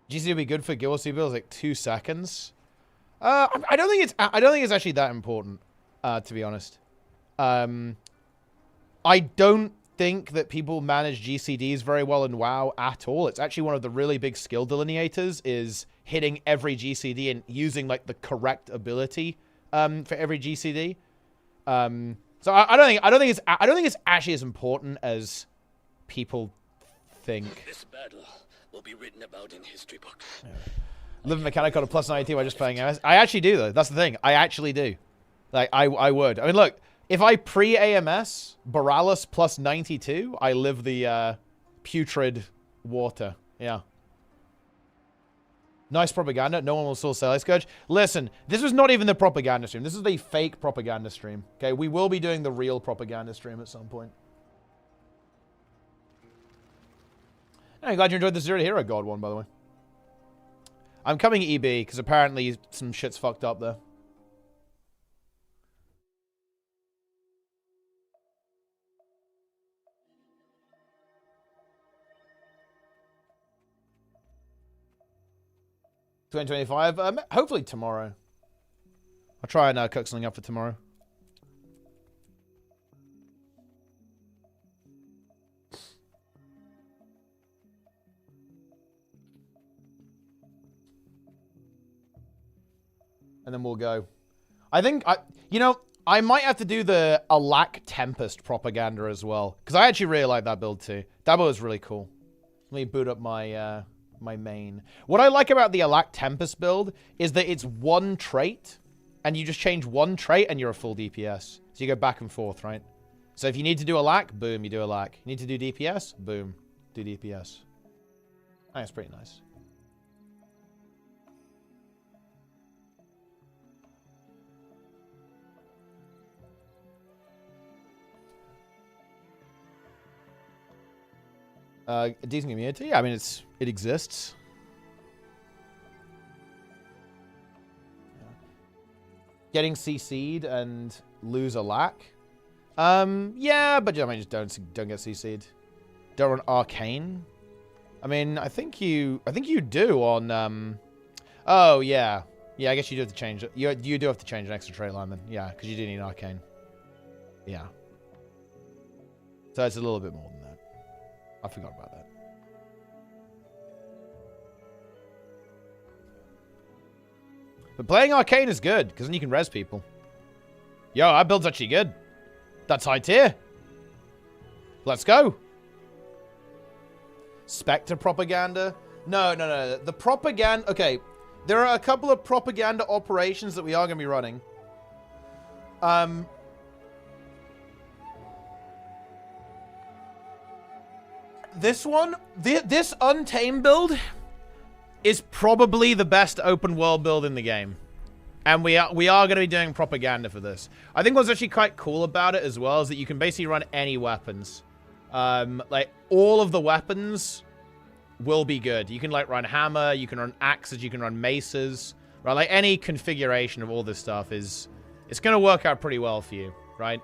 Speaker 1: GC would be good for Guild Wars builds like 2 seconds. I don't think it's actually that important, to be honest. I don't think that people manage GCDs very well in WoW at all. It's actually one of the really big skill delineators is hitting every GCD and using like the correct ability for every GCD. So I don't think it's actually as important as people think.
Speaker 14: This battle will be written about in history books.
Speaker 1: Yeah. Live mechanic on a plus 92 by just playing AMS. I actually do though. That's the thing. I actually do. Like I would. I mean, look. If I pre-AMS, Borealis plus 92, I live the putrid water. Yeah. Nice propaganda. No one will still sell SCOURGE. Listen, this was not even the propaganda stream. This is the fake propaganda stream. Okay, we will be doing the real propaganda stream at some point. I'm glad you enjoyed the Zero to Hero God one, by the way. I'm coming EB, because apparently some shit's fucked up there. $2025. Hopefully tomorrow. I'll try and cook something up for tomorrow. And then we'll go. I think you know, I might have to do the Alak Tempest propaganda as well, because I actually really like that build too. That build is really cool. Let me boot up my my main. What I like about the Alak Tempest build is that it's one trait, and you just change one trait and you're a full DPS. So you go back and forth, right? So if you need to do Alak, boom, you do Alak. You need to do DPS, boom, do DPS. I think it's pretty nice. A decent community. I mean, it exists. Getting CC'd and lose a lack. Yeah, but I mean, just don't get CC'd. Don't run Arcane. I mean, I think you do on. Oh yeah, yeah. I guess you do have to change it. You do have to change an extra trait line then. Yeah, because you do need Arcane. Yeah. So it's a little bit more than that. I forgot about that. But playing Arcane is good, because then you can res people. Yo, our build's actually good. That's high tier. Let's go. Spectre propaganda? No. The propaganda... Okay, there are a couple of propaganda operations that we are going to be running. This one, this Untamed build is probably the best open world build in the game. And we are going to be doing propaganda for this. I think what's actually quite cool about it as well is that you can basically run any weapons. Like, all of the weapons will be good. You can, like, run hammer, you can run axes, you can run maces. Right? Like, any configuration of all this stuff is... It's going to work out pretty well for you, right?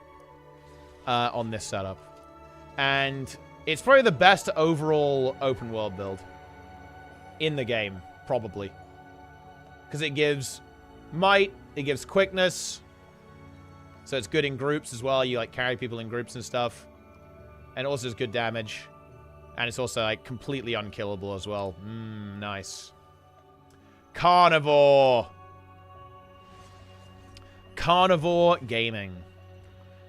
Speaker 1: On this setup. And... It's probably the best overall open world build in the game, probably. Because it gives might, it gives quickness. So it's good in groups as well. You like carry people in groups and stuff. And it also has good damage. And it's also like completely unkillable as well. Nice. Carnivore. carnivore gaming.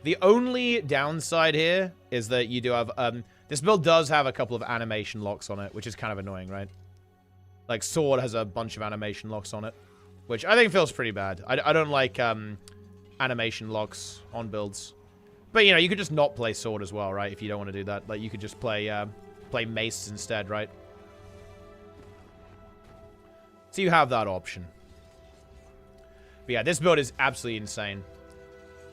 Speaker 1: The only downside here is that you do have, this build does have a couple of animation locks on it, which is kind of annoying, right? Like, Sword has a bunch of animation locks on it, which I think feels pretty bad. I don't like, animation locks on builds. But, you know, you could just not play Sword as well, right? If you don't want to do that. Like, you could just play, play Mace instead, right? So you have that option. But yeah, this build is absolutely insane.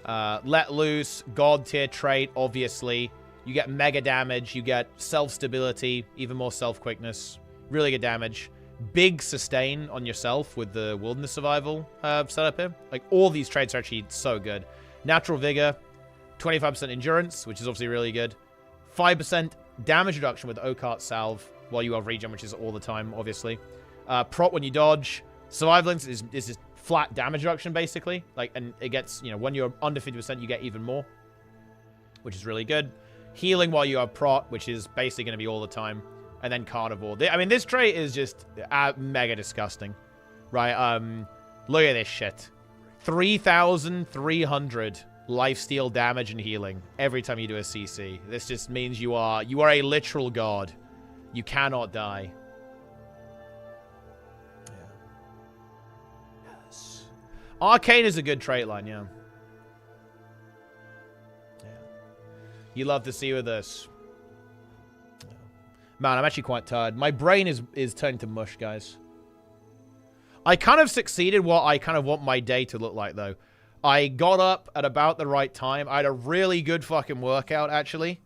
Speaker 1: Let Loose, God tier trait, obviously. You get mega damage, you get self-stability, even more self-quickness. Really good damage. Big sustain on yourself with the Wilderness Survival setup here. Like, all these traits are actually so good. Natural Vigor, 25% Endurance, which is obviously really good. 5% damage reduction with Oakart Salve while you have regen, which is all the time, obviously. Prot when you dodge. Survival is just flat damage reduction, basically. Like, and it gets, you know, when you're under 50%, you get even more, which is really good. Healing while you have Prot, which is basically going to be all the time. And then Carnivore. I mean, this trait is just mega disgusting. Right, look at this shit. 3,300 lifesteal damage and healing every time you do a CC. This just means you are a literal god. You cannot die. Yes. Arcane is a good trait line, yeah. You love to see with this. Man, I'm actually quite tired. My brain is turning to mush, guys. I kind of succeeded what I kind of want my day to look like, though. I got up at about the right time. I had a really good fucking workout, actually.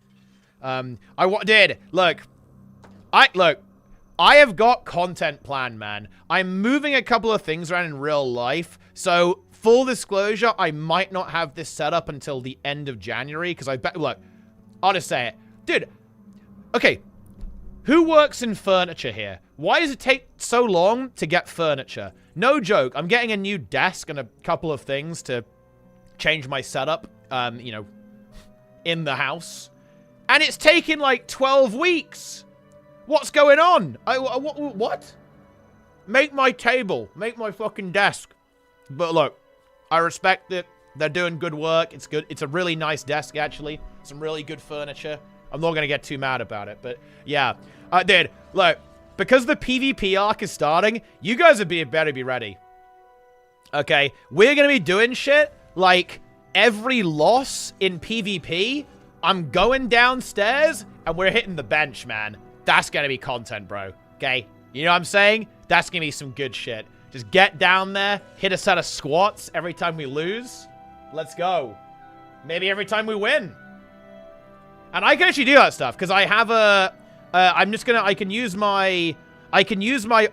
Speaker 1: Look, I have got content planned, man. I'm moving a couple of things around in real life, so full disclosure, I might not have this set up until the end of January, because look, I'll just say it. Dude, okay, who works in furniture here? Why does it take so long to get furniture? No joke, I'm getting a new desk and a couple of things to change my setup, you know, in the house. And it's taken like 12 weeks. What's going on? What? Make my table. Make my fucking desk. But look, I respect it. They're doing good work. It's good. It's a really nice desk, actually. Some really good furniture. I'm not going to get too mad about it, but yeah. Dude, look, because the PvP arc is starting, you guys better be ready. Okay? We're going to be doing shit like every loss in PvP, I'm going downstairs and we're hitting the bench, man. That's going to be content, bro. Okay? You know what I'm saying? That's going to be some good shit. Just get down there, hit a set of squats every time we lose. Let's go. Maybe every time we win. And I can actually do that stuff because I have a I can use my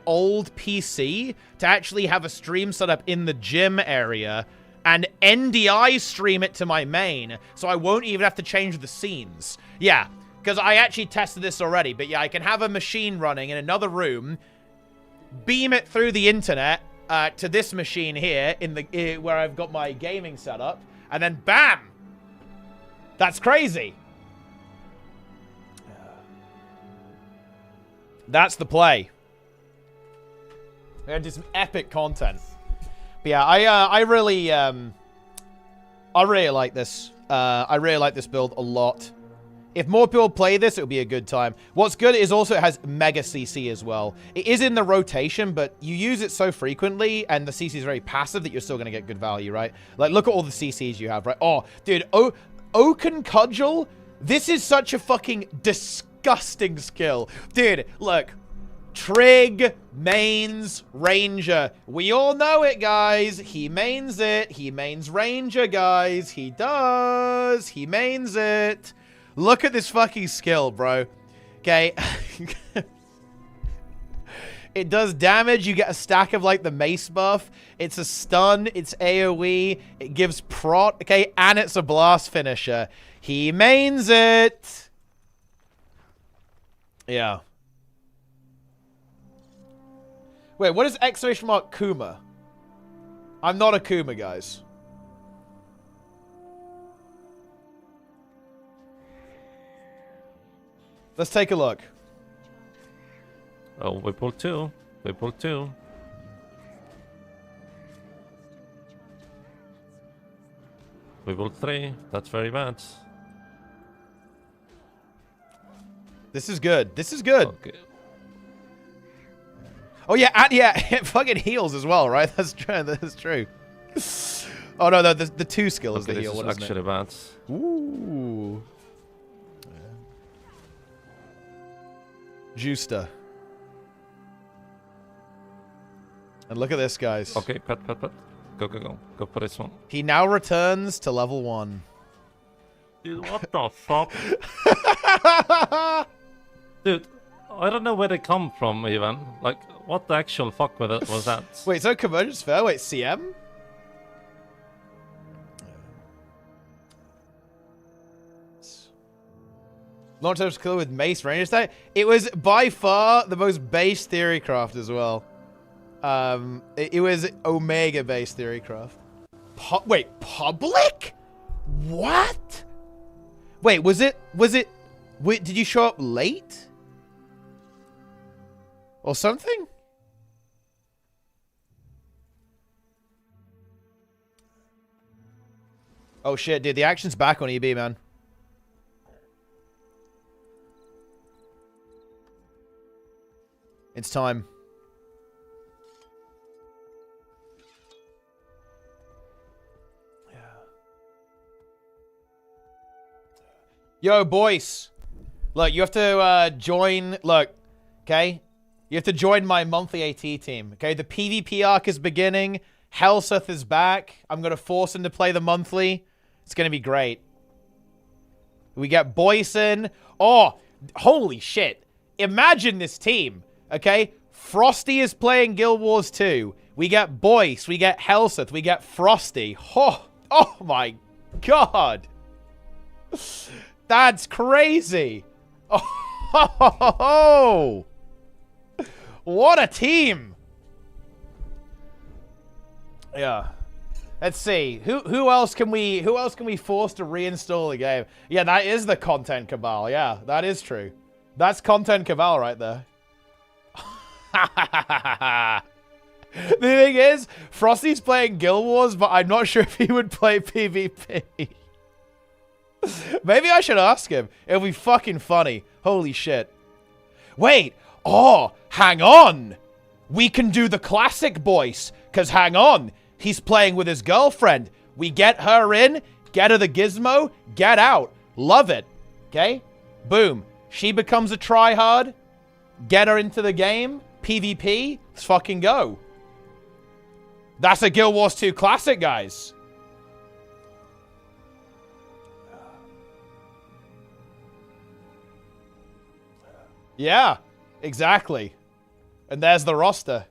Speaker 1: old PC to actually have a stream set up in the gym area and NDI stream it to my main, so I won't even have to change the scenes. Yeah, because I actually tested this already, but yeah, I can have a machine running in another room, beam it through the internet to this machine here in the where I've got my gaming set up, and then bam! That's crazy. That's the play. We're gonna do some epic content. But yeah, I really like this. I really like this build a lot. If more people play this, it'll be a good time. What's good is also it has mega CC as well. It is in the rotation, but you use it so frequently, and the CC is very passive that you're still gonna get good value, right? Like, look at all the CCs you have, right? Oh, dude, Oaken Cudgel. This is such a fucking disgusting skill. Dude, look. Trig mains Ranger. We all know it, guys. He mains it. He mains Ranger, guys. He does. He mains it. Look at this fucking skill, bro. Okay. It does damage. You get a stack of, like, the mace buff. It's a stun. It's AoE. It gives prot. Okay, and it's a blast finisher. He mains it. Yeah. Wait, what is exclamation mark Kuma? I'm not a Kuma, guys. Let's take a look.
Speaker 15: Oh, we pulled two. We pulled two.
Speaker 16: We built 3. That's very bad.
Speaker 1: This is good. This is good.
Speaker 16: Okay.
Speaker 1: Oh yeah, and yeah, it fucking heals as well, right? That's true. That is true. Oh no, no, the 2 skill is the heal. What is
Speaker 16: actually bad.
Speaker 1: Ooh. Juicer. And look at this, guys.
Speaker 16: Okay, pet. Go. Go for this one.
Speaker 1: He now returns to level 1.
Speaker 16: Dude, what the fuck? Dude, I don't know where they come from, even. Like, what the actual fuck was that?
Speaker 1: Wait, so Convergence fair? Wait, CM? Launch was killer with Mace Ranger stat. It was by far the most base Theorycraft as well. It was Omega based Theorycraft. Wait, public? What? Wait, was it? Wait, did you show up late? Or something? Oh shit, dude, the action's back on EB, man. It's time. Yeah. Yo, boys. Look, you have to join. Look, okay? You have to join my monthly AT team, okay? The PvP arc is beginning. Helseth is back. I'm going to force him to play the monthly. It's going to be great. We get Boyson. Oh, holy shit. Imagine this team. Okay, Frosty is playing Guild Wars 2. We get Boyce, we get Helseth, we get Frosty. Oh my god. That's crazy. Oh, what a team. Yeah. Let's see. Who else can we force to reinstall the game? Yeah, that is the content cabal. Yeah, that is true. That's content cabal right there. The thing is, Frosty's playing Guild Wars, but I'm not sure if he would play PvP. Maybe I should ask him. It'll be fucking funny. Holy shit. Wait. Oh, hang on. We can do the classic voice. Because hang on. He's playing with his girlfriend. We get her in, get her the gizmo, get out. Love it. Okay? Boom. She becomes a tryhard. Get her into the game. PvP, let's fucking go. That's a Guild Wars 2 classic, guys. Yeah, exactly. And there's the roster.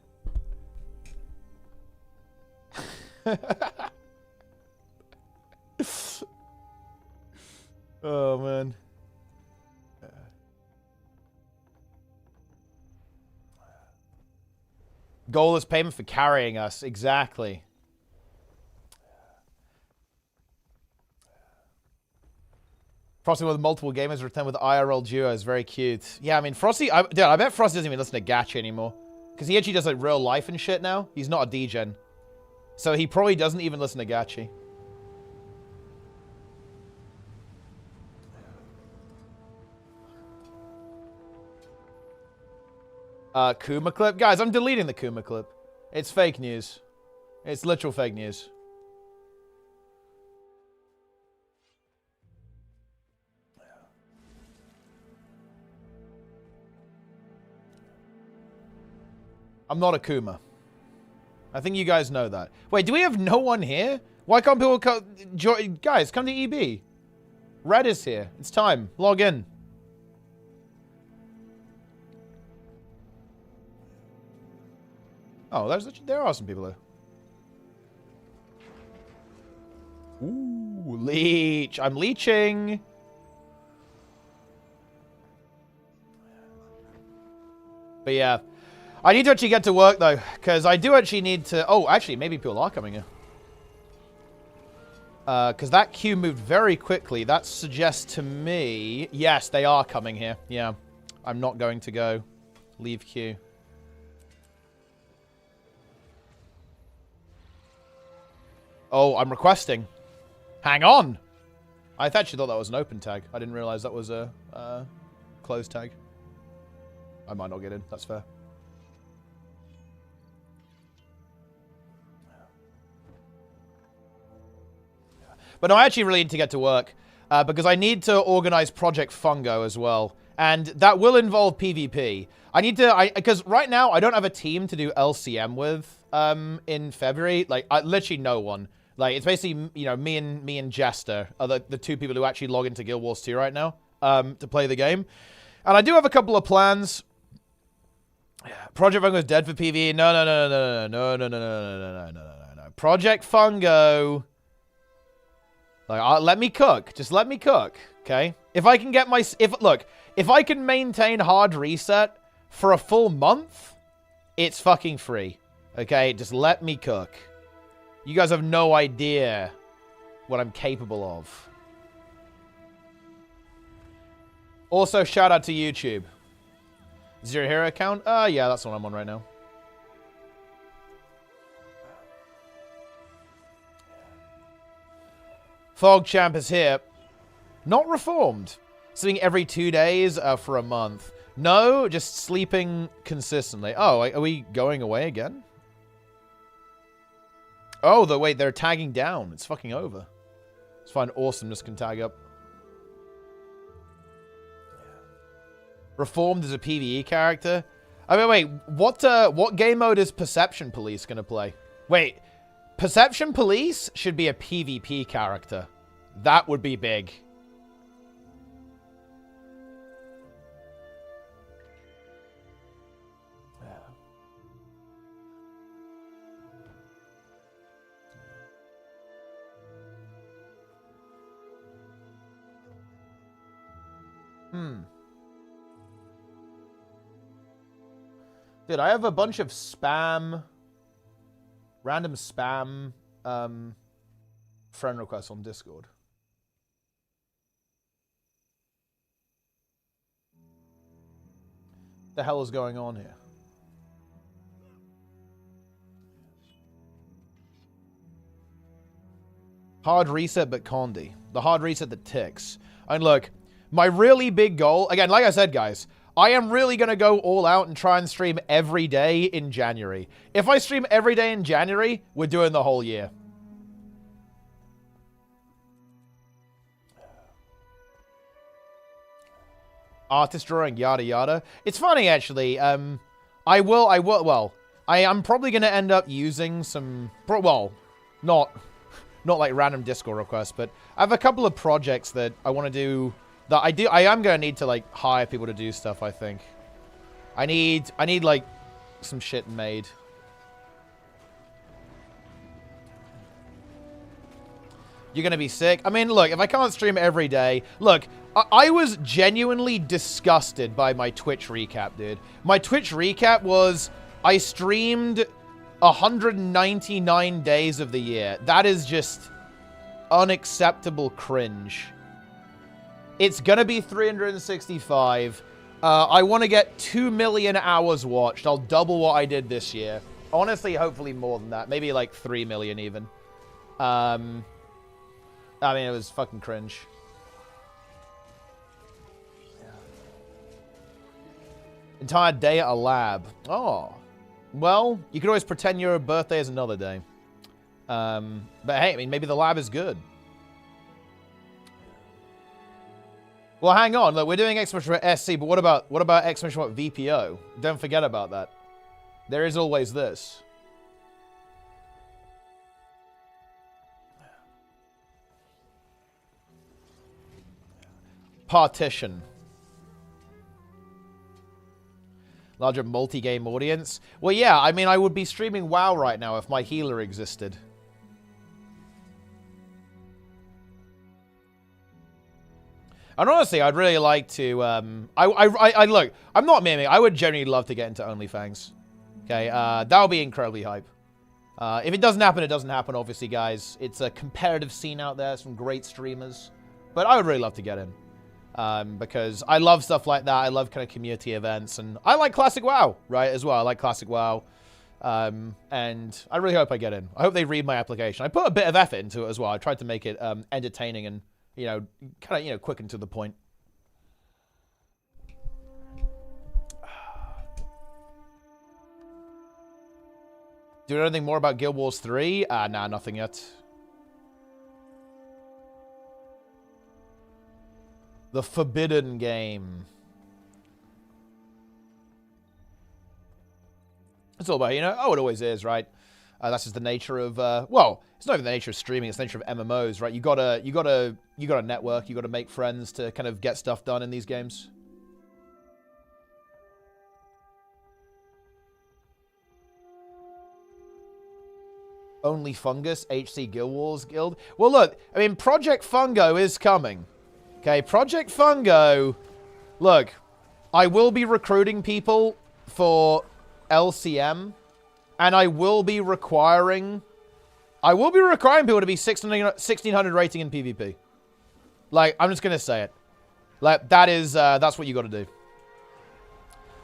Speaker 1: Oh, man. Goal is payment for carrying us. Exactly. Frosty with multiple gamers return with IRL duos. Very cute. Yeah, I mean, Frosty... I bet Frosty doesn't even listen to Gacha anymore. Because he actually does, like, real life and shit now. He's not a degen. So he probably doesn't even listen to Gachi. Kuma clip? Guys, I'm deleting the Kuma clip. It's fake news. It's literal fake news. I'm not a Kuma. I think you guys know that. Wait, do we have no one here? Why can't people come... Guys, come to EB. Red is here. It's time. Log in. Oh, there are some people there. Ooh, leech. I'm leeching. But yeah. I need to actually get to work, though. Because I do actually need to... Oh, actually, maybe people are coming here. Because that queue moved very quickly. That suggests to me... Yes, they are coming here. Yeah. I'm not going to go. Leave queue. Oh, I'm requesting. Hang on! I actually thought that was an open tag. I didn't realize that was a closed tag. I might not get in. That's fair. But no, I actually really need to get to work. Because I need to organize Project Fungo as well. And that will involve PvP. I need to... Because right now, I don't have a team to do LCM with in February. Like, literally no one. Like, it's basically, you know, me and Jester are the two people who actually log into Guild Wars 2 right now to play the game. And I do have a couple of plans. Project Fungo is dead for PvE. No. Project Fungo... Like, let me cook. Just let me cook, okay? If I can get my... If I can maintain hard reset for a full month, it's fucking free, okay? Just let me cook. You guys have no idea what I'm capable of. Also, shout out to YouTube. Zero Hero account? Yeah, that's the one I'm on right now. FogChamp is here. Not reformed. Sleeping every 2 days for a month. No, just sleeping consistently. Oh, are we going away again? Oh, wait, they're tagging down. It's fucking over. It's fine. Awesomeness can tag up. Reformed is a PvE character. I mean, wait, what game mode is Perception Police gonna play? Wait, Perception Police should be a PvP character. That would be big. Dude, I have a bunch of spam... Random spam... friend requests on Discord. What the hell is going on here? Hard reset but Condi. The hard reset that ticks. And look, my really big goal... Again, like I said, guys, I am really going to go all out and try and stream every day in January. If I stream every day in January, we're doing the whole year. Artist drawing, yada yada. It's funny, actually. I'm probably going to end up using some... Well, not like random Discord requests, but I have a couple of projects that I want to do... I am going to need to, like, hire people to do stuff, I think. I need, like, some shit made. You're going to be sick? I mean, look, if I can't stream every day... Look, I was genuinely disgusted by my Twitch recap, dude. My Twitch recap was... I streamed 199 days of the year. That is just unacceptable cringe. It's gonna be 365. I want to get 2 million hours watched. I'll double what I did this year. Honestly, hopefully more than that. Maybe like 3 million even. I mean, it was fucking cringe. Entire day at a lab. Oh. Well, you could always pretend your birthday is another day. But hey, I mean, maybe the lab is good. Well, hang on. Look, we're doing exclamation point SC, but what about exclamation point VPO? Don't forget about that. There is always this. Partition. Larger multi-game audience. Well, yeah, I mean, I would be streaming WoW right now if my healer existed. And honestly, I'd really like to, look, I'm not miming. I would genuinely love to get into OnlyFans. Okay, that would be incredibly hype. If it doesn't happen, it doesn't happen, obviously, guys. It's a competitive scene out there, some great streamers. But I would really love to get in. Because I love stuff like that. I love kind of community events. And I like Classic WoW, right, as well. I like Classic WoW. And I really hope I get in. I hope they read my application. I put a bit of effort into it as well. I tried to make it entertaining and, kind of, quick and to the point. Do you know anything more about Guild Wars 3? Nah, nothing yet. The Forbidden Game. It's all about, it always is, right? That's just the nature of, well, it's not even the nature of streaming, it's the nature of MMOs, right? You gotta network, you gotta make friends to kind of get stuff done in these games. Only Fungus, HC Guild Wars Guild. Well, look, I mean, Project Fungo is coming. Okay, Project Fungo. Look, I will be recruiting people for LCM, and I will be requiring people to be 1600 rating in PvP. Like, I'm just gonna say it. Like, that's what you got to do.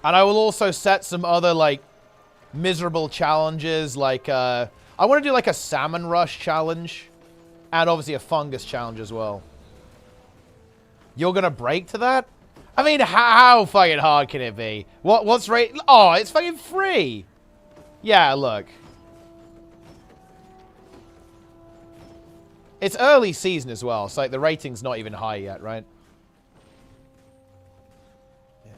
Speaker 1: And I will also set some other like miserable challenges, like I want to do like a salmon rush challenge, and obviously a fungus challenge as well. You're gonna break to that? I mean, how fucking hard can it be? What's rate? Oh, it's fucking free. Yeah, look. It's early season as well, so like the rating's not even high yet, right? Yeah.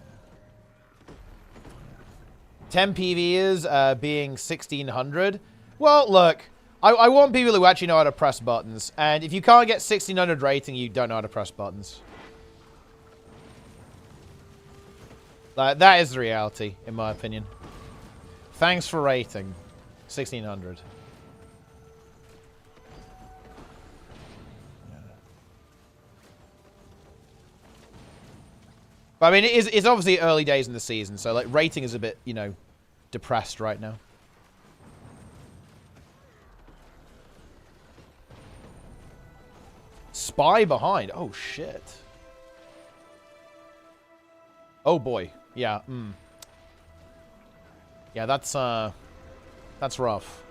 Speaker 1: 10 PVers being 1600. Well, look, I want people who actually know how to press buttons, and if you can't get 1600 rating, you don't know how to press buttons. That is the reality, in my opinion. Thanks for rating. 1600. But I mean, it's obviously early days in the season, so like rating is a bit, depressed right now. Spy behind. Oh shit. Oh boy. Yeah. Yeah, that's rough.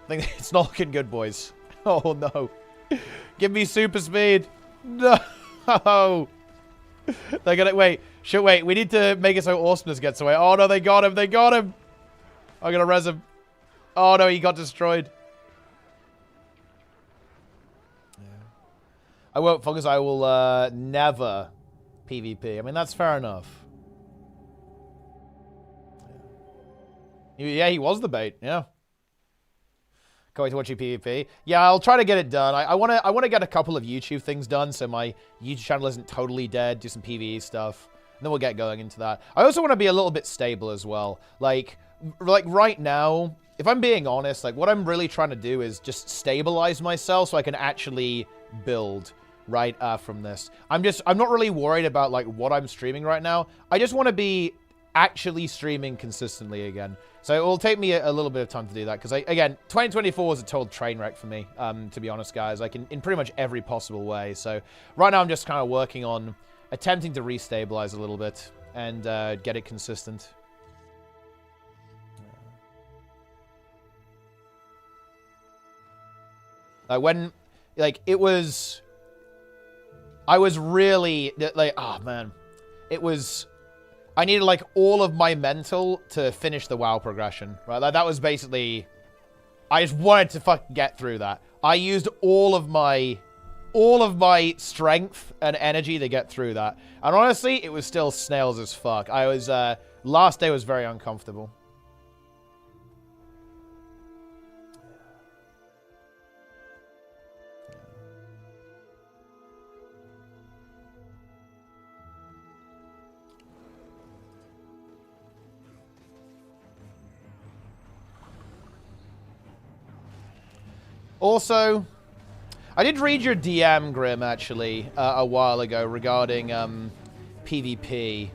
Speaker 1: I think it's not looking good, boys. Oh no. Give me super speed. No. They're gonna wait. Wait. We need to make it so Awesomeness gets away. Oh no, they got him. They got him. I'm gonna res him. Oh no, he got destroyed. Yeah. I won't focus. I will never PvP. I mean, that's fair enough. Yeah, he was the bait. Yeah. Can't wait to watch you PvP. Yeah, I'll try to get it done. I want to get a couple of YouTube things done so my YouTube channel isn't totally dead. Do some PvE stuff. And then we'll get going into that. I also want to be a little bit stable as well. Like right now, if I'm being honest, like what I'm really trying to do is just stabilize myself so I can actually build right from this. I'm not really worried about like what I'm streaming right now. I just want to be actually streaming consistently again. So it will take me a little bit of time to do that because, again, 2024 was a total train wreck for me, to be honest, guys, like in pretty much every possible way. So right now I'm just kind of working on attempting to restabilize a little bit and get it consistent. When, like, it was... I was really, like, oh, man. It was... I needed, like, all of my mental to finish the WoW progression, right? Like, that was basically... I just wanted to fucking get through that. I used all of my strength and energy to get through that. And honestly, it was still snails as fuck. I was, last day was very uncomfortable. Also, I did read your DM, Grim, actually, a while ago regarding PvP.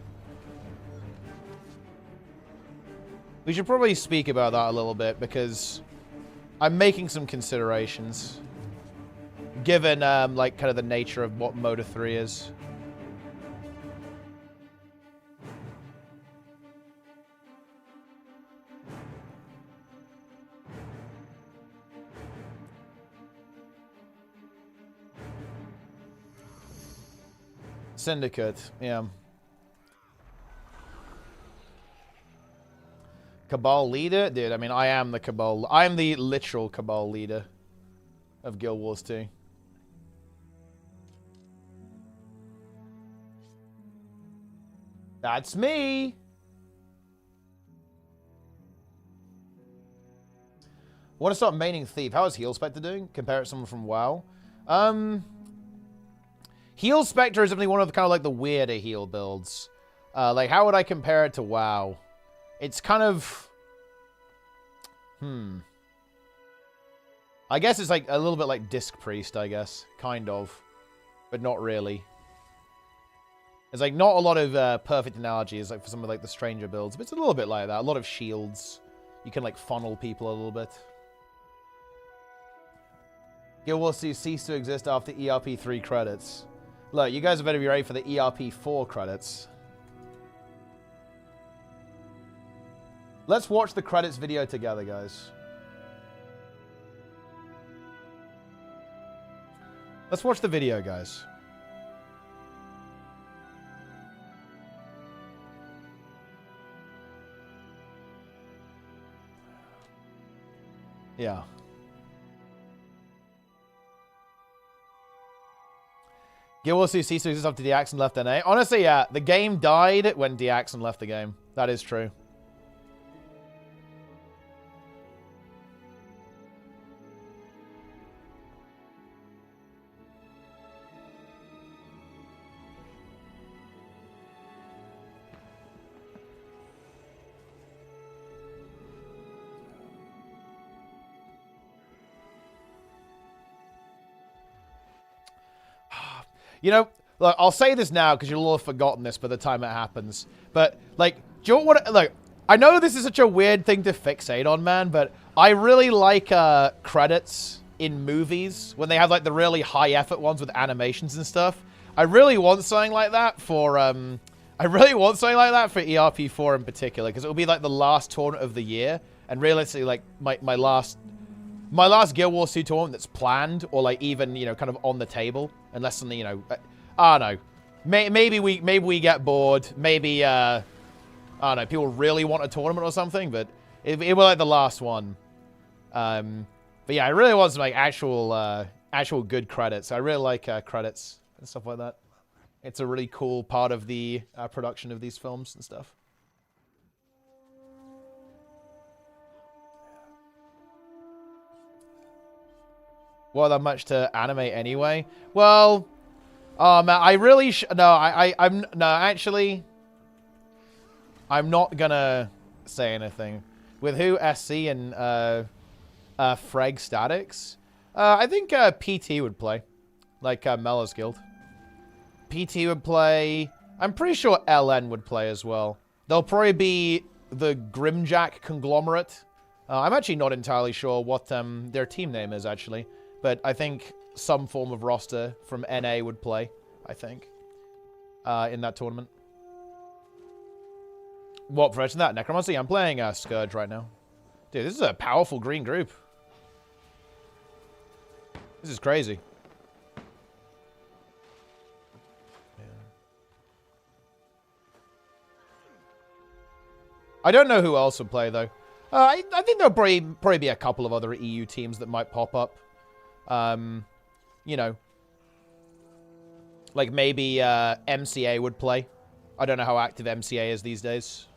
Speaker 1: We should probably speak about that a little bit because I'm making some considerations given, like, kind of the nature of what Moda 3 is. Syndicate, yeah. Cabal leader? Dude, I mean, I am the Cabal. I am the literal Cabal leader of Guild Wars 2. That's me! Want to start maining Thief. How is Heal Spectre doing? Compare it to someone from WoW. Heal Spectre is definitely one of the kind of like the weirder heal builds. Like, how would I compare it to WoW? It's kind of... I guess it's like a little bit like Disc Priest, I guess. Kind of. But not really. There's like not a lot of perfect analogies like for some of like the stranger builds, but it's a little bit like that. A lot of shields. You can like funnel people a little bit. Guild Wars 2 ceased to exist after ERP 3 credits. Look, you guys are better be ready for the ERP 4 credits. Let's watch the credits video together, guys. Let's watch the video, guys. Yeah. Guild Wars 2 ceased to exist after Diaxon left NA. Honestly, yeah. The game died when Diaxon left the game. That is true. You know, look, I'll say this now because you'll all have forgotten this by the time it happens. But, like, do you want to... Look, I know this is such a weird thing to fixate on, man, but I really like credits in movies when they have, like, the really high-effort ones with animations and stuff. I really want something like that for... I really want something like that for ERP4 in particular, because it will be, like, the last tournament of the year. And realistically, like, my last Guild Wars 2 tournament that's planned, or, like, even, you know, kind of on the table. Unless something, you know, I don't know. Maybe we get bored. Maybe, I don't know, people really want a tournament or something, but it was like the last one. But yeah, I really want some, like, actual good credits. I really like credits and stuff like that. It's a really cool part of the production of these films and stuff. Well, that much to animate anyway. Well, man, I really actually, I'm not gonna say anything. With who? SC and Freg Statics. I think PT would play, like Mellor's Guild. PT would play. I'm pretty sure LN would play as well. They'll probably be the Grimjack conglomerate. I'm actually not entirely sure what their team name is actually. But I think some form of roster from NA would play, I think, in that tournament. What profession that? Necromancy? I'm playing SCOURGE right now. Dude, this is a powerful green group. This is crazy. Yeah. I don't know who else would play, though. I think there'll probably be a couple of other EU teams that might pop up. You know, like maybe MCA would play. I don't know how active MCA is these days.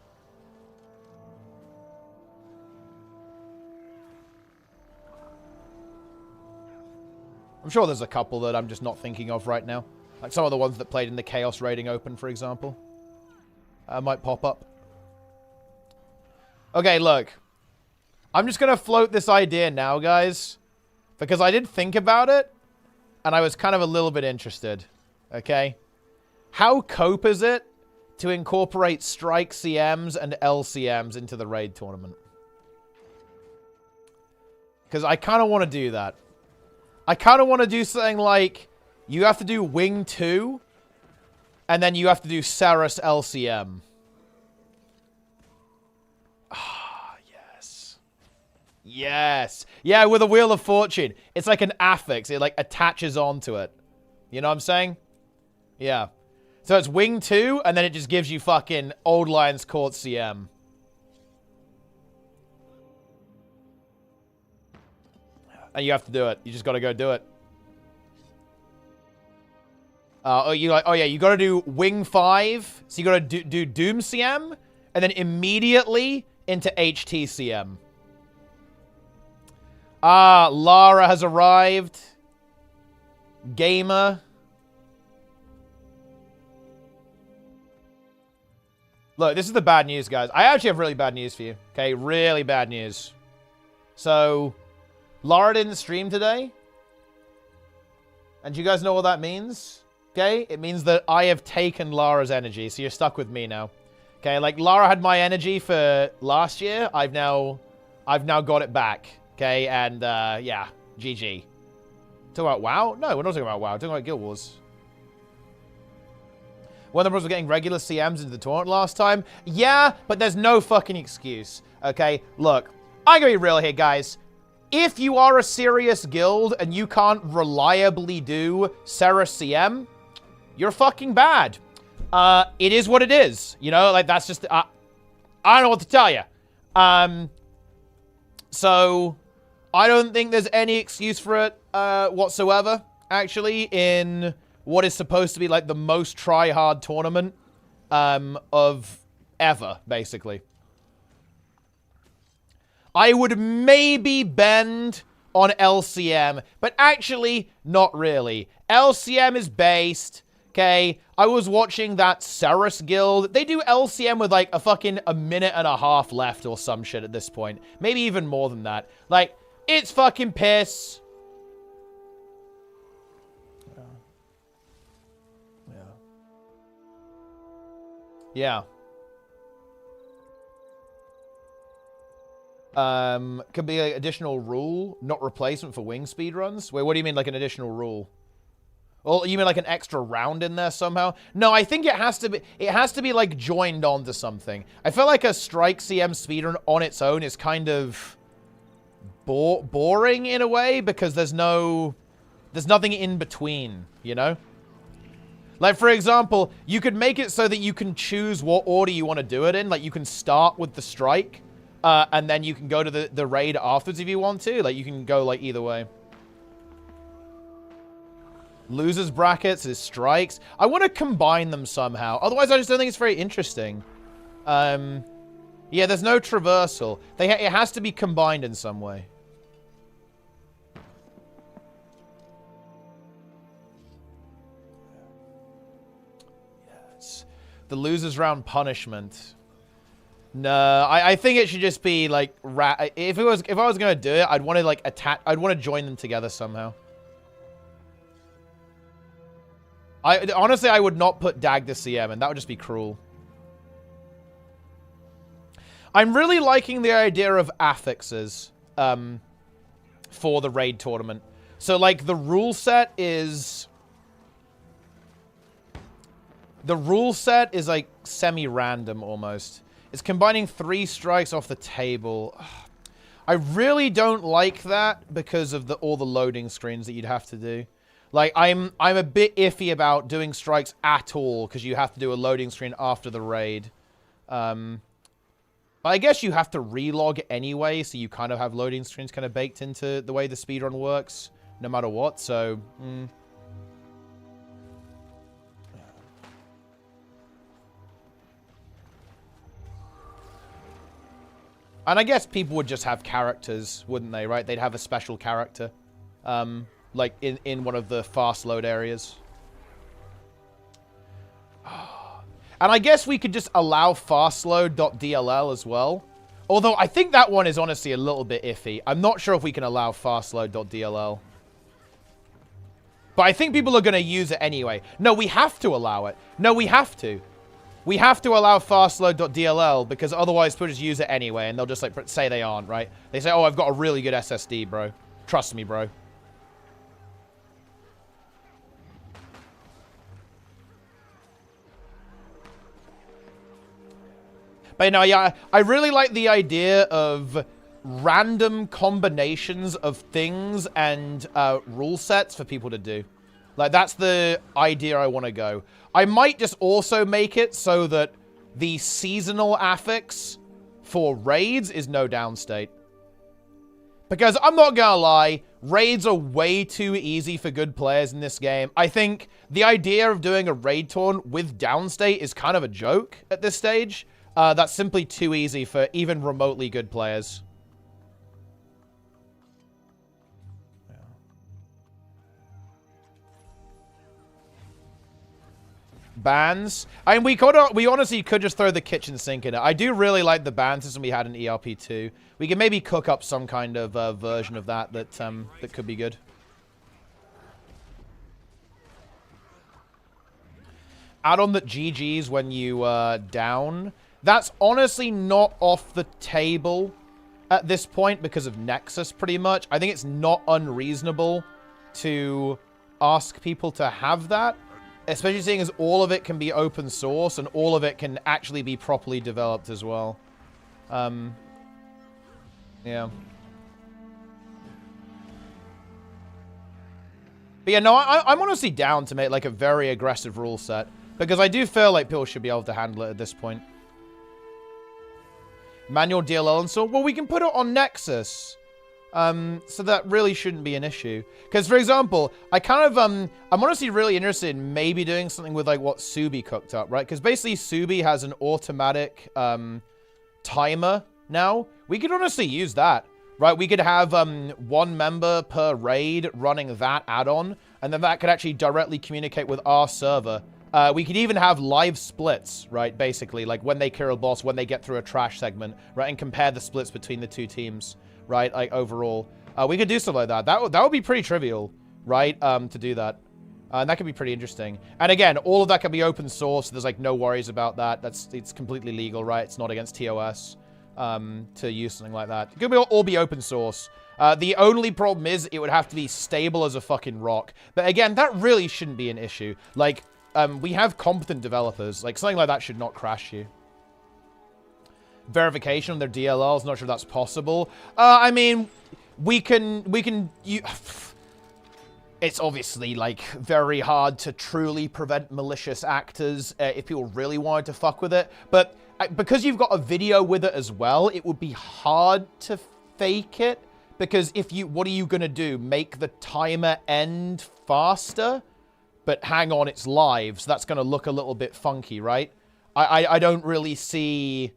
Speaker 1: I'm sure there's a couple that I'm just not thinking of right now. Like some of the ones that played in the Chaos Raiding Open, for example. Might pop up. Okay, look. I'm just going to float this idea now, guys. Because I did think about it, and I was kind of a little bit interested, okay? How cope is it to incorporate Strike CMs and LCMs into the Raid tournament? Because I kind of want to do that. I kind of want to do something like, you have to do Wing 2, and then you have to do Ceres LCM. Yes. Yeah, with a Wheel of Fortune. It's like an affix. It, like, attaches onto it. You know what I'm saying? Yeah. So it's wing 2, and then it just gives you fucking Old Lions Court CM. And you have to do it. You just gotta go do it. You gotta do wing 5. So you gotta do Doom CM, and then immediately into HT-CM. Lara has arrived. Gamer. Look, this is the bad news, guys. I actually have really bad news for you. Okay, really bad news. So, Lara didn't stream today. And do you guys know what that means? Okay, it means that I have taken Lara's energy, so you're stuck with me now. Okay, like Lara had my energy for last year. I've now got it back. Okay, and yeah, GG. Talking about WoW? No, we're not talking about WoW. We're talking about Guild Wars. One of the bros were getting regular CMs into the tournament last time. Yeah, but there's no fucking excuse. Okay, look, I'm gonna be real here, guys. If you are a serious guild and you can't reliably do Serra CM, you're fucking bad. It is what it is. You know, like, that's just... I don't know what to tell you. So, I don't think there's any excuse for it whatsoever, actually, in what is supposed to be, like, the most try-hard tournament of ever, basically. I would maybe bend on LCM, but actually, not really. LCM is based... Okay, I was watching that Ceres guild. They do LCM with like a minute and a half left or some shit at this point. Maybe even more than that. Like, it's fucking piss. Yeah. Could be an additional rule, not replacement for wing speed runs. Wait, what do you mean, like an additional rule? Well, you mean like an extra round in there somehow? No, I think it has to be like joined onto something. I feel like a strike CM speedrun on its own is kind of boring in a way because there's nothing in between, you know? Like, for example, you could make it so that you can choose what order you want to do it in. Like, you can start with the strike, and then you can go to the raid afterwards if you want to. Like, you can go, like, either way. Losers brackets is strikes. I want to combine them somehow. Otherwise, I just don't think it's very interesting. Yeah, there's no traversal. It has to be combined in some way. Yes. The losers round punishment. No, I think it should just be like if I was gonna do it, I'd want to like I'd want to join them together somehow. Honestly, I would not put Dag the CM, and that would just be cruel. I'm really liking the idea of affixes for the raid tournament. So, like, the rule set is... The rule set is, like, semi-random, almost. It's combining 3 strikes off the table. I really don't like that because of all the loading screens that you'd have to do. Like, I'm a bit iffy about doing strikes at all, because you have to do a loading screen after the raid. But I guess you have to relog anyway, so you kind of have loading screens kind of baked into the way the speedrun works, no matter what, so... And I guess people would just have characters, wouldn't they, right? They'd have a special character. Like, in one of the fast load areas. And I guess we could just allow fastload.dll as well. Although, I think that one is honestly a little bit iffy. I'm not sure if we can allow fastload.dll. But I think people are going to use it anyway. No, we have to allow it. No, we have to. We have to allow fastload.dll because otherwise people just use it anyway. And they'll just, like, say they aren't, right? They say, oh, I've got a really good SSD, bro. Trust me, bro. But, no, yeah, I really like the idea of random combinations of things and rule sets for people to do. Like, that's the idea I want to go. I might just also make it so that the seasonal affix for raids is no downstate. Because I'm not gonna lie, raids are way too easy for good players in this game. I think the idea of doing a raid taunt with downstate is kind of a joke at this stage. That's simply too easy for even remotely good players. Bans. I mean, we honestly could just throw the kitchen sink in it. I do really like the ban system we had in ERP2. We can maybe cook up some kind of version of that that could be good. Add on that GG's when you down. That's honestly not off the table at this point because of Nexus, pretty much. I think it's not unreasonable to ask people to have that. Especially seeing as all of it can be open source and all of it can actually be properly developed as well. Yeah. But yeah, no, I'm honestly down to make like a very aggressive rule set. Because I do feel like people should be able to handle it at this point. Manual DLL install? Well, we can put it on Nexus. So that really shouldn't be an issue. Because, for example, I kind of, I'm honestly really interested in maybe doing something with, like, what Subi cooked up, right? Because basically Subi has an automatic, timer now. We could honestly use that, right? We could have, one member per raid running that add-on, and then that could actually directly communicate with our server. We could even have live splits, right? Basically, like, when they kill a boss, when they get through a trash segment, right? And compare the splits between the two teams. Right, like overall, we could do something like that. That would be pretty trivial, right? To do that, and that could be pretty interesting. And again, all of that can be open source. So there's like no worries about that. It's completely legal, right? It's not against TOS to use something like that. It could all be open source. The only problem is it would have to be stable as a fucking rock. But again, that really shouldn't be an issue. Like, we have competent developers. Like something like that should not crash you. Verification on their DLLs, not sure that's possible. I mean, we can it's obviously like very hard to truly prevent malicious actors if people really wanted to fuck with it, but because you've got a video with it as well, it would be hard to fake it, because what are you gonna do, make the timer end faster? But hang on, it's live, so that's gonna look a little bit funky, right? I don't really see...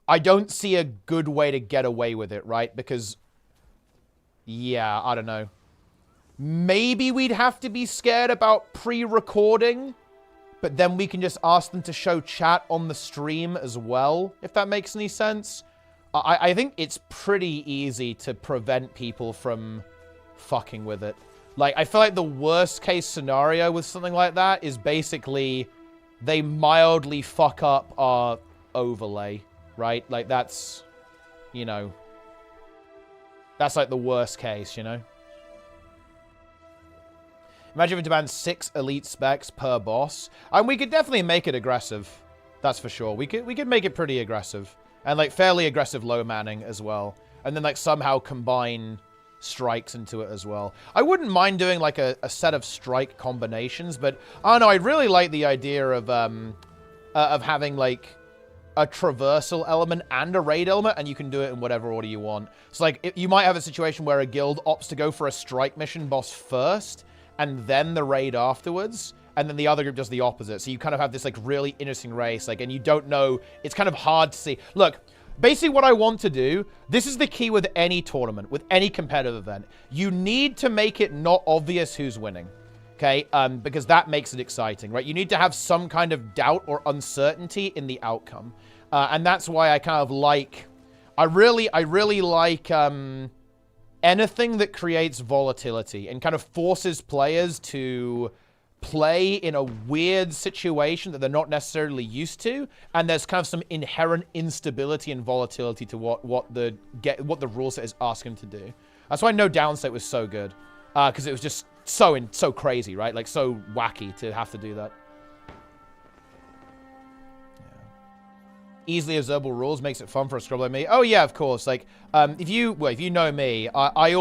Speaker 1: I don't see a good way to get away with it, right? Because, yeah, I don't know. Maybe we'd have to be scared about pre-recording, but then we can just ask them to show chat on the stream as well, if that makes any sense. I think it's pretty easy to prevent people from fucking with it. Like, I feel like the worst case scenario with something like that is basically they mildly fuck up our overlay. Right? Like, that's, you know, that's like the worst case, you know? Imagine if we demand 6 elite specs per boss. And we could definitely make it aggressive. That's for sure. We could make it pretty aggressive. And, like, fairly aggressive low manning as well. And then, like, somehow combine strikes into it as well. I wouldn't mind doing, like, a set of strike combinations, but, I don't know, I really like the idea of having, like, a traversal element and a raid element, and you can do it in whatever order you want. So, like, you might have a situation where a guild opts to go for a strike mission boss first, and then the raid afterwards, and then the other group does the opposite. So you kind of have this, like, really interesting race, like, and you don't know, it's kind of hard to see. Look, basically what I want to do, this is the key with any tournament, with any competitive event. You need to make it not obvious who's winning. Okay, because that makes it exciting, right? You need to have some kind of doubt or uncertainty in the outcome. And that's why I kind of like... I really like anything that creates volatility and kind of forces players to play in a weird situation that they're not necessarily used to, and there's kind of some inherent instability and volatility to what the rule set is asking them to do. That's why No Downstate was so good, because it was just so crazy, right? Like, so wacky to have to do that. Yeah. Easily observable rules makes it fun for a scrub like me. Oh yeah, of course. Like, if you know me, I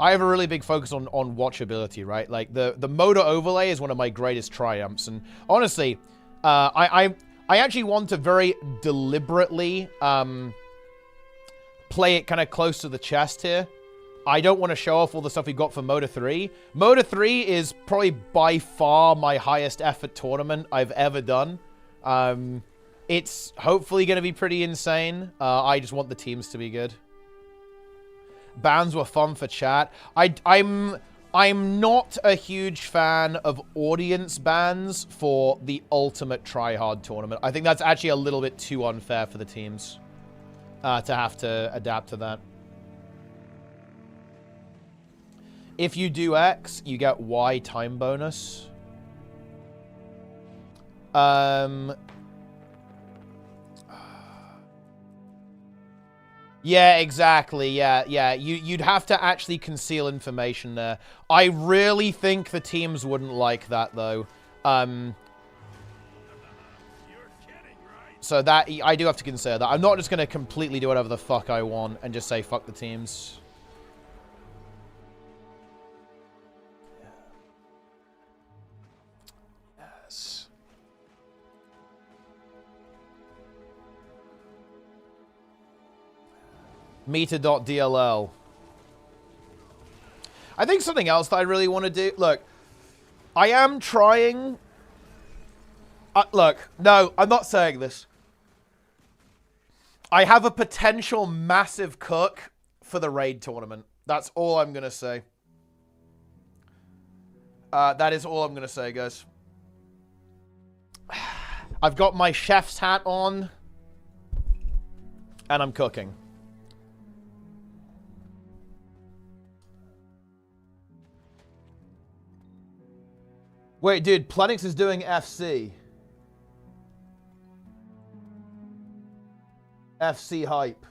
Speaker 1: I have a really big focus on watchability, right? Like, the Moda overlay is one of my greatest triumphs. And honestly, I actually want to very deliberately play it kind of close to the chest here. I don't want to show off all the stuff we got for Moda 3. Moda 3 is probably by far my highest effort tournament I've ever done. It's hopefully going to be pretty insane. I just want the teams to be good. Bans were fun for chat. I'm not a huge fan of audience bans for the ultimate tryhard tournament. I think that's actually a little bit too unfair for the teams to have to adapt to that. If you do X, you get Y time bonus. Yeah, exactly. Yeah. You'd have to actually conceal information there. I really think the teams wouldn't like that, though. So that I do have to consider that. I'm not just going to completely do whatever the fuck I want and just say fuck the teams. Yes. Meta.dll. I think something else that I really want to do... Look, I am trying... look, no, I'm not saying this. I have a potential massive cook for the raid tournament. That's all I'm going to say. That is all I'm going to say, guys. I've got my chef's hat on. And I'm cooking. Wait, dude, Plenix is doing FC. FC hype.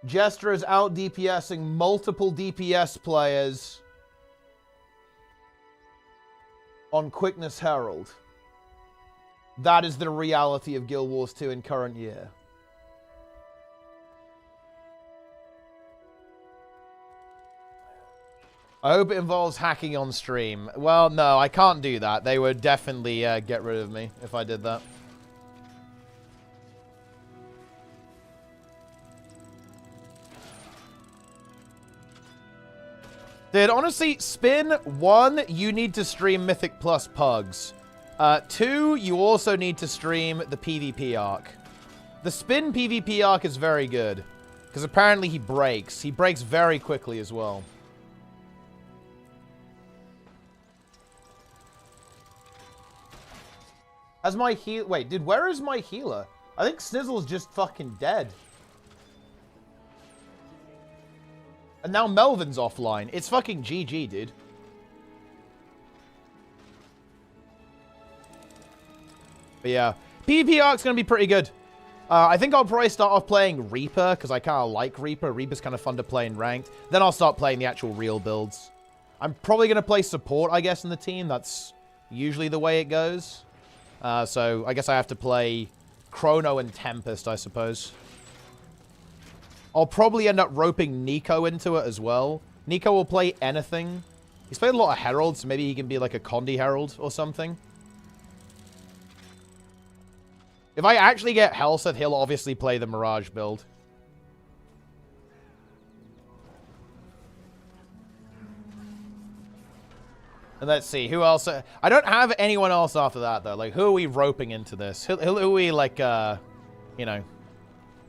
Speaker 1: Jester is out DPSing multiple DPS players on Quickness Herald. That is the reality of Guild Wars 2 in current year. I hope it involves hacking on stream. Well, no, I can't do that. They would definitely get rid of me if I did that. Dude, honestly, Spin, 1, you need to stream Mythic Plus Pugs. 2, you also need to stream the PvP arc. The Spin PvP arc is very good. Because apparently he breaks. He breaks very quickly as well. Has my heal... Wait, dude, where is my healer? I think Snizzle's just fucking dead. And now Melvin's offline. It's fucking GG, dude. But yeah, PvP arc's gonna be pretty good. I think I'll probably start off playing Reaper, because I kind of like Reaper. Reaper's kind of fun to play in ranked. Then I'll start playing the actual real builds. I'm probably gonna play support, I guess, in the team. That's usually the way it goes. So I guess I have to play Chrono and Tempest, I suppose. I'll probably end up roping Nico into it as well. Nico will play anything. He's played a lot of Heralds, so maybe he can be like a Condi Herald or something. If I actually get Helseth, he'll obviously play the Mirage build. And let's see, who else? I don't have anyone else after that, though. Like, who are we roping into this? Who are we, like, you know,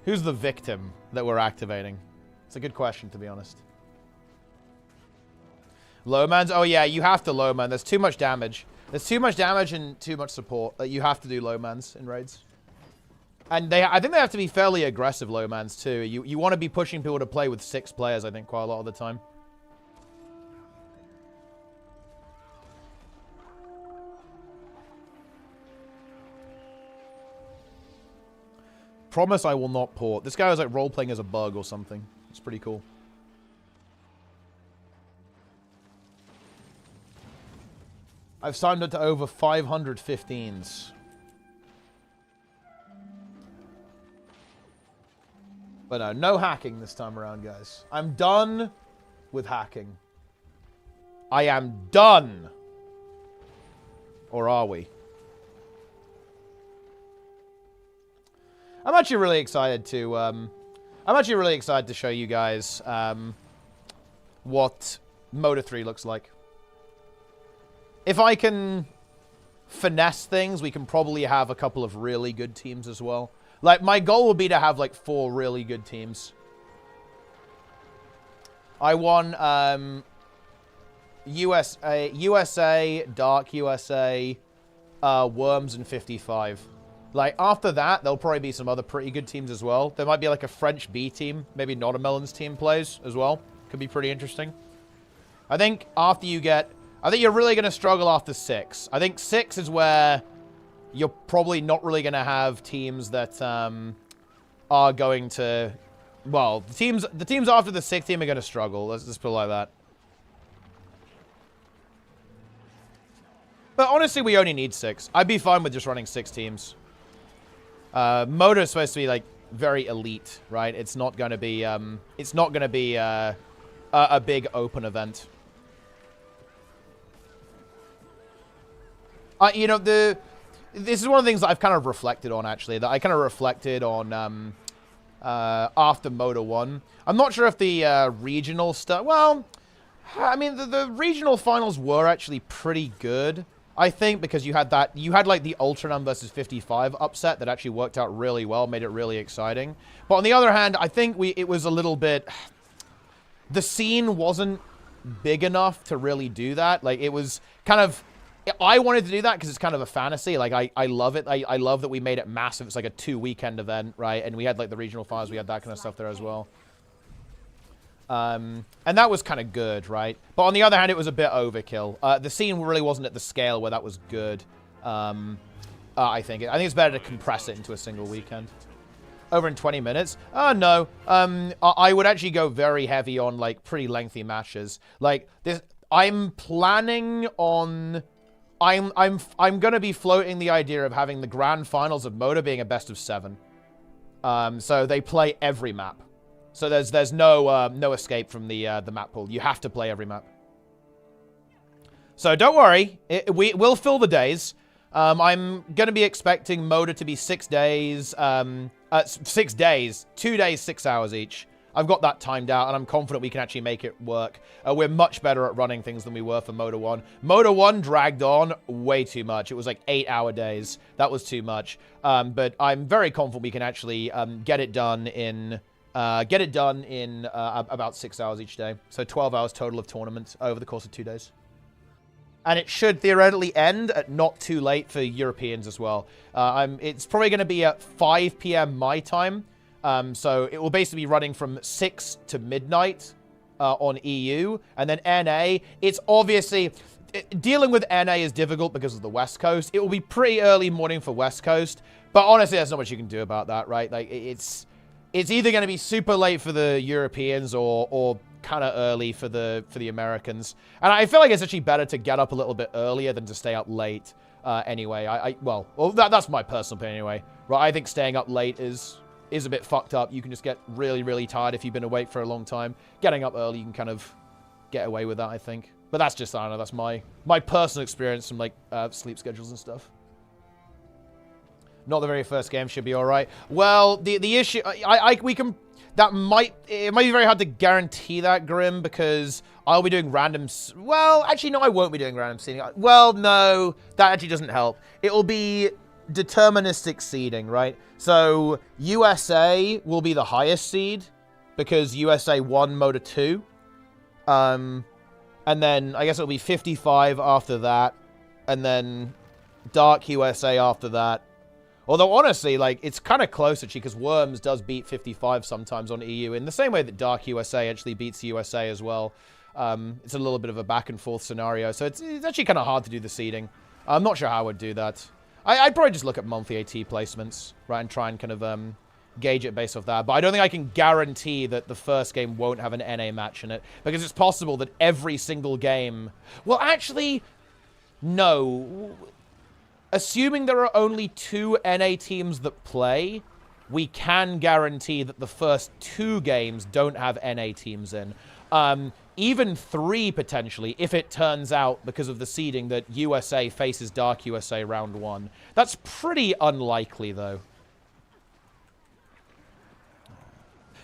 Speaker 1: who's the victim that we're activating? It's a good question, to be honest. Lowmans? Oh, yeah, you have to Lowman. There's too much damage. There's too much damage and too much support. You have to do Lowmans in raids. And I think they have to be fairly aggressive Lowmans, too. You want to be pushing people to play with 6 players, I think, quite a lot of the time. Promise I will not port. This guy was like role-playing as a bug or something. It's pretty cool. I've signed up to over 500 15s. But no, no hacking this time around, guys. I'm done with hacking. I am done. Or are we? I'm actually really excited to show you guys what Moda 3 looks like. If I can finesse things, we can probably have a couple of really good teams as well. Like, my goal would be to have, like, 4 really good teams. I won, USA, Dark USA, Worms, and 55. Like, after that, there'll probably be some other pretty good teams as well. There might be, like, a French B team. Maybe Not a Melon's team plays as well. Could be pretty interesting. I think after you get... I think you're really going to struggle after 6. I think 6 is where you're probably not really going to have teams that are going to... Well, the teams after the 6th team are going to struggle. Let's just put it like that. But honestly, we only need 6. I'd be fine with just running 6 teams. Moda is supposed to be, like, very elite, right? It's not going to be, a big open event. You know, this is one of the things that I've kind of reflected on, actually. That I kind of reflected on after Moda 1. I'm not sure if the regional stuff... Well, I mean, the regional finals were actually pretty good, I think, because you had like, the Ultranum versus 55 upset that actually worked out really well, made it really exciting. But on the other hand, I think it was a little bit... The scene wasn't big enough to really do that. Like, it was kind of... I wanted to do that because it's kind of a fantasy. Like, I love it. I love that we made it massive. It's like a 2-weekend event, right? And we had, like, the regional finals. We had that kind of stuff there as well. And that was kind of good, right? But on the other hand, it was a bit overkill. The scene really wasn't at the scale where that was good. I think it's better to compress it into a single weekend. Over in 20 minutes? No. I would actually go very heavy on, like, pretty lengthy matches. Like, this... I'm planning on... I'm going to be floating the idea of having the grand finals of Moda being a best of 7. So they play every map. So there's no escape from the map pool. You have to play every map. So don't worry, we'll fill the days. I'm going to be expecting Moda to be 6 days. 6 days, 2 days, 6 hours each. I've got that timed out, and I'm confident we can actually make it work. We're much better at running things than we were for Moda 1. Moda 1 dragged on way too much. It was like 8-hour days. That was too much. But I'm very confident we can actually get it done in about 6 hours each day. So 12 hours total of tournament over the course of 2 days. And it should theoretically end at not too late for Europeans as well. It's probably going to be at 5 p.m. my time. So it will basically be running from 6 to midnight on EU. And then NA, it's obviously... Dealing with NA is difficult because of the West Coast. It will be pretty early morning for West Coast. But honestly, there's not much you can do about that, right? Like, it's either going to be super late for the Europeans or kind of early for the Americans. And I feel like it's actually better to get up a little bit earlier than to stay up late anyway. Well, that's my personal opinion anyway. Right, I think staying up late is a bit fucked up. You can just get really, really tired if you've been awake for a long time. Getting up early, you can kind of get away with that, I think. But that's just, I don't know, that's my personal experience from, like, sleep schedules and stuff. Not the very first game should be alright. Well, the issue, we can, it might be very hard to guarantee that, Grim, because I'll be doing random, well, actually, no, I won't be doing random seeding. Well, no, that actually doesn't help. It will be deterministic seeding, right? So, USA will be the highest seed, because USA won Moda 2. And then, I guess it'll be 55 after that, and then Dark USA after that. Although, honestly, like, it's kind of close, actually, because Worms does beat 55 sometimes on EU, in the same way that Dark USA actually beats USA as well. It's a little bit of a back-and-forth scenario, so it's actually kind of hard to do the seeding. I'm not sure how I would do that. I'd probably just look at monthly AT placements, right, and try and kind of gauge it based off that. But I don't think I can guarantee that the first game won't have an NA match in it, because it's possible that every single game... Well, actually, no. Assuming there are only 2 NA teams that play, we can guarantee that the first 2 games don't have NA teams in. Even 3, potentially, if it turns out, because of the seeding, that USA faces Dark USA round 1. That's pretty unlikely, though.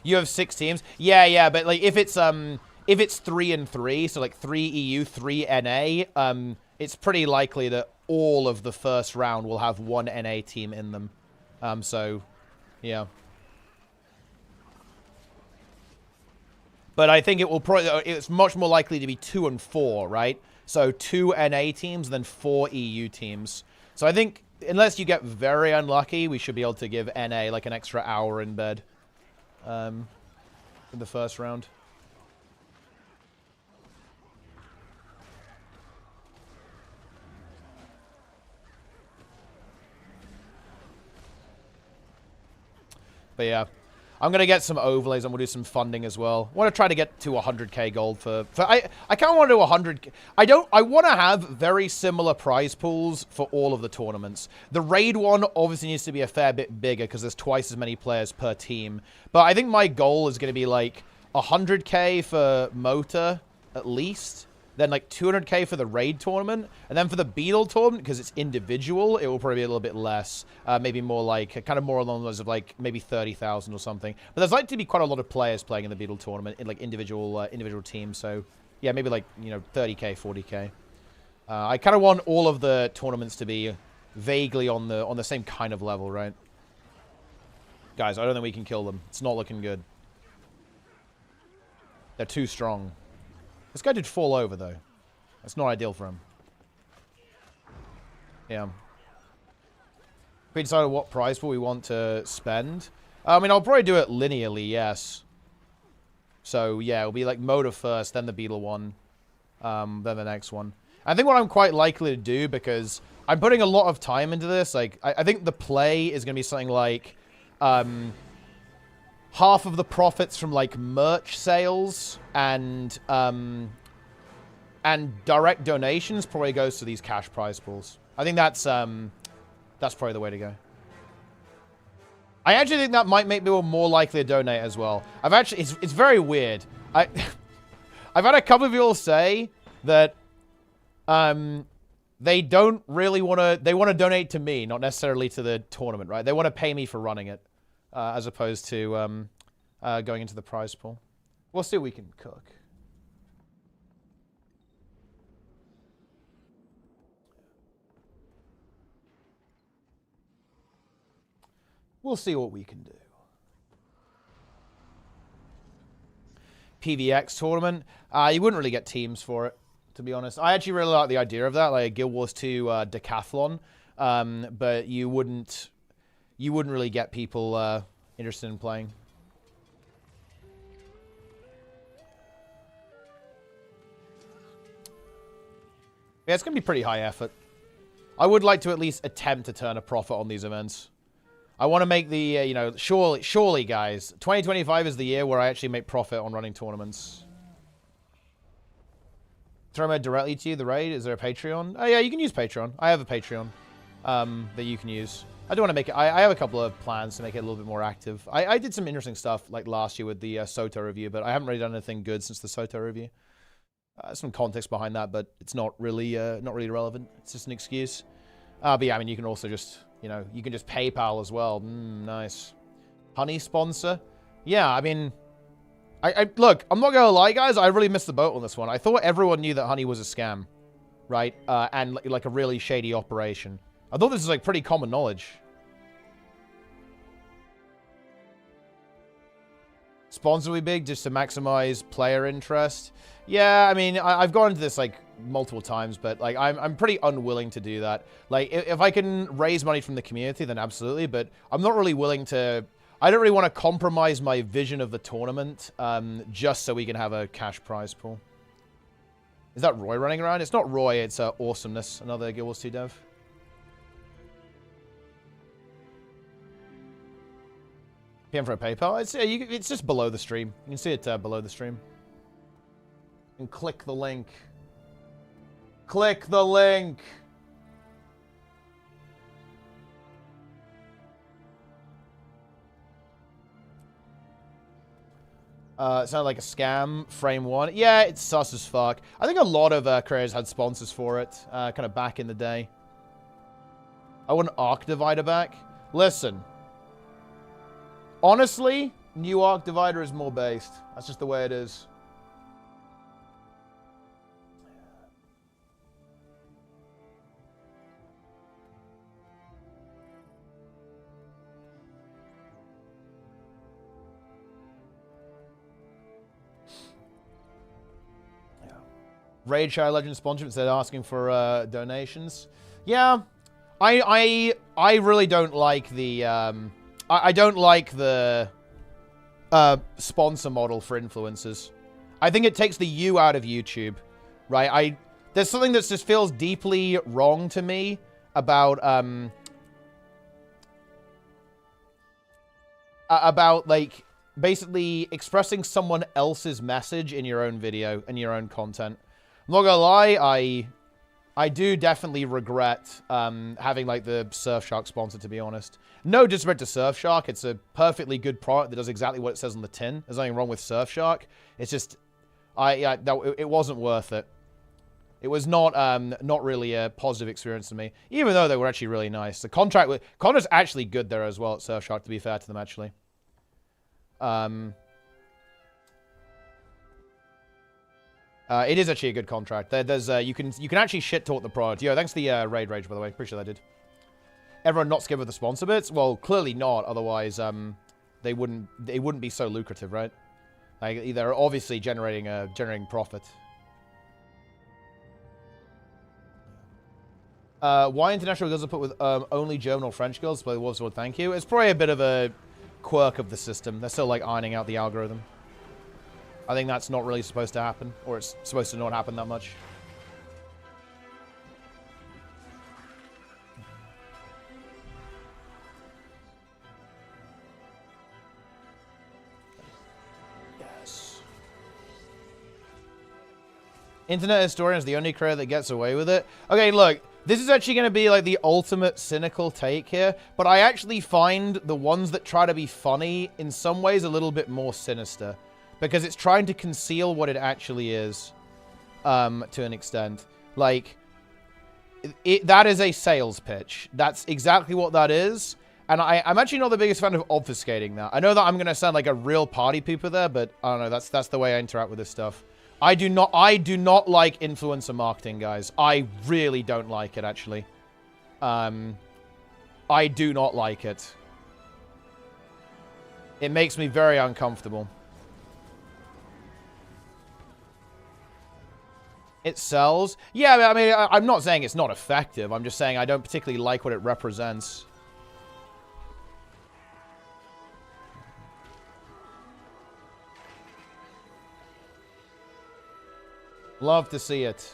Speaker 1: You have 6 teams? Yeah, but, like, if it's 3 and 3, so, like, 3 EU, 3 NA, it's pretty likely that all of the first round will have 1 NA team in them. So, yeah. But I think it will probably, it's much more likely to be 2 and 4, right? So 2 NA teams than 4 EU teams. So I think, unless you get very unlucky, we should be able to give NA like an extra hour in bed in the first round. But yeah, I'm going to get some overlays. I'm going to do some funding as well. I want to try to get to 100k gold for I kind of want to do 100. I want to have very similar prize pools for all of the tournaments. The raid one obviously needs to be a fair bit bigger because there's twice as many players per team. But I think my goal is going to be like 100k for Motor at least. Then like 200k for the raid tournament, and then for the Beetle tournament, because it's individual, it will probably be a little bit less. Maybe more like, kind of more along the lines of like maybe 30,000 or something. But there's likely to be quite a lot of players playing in the Beetle tournament in like individual teams. So yeah, maybe like, you know, 30k, 40k. I kind of want all of the tournaments to be vaguely on the same kind of level, right? Guys, I don't think we can kill them. It's not looking good. They're too strong. This guy did fall over, though. That's not ideal for him. Yeah. We decided what prize pool we want to spend. I mean, I'll probably do it linearly, yes. So, yeah, it'll be like Motor first, then the Beetle one, then the next one. I think what I'm quite likely to do, because I'm putting a lot of time into this, like, I think the play is going to be something like, half of the profits from like merch sales and direct donations probably goes to these cash prize pools. I think that's probably the way to go. I actually think that might make people more likely to donate as well. It's very weird. I've had a couple of people say that they don't really want to, they want to donate to me, not necessarily to the tournament, right? They want to pay me for running it. As opposed to going into the prize pool. We'll see what we can cook. We'll see what we can do. PVX tournament. You wouldn't really get teams for it, to be honest. I actually really like the idea of that, like a Guild Wars 2 decathlon. But you wouldn't really get people interested in playing. Yeah, it's going to be pretty high effort. I would like to at least attempt to turn a profit on these events. I want to make the, you know, surely, guys, 2025 is the year where I actually make profit on running tournaments. Throw them directly to you, the raid? Is there a Patreon? Oh, yeah, you can use Patreon. I have a Patreon that you can use. I do want to make it, I have a couple of plans to make it a little bit more active. I did some interesting stuff like last year with the Soto review, but I haven't really done anything good since the Soto review. Some context behind that, but it's not really relevant. It's just an excuse. But yeah, I mean, you can also just, you know, you can just PayPal as well. Nice. Honey sponsor? Yeah, I mean, look, I'm not going to lie, guys. I really missed the boat on this one. I thought everyone knew that Honey was a scam, right? And like a really shady operation. I thought this was like pretty common knowledge. Sponsor will be big just to maximize player interest. Yeah, I mean, I've gone into this like multiple times, but like I'm pretty unwilling to do that. Like if I can raise money from the community, then absolutely. But I'm not really willing to. I don't really want to compromise my vision of the tournament just so we can have a cash prize pool. Is that Roy running around? It's not Roy. It's Awesomeness, another Guild Wars 2 dev. PM for a PayPal. It's just below the stream. You can see it below the stream. And click the link. Click the link. It sounded like a scam. Frame 1. Yeah, it's sus as fuck. I think a lot of creators had sponsors for it, kind of back in the day. I want Arc Divider back. Listen. Honestly, new Arc Divider is more based. That's just the way it is. Raid Shadow Legends sponsorship, they're asking for donations. Yeah, I really don't like the I don't like the sponsor model for influencers. I think it takes the you out of YouTube, right? There's something that just feels deeply wrong to me about like basically expressing someone else's message in your own video and your own content. I'm not gonna lie, I do definitely regret having like the Surfshark sponsor, to be honest. No disrespect to Surfshark, it's a perfectly good product that does exactly what it says on the tin. There's nothing wrong with Surfshark. It's just, it wasn't worth it. It was not really a positive experience to me, even though they were actually really nice. The contract's actually good there as well at Surfshark, to be fair to them, actually. It is actually a good contract. There's you can actually shit talk the product. Yo, thanks to the raid rage, by the way. Pretty sure they did. Everyone not scared with the sponsor bits? Well, clearly not. Otherwise, they wouldn't be so lucrative, right? Like they're obviously generating profit. Why international girls are put with only German or French girls? Play Warsword, thank you. It's probably a bit of a quirk of the system. They're still like ironing out the algorithm. I think that's not really supposed to happen, or it's supposed to not happen that much. Yes. Internet historian is the only creator that gets away with it. Okay, look, this is actually going to be like the ultimate cynical take here, but I actually find the ones that try to be funny in some ways a little bit more sinister. Because it's trying to conceal what it actually is, to an extent. Like, that is a sales pitch. That's exactly what that is. And I'm actually not the biggest fan of obfuscating that. I know that I'm going to sound like a real party pooper there, but I don't know. That's the way I interact with this stuff. I do not like influencer marketing, guys. I really don't like it, actually. I do not like it. It makes me very uncomfortable. It sells? Yeah, I mean, I'm not saying it's not effective. I'm just saying I don't particularly like what it represents. Love to see it.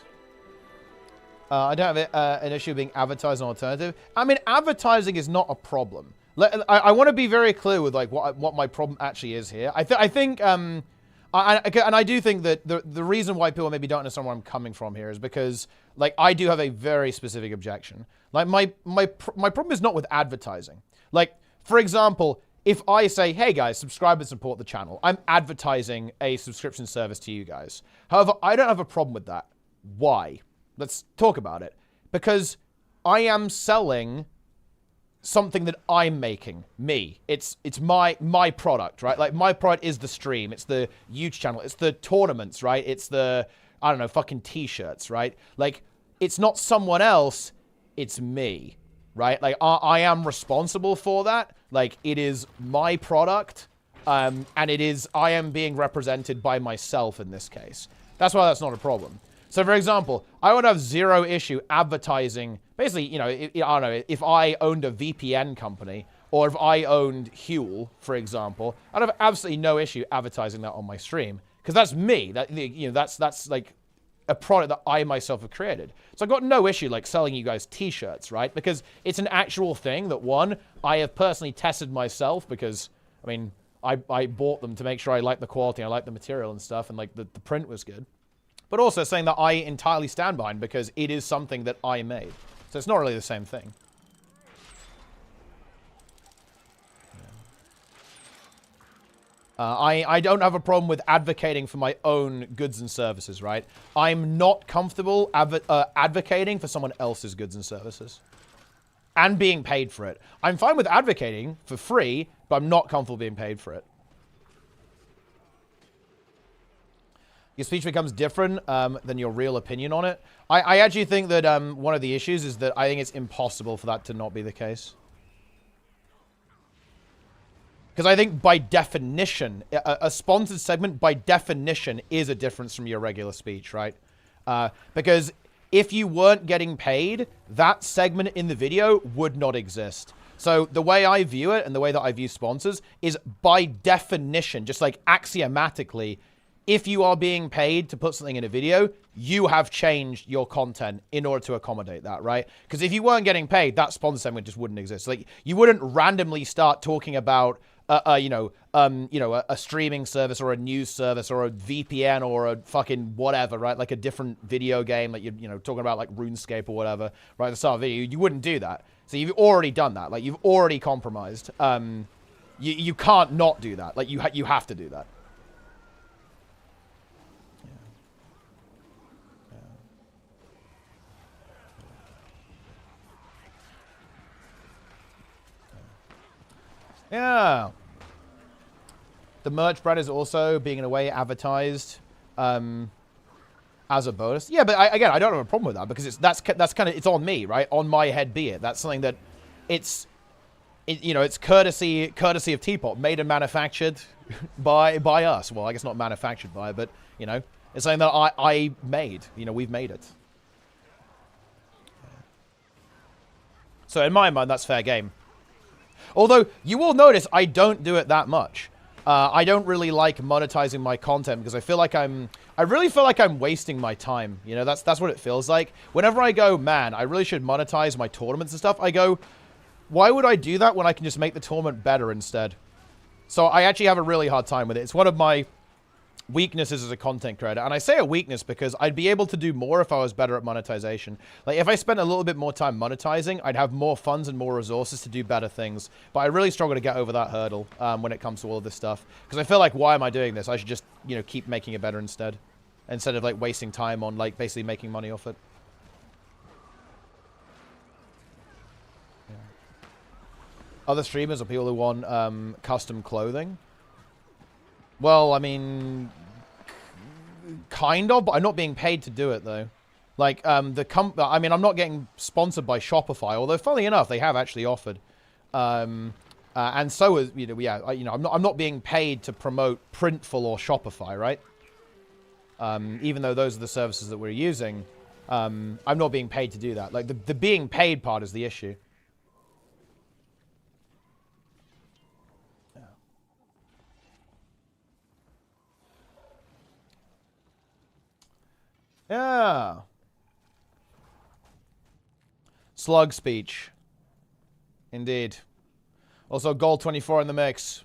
Speaker 1: I don't have an issue being advertised on alternative. I mean, advertising is not a problem. I want to be very clear with like what my problem actually is here. I think... and I do think that the reason why people maybe don't understand where I'm coming from here is because, like, I do have a very specific objection. Like, my problem is not with advertising. Like, for example, if I say, hey, guys, subscribe and support the channel, I'm advertising a subscription service to you guys. However, I don't have a problem with that. Why? Let's talk about it. Because I am selling something that I'm making, me. It's my product, right? Like, my product is the stream. It's the YouTube channel. It's the tournaments, right? It's the, I don't know, fucking t-shirts, right? Like, it's not someone else. It's me, right? Like, I am responsible for that. Like, it is my product, and I am being represented by myself in this case. That's why that's not a problem. So, for example, I would have zero issue advertising. Basically, you know, I don't know, if I owned a VPN company, or if I owned Huel, for example, I'd have absolutely no issue advertising that on my stream. Because that's me. That's like a product that I myself have created. So I've got no issue, like, selling you guys t-shirts, right? Because it's an actual thing that, one, I have personally tested myself because, I mean, I bought them to make sure I like the quality, I like the material and stuff, and, like, the print was good. But also saying that I entirely stand behind because it is something that I made. So it's not really the same thing. I don't have a problem with advocating for my own goods and services, right? I'm not comfortable advocating for someone else's goods and services. And being paid for it. I'm fine with advocating for free, but I'm not comfortable being paid for it. Your speech becomes different than your real opinion on it. I actually think that one of the issues is that I think it's impossible for that to not be the case. Because I think by definition, a sponsored segment by definition is a difference from your regular speech, right? Because if you weren't getting paid, that segment in the video would not exist. So the way I view it and the way that I view sponsors is by definition, just like axiomatically, if you are being paid to put something in a video, you have changed your content in order to accommodate that, right? Because if you weren't getting paid, that sponsor segment just wouldn't exist. Like, you wouldn't randomly start talking about, a streaming service or a news service or a VPN or a fucking whatever, right? Like a different video game, like you're talking about like RuneScape or whatever, right? At the start of the video, you wouldn't do that. So you've already done that. Like, you've already compromised. You can't not do that. Like, you have to do that. Yeah. The merch brand is also being in a way advertised as a bonus. Yeah, but again, I don't have a problem with that because that's kind of, it's on me, right? On my head be it. That's something that it's courtesy of Teapot, made and manufactured by us. Well, I guess not manufactured by, but it's something that I made. We've made it. So in my mind, that's fair game. Although, you will notice I don't do it that much. I don't really like monetizing my content because I really feel like I'm wasting my time. That's what it feels like. Whenever I go, man, I really should monetize my tournaments and stuff, I go, why would I do that when I can just make the tournament better instead? So I actually have a really hard time with it. It's one of my weaknesses as a content creator. And I say a weakness because I'd be able to do more if I was better at monetization. Like, if I spent a little bit more time monetizing, I'd have more funds and more resources to do better things. But I really struggle to get over that hurdle when it comes to all of this stuff. Because I feel like, why am I doing this? I should just, keep making it better instead of, like, wasting time on, like, basically making money off it. Yeah. Other streamers are people who want custom clothing. Well, I mean, kind of, but I'm not being paid to do it, though. Like, I'm not getting sponsored by Shopify, although, funnily enough, they have actually offered. And so is, I'm not being paid to promote Printful or Shopify, right? Even though those are the services that we're using, I'm not being paid to do that. Like, the being paid part is the issue. Yeah. Slug speech. Indeed. Also, Gold 24 in the mix.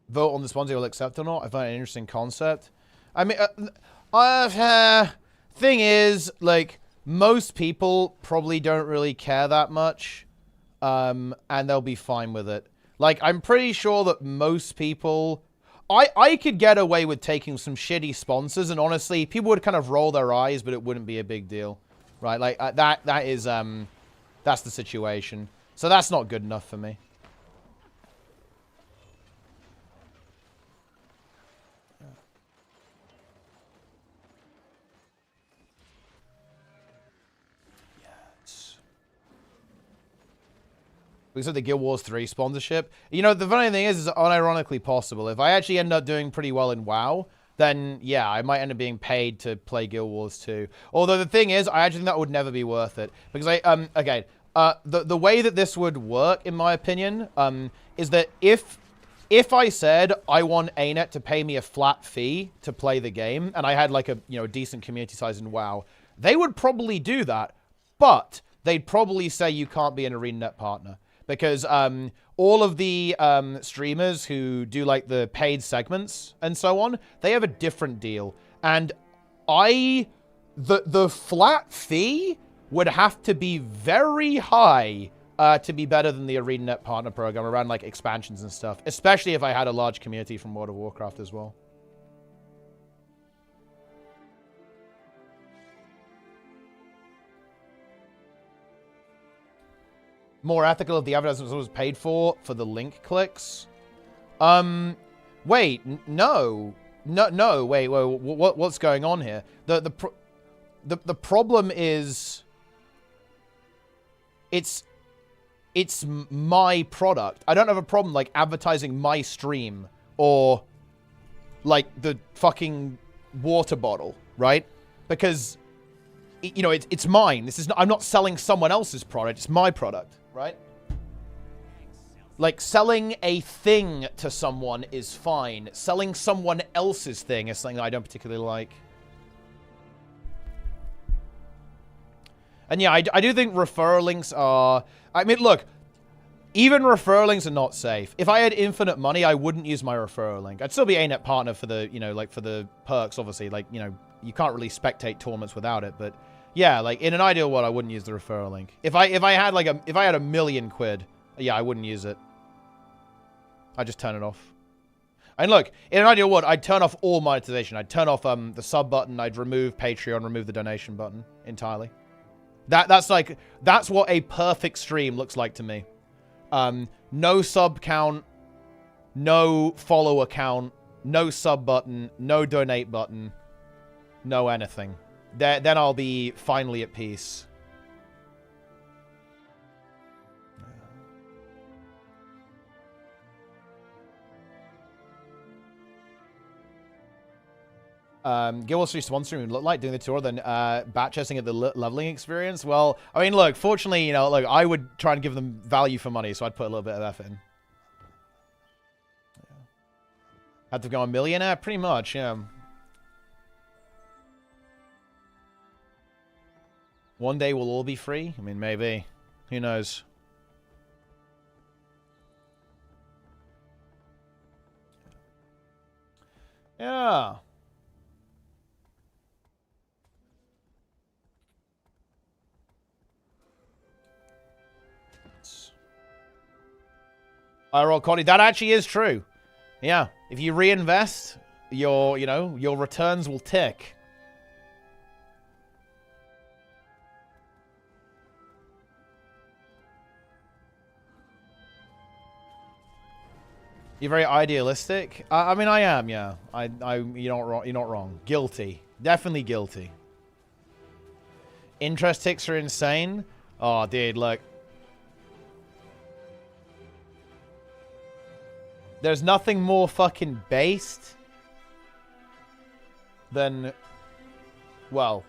Speaker 1: Vote on the sponsor you'll accept or not. I find it an interesting concept. I mean, thing is, like, most people probably don't really care that much. And they'll be fine with it. Like, I'm pretty sure that most people... I could get away with taking some shitty sponsors, and honestly, people would kind of roll their eyes, but it wouldn't be a big deal, right? Like, that's the situation. So that's not good enough for me. We said the Guild Wars 3 sponsorship. The funny thing is unironically possible. If I actually end up doing pretty well in WoW, then yeah, I might end up being paid to play Guild Wars 2. Although the thing is, I actually think that would never be worth it. Because the way that this would work, in my opinion, is that if I said I want ARENANET to pay me a flat fee to play the game, and I had like a decent community size in WoW, they would probably do that, but they'd probably say you can't be an ArenaNet partner. Because all of the streamers who do, like, the paid segments and so on, they have a different deal. And the flat fee would have to be very high to be better than the ArenaNet partner program around like expansions and stuff, especially if I had a large community from World of Warcraft as well. More ethical if the advertisement was paid for the link clicks. Wait, no, wait, what's going on here? The problem is, it's my product. I don't have a problem like advertising my stream or like the fucking water bottle, right? Because you know it's mine. This is not, I'm not selling someone else's product. It's my product, right? Like selling a thing to someone is fine. Selling someone else's thing is something I don't particularly like. And yeah, I do think referral links are... I mean, look, even referral links are not safe. If I had infinite money, I wouldn't use my referral link. I'd still be ARENANET partner for the, you know, like for the perks, obviously. Like, you know, you can't really spectate tournaments without it. But yeah, like in an ideal world, I wouldn't use the referral link. If I had like if I had $1 million, yeah, I wouldn't use it. I'd just turn it off. And look, in an ideal world, I'd turn off all monetization. I'd turn off the sub button. I'd remove Patreon, remove the donation button entirely. That's what a perfect stream looks like to me. No sub count, no follow account, no sub button, no donate button, no anything. Then I'll be finally at peace. Guild 3 Swan stream would look like doing the tour, then batch testing at the leveling experience. Well, I mean, look, fortunately, you know, look, I would try and give them value for money, so I'd put a little bit of effort in. Yeah. Had to go a millionaire? Pretty much, yeah. One day we'll all be free? I mean, maybe. Who knows? Yeah. IRL Cody, that actually is true. Yeah, if you reinvest, your returns will tick. You're very idealistic. I mean, I am. Yeah, you're not wrong. You're not wrong. Guilty, definitely guilty. Interest ticks are insane. Oh, dude, look. There's nothing more fucking based than, well,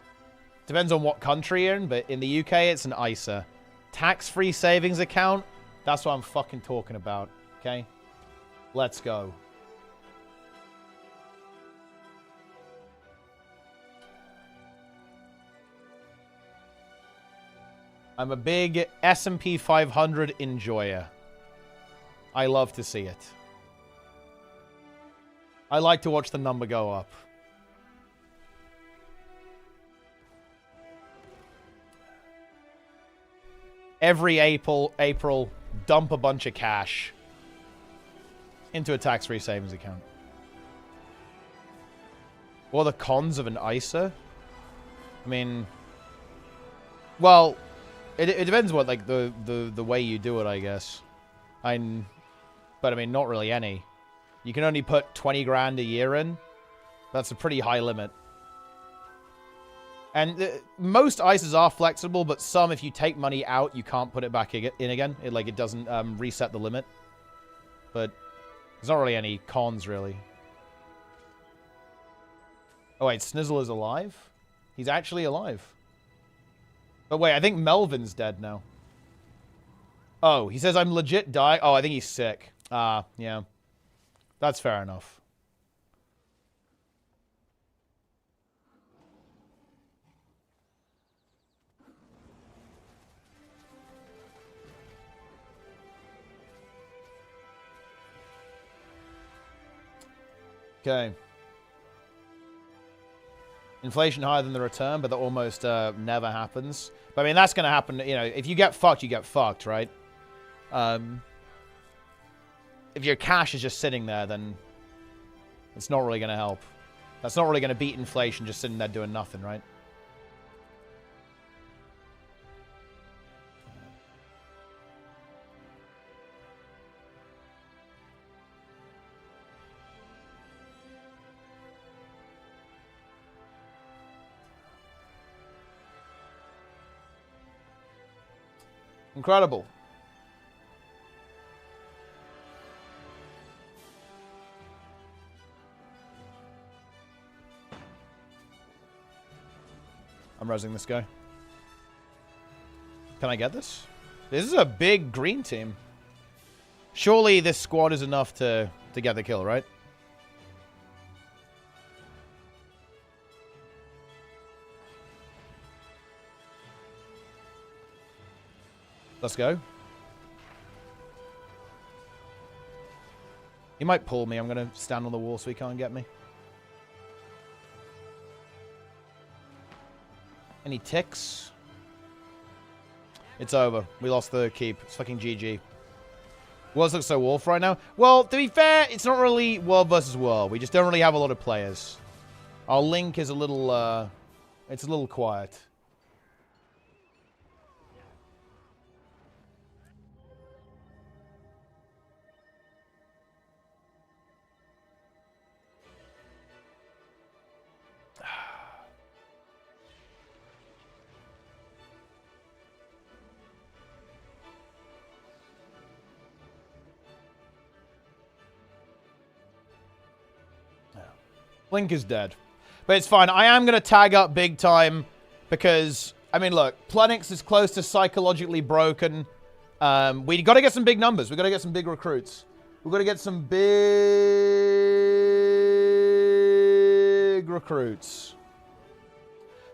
Speaker 1: depends on what country you're in, but in the UK, it's an ISA. Tax-free savings account, that's what I'm fucking talking about, okay? Let's go. I'm a big S&P 500 enjoyer. I love to see it. I like to watch the number go up. Every April, dump a bunch of cash into a tax-free savings account. What are the cons of an ISA? I mean, well, it depends what like the way you do it, I guess. But I mean, not really any. You can only put 20 grand a year in. That's a pretty high limit. And most ISAs are flexible, but some, if you take money out, you can't put it back in again. It doesn't reset the limit. But there's not really any cons, really. Oh, wait, Snizzle is alive? He's actually alive. But wait, I think Melvin's dead now. Oh, he says I'm legit dying. Oh, I think he's sick. Ah, yeah. That's fair enough. Okay. Inflation higher than the return, but that almost never happens. But I mean, that's going to happen, you know, if you get fucked, right? If your cash is just sitting there, then it's not really going to help. That's not really going to beat inflation just sitting there doing nothing, right? Incredible. I'm resing this guy. Can I get this? This is a big green team. Surely this squad is enough to get the kill, right? Let's go. He might pull me. I'm going to stand on the wall so he can't get me. Any ticks? It's over. We lost the keep. It's fucking GG. Worlds looks so wolf right now. Well, to be fair, it's not really world versus world. We just don't really have a lot of players. Our link is a little, it's a little quiet. Link is dead. But it's fine. I am going to tag up big time because, I mean, look, Plenix is close to psychologically broken. We got to get some big numbers. We got to get some big recruits. We've got to get some big recruits.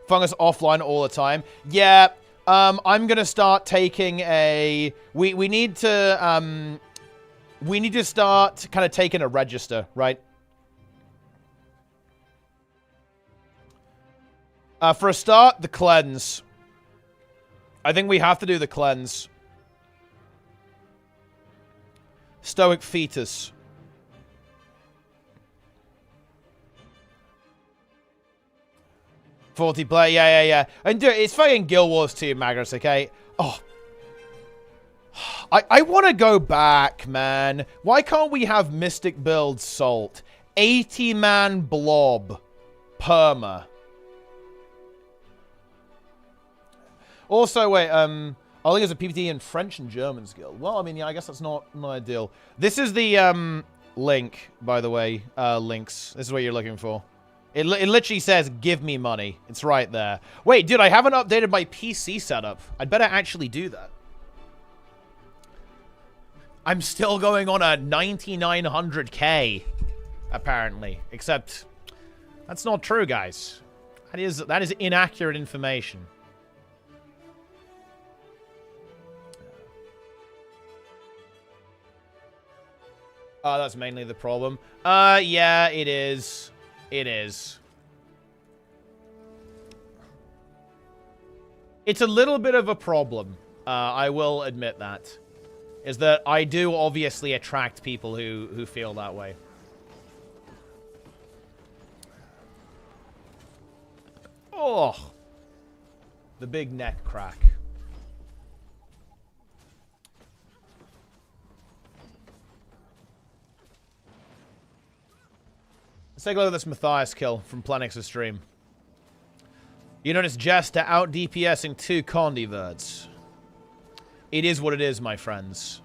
Speaker 1: Fungus offline all the time. Yeah, I'm going to start taking a... We need to start kind of taking a register, right? For a start, the cleanse. I think we have to do the cleanse. Stoic fetus. Player, yeah. And dude, it's fucking Guild Wars 2, Magnus, okay? Oh. I want to go back, man. Why can't we have Mystic Build Salt? 80-man blob. Perma. Also, wait, I think there's a PPT in French and German skill. Well, I mean, yeah, I guess that's not ideal. This is the link, by the way, links. This is what you're looking for. It literally says, give me money. It's right there. Wait, dude, I haven't updated my PC setup. I'd better actually do that. I'm still going on a 9900K, apparently. Except, that's not true, guys. That is inaccurate information. Oh, that's mainly the problem. Yeah, it is. It is. It's a little bit of a problem. I will admit that. Is that I do obviously attract people who feel that way. Oh. The big neck crack. Let's take a look at this Matthias kill from Plenix's stream. You notice Jester out DPSing 2 Condiverts. It is what it is, my friends.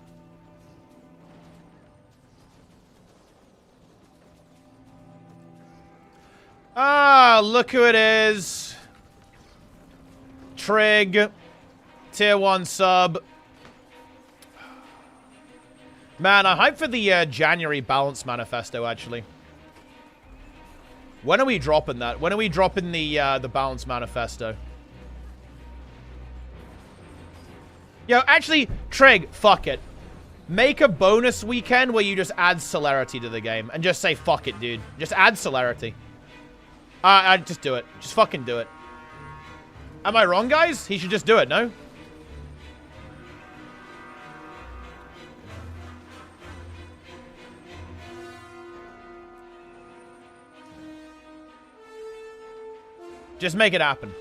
Speaker 1: Ah, look who it is. Trig. Tier 1 sub. Man, I'm hyped for the January balance manifesto, actually. When are we dropping that? When are we dropping the balance manifesto? Yo, actually, Trig, fuck it. Make a bonus weekend where you just add celerity to the game. And just say, fuck it, dude. Just add celerity. Just do it. Just fucking do it. Am I wrong, guys? He should just do it, no? Just make it happen.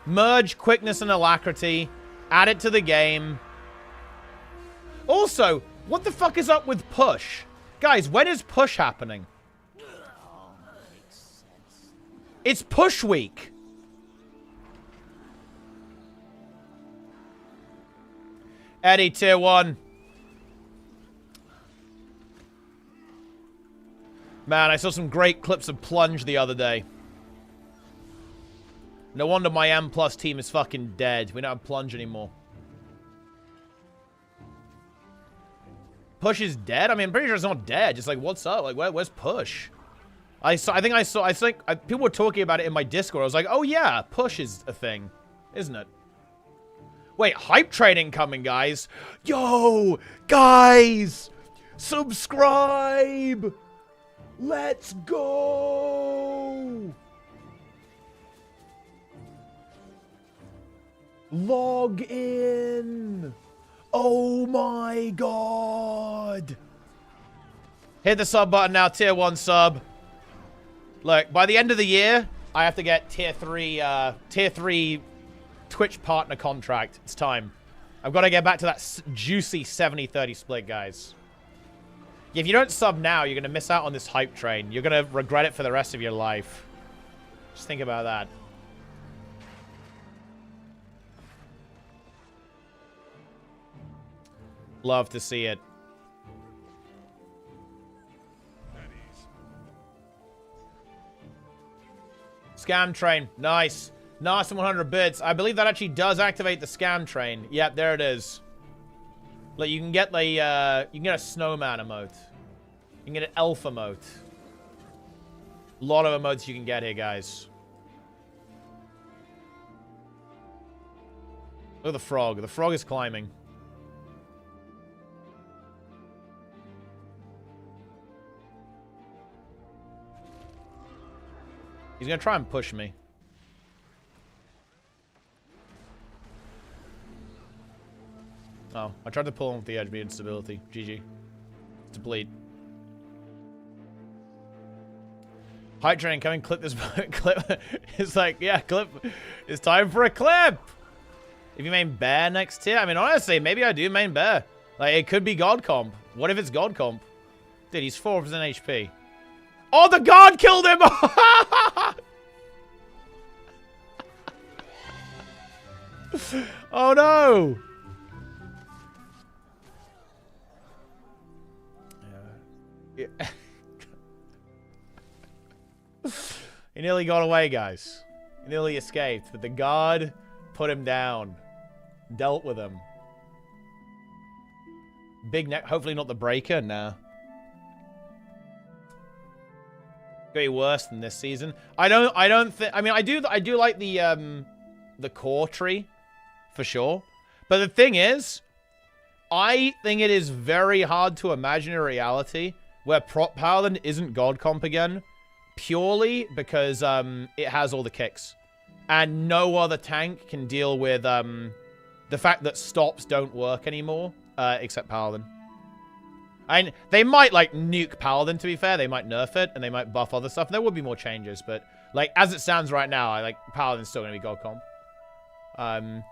Speaker 1: Merge quickness and alacrity. Add it to the game. Also, what the fuck is up with push? Guys, when is push happening? It's push week. Eddie, tier 1. Man, I saw some great clips of Plunge the other day. No wonder my M plus team is fucking dead. We don't have Plunge anymore. Push is dead? I mean, I'm pretty sure it's not dead. Just like, what's up? Like, where's Push? I think people were talking about it in my Discord. I was like, oh yeah, Push is a thing, isn't it? Wait, hype training coming, guys. Yo, guys, subscribe. Let's go. Log in. Oh my god. Hit the sub button now, tier 1 sub. Look, by the end of the year, I have to get tier 3 Twitch partner contract. It's time. I've got to get back to that juicy 70-30 split, guys. If you don't sub now, you're going to miss out on this hype train. You're going to regret it for the rest of your life. Just think about that. Love to see it. Scam train. Nice. Nice and 100 bits. I believe that actually does activate the scam train. Yep, there it is. Look, you can get the, you can get a snowman emote. You can get an elf emote. A lot of emotes you can get here, guys. Look at the frog. The frog is climbing. He's gonna try and push me. Oh, I tried to pull him with the edge, but instability. GG. Deplete. Hype train, come and clip this clip. It's like, yeah, clip. It's time for a clip. If you main bear next tier, I mean, honestly, maybe I do main bear. Like, it could be god comp. What if it's god comp? Dude, he's 4% HP. Oh, the god killed him! Oh no! Yeah. He nearly got away, guys. He nearly escaped, but the god put him down. Dealt with him. Big neck. Hopefully not the breaker. Nah. Could be worse than this season. I don't think. I mean, I do like the core tree, for sure. But the thing is, I think it is very hard to imagine a reality where Prop Paladin isn't God Comp again, purely because it has all the kicks. And no other tank can deal with the fact that stops don't work anymore, except Paladin. And they might, like, nuke Paladin, to be fair. They might nerf it, and they might buff other stuff. There will be more changes, but, like, as it stands right now, Paladin's still going to be God Comp.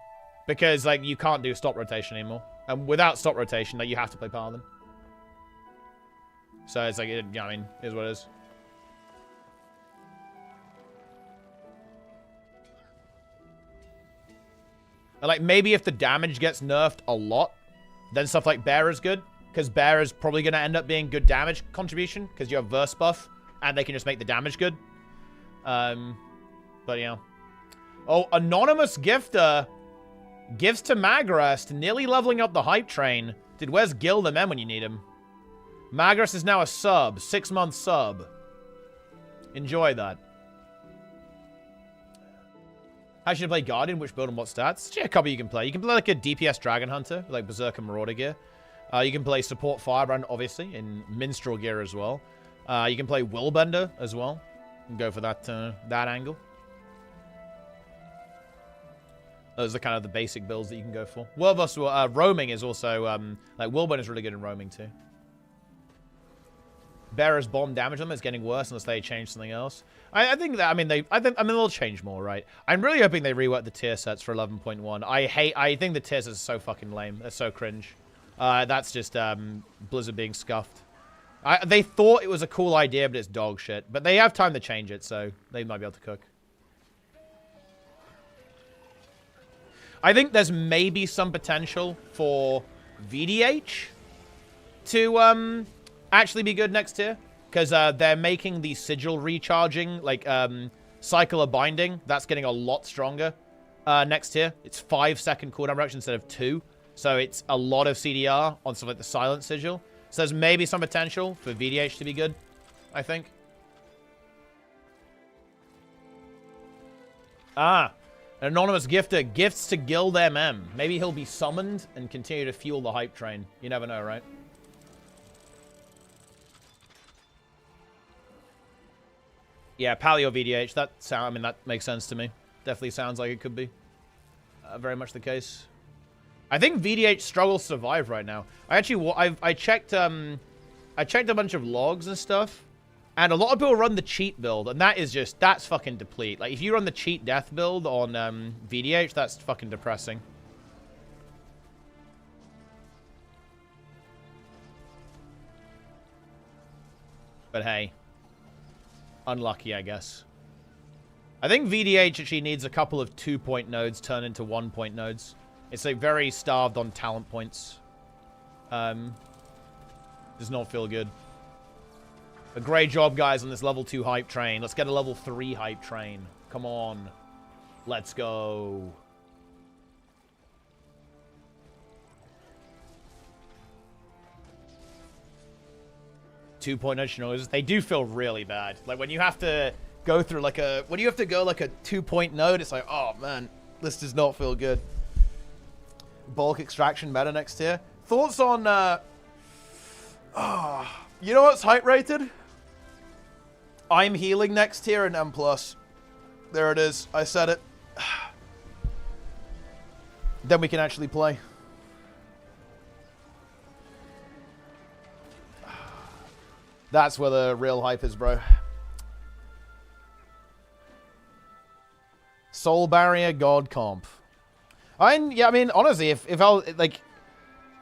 Speaker 1: Because, like, you can't do stop rotation anymore. And without stop rotation, like, you have to play Paladin. So it's like, I mean, it is what it is. And, like, maybe if the damage gets nerfed a lot, then stuff like Bear is good. Because Bear is probably going to end up being good damage contribution. Because you have Verse buff. And they can just make the damage good. But, yeah. Oh, Anonymous Gifter gives to Magrest, nearly leveling up the hype train. Dude, where's Gil the Man when you need him? Magrest is now a sub. 6-month sub. Enjoy that. How should you play Guardian? Which build and what stats? Actually, a couple you can play. You can play like a DPS Dragon Hunter, like Berserker Marauder gear. You can play Support Firebrand, obviously, in Minstrel gear as well. You can play Willbender as well. And go for that that angle. Those are kind of the basic builds that you can go for. Roaming is also, like, Willbender is really good in roaming too. bearer's bomb damage on them is getting worse unless they change something else. I think that, I mean, they'll change more, right? I'm really hoping they rework the tier sets for 11.1. I think the tier sets are so fucking lame. They're so cringe. That's just Blizzard being scuffed. They thought it was a cool idea, but it's dog shit. But they have time to change it, so they might be able to cook. I think there's maybe some potential for VDH to actually be good next tier. Because they're making the sigil recharging, like, cycle of binding. That's getting a lot stronger next tier. It's 5-second cooldown reduction instead of 2. So it's a lot of CDR on stuff like the silent sigil. So there's maybe some potential for VDH to be good, I think. Ah, an anonymous gifter gifts to Guild MM. Maybe he'll be summoned and continue to fuel the hype train. You never know, right? Yeah, Paleo VDH. I mean, that makes sense to me. Definitely sounds like it could be very much the case. I think VDH struggles to survive right now. I checked a bunch of logs and stuff, and a lot of people run the cheat build, and that's fucking deplete. Like, if you run the cheat death build on VDH, that's fucking depressing. But hey, unlucky, I guess. I think VDH actually needs a couple of 2-point nodes turned into 1-point nodes. It's like very starved on talent points. Does not feel good. A great job, guys, on this level 2 hype train. Let's get a level 3 hype train. Come on. Let's go. Two-point nodes, they do feel really bad. Like, when you have to go through like a... When you have to go like a 2-point node, it's like, oh, man. This does not feel good. Bulk extraction meta next tier. Thoughts on, you know what's hype rated? I'm healing next tier and M+. There it is. I said it. Then we can actually play. That's where the real hype is, bro. Soul Barrier God Comp. Yeah, I mean, honestly, if I'll, like,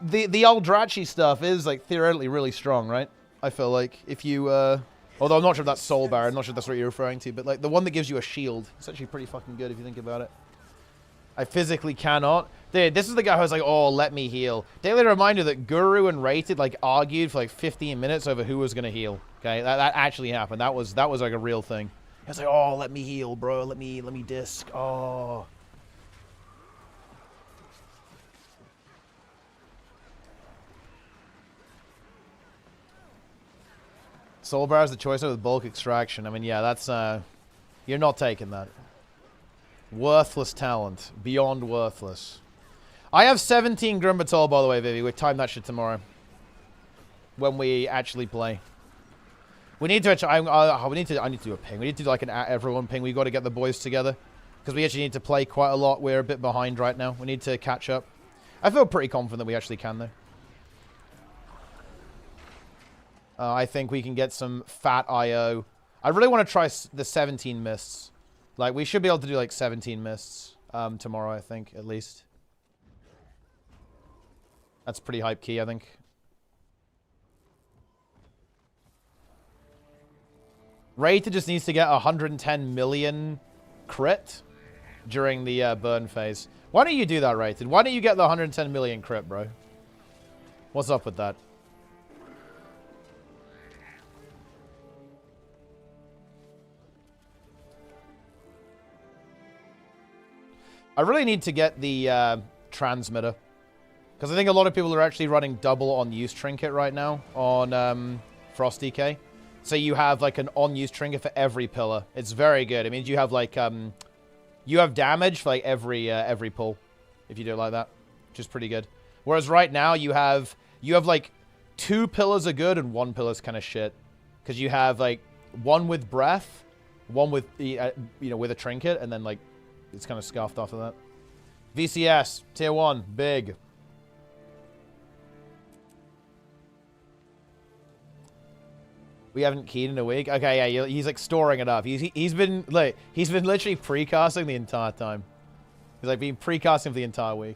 Speaker 1: the Eldrachi stuff is, like, theoretically really strong, right? I feel like, if you, although I'm not sure if that's Soul Barrier, I'm not sure if that's what you're referring to, but, like, the one that gives you a shield, it's actually pretty fucking good if you think about it. I physically cannot. Dude, this is the guy who's like, oh, let me heal. Daily reminder that Guru and Rated, like, argued for, like, 15 minutes over who was gonna heal, okay? That actually happened. That was, like, a real thing. He was like, oh, let me heal, bro, let me disc, oh... Soul Bar is the choice with bulk extraction. I mean, yeah, that's, you're not taking that. Worthless talent. Beyond worthless. I have 17 Grimbatol, by the way, Vivi. We'll time that shit tomorrow. When we actually play. We need to actually, I need to do a ping. We need to do like an everyone ping. We got to get the boys together. Because we actually need to play quite a lot. We're a bit behind right now. We need to catch up. I feel pretty confident that we actually can, though. I think we can get some fat IO. I really want to try the 17 mists. Like, we should be able to do, like, 17 mists tomorrow, I think, at least. That's pretty hype key, I think. Rated just needs to get 110 million crit during the burn phase. Why don't you do that, Rated? Why don't you get the 110 million crit, bro? What's up with that? I really need to get the transmitter. Because I think a lot of people are actually running double on-use trinket right now on Frost DK. So you have like an on-use trinket for every pillar. It's very good. It means you have like you have damage for like every pull if you do it like that, which is pretty good. Whereas right now you have like 2 pillars are good and 1 pillar's kind of shit. Because you have like 1 with breath, 1 with the you know, with a trinket, and then like it's kind of scuffed after that. VCS, tier 1, big. We haven't keyed in a week. Okay, yeah, he's like storing it up. He's been literally precasting the entire time. He's like been precasting for the entire week.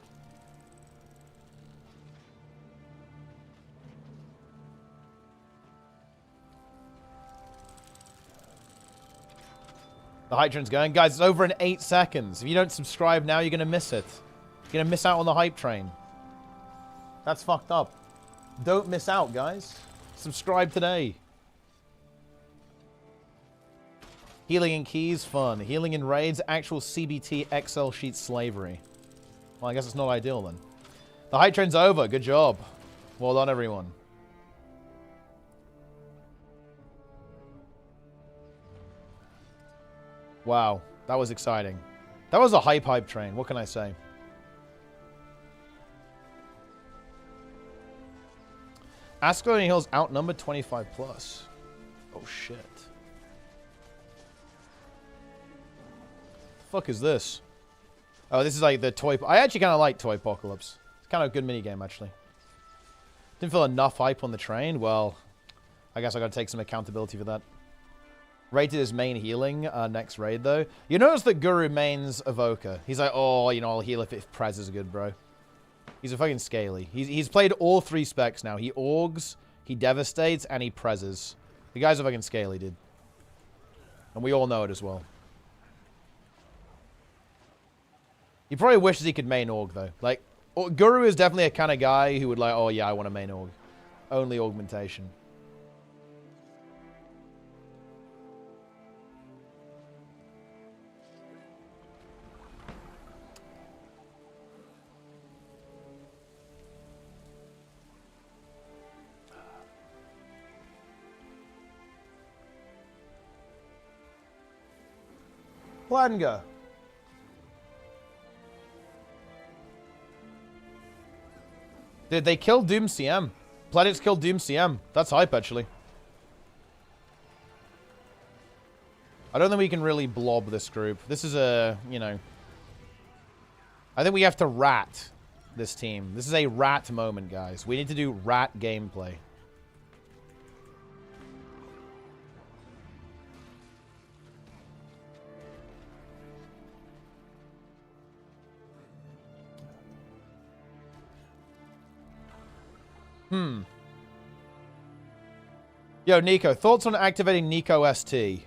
Speaker 1: The hype train's going. Guys, it's over in 8 seconds. If you don't subscribe now, you're going to miss it. You're going to miss out on the hype train. That's fucked up. Don't miss out, guys. Subscribe today. Healing in keys, fun. Healing in raids, actual CBT Excel sheet slavery. Well, I guess it's not ideal then. The hype train's over. Good job. Well done, everyone. Wow, that was exciting. That was a hype train. What can I say? Ascalon Hills outnumbered 25 plus. Oh shit. The fuck is this? Oh, this is like the toy. I actually kind of like Toy Apocalypse. It's kind of a good minigame actually. Didn't feel enough hype on the train. Well, I guess I gotta take some accountability for that. Rated as main healing next raid, though. You notice that Guru mains Evoker. He's like, oh, you know, I'll heal if Prez is good, bro. He's a fucking scaly. He's played all 3 specs now. He Orgs, he Devastates, and he Prezes. The guy's a fucking scaly, dude. And we all know it as well. He probably wishes he could main Org, though. Like, Guru is definitely a kind of guy who would like, oh, yeah, I want to main Org. Only augmentation. Planga. Dude, they killed Doom CM. Planets killed Doom CM. That's hype, actually. I don't think we can really blob this group. This is a, you know... I think we have to rat this team. This is a rat moment, guys. We need to do rat gameplay. Yo, Nico, thoughts on activating Nico ST?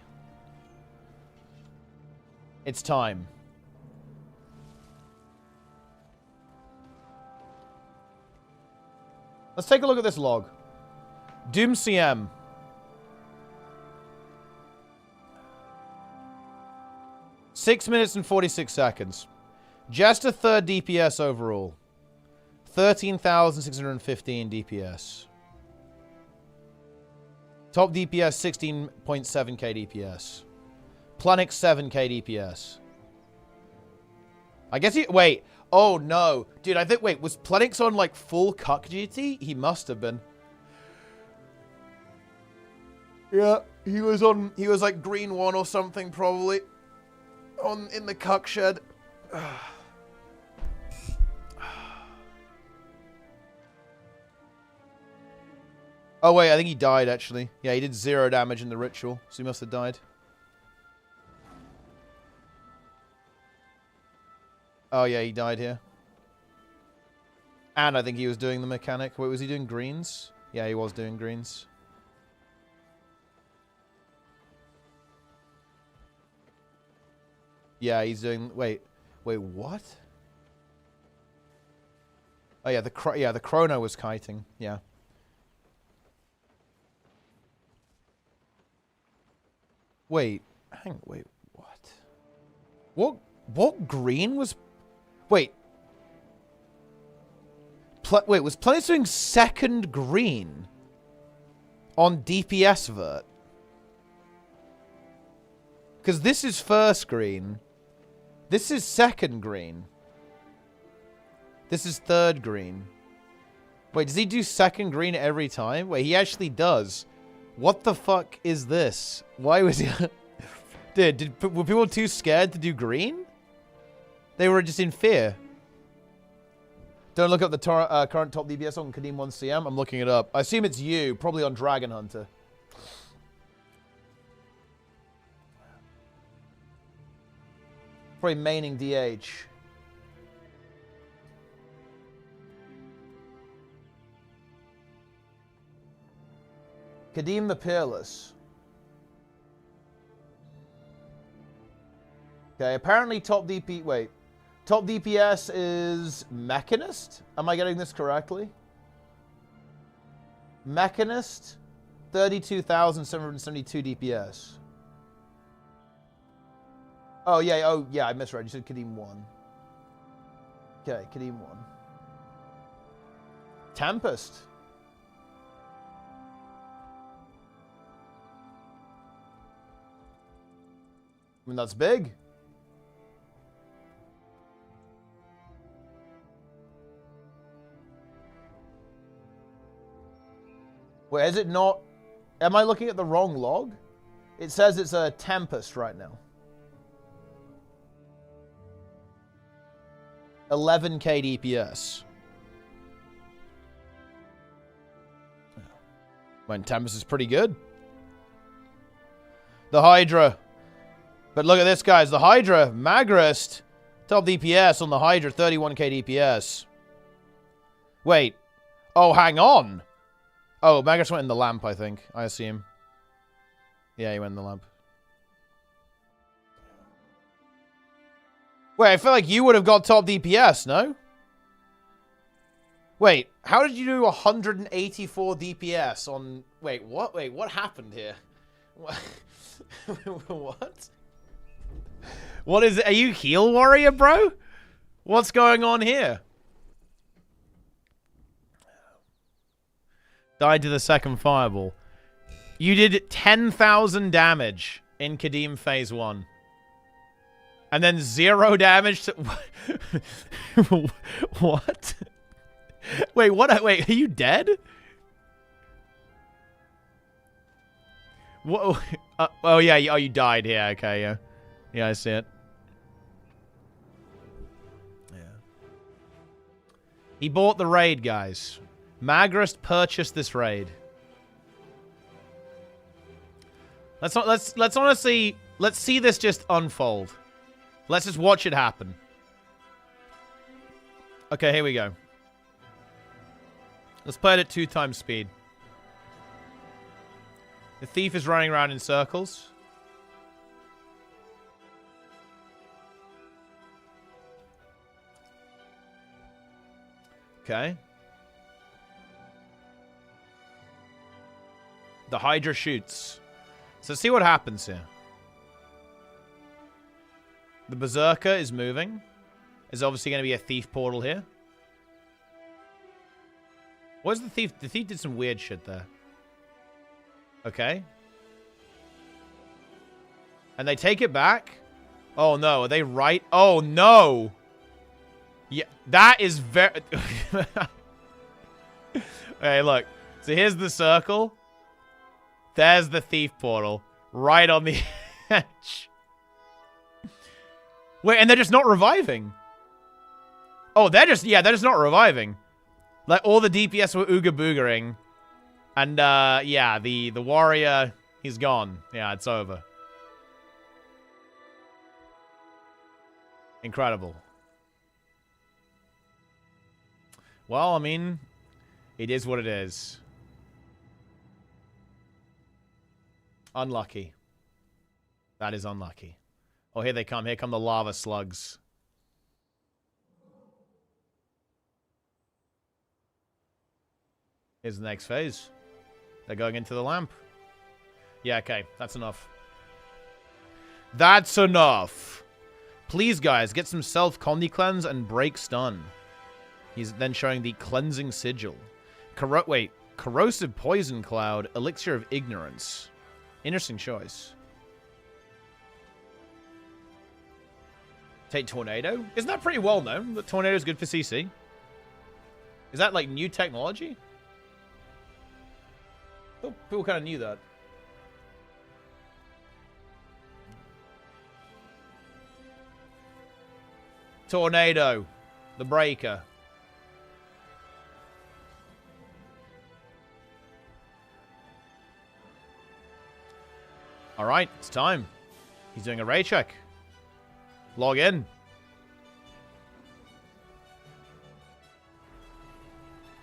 Speaker 1: It's time. Let's take a look at this log. Doom CM. Six minutes and 46 seconds. Just a third DPS overall. 13,615 DPS. Top DPS 16.7k DPS. Planix 7k DPS. I guess he... Wait. Oh, no. Dude, I think... Wait, was Planix on, like, full cuck duty? He must have been. Yeah, he was on... He was, like, green 1 or something, probably. In the cuck shed. Oh, wait, I think he died, actually. Yeah, he did 0 damage in the ritual, so he must have died. Oh, yeah, he died here. And I think he was doing the mechanic. Wait, was he doing greens? Yeah, he was doing greens. Yeah, he's doing... Wait, what? Oh, yeah, the chrono was kiting. Yeah. Wait, wait, what? What green was... Wait. Wait, was Planets doing second green on DPS vert? Because this is first green. This is second green. This is third green. Wait, does he do second green every time? Wait, he actually does. What the fuck is this? Why was he... Dude, were people too scared to do green? They were just in fear. Don't look up the current top DPS on Kadim 1CM. I'm looking it up. I assume it's you, probably on Dragon Hunter. Probably maining DH. Kadim the Peerless. Okay, apparently top DP... Wait. Top DPS is Mechanist? Am I getting this correctly? Mechanist, 32,772 DPS. Oh, yeah, I misread. You said Kadim 1. Okay, Kadim 1. Tempest. I mean, that's big. Wait, is it not? Am I looking at the wrong log? It says it's a Tempest right now. 11k DPS. When Tempest is pretty good. The Hydra. But look at this, guys. The Hydra, Magrist, top DPS on the Hydra, 31k DPS. Wait. Oh, hang on. Oh, Magrist went in the lamp, I think. I assume. Yeah, he went in the lamp. Wait, I feel like you would have got top DPS, no? Wait, how did you do 184 DPS on... Wait, what? Wait, what happened here? What? What? What is it? Are you heal warrior, bro? What's going on here? Died to the second fireball. You did 10,000 damage in Kadim phase 1. And then 0 damage to... What? Wait, what? Wait, are you dead? What? Oh, yeah. Oh, you died here. Okay, yeah. Yeah, I see it. Yeah. He bought the raid, guys. Magrist purchased this raid. Let's honestly, let's see this just unfold. Let's just watch it happen. Okay, here we go. Let's play it at 2 times speed. The thief is running around in circles. Okay. The Hydra shoots. So see what happens here. The Berserker is moving. There's obviously going to be a thief portal here. What's the thief? The thief did some weird shit there. Okay. And they take it back. Oh no, are they right? Oh no. Yeah, that is very... Okay, look. So here's the circle. There's the thief portal. Right on the edge. Wait, and they're just not reviving. Oh, they're just not reviving. Like, all the DPS were ooga boogering. And, yeah, the warrior, he's gone. Yeah, it's over. Incredible. Well, I mean, it is what it is. Unlucky. That is unlucky. Oh, here they come. Here come the lava slugs. Here's the next phase. They're going into the lamp. Yeah, okay. That's enough. That's enough. Please, guys, get some self-condi cleanse and break stun. He's then showing the cleansing sigil. Corrosive poison cloud, elixir of ignorance. Interesting choice. Take tornado. Isn't that pretty well known that tornado is good for CC? Is that like new technology? I thought people kind of knew that. Tornado, the breaker. All right, it's time. He's doing a raid check. Log in.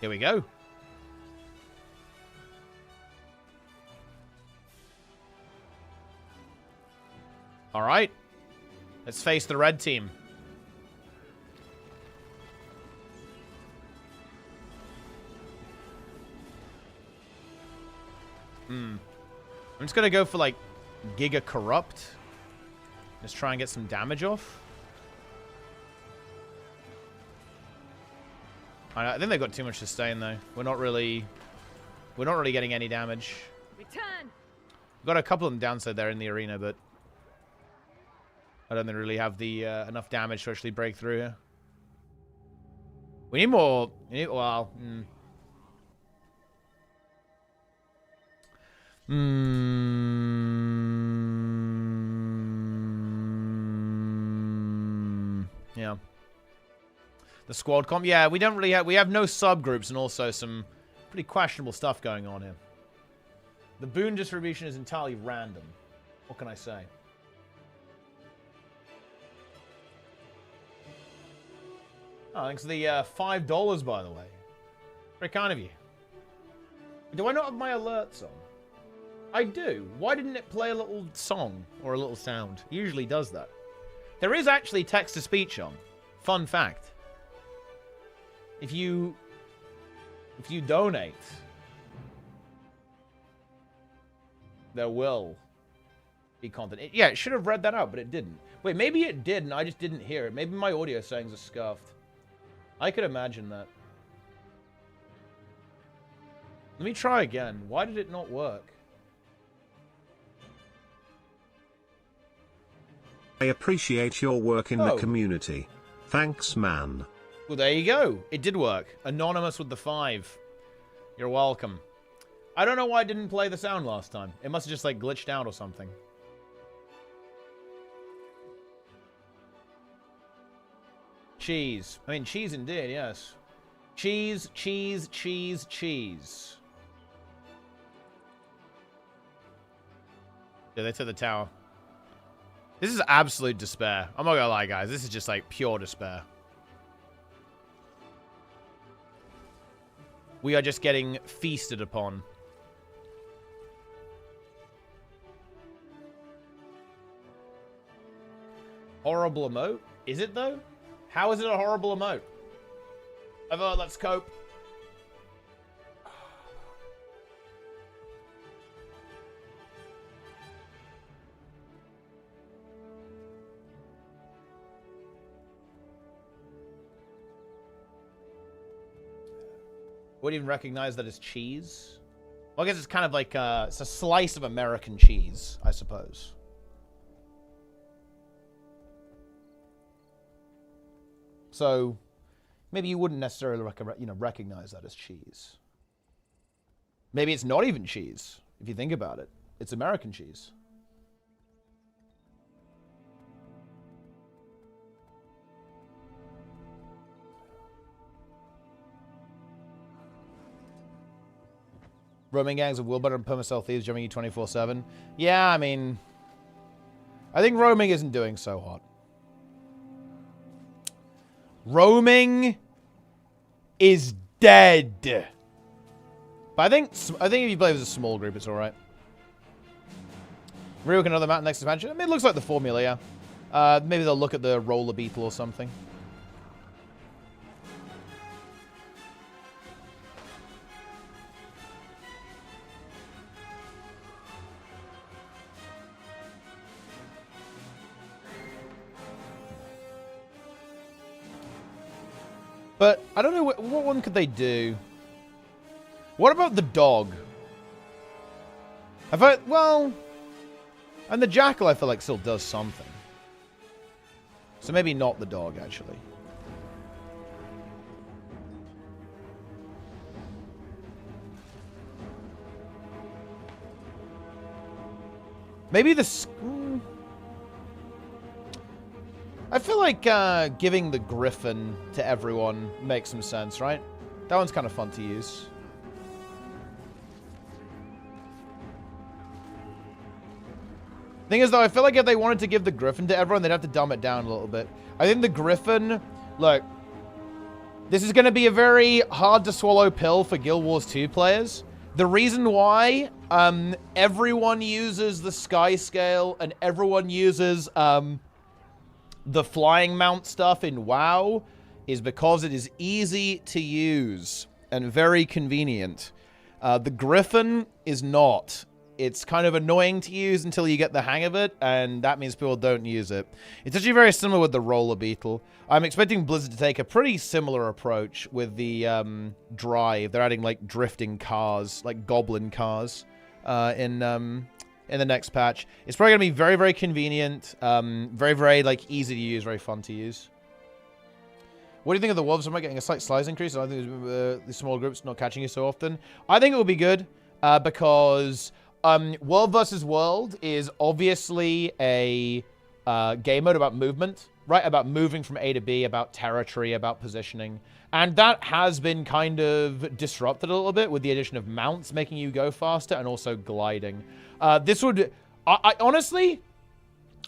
Speaker 1: Here we go. All right. Let's face the red team. I'm just going to go for, like, Giga Corrupt. Just try and get some damage off. I think they've got too much sustain, though. We're not really getting any damage.
Speaker 6: Return.
Speaker 1: We've got a couple of them downside there in the arena, but I don't think we really have the enough damage to actually break through here. We need more. Well. Yeah. The squad comp. Yeah, we don't really have. We have no subgroups and also some pretty questionable stuff going on here. The boon distribution is entirely random. What can I say? Oh, thanks for the $5, by the way. Very kind of you. Do I not have my alerts on? I do. Why didn't it play a little song or a little sound? It usually does that. There is actually text-to-speech on. Fun fact. If you donate, there will be content. Yeah, it should have read that out, but it didn't. Wait, maybe it did, and I just didn't hear it. Maybe my audio settings are scuffed. I could imagine that. Let me try again. Why did it not work?
Speaker 17: I appreciate your work in the community. Thanks, man.
Speaker 1: Well, there you go. It did work. Anonymous with the 5. You're welcome. I don't know why I didn't play the sound last time. It must have just, like, glitched out or something. Cheese. I mean, cheese indeed, yes. Cheese, cheese, cheese, cheese. Yeah, they took the tower. This is absolute despair. I'm not gonna lie, guys. This is just, like, pure despair. We are just getting feasted upon. Horrible emote? Is it, though? How is it a horrible emote? Let's cope. Wouldn't even recognize that as cheese. Well, I guess it's kind of like it's a slice of American cheese, I suppose. So maybe you wouldn't necessarily recognize that as cheese. Maybe it's not even cheese, if you think about it. It's American cheese. Roaming gangs of Wilbur and perma-cell thieves jumping you 24/7. Yeah, I mean, I think roaming isn't doing so hot. Roaming is dead. But I think if you play with a small group, it's all right. Rework another map next expansion. I mean, it looks like the formula, yeah. Maybe they'll look at the roller beetle or something. But I don't know what one could they do. What about the dog? Well, and the jackal I feel like still does something. So maybe not the dog actually. Maybe the I feel like giving the griffin to everyone makes some sense, right? That one's kind of fun to use. Thing is, though, I feel like if they wanted to give the Griffin to everyone, they'd have to dumb it down a little bit. I think the Griffin... Look, this is going to be a very hard-to-swallow pill for Guild Wars 2 players. The reason why everyone uses the Sky Scale and everyone uses the flying mount stuff in WoW is because it is easy to use and very convenient. The Griffin is not. It's kind of annoying to use until you get the hang of it, and that means people don't use it. It's actually very similar with the Roller Beetle. I'm expecting Blizzard to take a pretty similar approach with the Drive. They're adding, like, drifting cars, like goblin cars, in the next patch. It's probably going to be very, very convenient, very, very, like, easy to use, very fun to use. What do you think of the Wolves? Am I getting a slight size increase? I think the small groups not catching you so often. I think it will be good, because... World vs. World is obviously a game mode about movement, right? About moving from A to B, about territory, about positioning. And that has been kind of disrupted a little bit with the addition of mounts making you go faster and also gliding. This would... I honestly,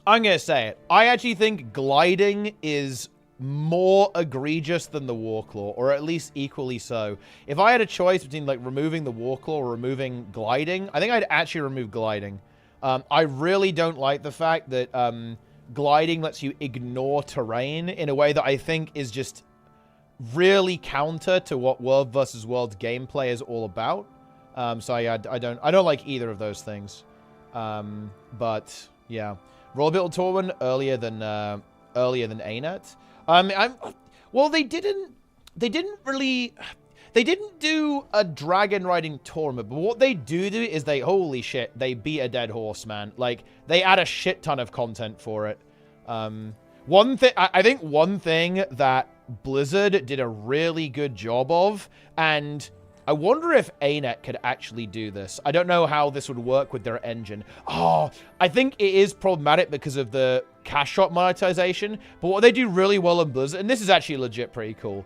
Speaker 1: I'm going to say it. I actually think gliding is more egregious than the Warclaw, or at least equally so. If I had a choice between, like, removing the Warclaw or removing gliding, I think I'd actually remove gliding. I really don't like the fact that gliding lets you ignore terrain in a way that I think is just really counter to what World vs. World gameplay is all about. So yeah, I don't like either of those things. But yeah, Roller Beetle Torwin earlier than AREnaNet. Well, they didn't do a dragon riding tournament, but what they do is holy shit, they beat a dead horse, man. Like, they add a shit ton of content for it. I think one thing that Blizzard did a really good job of, and I wonder if AREnaNet could actually do this. I don't know how this would work with their engine. Oh, I think it is problematic because of the cash shop monetization, but what they do really well in Blizzard, and this is actually legit pretty cool,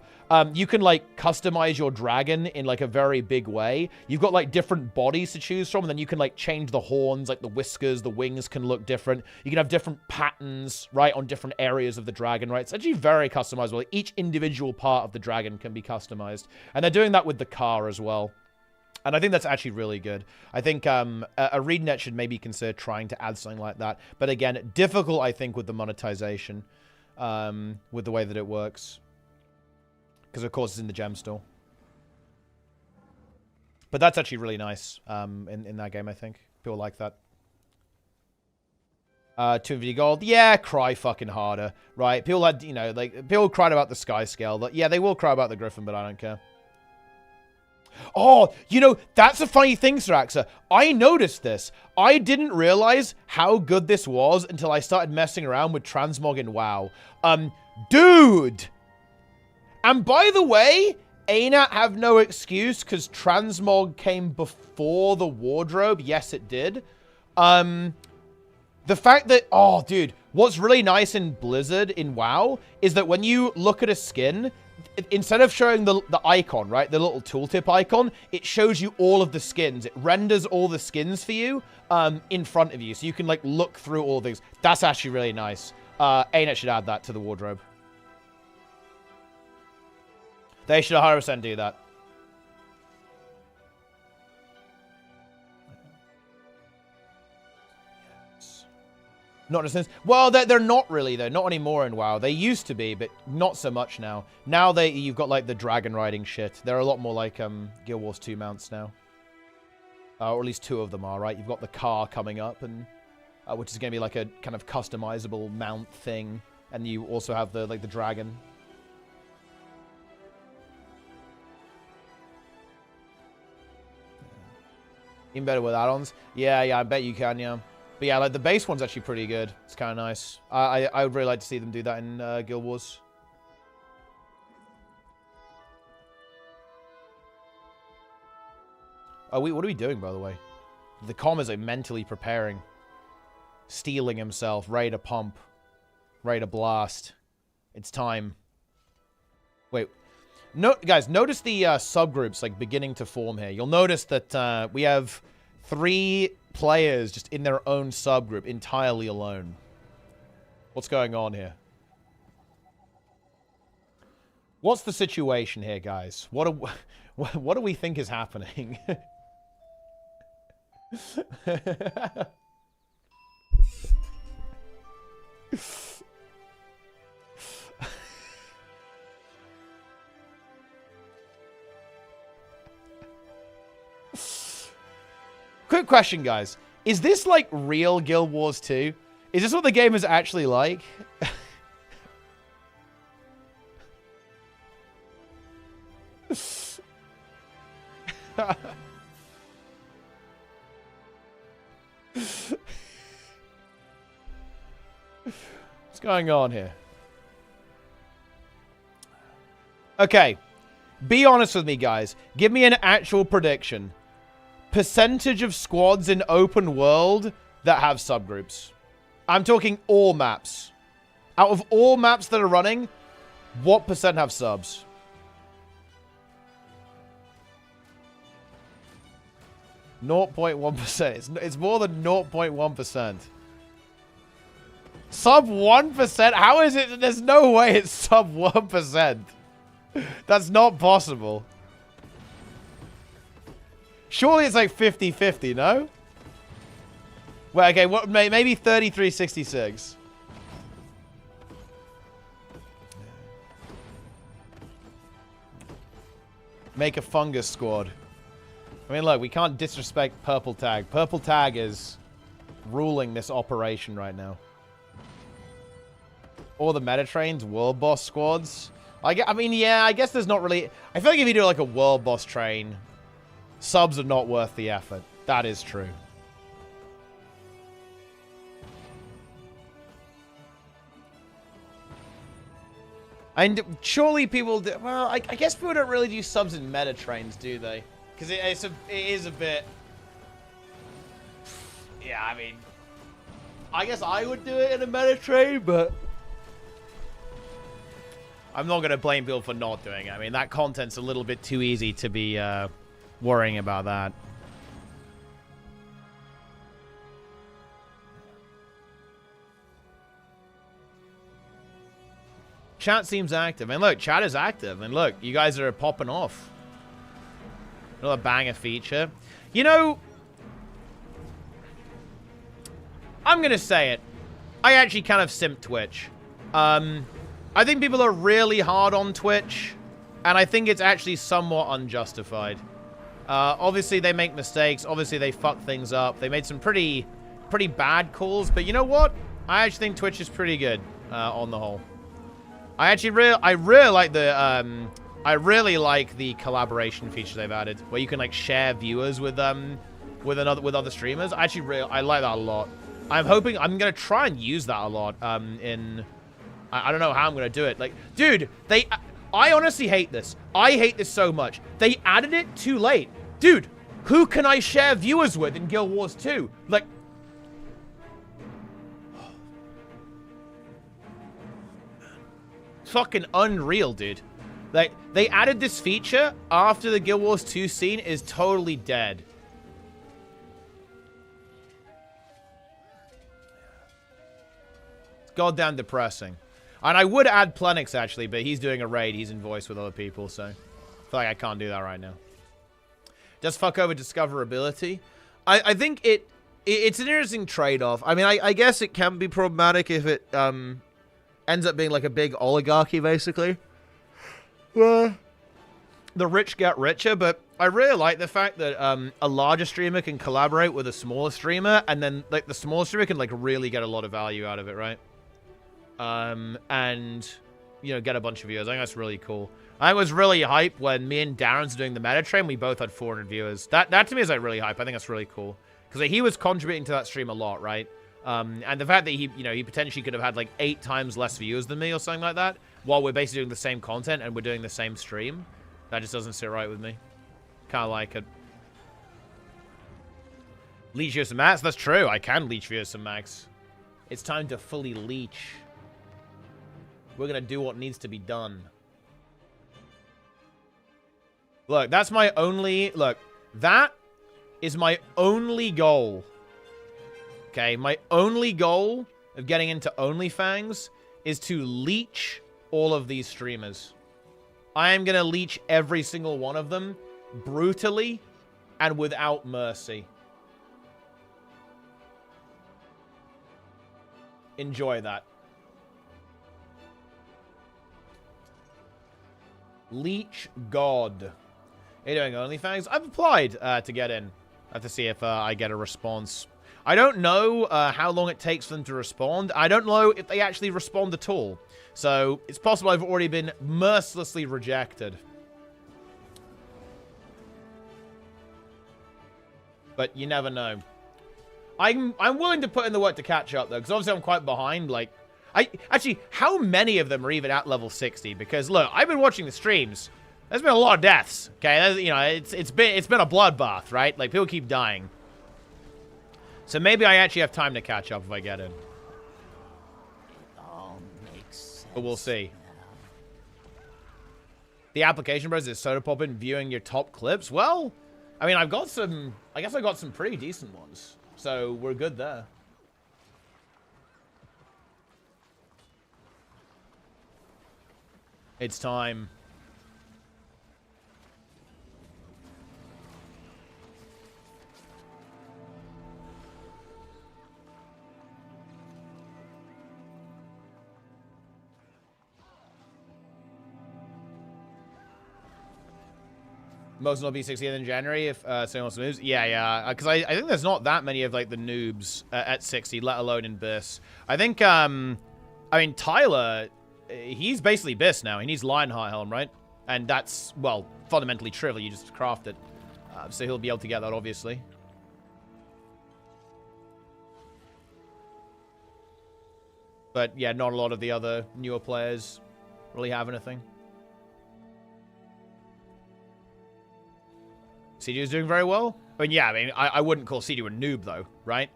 Speaker 1: you can, like, customize your dragon in, like, a very big way. You've got, like, different bodies to choose from, and then you can, like, change the horns, like the whiskers, the wings can look different. You can have different patterns, right, on different areas of the dragon, right? It's actually very customizable. Each individual part of the dragon can be customized, and they're doing that with the car as well. And I think that's actually really good. I think ArenaNet should maybe consider trying to add something like that. But again, difficult, I think, with the monetization, with the way that it works. Because, of course, it's in the gem store. But that's actually really nice in that game, I think. People like that. 250 gold. Yeah, cry fucking harder, right? People had, you know, like, people cried about the Sky Scale. But yeah, they will cry about the Griffin, but I don't care. Oh, you know, that's a funny thing, Siraxa. I noticed this. I didn't realize how good this was until I started messing around with transmog in WoW. Dude! And by the way, AREnaNet have no excuse because transmog came before the wardrobe. Yes, it did. The fact that... Oh, dude. What's really nice in Blizzard, in WoW, is that when you look at a skin... Instead of showing the icon, right, the little tooltip icon, it shows you all of the skins. It renders all the skins for you in front of you, so you can, like, look through all things. That's actually really nice. AREnaNet should add that to the wardrobe. They should 100% do that. Not just this. Well, they're not really, though. Not anymore in WoW. They used to be, but not so much now. Now you've got, like, the dragon riding shit. They're a lot more like Guild Wars 2 mounts now. Or at least two of them are, right? You've got the car coming up, and which is going to be like a kind of customizable mount thing. And you also have the, like, the dragon. Even better with add-ons. Yeah, I bet you can, yeah. But yeah, like, the base one's actually pretty good. It's kind of nice. I would really like to see them do that in Guild Wars. Oh, what are we doing, by the way? The comm is, like, mentally preparing. Stealing himself. Ready to pump. Ready to blast. It's time. Wait. No, guys, notice the subgroups, like, beginning to form here. You'll notice that we have 3 players just in their own subgroup, entirely alone. What's going on here? What's the situation here, guys? What do we think is happening? Quick question, guys. Is this like real Guild Wars 2? Is this what the game is actually like? What's going on here? Okay. Be honest with me, guys. Give me an actual prediction. Percentage of squads in open world that have subgroups. I'm talking all maps. Out of all maps that are running, what percent have subs? .1%. It's more than 0.1%. Sub 1%? How is it? There's no way it's sub 1%. That's not possible. Surely it's like 50-50, no? Well, okay, what, maybe 33-66. Make a fungus squad. I mean, look, we can't disrespect Purple Tag. Purple Tag is ruling this operation right now. Or the Metatrains, World Boss squads. I mean, yeah, I guess there's not really... I feel like if you do like a World Boss train, subs are not worth the effort. That is true. And surely people do... Well, I guess people don't really do subs in Metatrains, do they? Because it is a bit... Yeah, I mean... I guess I would do it in a Metatrain, but... I'm not going to blame people for not doing it. I mean, that content's a little bit too easy to be worrying about that. Chat seems active. And look, chat is active. And look, you guys are popping off. Another banger feature. You know, I'm going to say it. I actually kind of simp Twitch. I think people are really hard on Twitch, and I think it's actually somewhat unjustified. Obviously, they make mistakes. Obviously, they fuck things up. They made some pretty bad calls, but you know what? I actually think Twitch is pretty good on the whole. I really like the collaboration feature they've added, where you can like share viewers with other streamers. I like that a lot. I'm gonna try and use that a lot I don't know how I'm going to do it. Like, dude, I honestly hate this. I hate this so much. They added it too late. Dude, who can I share viewers with in Guild Wars 2? Like... Fucking unreal, dude. Like, they added this feature after the Guild Wars 2 scene is totally dead. It's goddamn depressing. And I would add Plenix, actually, but he's doing a raid. He's in voice with other people, so I feel like I can't do that right now. Does fuck over discoverability? I think it's an interesting trade-off. I mean, I guess it can be problematic if it ends up being like a big oligarchy, basically. The rich get richer, but I really like the fact that a larger streamer can collaborate with a smaller streamer, and then like the smaller streamer can like really get a lot of value out of it, right? And, you know, get a bunch of viewers. I think that's really cool. I was really hype when me and Darren's doing the meta train. We both had 400 viewers. That to me is like really hype. I think that's really cool. Because like, he was contributing to that stream a lot, right? And the fact that he potentially could have had like 8 times less viewers than me or something like that, while we're basically doing the same content and we're doing the same stream, that just doesn't sit right with me. Kind of like it. Leech viewers some max? That's true. I can leech viewers some max. It's time to fully leech. We're going to do what needs to be done. Look, that's my only... Look, that is my only goal okay? My only goal of getting into OnlyFans is to leech all of these streamers. I am going to leech every single one of them brutally and without mercy. Enjoy that. Leech God. How you doing, OnlyFans? I've applied to get in. I have to see if I get a response. I don't know how long it takes for them to respond. I don't know if they actually respond at all. So it's possible I've already been mercilessly rejected. But you never know. I'm willing to put in the work to catch up, though, because obviously I'm quite behind. Like, actually, how many of them are even at level 60? Because look, I've been watching the streams. There's been a lot of deaths. Okay, you know, it's been a bloodbath, right? Like, people keep dying. So maybe I actually have time to catch up if I get in. But we'll see. The application process is soda popping viewing your top clips. Well, I mean, I've got some. I guess I got some pretty decent ones, so we're good there. It's time. Most will be 60th in January if someone wants to moves. Yeah. Because I think there's not that many of, like, the noobs at 60, let alone in BIS. I think, I mean, Tyler, he's basically BIS now. He needs Lionheart Helm, right? And that's, well, fundamentally trivial. You just craft it. So he'll be able to get that, obviously. But, yeah, not a lot of the other newer players really have anything. CDU is doing very well. I mean, yeah, I wouldn't call CDU a noob, though, right?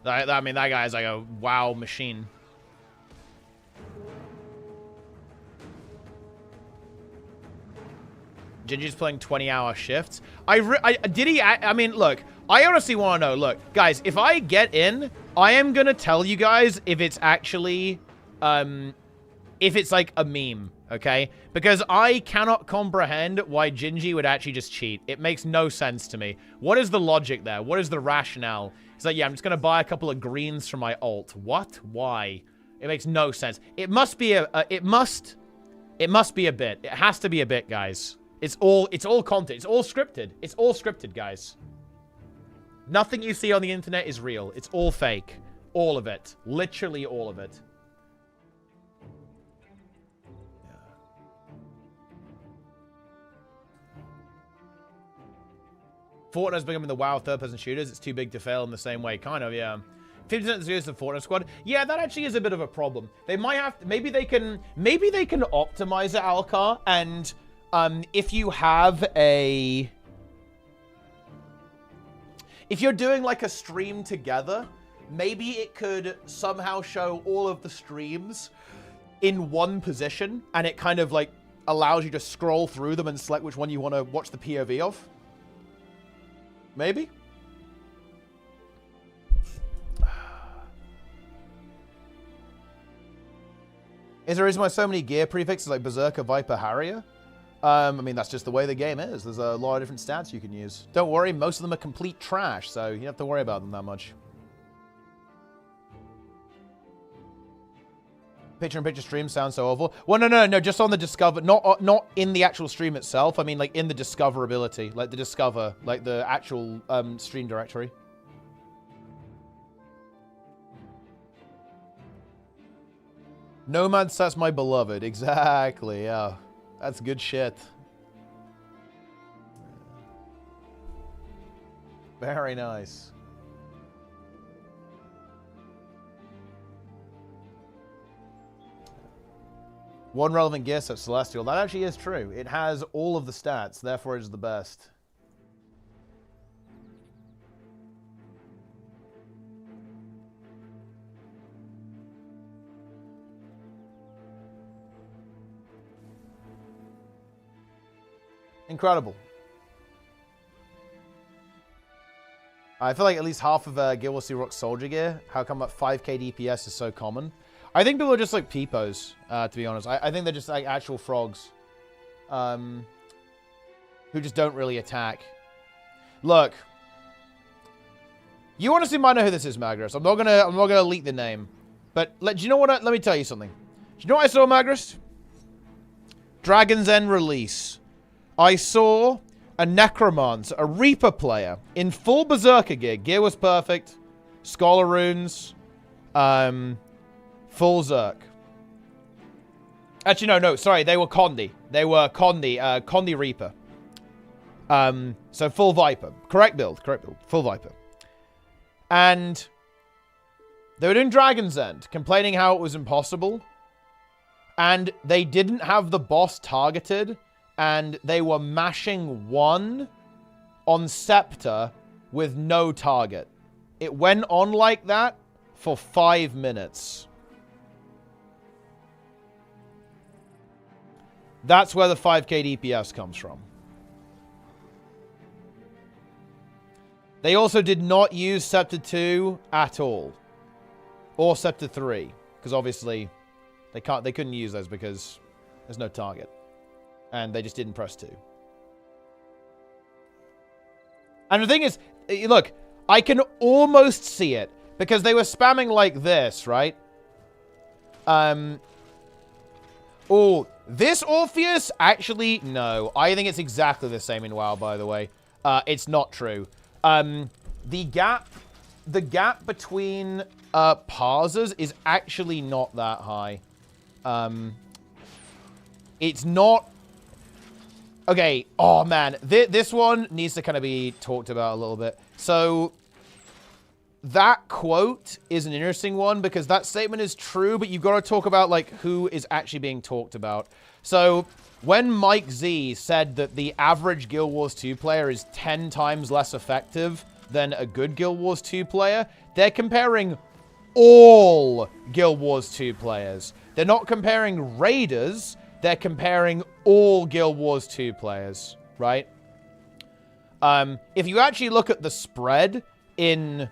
Speaker 1: I mean, that guy's like a WoW machine. Ginger's playing 20-hour shifts. Did he? I mean, look, I honestly want to know. Look, guys, if I get in, I am going to tell you guys if it's actually, if it's like a meme. Okay? Because I cannot comprehend why Gingy would actually just cheat. It makes no sense to me. What is the logic there? What is the rationale? He's like, yeah, I'm just going to buy a couple of greens from my alt. What? Why? It makes no sense. It must be it must be a bit. It has to be a bit, guys. It's all content. It's all scripted. It's all scripted, guys. Nothing you see on the internet is real. It's all fake. All of it. Literally all of it. Fortnite's becoming the WoW third-person shooters. It's too big to fail in the same way. Kind of, yeah. 50% serious of Fortnite squad. Yeah, that actually is a bit of a problem. They might have to, maybe they can optimize it, Alcar, and if you have if you're doing like a stream together, maybe it could somehow show all of the streams in one position, and it kind of like allows you to scroll through them and select which one you want to watch the POV of. Maybe? Is there a reason why so many gear prefixes like Berserker, Viper, Harrier? I mean, that's just the way the game is. There's a lot of different stats you can use. Don't worry, most of them are complete trash, so you don't have to worry about them that much. Picture-in-picture stream sounds so awful. Well, no, just on the discover, not in the actual stream itself. I mean, like, in the discoverability, like the discover, like the actual stream directory. Nomad sets my beloved. Exactly, yeah. That's good shit. Very nice. One relevant gear set, Celestial. That actually is true. It has all of the stats, therefore it is the best. Incredible. I feel like at least half of Guild Wars 2 Rock Soldier gear. How come that 5k DPS is so common? I think people are just like peepos, to be honest. I think they're just like actual frogs. Who just don't really attack. Look. You honestly might know who this is, Magrist. I'm not gonna leak the name. But do you know what? Let me tell you something. Do you know what I saw, Magrist? Dragon's End release. I saw a Necromancer, a Reaper player, in full Berserker gear. Gear was perfect. Scholar runes. Full Zerk. Actually, no, sorry. They were Condi. They were Condi Reaper. So full Viper. Correct build. Full Viper. And they were doing Dragon's End, complaining how it was impossible. And they didn't have the boss targeted. And they were mashing 1 on Scepter with no target. It went on like that for 5 minutes. That's where the 5k DPS comes from. They also did not use Scepter 2 at all. Or Scepter 3. Because obviously they couldn't use those because there's no target. And they just didn't press 2. And the thing is, look, I can almost see it. Because they were spamming like this, right? Oh, this Orpheus? Actually, no. I think it's exactly the same in WoW, by the way. It's not true. The gap between parsers is actually not that high. It's not. Okay. Oh man, this one needs to kind of be talked about a little bit. So that quote is an interesting one because that statement is true, but you've got to talk about like who is actually being talked about. So when Mike Z said that the average Guild Wars 2 player is 10 times less effective than a good Guild Wars 2 player, they're comparing all Guild Wars 2 players. They're not comparing raiders, they're comparing all Guild Wars 2 players, right? If you actually look at the spread in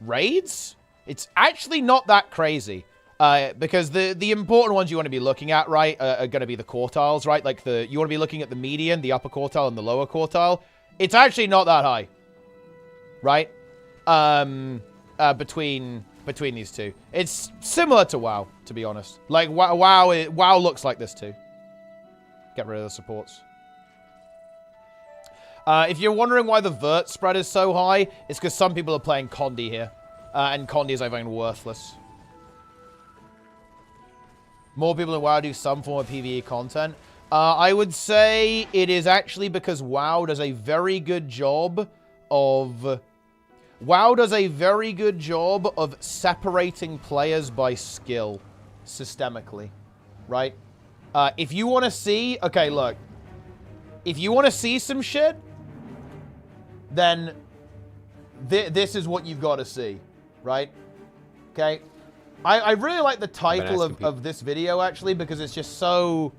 Speaker 1: raids, it's actually not that crazy. Because the important ones you want to be looking at, right, are going to be the quartiles, right? Like you want to be looking at the median, the upper quartile, and the lower quartile. It's actually not that high, right? Between these two, it's similar to WoW, to be honest. Like WoW looks like this too. Get rid of the supports. If you're wondering why the vert spread is so high, it's because some people are playing Condi here, and Condi is, I think, worthless. More people in WoW do some form of PvE content. I would say it is actually because WoW does a very good job of separating players by skill systemically, right? If you want to see, okay, look, if you want to see some shit, then this is what you've got to see, right? Okay. I really like the title of this video, actually, because it's just so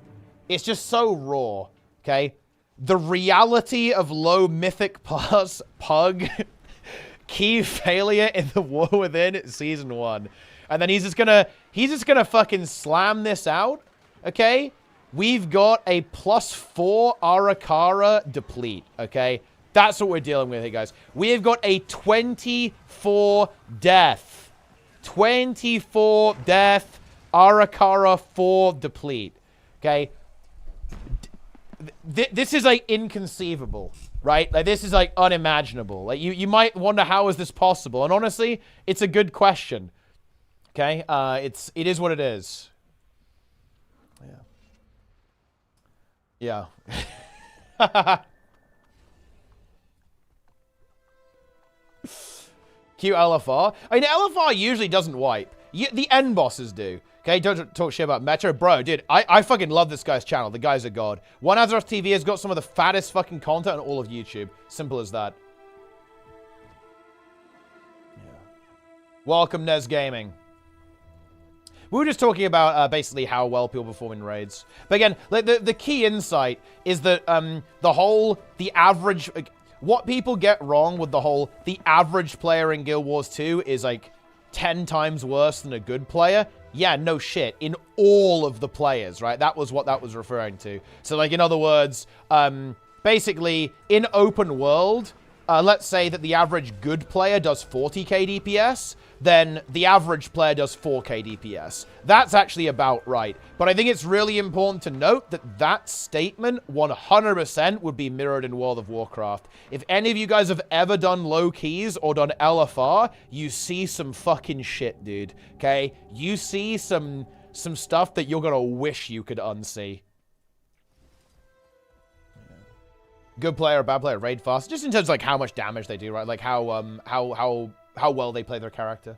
Speaker 1: raw, okay? The reality of low mythic plus pug key failure in the War Within Season 1. And then he's just gonna fucking slam this out, okay? We've got a +4 Arakara deplete, okay? That's what we're dealing with here, guys. We have got a 24 death. 24 death, Arakara 4 deplete. Okay? This is, like, inconceivable, right? Like, this is, like, unimaginable. Like, you might wonder, how is this possible? And honestly, it's a good question. Okay? It is what it is. Yeah. Yeah. Cute LFR. I mean, LFR usually doesn't wipe. The end bosses do. Okay, don't talk shit about Metro. Bro, dude, I fucking love this guy's channel. The guy's a god. One Azeroth TV has got some of the fattest fucking content on all of YouTube. Simple as that. Yeah. Welcome, Nez Gaming. We were just talking about basically how well people perform in raids. But again, like the key insight is that the average... what people get wrong with the average player in Guild Wars 2 is like 10 times worse than a good player. Yeah, no shit. In all of the players, right? That was what that was referring to. So, like, in other words, basically, in open world, let's say that the average good player does 40k DPS, then the average player does 4k DPS. That's actually about right. But I think it's really important to note that that statement 100% would be mirrored in World of Warcraft. If any of you guys have ever done low keys or done LFR, you see some fucking shit, dude. Okay? You see some stuff that you're gonna wish you could unsee. Good player or bad player, raid fast. Just in terms of like how much damage they do, right? Like how well they play their character.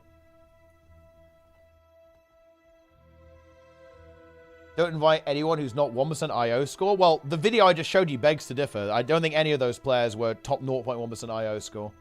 Speaker 1: Don't invite anyone who's not 1% IO score. Well, the video I just showed you begs to differ. I don't think any of those players were top 0.1% IO score.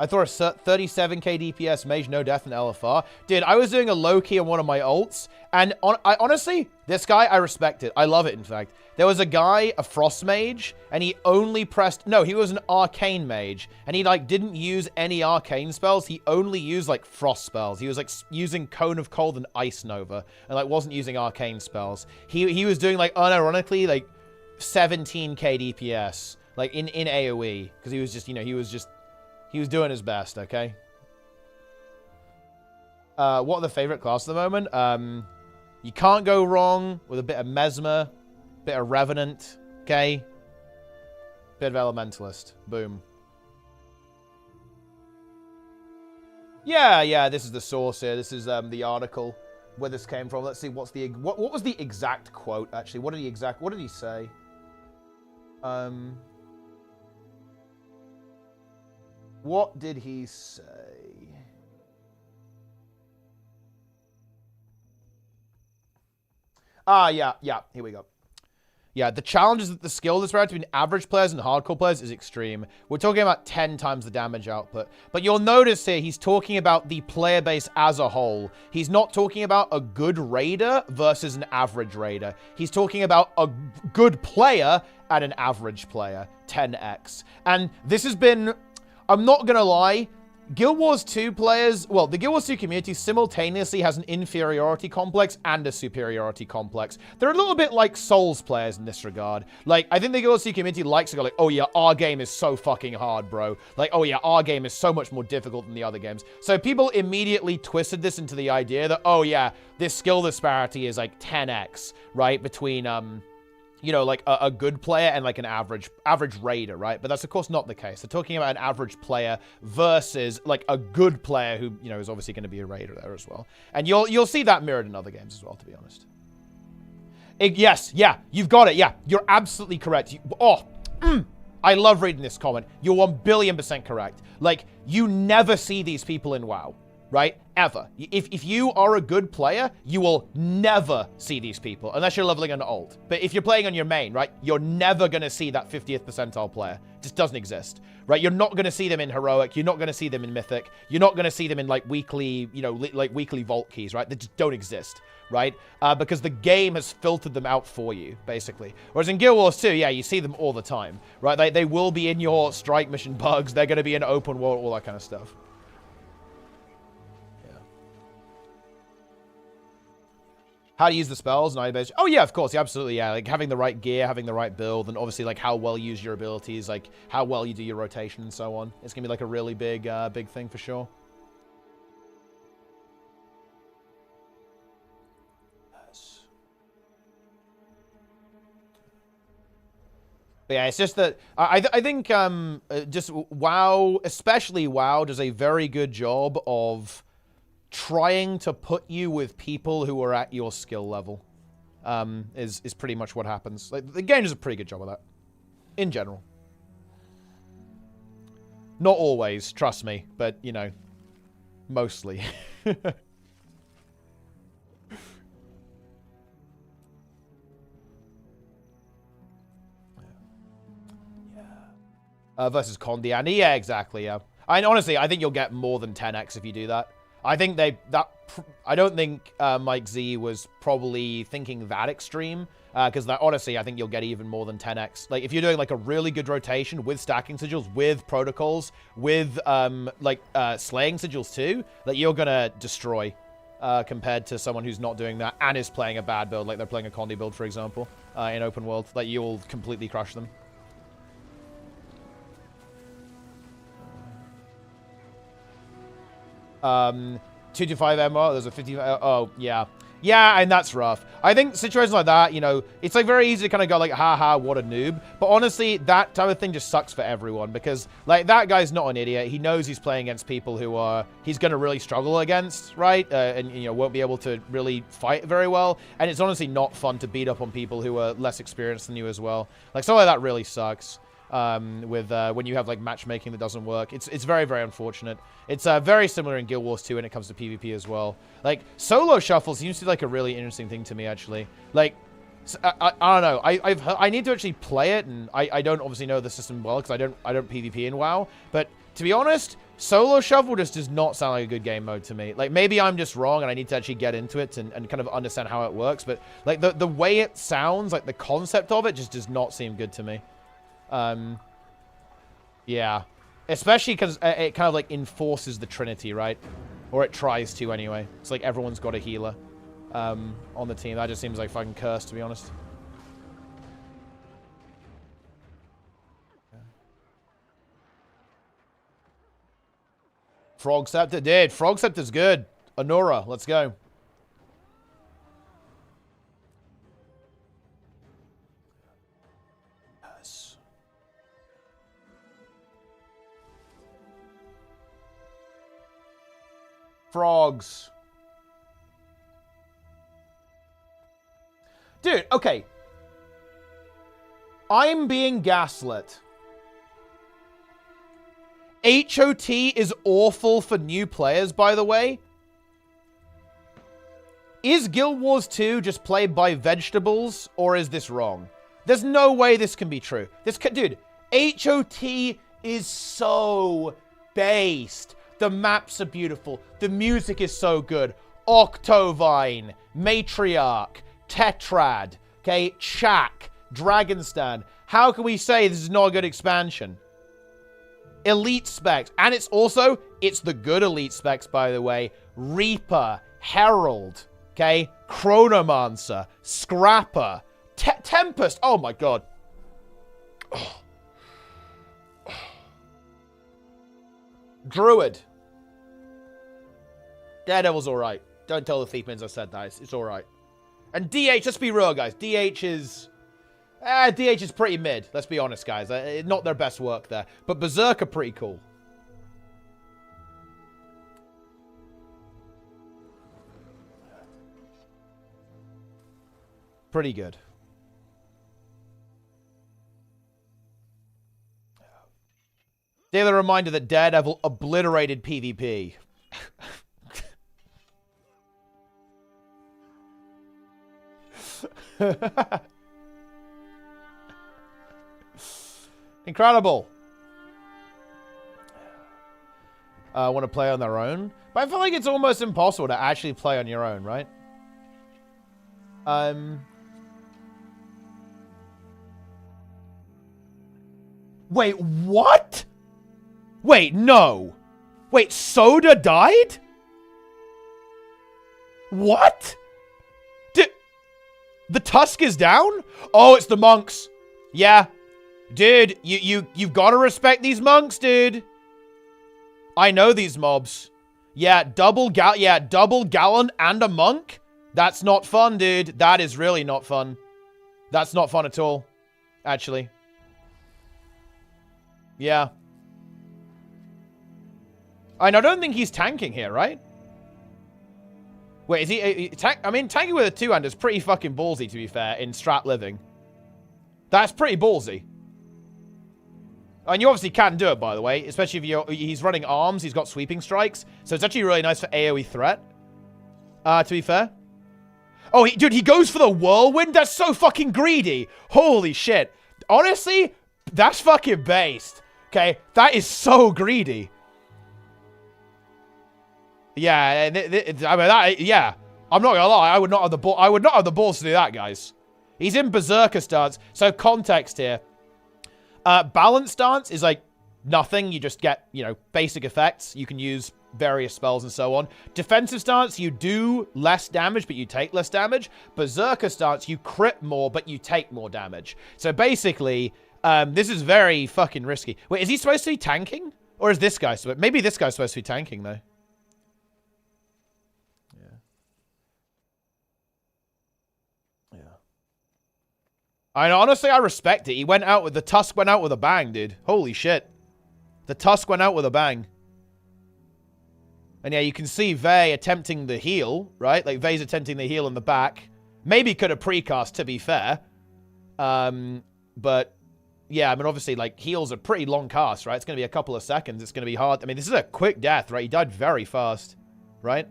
Speaker 1: I thought a 37k DPS mage, no death in LFR. Dude, I was doing a low key on one of my ults, and honestly, this guy, I respect it. I love it, in fact. There was a guy, a frost mage, and he only pressed... No, he was an arcane mage, and he, like, didn't use any arcane spells. He only used, like, frost spells. He was, like, using Cone of Cold and Ice Nova, and, like, wasn't using arcane spells. He was doing, like, unironically, like, 17k DPS, like, in AoE, because he was just, you know, he was doing his best, okay? What are the favorite class at the moment? You can't go wrong with a bit of Mesmer, bit of Revenant, okay? Bit of Elementalist. Boom. Yeah, this is the source here. This is the article where this came from. Let's see what was the exact quote, actually? What did he say? What did he say? Yeah, here we go. Yeah, the challenge is that the skill disparity between average players and hardcore players is extreme. We're talking about 10 times the damage output. But you'll notice here, he's talking about the player base as a whole. He's not talking about a good raider versus an average raider. He's talking about a good player and an average player, 10x. And this has been... I'm not gonna lie, Guild Wars 2 players, well, the Guild Wars 2 community simultaneously has an inferiority complex and a superiority complex. They're a little bit like Souls players in this regard. Like, I think the Guild Wars 2 community likes to go like, oh yeah, our game is so fucking hard, bro. Like, oh yeah, our game is so much more difficult than the other games. So people immediately twisted this into the idea that, oh yeah, this skill disparity is like 10x, right? Between, you know, like a good player and like an average raider, right? But that's of course not the case. They're talking about an average player versus like a good player who, you know, is obviously going to be a raider there as well. And you'll see that mirrored in other games as well, to be honest. Yes, yeah, you've got it. Yeah, you're absolutely correct. I love reading this comment. You're 1,000,000,000% correct. Like, you never see these people in WoW, right? Ever. If you are a good player, you will never see these people, unless you're leveling an ult. But if you're playing on your main, right, you're never going to see that 50th percentile player. It just doesn't exist, right? You're not going to see them in Heroic. You're not going to see them in Mythic. You're not going to see them in, like, weekly, you know, like weekly vault keys, right? They just don't exist, right? Because the game has filtered them out for you, basically. Whereas in Guild Wars 2, yeah, you see them all the time, right? They will be in your strike mission bugs. They're going to be in open world, all that kind of stuff. How to use the spells and IBase. Oh, yeah, of course. Yeah, absolutely, yeah. Like, having the right gear, having the right build, and obviously, like, how well you use your abilities, like, how well you do your rotation and so on. It's going to be, like, a really big thing for sure. Yes. But yeah, it's just that I think just WoW, especially WoW, does a very good job of trying to put you with people who are at your skill level, is pretty much what happens. Like, the game does a pretty good job of that, in general. Not always, trust me, but, you know, mostly. Versus Condiani, yeah, exactly, yeah. Honestly, I think you'll get more than 10x if you do that. I think I don't think Mike Z was probably thinking that extreme. Because honestly, I think you'll get even more than 10x. Like, if you're doing, like, a really good rotation with stacking sigils, with protocols, with, slaying sigils too, that you're gonna destroy, compared to someone who's not doing that and is playing a bad build, like they're playing a Condi build, for example, in open world. Like, you'll completely crush them. 225 MR, there's a 50, oh, yeah. Yeah, and that's rough. I think situations like that, you know, it's like very easy to kind of go like, haha, what a noob. But honestly, that type of thing just sucks for everyone because, like, that guy's not an idiot. He knows he's playing against people who are, he's going to really struggle against, right? And, you know, won't be able to really fight very well. And it's honestly not fun to beat up on people who are less experienced than you as well. Like, something like that really sucks. When you have like matchmaking that doesn't work, it's very, very unfortunate. It's very similar in Guild Wars 2 when it comes to PvP as well. Like, solo shuffle seems to be like a really interesting thing to me, actually. Like, I don't know. I need to actually play it, and I don't obviously know the system well because I don't PvP in WoW. But to be honest, solo shuffle just does not sound like a good game mode to me. Like, maybe I'm just wrong and I need to actually get into it and kind of understand how it works. But like the way it sounds, like the concept of it just does not seem good to me. Yeah. Especially because it kind of, like, enforces the Trinity, right? Or it tries to, anyway. It's like everyone's got a healer on the team. That just seems like fucking cursed, to be honest. Frog Scepter. Dude, Frog Scepter's good. Honora, let's go. Frogs. Dude, okay. I'm being gaslit. HOT is awful for new players, by the way. Is Guild Wars 2 just played by vegetables, or is this wrong? There's no way this can be true. Dude, HOT is so based. The maps are beautiful. The music is so good. Octovine, Matriarch, Tetrad, okay, Chak, Dragonstan. How can we say this is not a good expansion? Elite specs. And it's the good elite specs, by the way. Reaper, Herald, okay, Chronomancer, Scrapper, Tempest. Oh my god. Oh. Druid. Daredevil's alright. Don't tell the Thiefmans I said that. It's alright. And DH, let's be real, guys. DH is pretty mid. Let's be honest, guys. Not their best work there. But Berserk are pretty cool. Pretty good. Daily reminder that Daredevil obliterated PvP. Incredible. I want to play on their own. But I feel like it's almost impossible to actually play on your own, right? Wait, what? Wait, no. Wait, Soda died? What? The Tusk is down? Oh, it's the monks. Yeah. Dude, you've got to respect these monks, dude. I know these mobs. Yeah, double gallon and a monk? That's not fun, dude. That is really not fun. That's not fun at all, actually. Yeah. I don't think he's tanking here, right? Wait, is he I mean, tanking with a two-hand is pretty fucking ballsy, to be fair, in strat living. That's pretty ballsy. And you obviously can do it, by the way, especially if he's running arms, he's got sweeping strikes, so it's actually really nice for AoE threat, to be fair. Oh, dude, he goes for the whirlwind? That's so fucking greedy. Holy shit. Honestly, that's fucking based. Okay, that is so greedy. Yeah, I mean, yeah. I'm not gonna lie. I would not have the balls to do that, guys. He's in Berserker stance. So context here. Balance stance is like nothing. You just get, you know, basic effects. You can use various spells and so on. Defensive stance, you do less damage, but you take less damage. Berserker stance, you crit more, but you take more damage. So basically, this is very fucking risky. Wait, is he supposed to be tanking? Or is this guy supposed... Maybe this guy's supposed to be tanking, though. Honestly, I respect it. He went out with... The Tusk went out with a bang, dude. Holy shit. The Tusk went out with a bang. And yeah, you can see Vey attempting the heal, right? Like, Vey's attempting the heal in the back. Maybe could have precast, to be fair. But, yeah, I mean, obviously, like, heals are pretty long cast, right? It's going to be a couple of seconds. It's going to be hard. I mean, this is a quick death, right? He died very fast, right?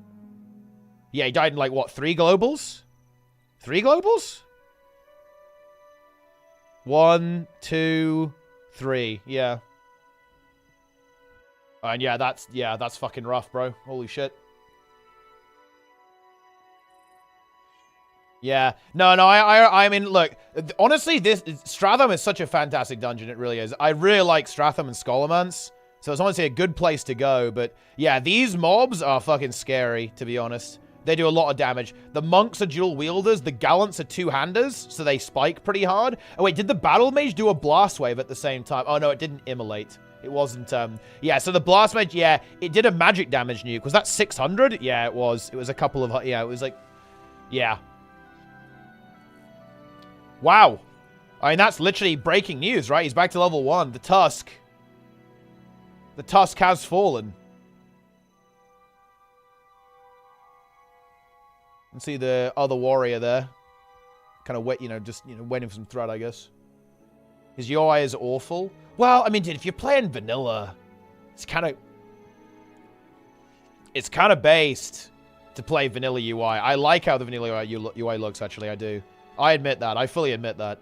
Speaker 1: Yeah, he died in, like, what, 3 globals? 3 globals? 1, 2, 3. Yeah. And yeah, that's fucking rough, bro. Holy shit. Yeah. No, I mean, look, honestly, Stratham is such a fantastic dungeon. It really is. I really like Stratham and Scholomance. So it's honestly a good place to go. But yeah, these mobs are fucking scary, to be honest. They do a lot of damage. The monks are dual wielders. The gallants are two-handers, so they spike pretty hard. Oh, wait, did the battle mage do a blast wave at the same time? Oh, no, it didn't immolate. It wasn't, yeah, so the blast mage, yeah, it did a magic damage nuke. Was that 600? Yeah, it was. It was a couple of, yeah, it was like, yeah. Wow. I mean, that's literally breaking news, right? He's back to level 1. The Tusk. The Tusk has fallen. And see the other warrior there. Kind of wait, you know, just, you know, waiting for some threat, I guess. His UI is awful. Well, I mean, dude, if you're playing vanilla, it's kind of based to play vanilla UI. I like how the vanilla UI looks, actually, I do. I admit that. I fully admit that.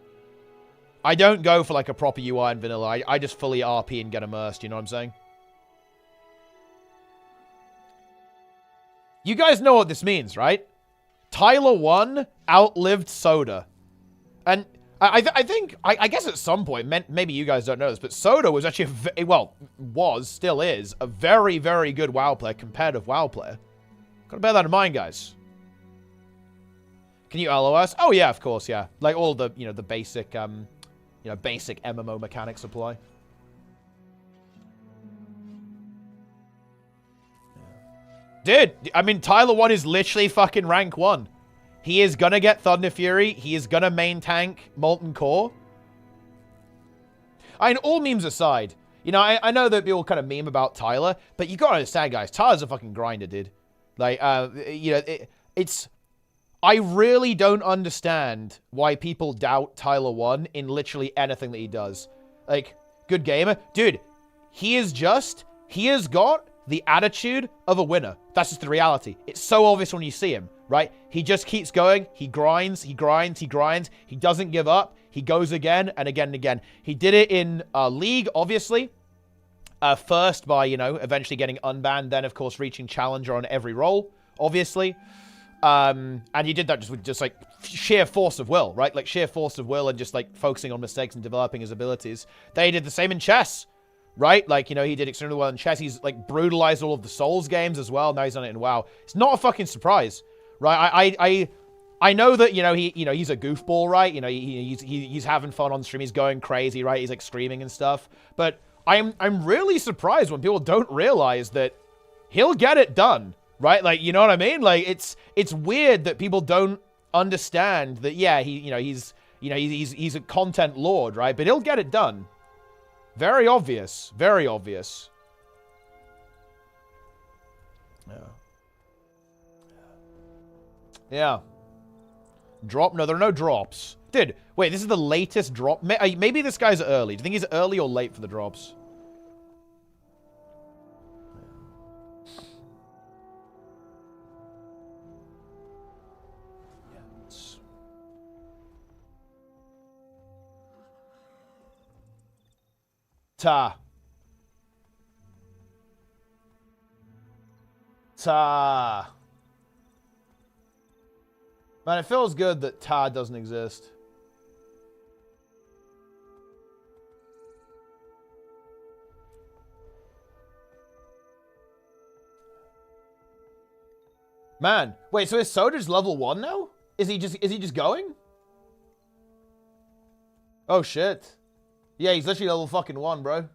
Speaker 1: I don't go for, like, a proper UI in vanilla. I just fully RP and get immersed, you know what I'm saying? You guys know what this means, right? Tyler 1 outlived Soda. And I think, I guess at some point, maybe you guys don't know this, but Soda was actually, still is, a very, very good WoW player, competitive WoW player. Gotta bear that in mind, guys. Can you LOS? Oh, yeah, of course, yeah. Like, all the, you know, the basic, basic MMO mechanics apply. Dude, I mean, Tyler 1 is literally fucking rank 1. He is gonna get Thunder Fury. He is gonna main tank Molten Core. I mean, all memes aside, you know, I know that people kind of meme about Tyler, but you gotta understand, guys, Tyler's a fucking grinder, dude. Like, you know, it's... I really don't understand why people doubt Tyler 1 in literally anything that he does. Like, good gamer. Dude, he has got the attitude of a winner. That's just the reality. It's so obvious when you see him, right? He just keeps going. He grinds, he grinds, he grinds. He doesn't give up. He goes again and again and again. He did it in League, obviously. First by, you know, eventually getting unbanned. Then, of course, reaching Challenger on every role, obviously. And he did that just with just, like, sheer force of will, right? Like, sheer force of will and just, like, focusing on mistakes and developing his abilities. They did the same in chess. Right? Like, you know, he did extremely well in chess. He's, like, brutalized all of the Souls games as well. Now he's done it in WoW. It's not a fucking surprise, right? I know that, you know, he's a goofball, right? You know, he's having fun on stream. He's going crazy, right? He's, like, screaming and stuff. But I'm really surprised when people don't realize that he'll get it done, right? Like, you know what I mean? Like, it's weird that people don't understand that, yeah, he's a content lord, right? But he'll get it done. Very obvious. Very obvious. Yeah. Yeah. Drop? No, there are no drops. Dude, wait, this is the latest drop? Maybe this guy's early. Do you think he's early or late for the drops? Ta. Man, it feels good that Ta doesn't exist. Man, wait, so is Soda's level 1 now? Is he just going? Oh shit. Yeah, he's literally level fucking 1, bro.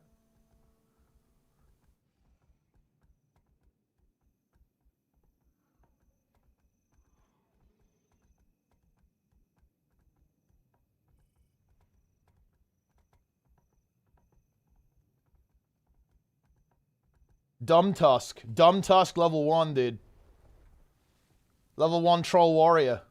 Speaker 1: Dumb Tusk level 1, dude. Level 1 troll warrior.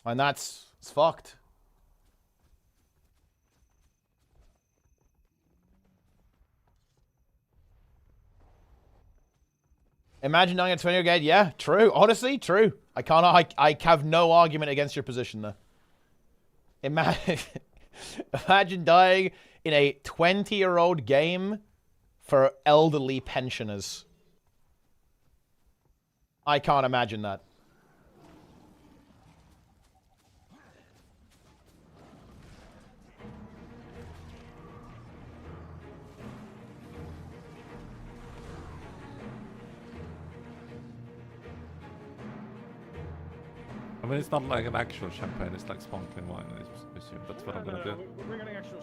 Speaker 1: And it's fucked. Imagine dying at 20 again. Yeah, true. Honestly, true. I have no argument against your position there. Imagine dying in a 20-year-old game for elderly pensioners. I can't imagine that.
Speaker 16: I mean, it's not like an actual champagne, it's like sparkling wine, I assume that's what I'm gonna do.
Speaker 11: We're getting extra.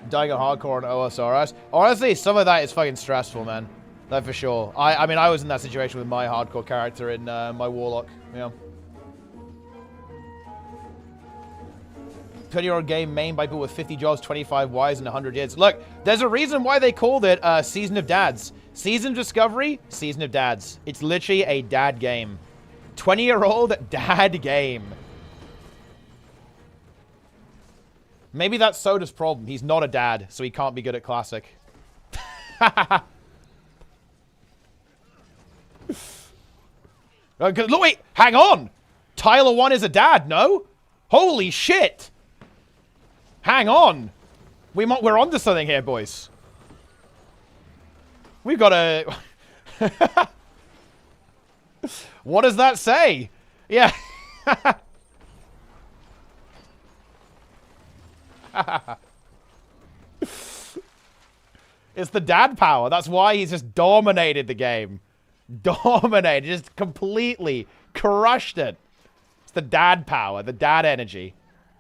Speaker 1: Dying at hardcore on OSRS. Honestly, some of that is fucking stressful, man. That for sure. I mean, I was in that situation with my hardcore character in my Warlock. Yeah. 20-year-old game main by people with 50 jobs, 25 wives, and 100 years. Look, there's a reason why they called it Season of Dads. Season of Discovery, Season of Dads. It's literally a dad game. 20-year-old dad game. Maybe that's Soda's problem. He's not a dad, so he can't be good at Classic. Look, wait, hang on. Tyler 1 is a dad, no? Holy shit. Hang on. We're onto something here, boys. We've got a... What does that say? Yeah. It's the dad power. That's why he's just dominated the game. Dominated. Just completely crushed it. It's the dad power. The dad energy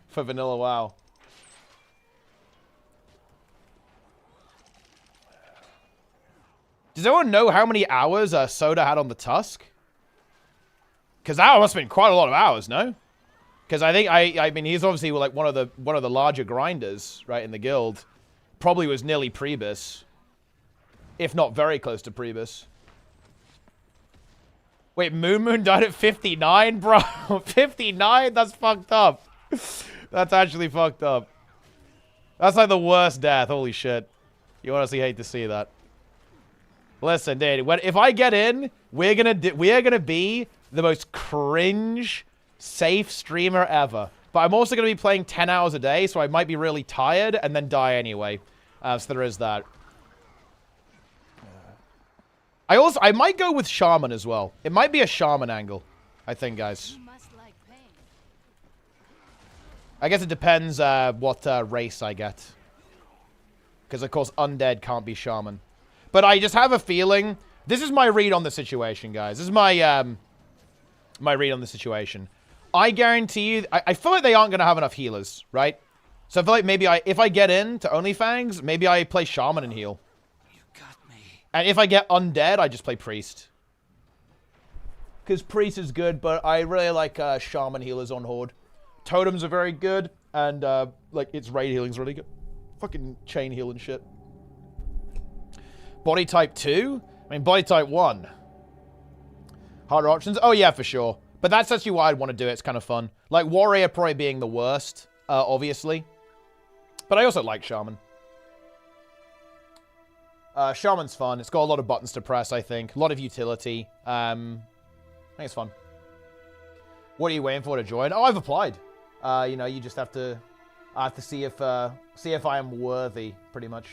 Speaker 1: for Vanilla WoW. Does anyone know how many hours Soda had on the Tusk? Because that must have been quite a lot of hours, no? Because I think I mean he's obviously like one of the larger grinders, right, in the guild. Probably was nearly Priebus, if not very close to Priebus. Wait, Moon died at 59, bro. 59? That's fucked up. That's actually fucked up. That's like the worst death. Holy shit. You honestly hate to see that. Listen, dude. If I get in, we are gonna be the most cringe, safe streamer ever. But I'm also gonna be playing 10 hours a day, so I might be really tired and then die anyway. So there is that. I might go with Shaman as well. It might be a Shaman angle, I think, guys. I guess it depends what race I get. Because, of course, Undead can't be Shaman. But I just have a feeling... This is my read on the situation, guys. This is my my read on the situation. I guarantee you... I feel like they aren't going to have enough healers, right? So I feel like maybe if I get into OnlyFans, maybe I play Shaman and heal. And if I get Undead, I just play Priest. Because Priest is good, but I really like Shaman healers on Horde. Totems are very good, and like its raid healing is really good. Fucking chain heal and shit. Body type 2? I mean, body type 1. Harder options? Oh, yeah, for sure. But that's actually why I'd want to do it. It's kind of fun. Like, Warrior probably being the worst, obviously. But I also like Shaman. Shaman's fun. It's got a lot of buttons to press, I think. A lot of utility. I think it's fun. What are you waiting for to join? Oh, I've applied. You know, you just have to I have to see if I am worthy, pretty much.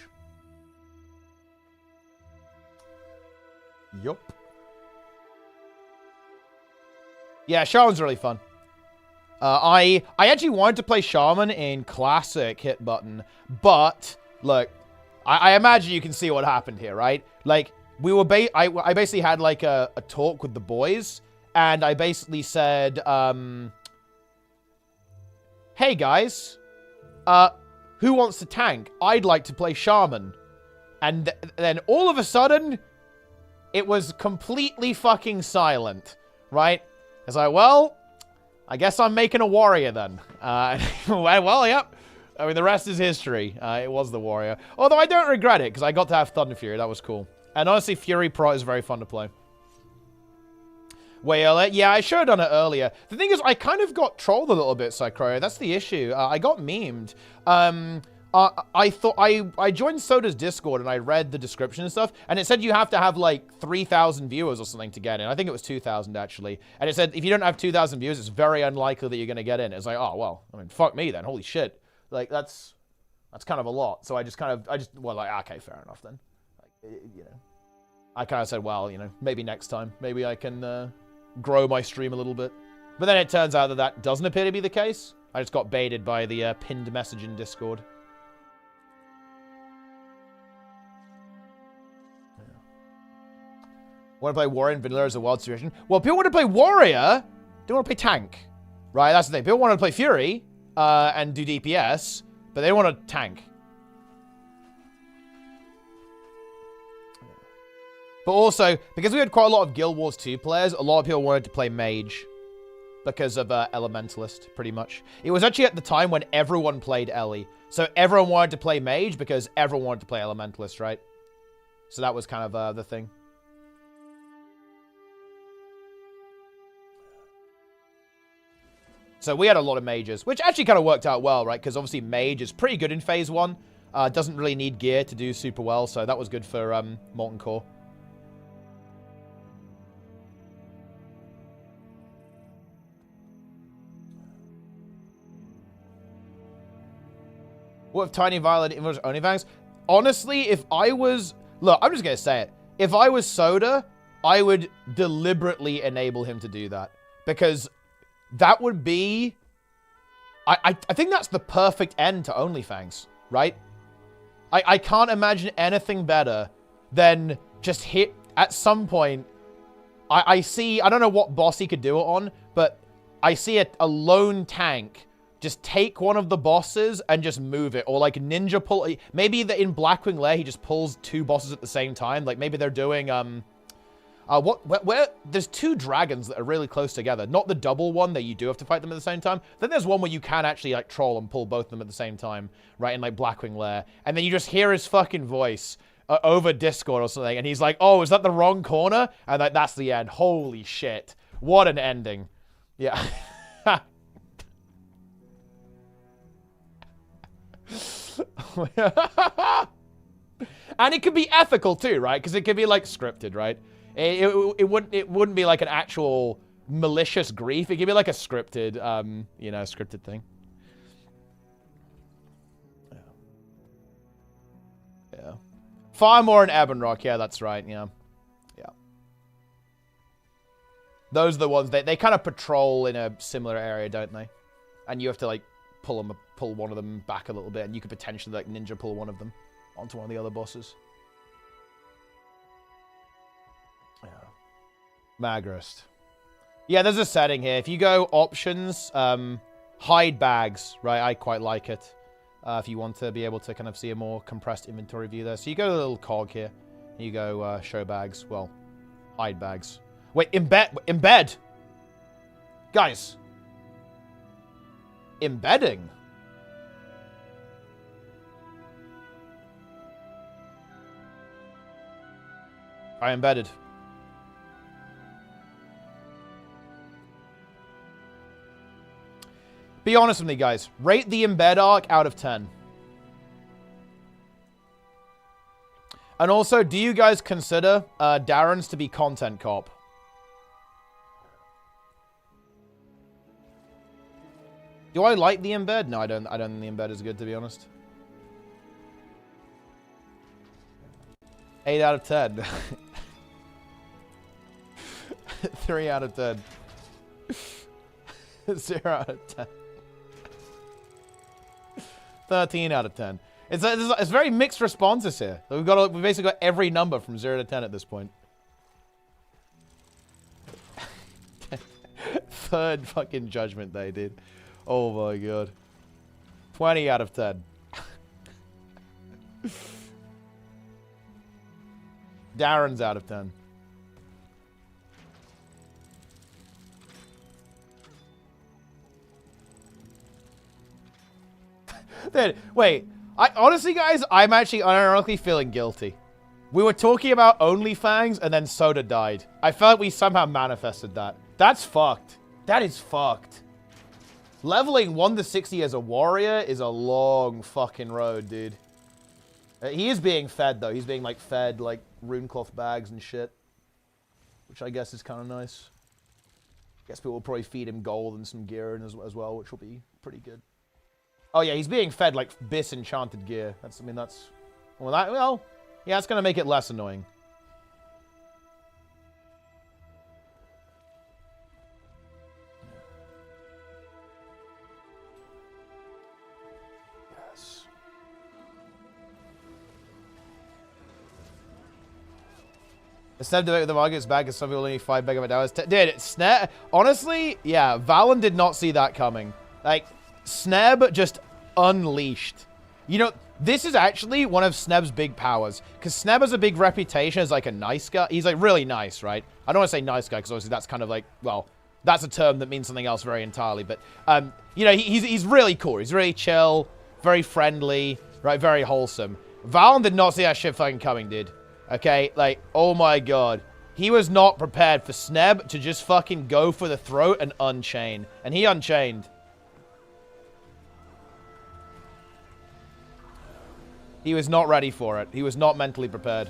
Speaker 1: Yup. Yeah, Shaman's really fun. I actually wanted to play Shaman in Classic Hit Button, but look, I imagine you can see what happened here, right? Like, I basically had like a talk with the boys, and I basically said, hey guys, who wants to tank? I'd like to play Shaman. And then all of a sudden, it was completely fucking silent, right? It's like, well, I guess I'm making a warrior then. Well, yep. I mean, the rest is history. It was the warrior. Although I don't regret it, because I got to have Thunder Fury. That was cool. And honestly, Fury Pro is very fun to play. Well, yeah, I should have done it earlier. The thing is, I kind of got trolled a little bit, Psychro. That's the issue. I got memed. I joined Soda's Discord and I read the description and stuff, and it said you have to have like 3,000 viewers or something to get in. I think it was 2,000 actually. And it said if you don't have 2,000 viewers, it's very unlikely that you're going to get in. It's like, oh, well, I mean, fuck me then. Holy shit. Like, that's kind of a lot. So well, like, okay, fair enough then. Like, you know, I kind of said, well, you know, maybe next time. Maybe I can grow my stream a little bit. But then it turns out that that doesn't appear to be the case. I just got baited by the pinned message in Discord. Want to play Warrior and Vanilla as a wild situation? Well, people want to play Warrior, don't want to play Tank. Right, that's the thing. People want to play Fury and do DPS, but they want to tank. But also, because we had quite a lot of Guild Wars 2 players, a lot of people wanted to play Mage. Because of Elementalist, pretty much. It was actually at the time when everyone played Ellie. So everyone wanted to play Mage because everyone wanted to play Elementalist, right? So that was kind of the thing. So we had a lot of mages, which actually kind of worked out well, right? Because obviously Mage is pretty good in Phase 1. Doesn't really need gear to do super well, so that was good for Molten Core. What if Tiny Violet influenced OnlyFans? Honestly, if I was... Look, I'm just going to say it. If I was Soda, I would deliberately enable him to do that. Because that would be... I think that's the perfect end to OnlyFans, right? I can't imagine anything better than just hit... At some point, I see... I don't know what boss he could do it on, but I see a lone tank... Just take one of the bosses and just move it. Or like ninja pull... Maybe in Blackwing Lair, he just pulls two bosses at the same time. Like maybe they're doing... Where there's two dragons that are really close together. Not the double one that you do have to fight them at the same time. Then there's one where you can actually like troll and pull both of them at the same time. Right, in like Blackwing Lair. And then you just hear his fucking voice over Discord or something. And he's like, oh, is that the wrong corner? And like, that's the end. Holy shit. What an ending. Yeah. And it could be ethical too, right? Because it could be like scripted, right? It wouldn't be like an actual malicious grief. It could be like a scripted, you know, scripted thing. Yeah. Far more in Ebonrock. Yeah, that's right. Yeah. Yeah. Those are the ones they kind of patrol in a similar area, don't they? And you have to like pull one of them back a little bit, and you could potentially like ninja pull one of them onto one of the other bosses. Yeah. Magrist. Yeah, there's a setting here. If you go options, hide bags, right? I quite like it. If you want to be able to kind of see a more compressed inventory view there. So you go to the little cog here, and you go show bags. Well, hide bags. Wait, embed. Guys. Embedding. I embedded. Be honest with me, guys. Rate the embed arc out of 10. And also, do you guys consider Darren's to be content cop? Do I like the embed? No, I don't think the embed is good, to be honest. 8 out of 10. 3 out of 10. 0 out of 10. 13 out of 10. It's very mixed responses here. We've basically got every number from 0 to 10 at this point. Third fucking judgment day, dude. Oh my god. 20 out of 10. Darren's out of 10. Dude, wait. Honestly, guys, I'm actually unironically feeling guilty. We were talking about OnlyFans, and then Soda died. I felt like we somehow manifested that. That's fucked. That is fucked. Leveling 1 to 60 as a warrior is a long fucking road, dude. He is being fed, though. He's being, like, fed, like, runecloth bags and shit. Which I guess is kind of nice. I guess people will probably feed him gold and some gear as well, which will be pretty good. Oh, yeah, he's being fed, like, Bis enchanted gear. That's, I mean, that's... Well, yeah, it's going to make it less annoying. Yes. The Sneb debate with the market's back is some people only 5 megabyte hours. Dude, Sneb... Honestly, yeah, Valen did not see that coming. Like... Sneb just unleashed. You know, this is actually one of Sneb's big powers. Because Sneb has a big reputation as, like, a nice guy. He's, like, really nice, right? I don't want to say nice guy, because obviously that's kind of, like, well, that's a term that means something else very entirely. But, you know, he's really cool. He's really chill, very friendly, right? Very wholesome. Valen did not see that shit fucking coming, dude. Okay? Like, oh my god. He was not prepared for Sneb to just fucking go for the throat and unchain. And he unchained. He was not ready for it. He was not mentally prepared.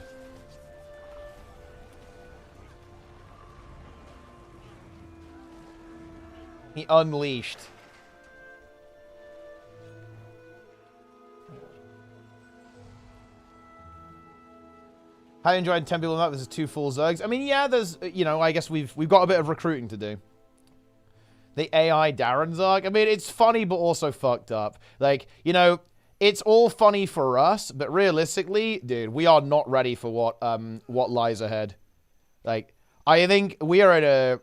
Speaker 1: He unleashed. How you enjoyed 10 people on that? This is 2 full Zergs. I mean, yeah, there's, you know, I guess we've got a bit of recruiting to do. The AI Darren Zerg. I mean, it's funny, but also fucked up. Like, you know... It's all funny for us, but realistically, dude, we are not ready for what lies ahead. Like, I think we are at a...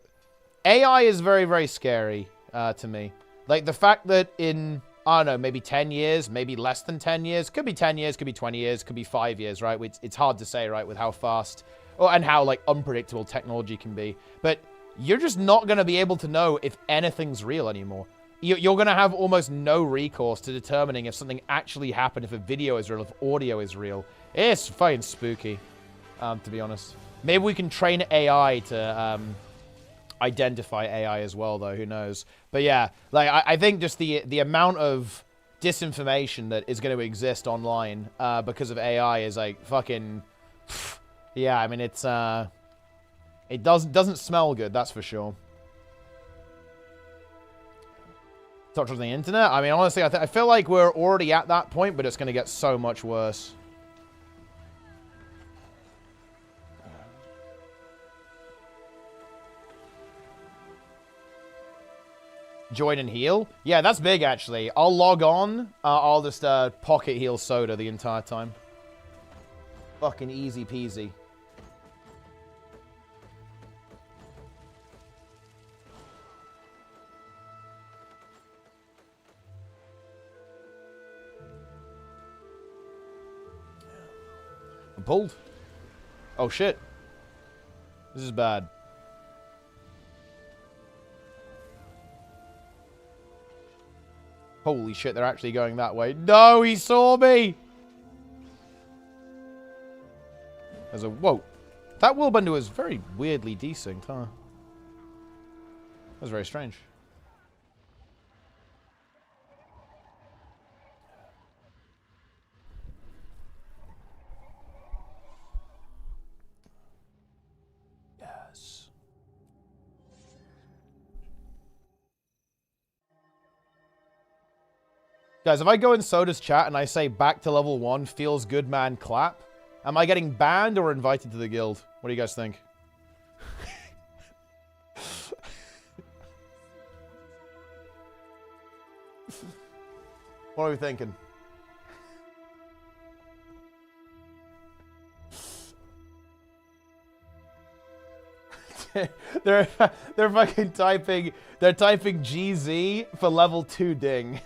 Speaker 1: AI is very, very scary to me. Like, the fact that in, I don't know, maybe 10 years, maybe less than 10 years, could be 10 years, could be 20 years, could be 5 years, right? It's hard to say, right, with how fast, and how, like, unpredictable technology can be. But you're just not going to be able to know if anything's real anymore. You're going to have almost no recourse to determining if something actually happened, if a video is real, if audio is real. It's fucking spooky, to be honest. Maybe we can train AI to identify AI as well, though. Who knows? But yeah, like I think just the amount of disinformation that is going to exist online because of AI is like fucking... Yeah, I mean, it's... It doesn't smell good, that's for sure. Touch on the internet? I mean, honestly, I feel like we're already at that point, but it's going to get so much worse. Join and heal? Yeah, that's big, actually. I'll log on. I'll just pocket heal Soda the entire time. Fucking easy peasy. I'm pulled. Oh, shit. This is bad. Holy shit, they're actually going that way. No, he saw me! There's a... Whoa. That Willbender was very weirdly desynced, huh? That was very strange. Yes. Guys, if I go in Soda's chat and I say back to level 1, feels good, man, clap, am I getting banned or invited to the guild? What do you guys think? What are we thinking? they're fucking typing, they're typing GZ for level 2 ding.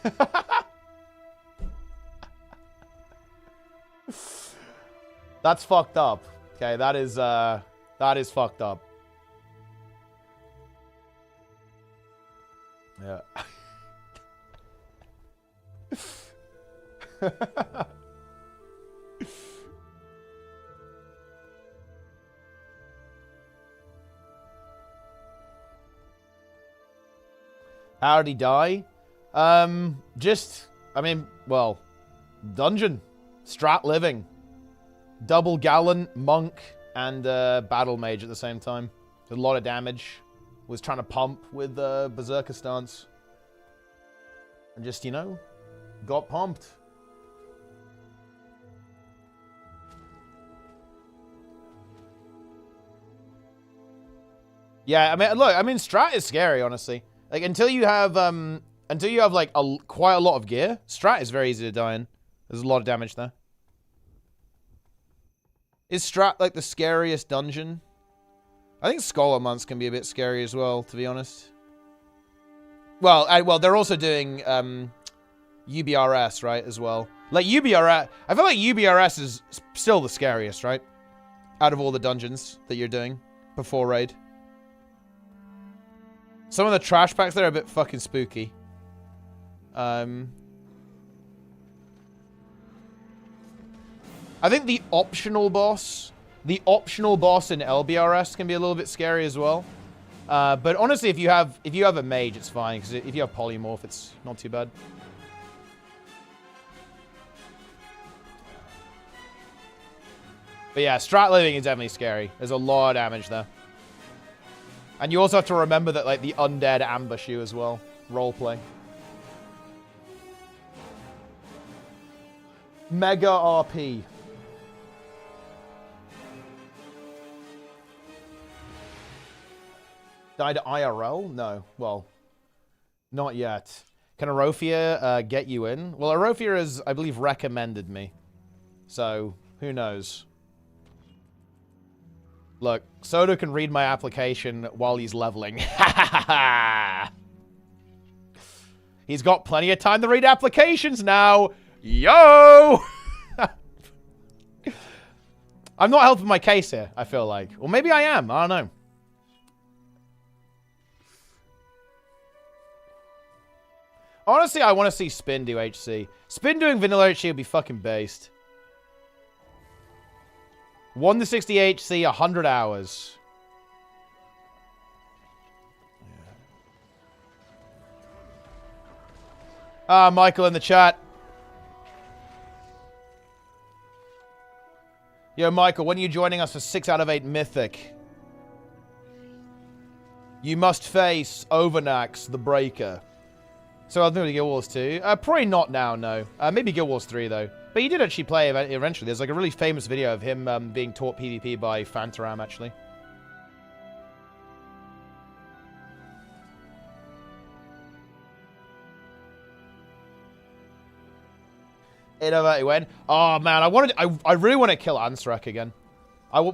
Speaker 1: That's fucked up. Okay, that is fucked up. Yeah. How did he die? I mean, well, dungeon, strat living, double gallon, monk, and battle mage at the same time. Did a lot of damage. Was trying to pump with berserker stance. And just, you know, got pumped. Yeah, I mean, look, I mean, strat is scary, honestly. Like, until you have like quite a lot of gear, strat is very easy to die in. There's a lot of damage there. Is strat like the scariest dungeon? I think Scholar Months can be a bit scary as well, to be honest. Well, they're also doing UBRS, right, as well. Like UBRS, I feel like UBRS is still the scariest, right? Out of all the dungeons that you're doing before raid. Some of the trash packs there are a bit fucking spooky. I think the optional boss in LBRS can be a little bit scary as well. But honestly, if you have a mage, it's fine, because if you have polymorph, it's not too bad. But yeah, strat living is definitely scary. There's a lot of damage there. And you also have to remember that, like, the undead ambush you as well. Roleplay. Mega RP. Died IRL? No. Well, not yet. Can Arophia get you in? Well, Arophia has, I believe, recommended me. So, who knows? Look, Soda can read my application while he's leveling. He's got plenty of time to read applications now. Yo! I'm not helping my case here, I feel like. Or maybe I am. I don't know. Honestly, I want to see Spin do HC. Spin doing vanilla HC would be fucking based. 1 to 60 HC, 100 hours. Ah, Michael in the chat. Yo, Michael, when are you joining us for 6 out of 8 Mythic? You must face Overnax, the Breaker. So I'll do Guild Wars 2. Probably not now, no. Maybe Guild Wars 3, though. But he did actually play eventually. There's like a really famous video of him being taught PvP by Fantaram, actually. When? Oh man, I really want to kill Ansarek again.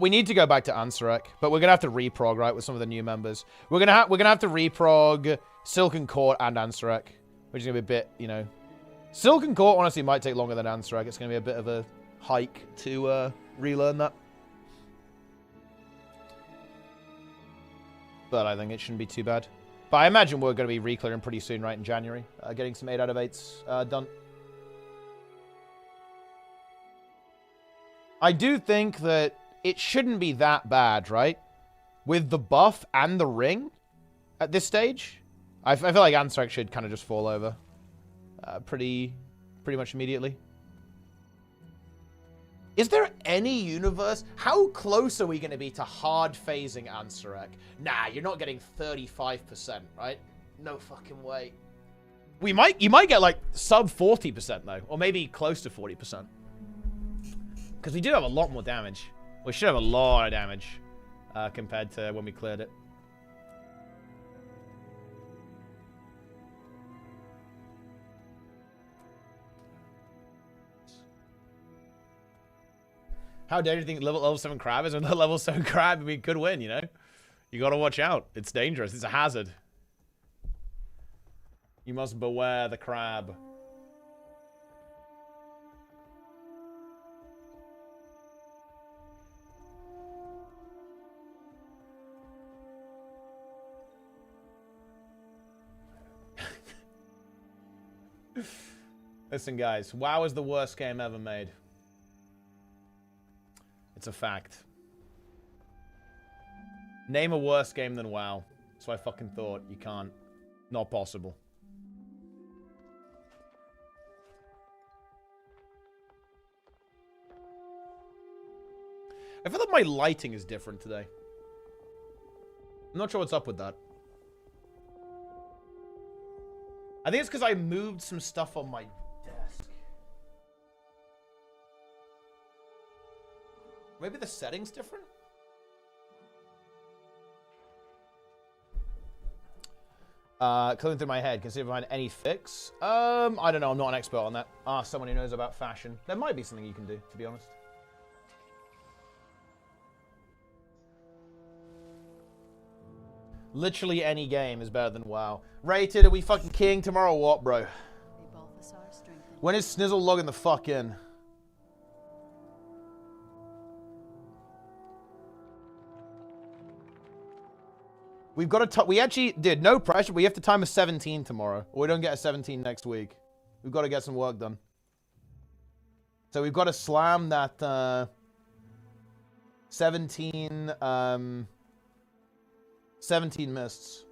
Speaker 1: We need to go back to Ansarek, but we're gonna have to reprog, right, with some of the new members. We're gonna have to reprog Silken Court and Ansarek, which is gonna be a bit, you know. Silken Court honestly might take longer than Ansarek. It's gonna be a bit of a hike to relearn that. But I think it shouldn't be too bad. But I imagine we're gonna be re-clearing pretty soon, right, in January, getting some 8 out of 8s done. I do think that it shouldn't be that bad, right? With the buff and the ring at this stage. I feel like Ansarek should kind of just fall over pretty much immediately. Is there any universe? How close are we going to be to hard phasing Ansarek? Nah, you're not getting 35%, right? No fucking way. You might get like sub 40% though, or maybe close to 40%. Because we do have a lot more damage. We should have a lot of damage compared to when we cleared it. How dare you think level 7 crab is? When the level 7 crab, we could win, you know? You gotta watch out. It's dangerous. It's a hazard. You must beware the crab. Listen, guys. WoW is the worst game ever made. It's a fact. Name a worse game than WoW. That's what I fucking thought. You can't. Not possible. I feel like my lighting is different today. I'm not sure what's up with that. I think it's because I moved some stuff on my desk. Maybe the setting's different? Clearing through my head, consider find any fix. I don't know, I'm not an expert on that. Ask someone who knows about fashion. There might be something you can do, to be honest. Literally any game is better than WoW. Rated, are we fucking king tomorrow or what, bro? When is Snizzle logging the fuck in? We've got to... We actually did. No pressure. We have to time a 17 tomorrow. Or we don't get a 17 next week. We've got to get some work done. So we've got to slam that 17... 17 mists.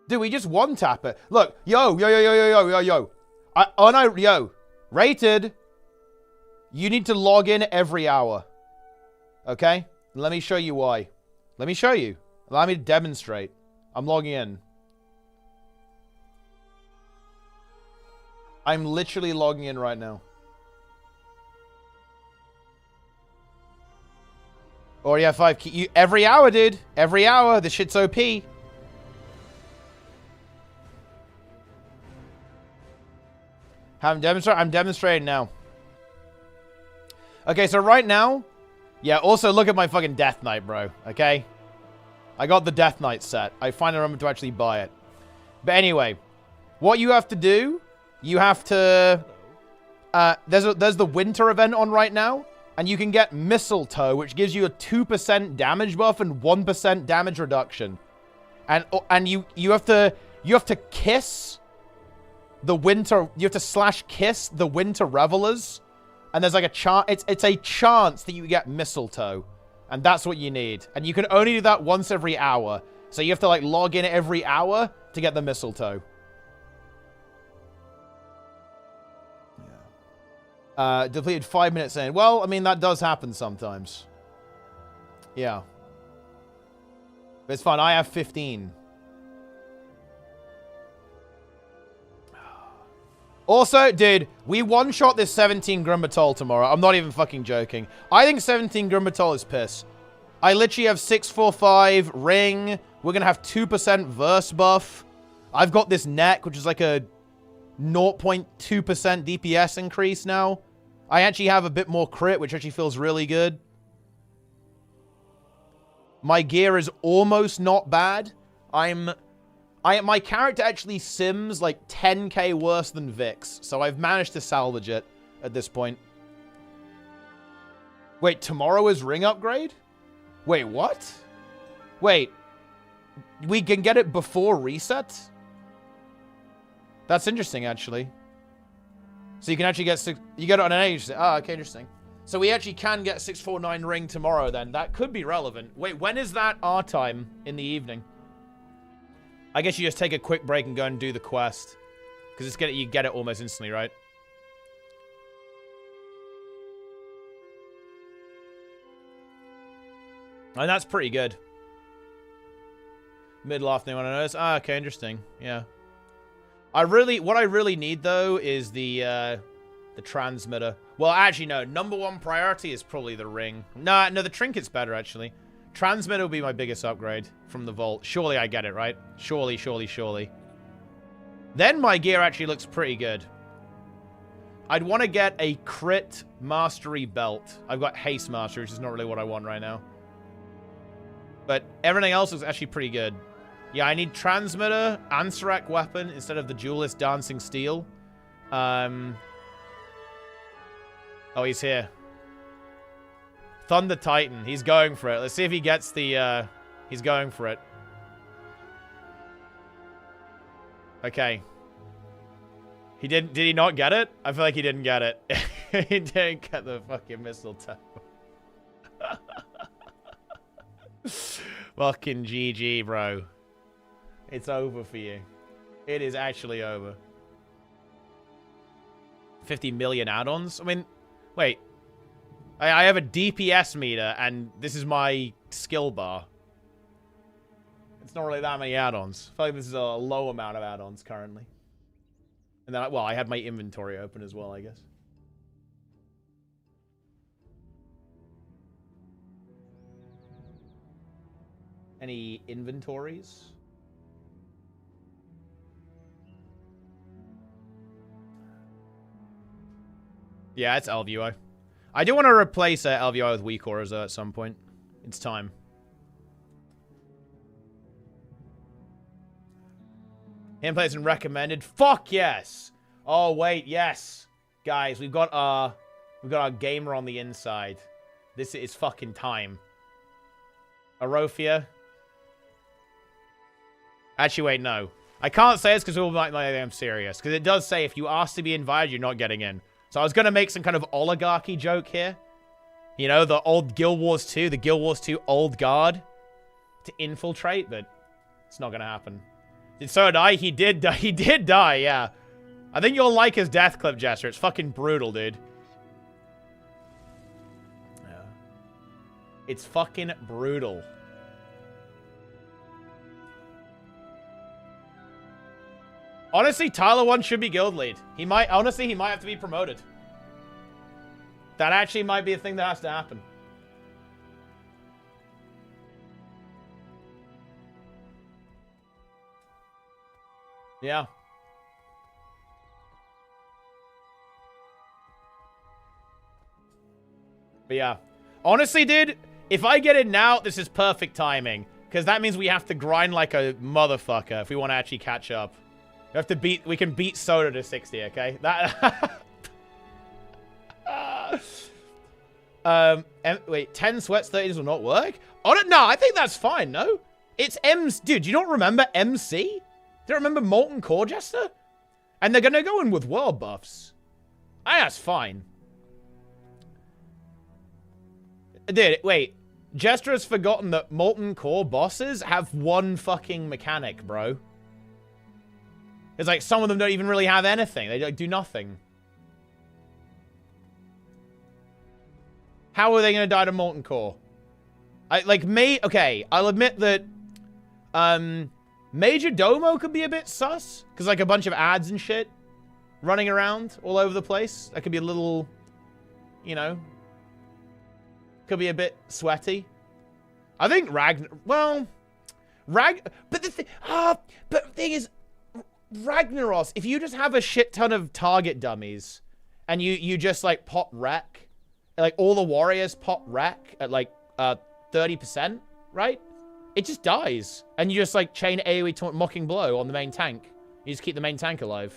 Speaker 1: Dude, we just one-tap it. Look. Yo. Yo. Rated. You need to log in every hour. Okay? Let me show you why. Let me show you. Allow me to demonstrate. I'm logging in. I'm literally logging in right now. Already have 5 key. Every hour, dude. Every hour. This shit's OP. I'm demonstrating now. Okay, so right now... Yeah, also look at my fucking Death Knight, bro. Okay? I got the Death Knight set. I finally remember to actually buy it. But anyway, what you have to do, you have to... there's the winter event on right now, and you can get Mistletoe, which gives you a 2% damage buff and 1% damage reduction. And you have to kiss the winter... You have to slash kiss the winter revelers. And there's like a chance, it's a chance that you get Mistletoe. And that's what you need. And you can only do that once every hour. So you have to like log in every hour to get the Mistletoe. Yeah. Depleted 5 minutes in. Well, I mean, that does happen sometimes. Yeah. But it's fine. I have 15. Also, dude, we one-shot this 17 Grumbatol tomorrow. I'm not even fucking joking. I think 17 Grumbatol is piss. I literally have 645 ring. We're going to have 2% verse buff. I've got this neck, which is like a 0.2% DPS increase now. I actually have a bit more crit, which actually feels really good. My gear is almost not bad. My character actually sims like 10k worse than Vix, so I've managed to salvage it at this point. Wait, tomorrow is ring upgrade? Wait, what? Wait, we can get it before reset? That's interesting, actually. So you can actually get you get it on an age. Ah, okay, interesting. So we actually can get 649 ring tomorrow then. That could be relevant. Wait, when is that our time in the evening? I guess you just take a quick break and go and do the quest. Because you get it almost instantly, right? And that's pretty good. Middle afternoon when I notice. Ah, okay, interesting. Yeah. What I really need though is the transmitter. Well, actually no. Number one priority is probably the ring. No, the trinket's better actually. Transmitter will be my biggest upgrade from the vault. Surely I get it, right? Surely, surely, surely. Then my gear actually looks pretty good. I'd want to get a crit mastery belt. I've got haste mastery, which is not really what I want right now. But everything else is actually pretty good. Yeah, I need transmitter, Ansarak weapon instead of the duelist dancing steel. Oh, he's here. Thunder Titan. He's going for it. Let's see if he gets the, he's going for it. Okay. He didn't, did he not get it? I feel like he didn't get it. He didn't get the fucking mistletoe. Fucking GG, bro. It's over for you. It is actually over. 50 million add-ons? I mean, wait. I have a DPS meter, and this is my skill bar. It's not really that many add-ons. I feel like this is a low amount of add-ons currently. And then, well, I had my inventory open as well, I guess. Any inventories? Yeah, it's LVUI. I do want to replace LVUI with weak auras at some point. It's time. Him placing recommended. Fuck yes. Oh wait, yes, guys, we've got our gamer on the inside. This is fucking time. Arophia. Actually, wait, no. I can't say this because I'm serious. Because it does say if you ask to be invited, you're not getting in. So I was going to make some kind of oligarchy joke here. You know, the old Guild Wars 2, the Guild Wars 2 old guard to infiltrate, but it's not going to happen. Did so die? He did die, yeah. I think you'll like his death clip, Jester. It's fucking brutal, dude. Yeah. It's fucking brutal. Honestly, Tyler 1 should be guild lead. He might have to be promoted. That actually might be a thing that has to happen. Yeah. But yeah. Honestly, dude, if I get it now, this is perfect timing. Because that means we have to grind like a motherfucker if we want to actually catch up. We can beat Soda to 60, okay? That wait, 10 sweats, 30s will not work? No, I think that's fine, no? It's M's. Dude, do you not remember MC? Do you remember Molten Core Jester? And they're gonna go in with world buffs. That's fine. Dude, wait. Jester has forgotten that Molten Core bosses have one fucking mechanic, bro. It's like some of them don't even really have anything. They do nothing. How are they going to die to Molten Core? Okay, I'll admit that Major Domo could be a bit sus. Because like a bunch of ads and shit running around all over the place. That could be a little, you know, could be a bit sweaty. I think but the thing is, Ragnaros, if you just have a shit ton of target dummies and you just like pop wreck, like all the warriors pop wreck at like 30%, right? It just dies. And you just like chain AoE mocking blow on the main tank. You just keep the main tank alive.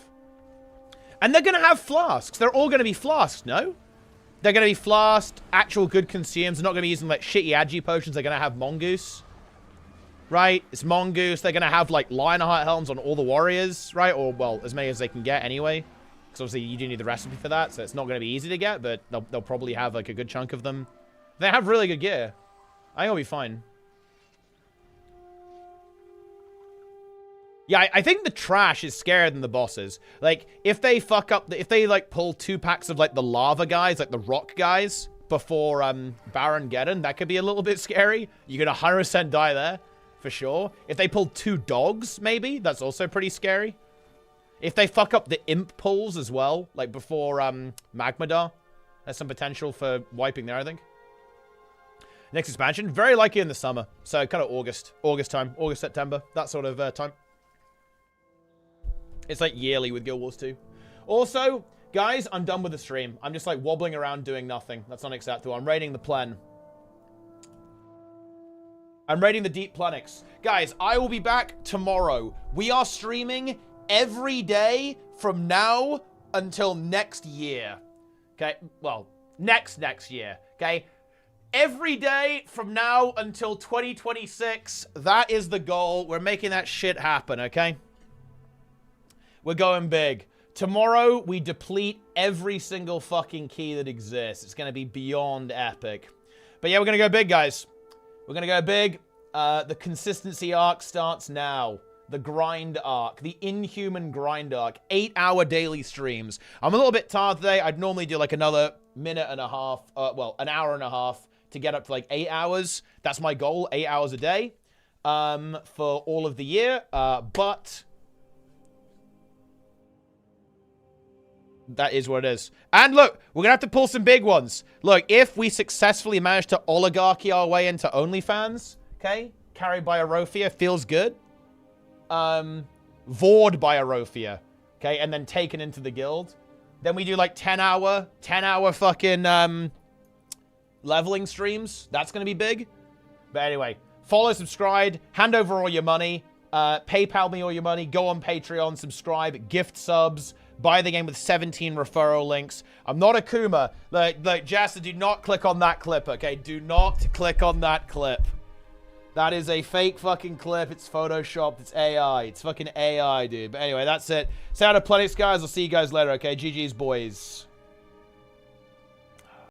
Speaker 1: And they're gonna have flasks. They're all gonna be flasks, no? They're gonna be flasked, actual good consumes. They're not gonna be using like shitty agi potions. They're gonna have Mongoose. Right? It's Mongoose. They're going to have, like, Lionheart helms on all the warriors, right? Or, well, as many as they can get anyway. Because obviously you do need the recipe for that, so it's not going to be easy to get, but they'll probably have, like, a good chunk of them. They have really good gear. I think it'll be fine. Yeah, I think the trash is scarier than the bosses. Like, if they fuck up, if they, like, pull 2 packs of, like, the lava guys, like the rock guys, before Baron Geddon, that could be a little bit scary. You could 100% die there. for sure. If they pulled 2 dogs, maybe, that's also pretty scary. If they fuck up the imp pulls as well, like before Magmadar, there's some potential for wiping there, I think. Next expansion, very likely in the summer. So kind of August time, August, September, that sort of time. It's like yearly with Guild Wars 2. Also, guys, I'm done with the stream. I'm just like wobbling around doing nothing. That's unacceptable. I'm raiding the Plen. I'm raiding the Deep Plenix. Guys, I will be back tomorrow. We are streaming every day from now until next year. Okay? Well, next year. Okay? Every day from now until 2026. That is the goal. We're making that shit happen, okay? We're going big. Tomorrow, we deplete every single fucking key that exists. It's going to be beyond epic. But yeah, we're going to go big, guys. We're going to go big. The consistency arc starts now. The grind arc. The inhuman grind arc. 8-hour daily streams. I'm a little bit tired today. I'd normally do like another minute and a half. Well, an hour and a half to get up to like 8 hours. That's my goal. 8 hours a day. For all of the year. But that is what it is. And look, we're going to have to pull some big ones. Look, if we successfully manage to oligarchy our way into OnlyFans, okay, carried by Arophia, feels good. Vored by Arophia, okay, and then taken into the guild. Then we do like 10-hour fucking leveling streams. That's going to be big. But anyway, follow, subscribe, hand over all your money, PayPal me all your money, go on Patreon, subscribe, gift subs, buy the game with 17 referral links. I'm not a Kuma. Like Jasta, do not click on that clip, okay? Do not click on that clip. That is a fake fucking clip. It's photoshopped. It's AI. It's fucking AI, dude. But anyway, that's it. Say out of Plenix, guys. I'll see you guys later, okay? GG's, boys.